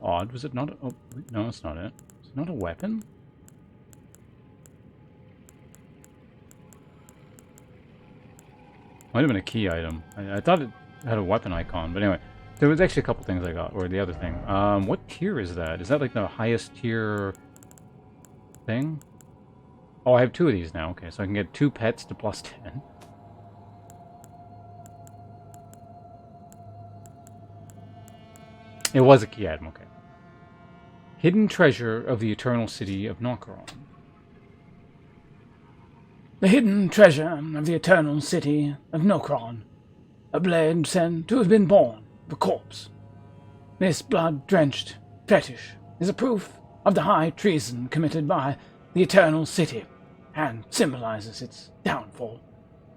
Odd, was it not? Oh, no, that's not it. Not a weapon? Might have been a key item. I thought it had a weapon icon, but anyway. There was actually a couple things I got, or the other thing. What tier is that? Is that like the highest tier thing? Oh, I have 2 of these now. Okay, so I can get 2 pets to plus 10. It was a key item, okay. Hidden treasure of the eternal city of Nokron. The hidden treasure of the eternal city of Nokron. A blade said to have been born of a corpse. This blood-drenched fetish is a proof of the high treason committed by the eternal city, and symbolizes its downfall.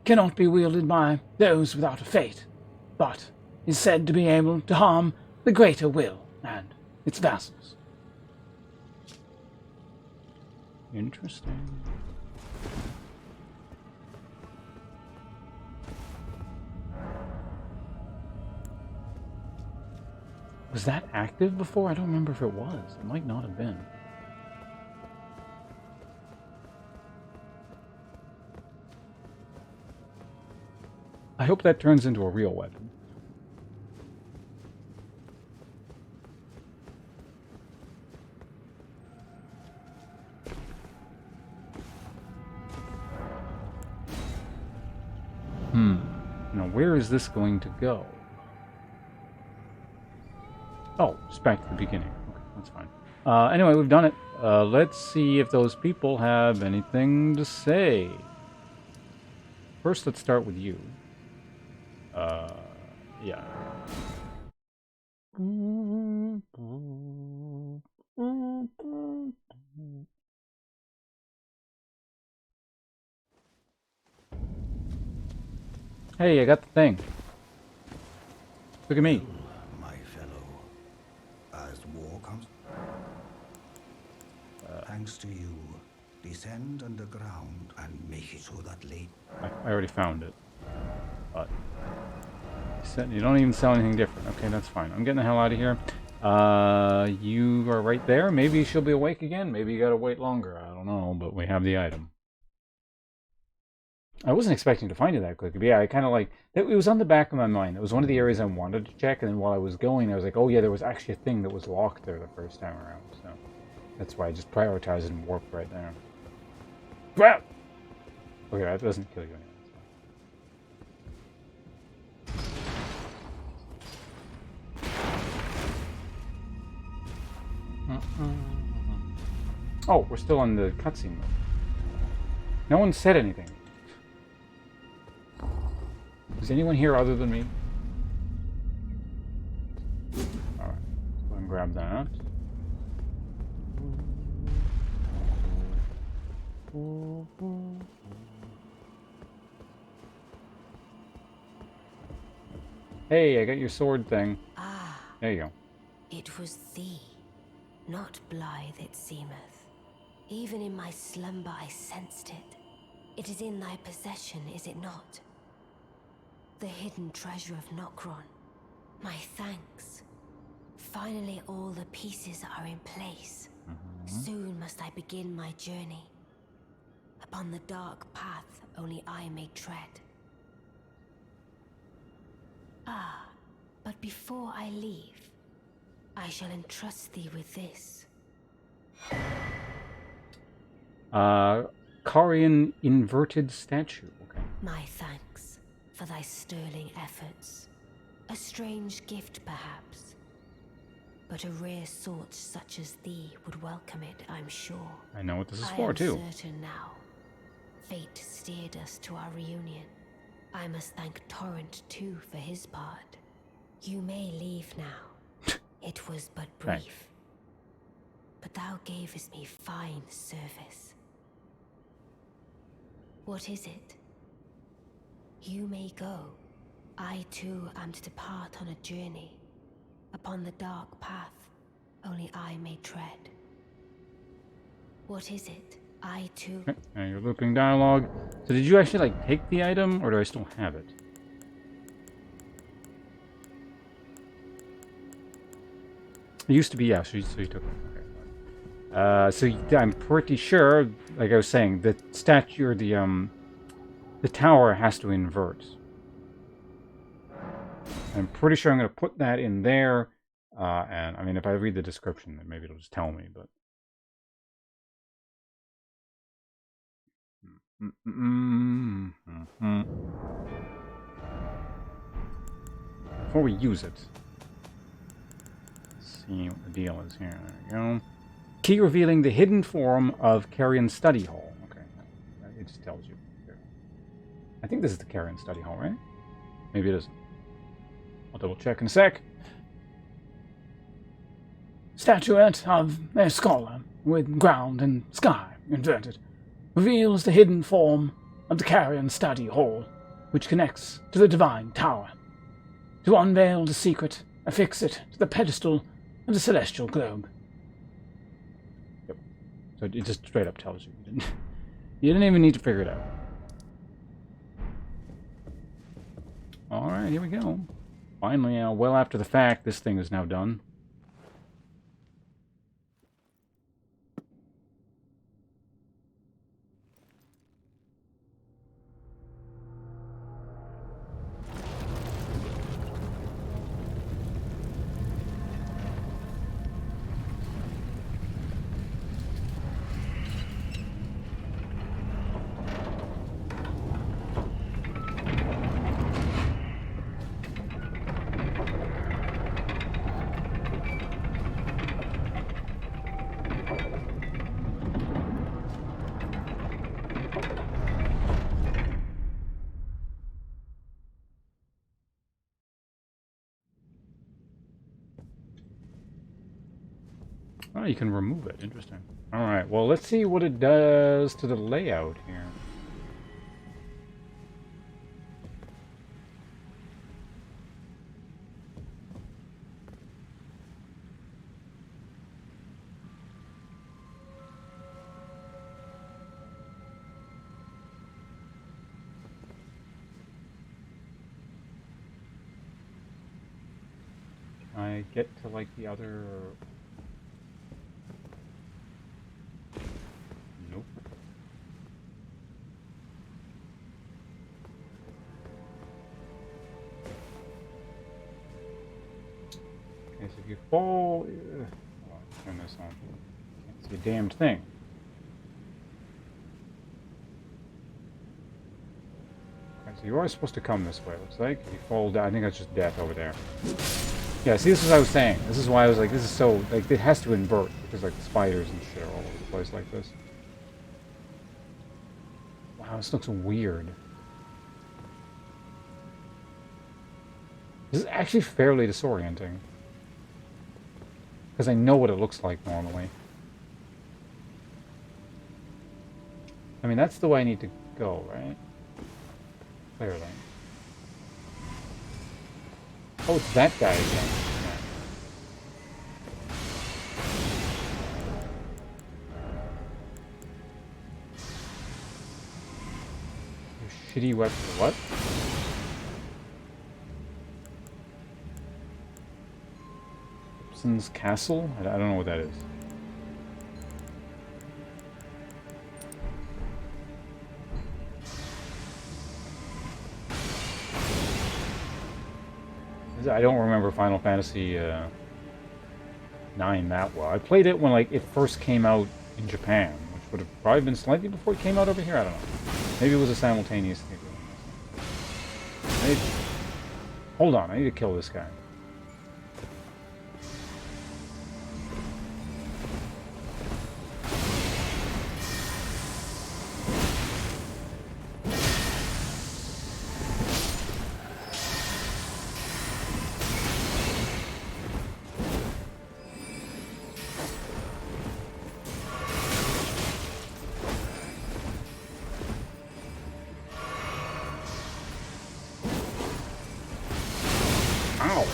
Cannot be wielded by those without a fate, but is said to be able to harm the greater will and its vassals. Interesting. Was that active before? I don't remember if it was. It might not have been. I hope that turns into a real weapon. Now where is this going to go? Oh, just back to the beginning. Okay, that's fine. Anyway, we've done it. Let's see if those people have anything to say. First, let's start with you. Yeah. Hey, I got the thing. Look at me. My fellow, as war comes, thanks to you, descend underground and make it so that late. I already found it. But you don't even sell anything different. Okay, that's fine. I'm getting the hell out of here. You are right there. Maybe she'll be awake again. Maybe you gotta wait longer. I don't know, but we have the item. I wasn't expecting to find it that quickly, but yeah, I kind of like... It was on the back of my mind. It was one of the areas I wanted to check, and then while I was going, I was like, oh yeah, there was actually a thing that was locked there the first time around, so... That's why I just prioritized and warped right there. Well! Okay, that doesn't kill you anyway. Oh, we're still on the cutscene mode. No one said anything. Is anyone here other than me? Alright, go and grab that. Hey, I got your sword thing. Ah. There you go. It was thee, not blithe it seemeth. Even in my slumber I sensed it. It is in thy possession, is it not? The hidden treasure of Nokron. My thanks. Finally all the pieces are in place. Soon must I begin my journey. Upon the dark path only I may tread. Ah, but before I leave, I shall entrust thee with this. Karian inverted statue. Okay. My thanks for thy sterling efforts. A strange gift, perhaps. But a rare sort such as thee would welcome it, I'm sure. I know what this is for, too. I am certain now. Fate steered us to our reunion. I must thank Torrent, too, for his part. You may leave now. It was but brief. Right. But thou gavest me fine service. What is it? You may go. I too am to depart on a journey. Upon the dark path, only I may tread. What is it? I too... Okay, now you're looping dialogue. So did you actually, like, take the item, or do I still have it? It used to be, yeah, so you took it. Okay, So I'm pretty sure, like I was saying, the statue or the tower has to invert. I'm pretty sure I'm going to put that in there. And I mean, if I read the description, then maybe it'll just tell me. But before we use it, let's see what the deal is here. There we go. Key revealing the hidden form of Carrion Study Hall. Okay, it just tells you. I think this is the Carrion Study Hall, right? Maybe it isn't. I'll double check in a sec. Statuette of a scholar with ground and sky inverted reveals the hidden form of the Carrion Study Hall, which connects to the Divine Tower. To unveil the secret, affix it to the pedestal of the celestial globe. Yep. So it just straight up tells you. You didn't even need to figure it out. Alright, here we go. Finally, well after the fact, this thing is now done. Oh, you can remove it. Interesting. Alright, well, let's see what it does to the layout here. Can I get to, like, the other... Nope. Okay, so if you fall... Oh, turn this on. Can't see a damned thing. Okay, so you are supposed to come this way, it looks like. If you fall down, I think that's just death over there. Yeah, see, this is what I was saying. This is why I was like, this is so... Like, it has to invert, because, like, spiders and shit are all over the place like this. Wow, this looks weird. This is actually fairly disorienting. Because I know what it looks like normally. I mean, that's the way I need to go, right? Clearly. Oh, it's that guy again. Yeah. Your shitty weapon. What? Gibson's Castle? I don't know what that is. I don't remember Final Fantasy 9 that well. I played it when like it first came out in Japan, which would have probably been slightly before it came out over here. I don't know. Maybe it was a simultaneous thing. Hold on, I need to kill this guy. Ow!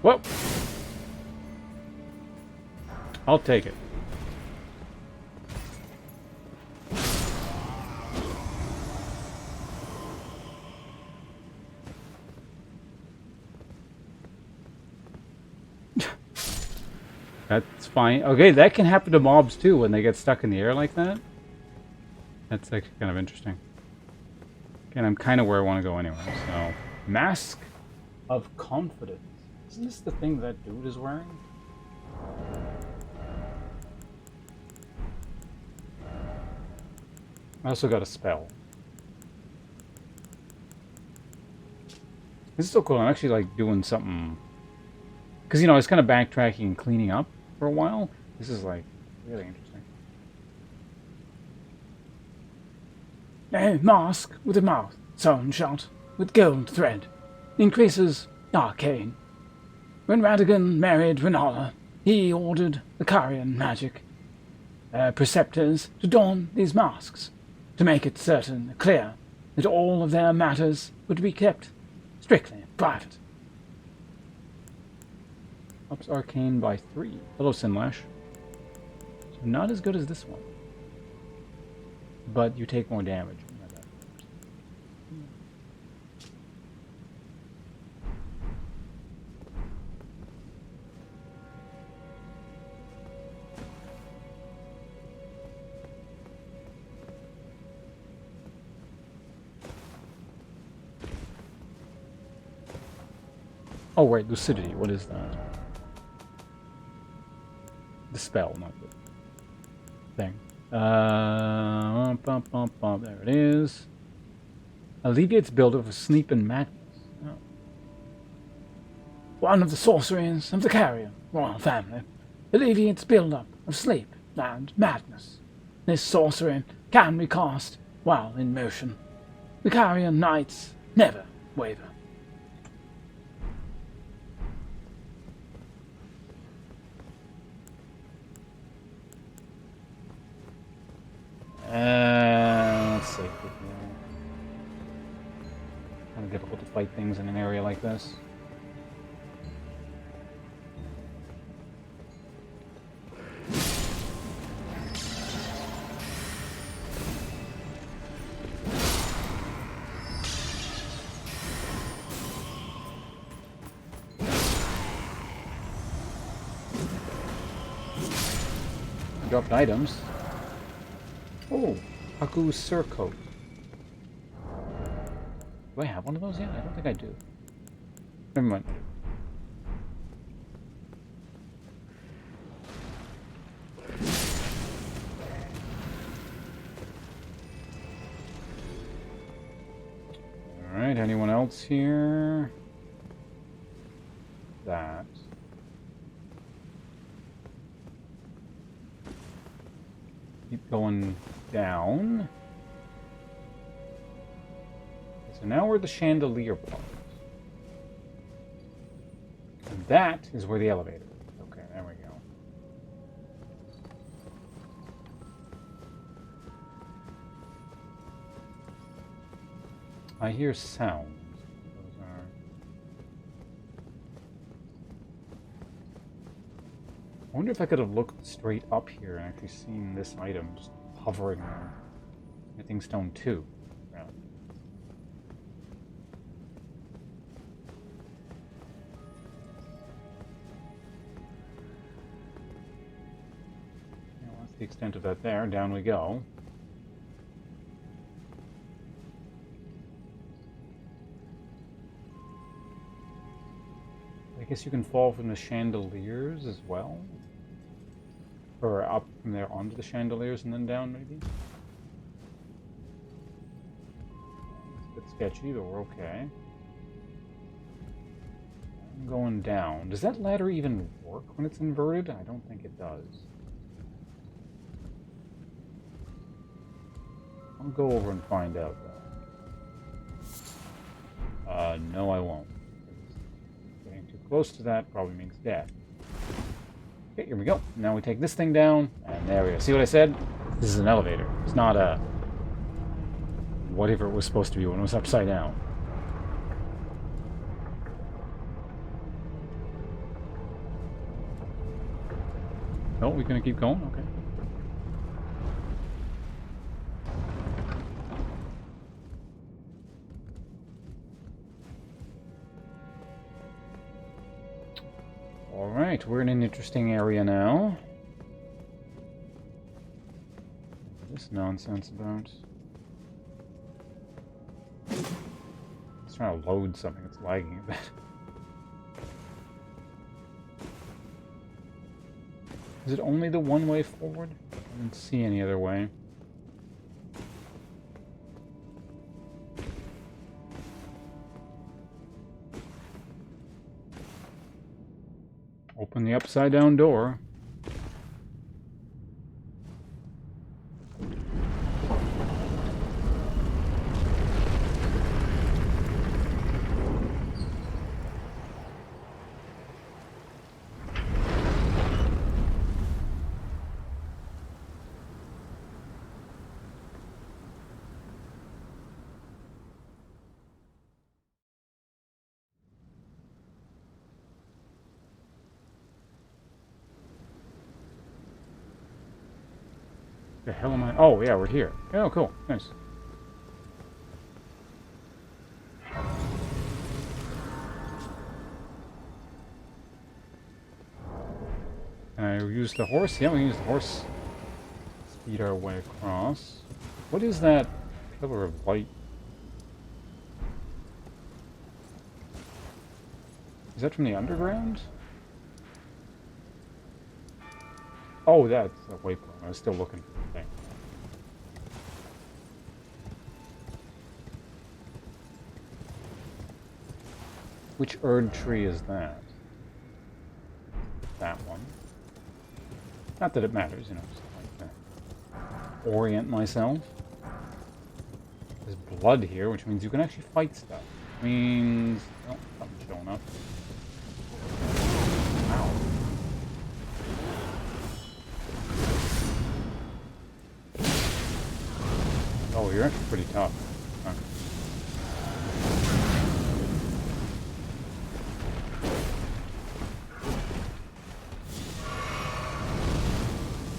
Whoa! I'll take it. That's fine. Okay, that can happen to mobs too when they get stuck in the air like that. That's actually kind of interesting. And I'm kind of where I want to go anyway, so... Mask of Confidence. Isn't this the thing that dude is wearing? I also got a spell. This is so cool. I'm actually like doing something... Because, you know, I was kind of backtracking and cleaning up for a while. This is like really interesting. A mask with a mouth sewn shut with gold thread. Increases arcane. When Radigan married Renala, he ordered the Carian magic preceptors to don these masks, to make it certain and clear that all of their matters would be kept strictly private. Ups arcane by 3. Hello, Sinlash. So not as good as this one. But you take more damage. Oh, wait, lucidity. What is that? The spell, not the thing. There it is. Alleviates builder of sleep and madness. Oh. One of the sorceries of the Carian royal family alleviates build-up of sleep and madness. This sorcery can be cast while in motion. The Carian knights never waver. Let's see. Kind of difficult to fight things in an area like this. Dropped items. Oh, Haku's surcoat. Do I have one of those yet? I don't think I do. Never mind. Alright, anyone else here? That. Keep going down. So now we're at the chandelier part. And that is where the elevator is. Okay, there we go. I hear sounds. Those are... I wonder if I could have looked straight up here and actually seen this item just hovering there. Smithing stone 2. Yeah. Well, that's the extent of that there. Down we go. I guess you can fall from the chandeliers as well? Or up from there onto the chandeliers and then down, maybe? It's a bit sketchy, but we're okay. I'm going down. Does that ladder even work when it's inverted? I don't think it does. I'll go over and find out, though. No, I won't. Getting too close to that probably means death. Okay, here we go. Now we take this thing down, and there we go. See what I said? This is an elevator. It's not a... whatever it was supposed to be when it was upside down. Oh, we gonna keep going? Okay. Alright, we're in an interesting area now. What's this nonsense about? It's trying to load something, it's lagging a bit. Is it only the one way forward? I didn't see any other way. Open the upside down door. The hell am I? Oh, yeah, we're here. Oh, cool. Nice. Can I use the horse? Yeah, we can use the horse. Speed our way across. What is that pillar of light? Is that from the underground? Oh, that's a waypoint. I was still looking for the thing. Which Erd tree is that? That one. Not that it matters, you know, just like to orient myself. There's blood here, which means you can actually fight stuff. Means... oh, something's showing up. Wow. Oh, you're actually pretty tough. Huh.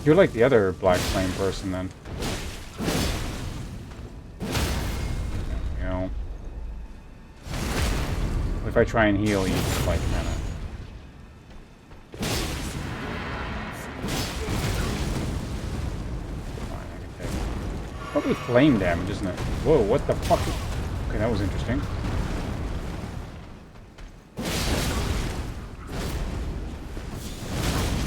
You're like the other Black Flame person, then. There we go. If I try and heal, you just like kind of... fine, I can take it. Probably flame damage, isn't it? Whoa, what the fuck? Okay, that was interesting.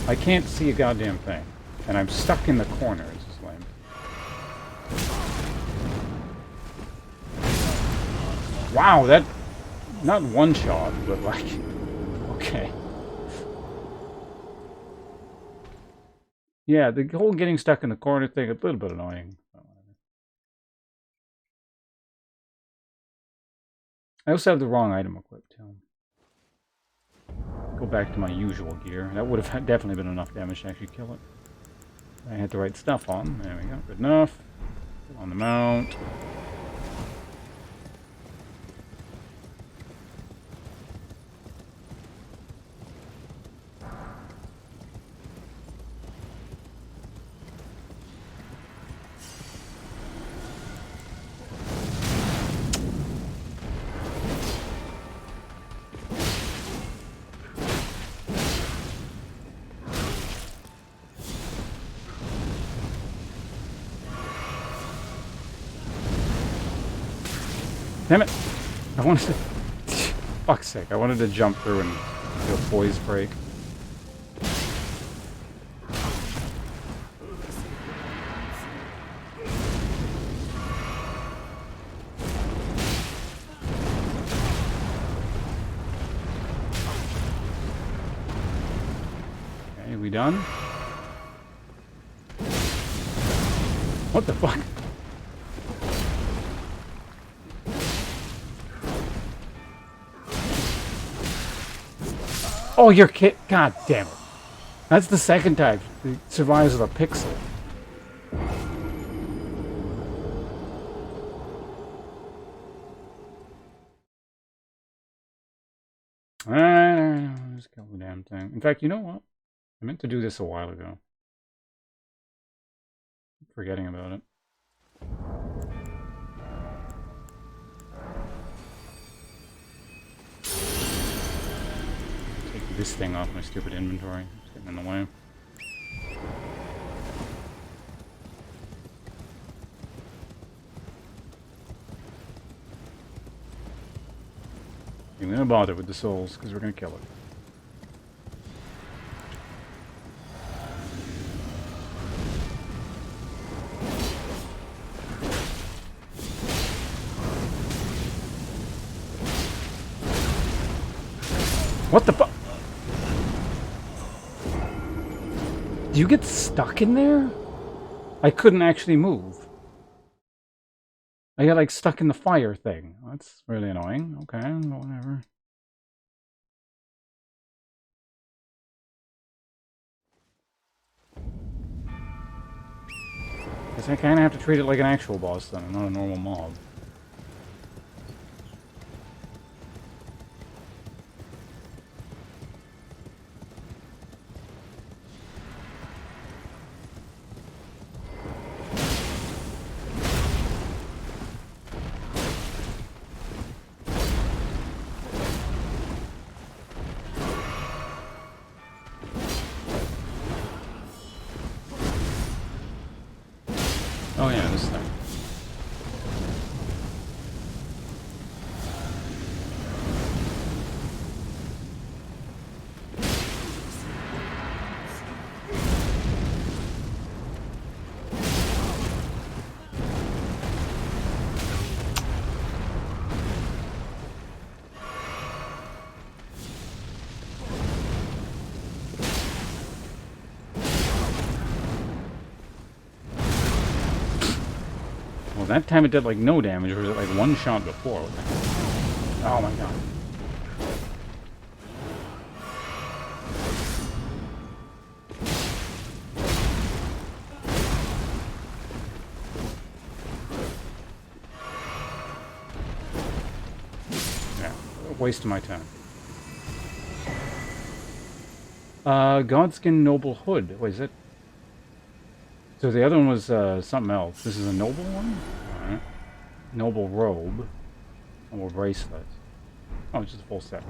I can't see a goddamn thing. And I'm stuck in the corner, it's just lame. Wow, that... not one shot, but like... okay. Yeah, the whole getting stuck in the corner thing, a little bit annoying. I also have the wrong item equipped, too. Go back to my usual gear. That would have definitely been enough damage to actually kill it. I had the right stuff on. There we go. Good enough. On the mount. Damn it! I wanted to... fuck's sake, I wanted to jump through and do a poise break. Okay, we done? What the fuck? Oh, you're kid. God damn it. That's the second time he survives with a pixel. Alright, just kill the damn thing. In fact, you know what? I meant to do this a while ago. Forgetting about it. Take this thing off my stupid inventory. It's getting in the way. I'm gonna bother with the souls because we're gonna kill it. What the fuck? Do you get stuck in there? I couldn't actually move. I got like stuck in the fire thing. That's really annoying. Okay, whatever. Guess I kinda have to treat it like an actual boss then, not a normal mob. Oh yeah, this thing. Well, that time it did like no damage, or was it like one shot before? What the heck? Oh my god. Yeah, waste of my time. Godskin Noble Hood. Wait, is it? So the other one was something else. This is a noble one? Alright. Noble robe. Noble bracelet. Oh, it's just a full set.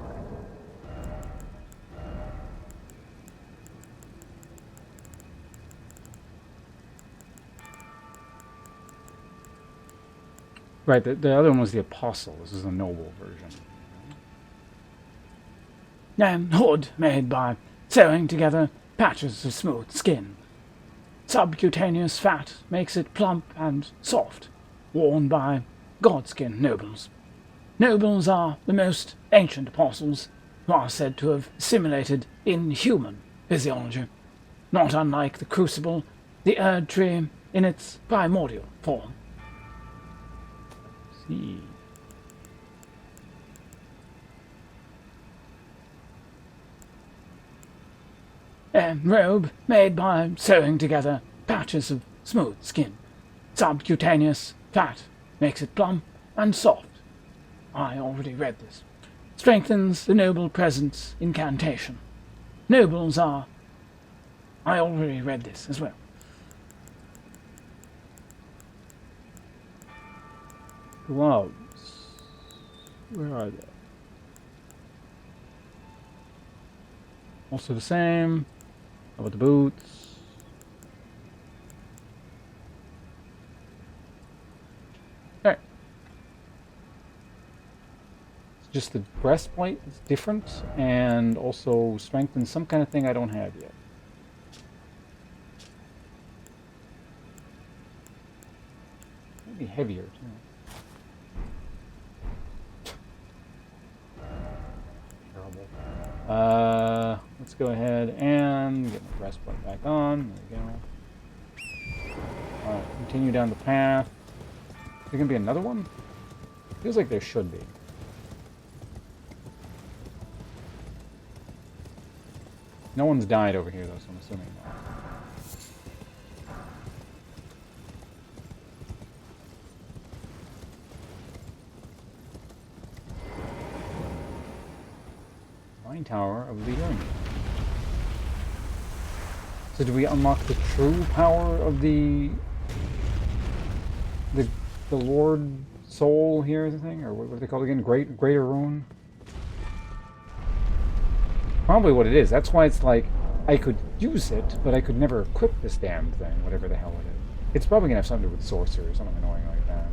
Right, the other one was the apostle. This is a noble version. Hood made by sewing together patches of smooth skin. Subcutaneous fat makes it plump and soft, worn by Godskin nobles. Nobles are the most ancient apostles, who are said to have assimilated inhuman physiology, not unlike the crucible, the Erd tree in its primordial form. See. A robe made by sewing together patches of smooth skin. Subcutaneous fat makes it plump and soft. I already read this. Strengthens the noble presence incantation. Nobles are... I already read this as well. Gloves. Where are they? Also the same. How about the boots? Alright. It's just the breastplate is different, and also strengthens some kind of thing I don't have yet. Maybe heavier too. Terrible. Let's go ahead and get my breastplate back on. There we go. Alright, continue down the path. Is there gonna be another one? Feels like there should be. No one's died over here though, so I'm assuming not. Tower of the Union. So do we unlock the true power of the Lord Soul here, the thing, or what are they called again? Greater Rune. Probably what it is. That's why it's like I could use it, but I could never equip this damn thing, whatever the hell it is. It's probably gonna have something to do with sorcery or something annoying like that.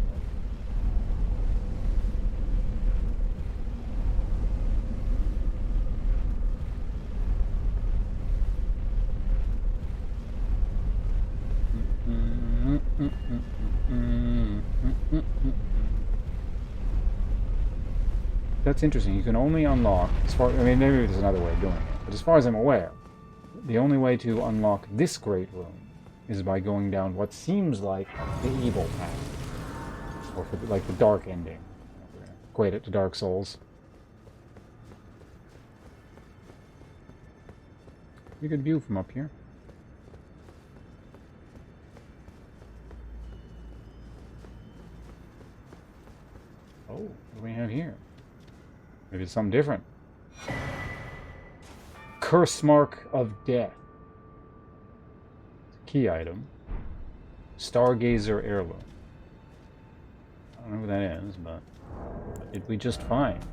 That's interesting. You can only unlock, as far, I mean, maybe there's another way of doing it, but as far as I'm aware, the only way to unlock this great room is by going down what seems like the evil path, or for like the dark ending. We're gonna equate it to Dark Souls. Pretty good view from up here. Oh, what do we have here? Maybe it's something different. Curse Mark of Death. Key item. Stargazer Heirloom. I don't know who that is, but what did we just find?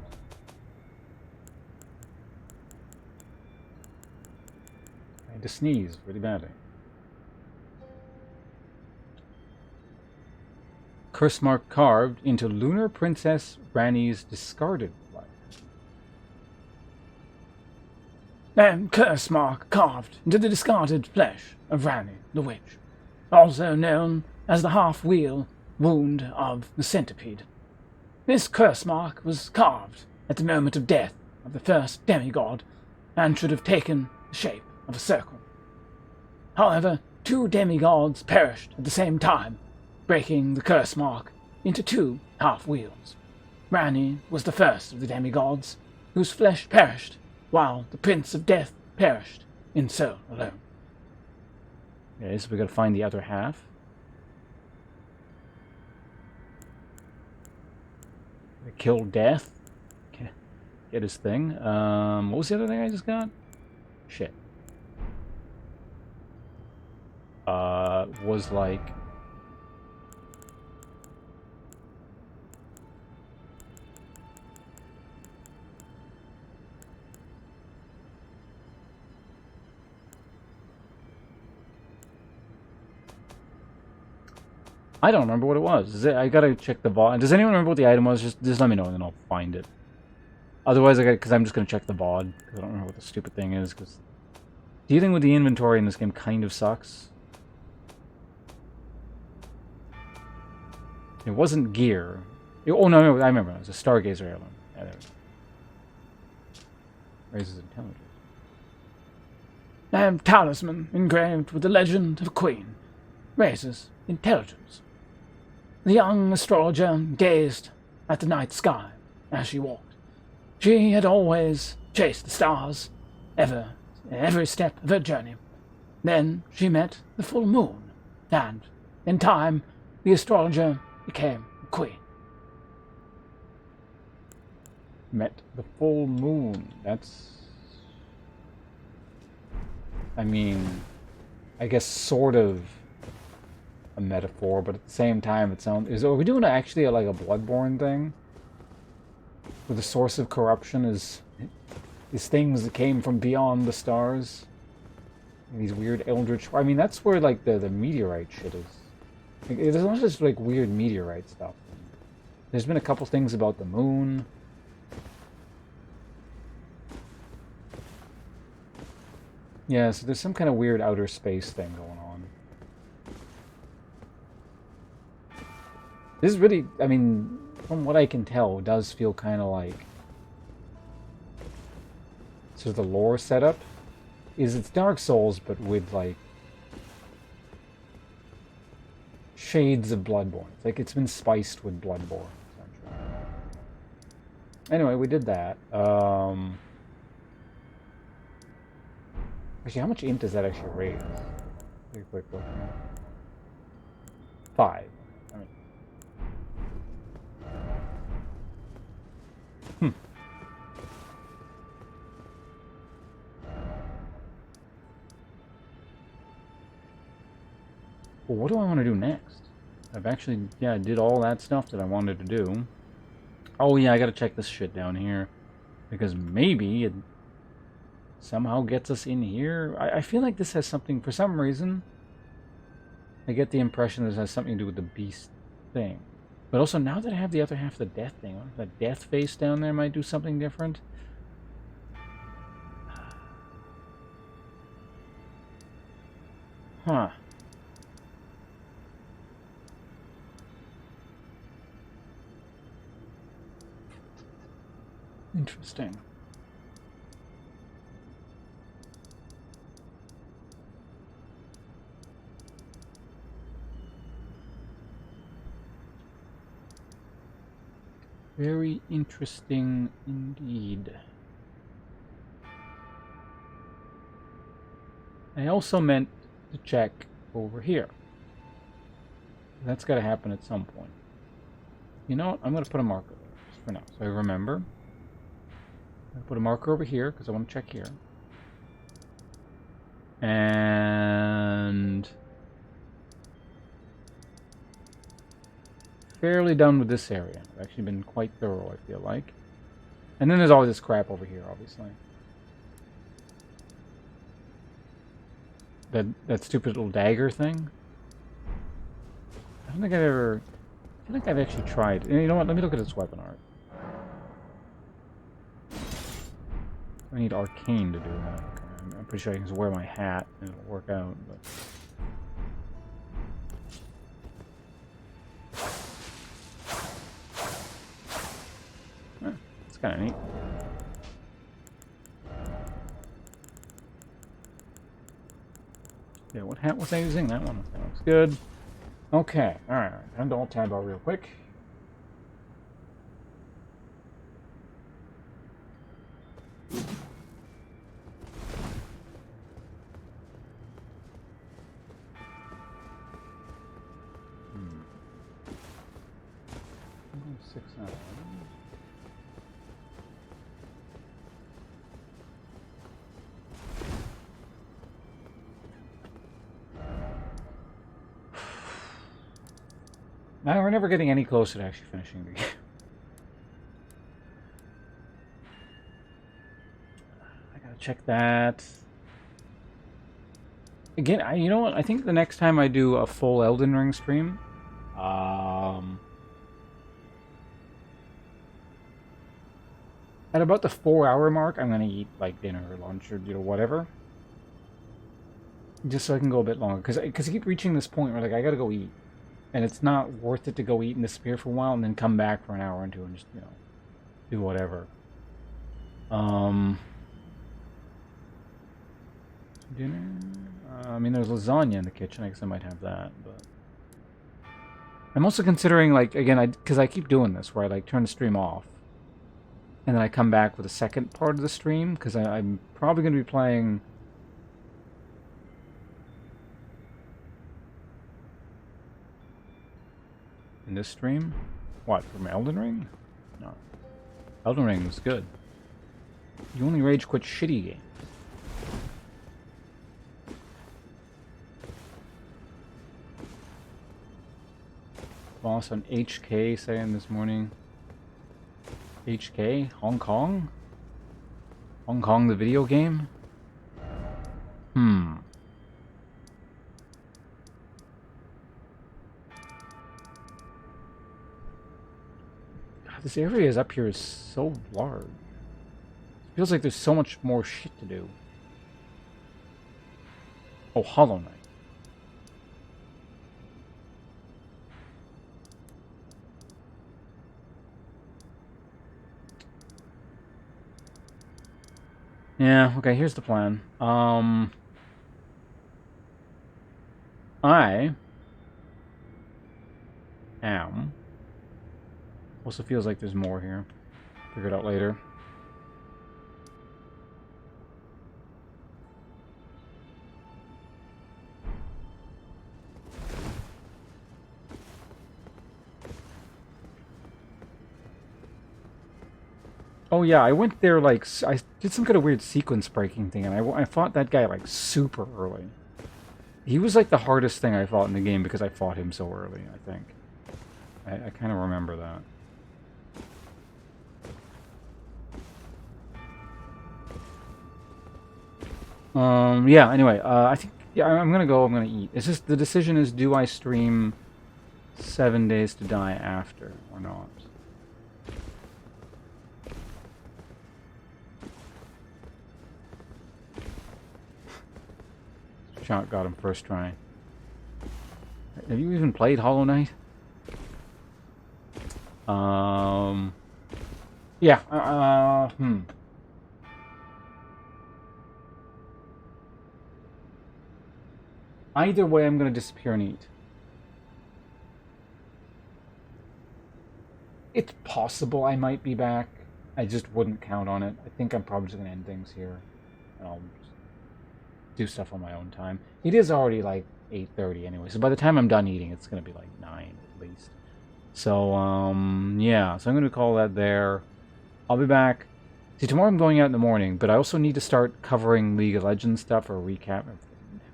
I had to sneeze really badly. Curse mark carved into Lunar Princess Rani's discarded life. And curse mark carved into the discarded flesh of Rani the Witch, also known as the half-wheel wound of the centipede. This curse mark was carved at the moment of death of the first demigod, and should have taken the shape of a circle. However, 2 demigods perished at the same time, breaking the curse mark into 2 half-wheels. Rani was the first of the demigods, whose flesh perished, while the Prince of Death perished in soul alone. Okay, so we gotta find the other half. Kill Death. Okay. Get his thing. What was the other thing I just got? Shit. Was like... I don't remember what it was. I gotta check the VOD. Does anyone remember what the item was? Just let me know and then I'll find it. Otherwise, because I'm just gonna check the VOD. Because I don't remember what the stupid thing is. Because dealing with the inventory in this game kind of sucks. It wasn't gear. Oh no, I remember. It was a Stargazer Heirloom. Yeah, there it is. Raises intelligence. And talisman engraved with the legend of a queen raises intelligence. The young astrologer gazed at the night sky as she walked. She had always chased the stars, every step of her journey. Then she met the full moon, and, in time, the astrologer became a queen. Met the full moon. That's... I mean, I guess sort of a metaphor, but at the same time it sounds... Are we doing actually like a Bloodborne thing? Where the source of corruption is things that came from beyond the stars? And these weird eldritch... I mean, that's where like the meteorite shit is. Like, there's not just like weird meteorite stuff. There's been a couple things about the moon. Yeah, so there's some kind of weird outer space thing going on. This is really, I mean, from what I can tell, does feel kind of like... So the lore setup is it's Dark Souls, but with like shades of Bloodborne. It's like it's been spiced with Bloodborne, essentially. Anyway, we did that. Actually, how much int does that actually raise? Take a quick look here. 5. I mean... Well, what do I want to do next? I've actually, yeah, I did all that stuff that I wanted to do. Oh, yeah, I gotta check this shit down here. Because maybe it somehow gets us in here. I feel like this has something, for some reason, I get the impression this has something to do with the beast thing. But also, now that I have the other half of the death thing, I wonder if that death face down there might do something different. Huh. Interesting. Very interesting indeed. I also meant to check over here. That's got to happen at some point. You know what? I'm going to put a marker there just for now, so I remember. I'm going to put a marker over here because I want to check here. And fairly done with this area. I've actually been quite thorough, I feel like. And then there's all this crap over here, obviously. That stupid little dagger thing. I don't think I've ever... I feel like I've actually tried. You know what? Let me look at its weapon art. I need arcane to do that. Okay. I'm pretty sure I can just wear my hat and it'll work out. But... it's kind of neat. Yeah, what hat was I using? That one. That looks good. Okay, alright. Time to alt tab out real quick. Hmm. 6 hours. Now we're never getting any closer to actually finishing the game. I gotta check that. Again, you know what? I think the next time I do a full Elden Ring stream, at about the 4-hour mark, I'm gonna eat like dinner or lunch or whatever, just so I can go a bit longer. Because I keep reaching this point where like I gotta go eat. And it's not worth it to go eat and disappear for a while and then come back for an hour or two and just, do whatever. Dinner? I mean, there's lasagna in the kitchen. I guess I might have that, but... I'm also considering, like, again, because I keep doing this, where I, like, turn the stream off. And then I come back with a second part of the stream, because I'm probably going to be playing... in this stream? What, from Elden Ring? No. Elden Ring was good. You only rage quit shitty games. Boss on HK saying this morning. HK? Hong Kong? Hong Kong the video game? This area is up here is so large. It feels like there's so much more shit to do. Oh, Hollow Knight. Yeah, okay, here's the plan. I am... Also feels like there's more here. Figure it out later. Oh yeah, I went there like... I did some kind of weird sequence breaking thing and I fought that guy like super early. He was like the hardest thing I fought in the game because I fought him so early, I think. I kind of remember that. Yeah, anyway, I think, yeah, I'm gonna go, I'm gonna eat. It's just, the decision is, do I stream 7 Days to Die after, or not? Shot got him first try. Have you even played Hollow Knight? Yeah, Either way, I'm gonna disappear and eat. It's possible I might be back. I just wouldn't count on it. I think I'm probably just gonna end things here. And I'll just do stuff on my own time. It is already like 8:30 anyway, so by the time I'm done eating, it's gonna be like 9 at least. So, yeah, so I'm gonna call that there. I'll be back. See, tomorrow I'm going out in the morning, but I also need to start covering League of Legends stuff, or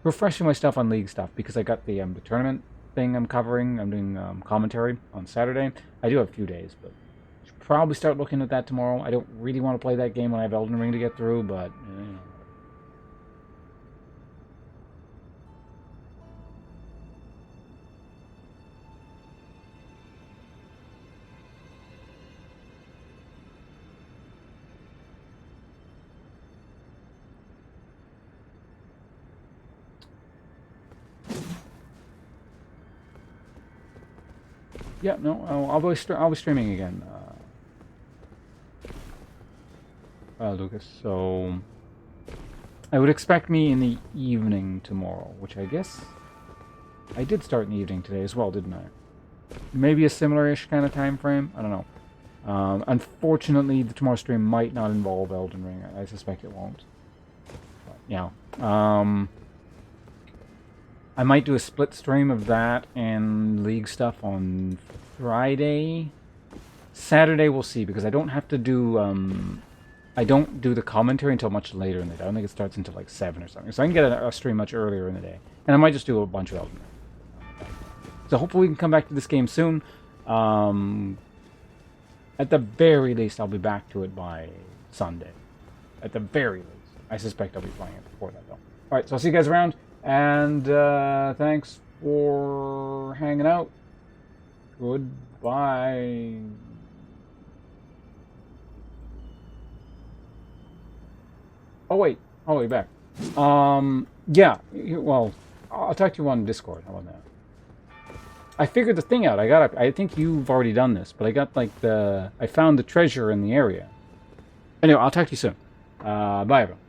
refreshing my stuff on League stuff, because I got the tournament thing I'm covering. I'm doing commentary on Saturday. I do have a few days, but I should probably start looking at that tomorrow. I don't really want to play that game when I have Elden Ring to get through, but, you know. Yeah, no, I'll be streaming again, Lucas. So I would expect me in the evening tomorrow, which I guess I did start in the evening today as well, didn't I? Maybe a similar-ish kind of time frame. I don't know. Unfortunately, the tomorrow stream might not involve Elden Ring. I suspect it won't. But, yeah. I might do a split stream of that and League stuff on Friday. Saturday we'll see, because I don't have to do, I don't do the commentary until much later in the day. I don't think it starts until like 7 or something. So I can get a stream much earlier in the day. And I might just do a bunch of Elden Ring. So hopefully we can come back to this game soon. At the very least, I'll be back to it by Sunday. At the very least. I suspect I'll be playing it before that, though. Alright, so I'll see you guys around. And thanks for hanging out. Goodbye. Oh wait, back. Yeah. Well, I'll talk to you on Discord. How about that? I figured the thing out. I think you've already done this, but I got like I found the treasure in the area. Anyway, I'll talk to you soon. Bye, everyone.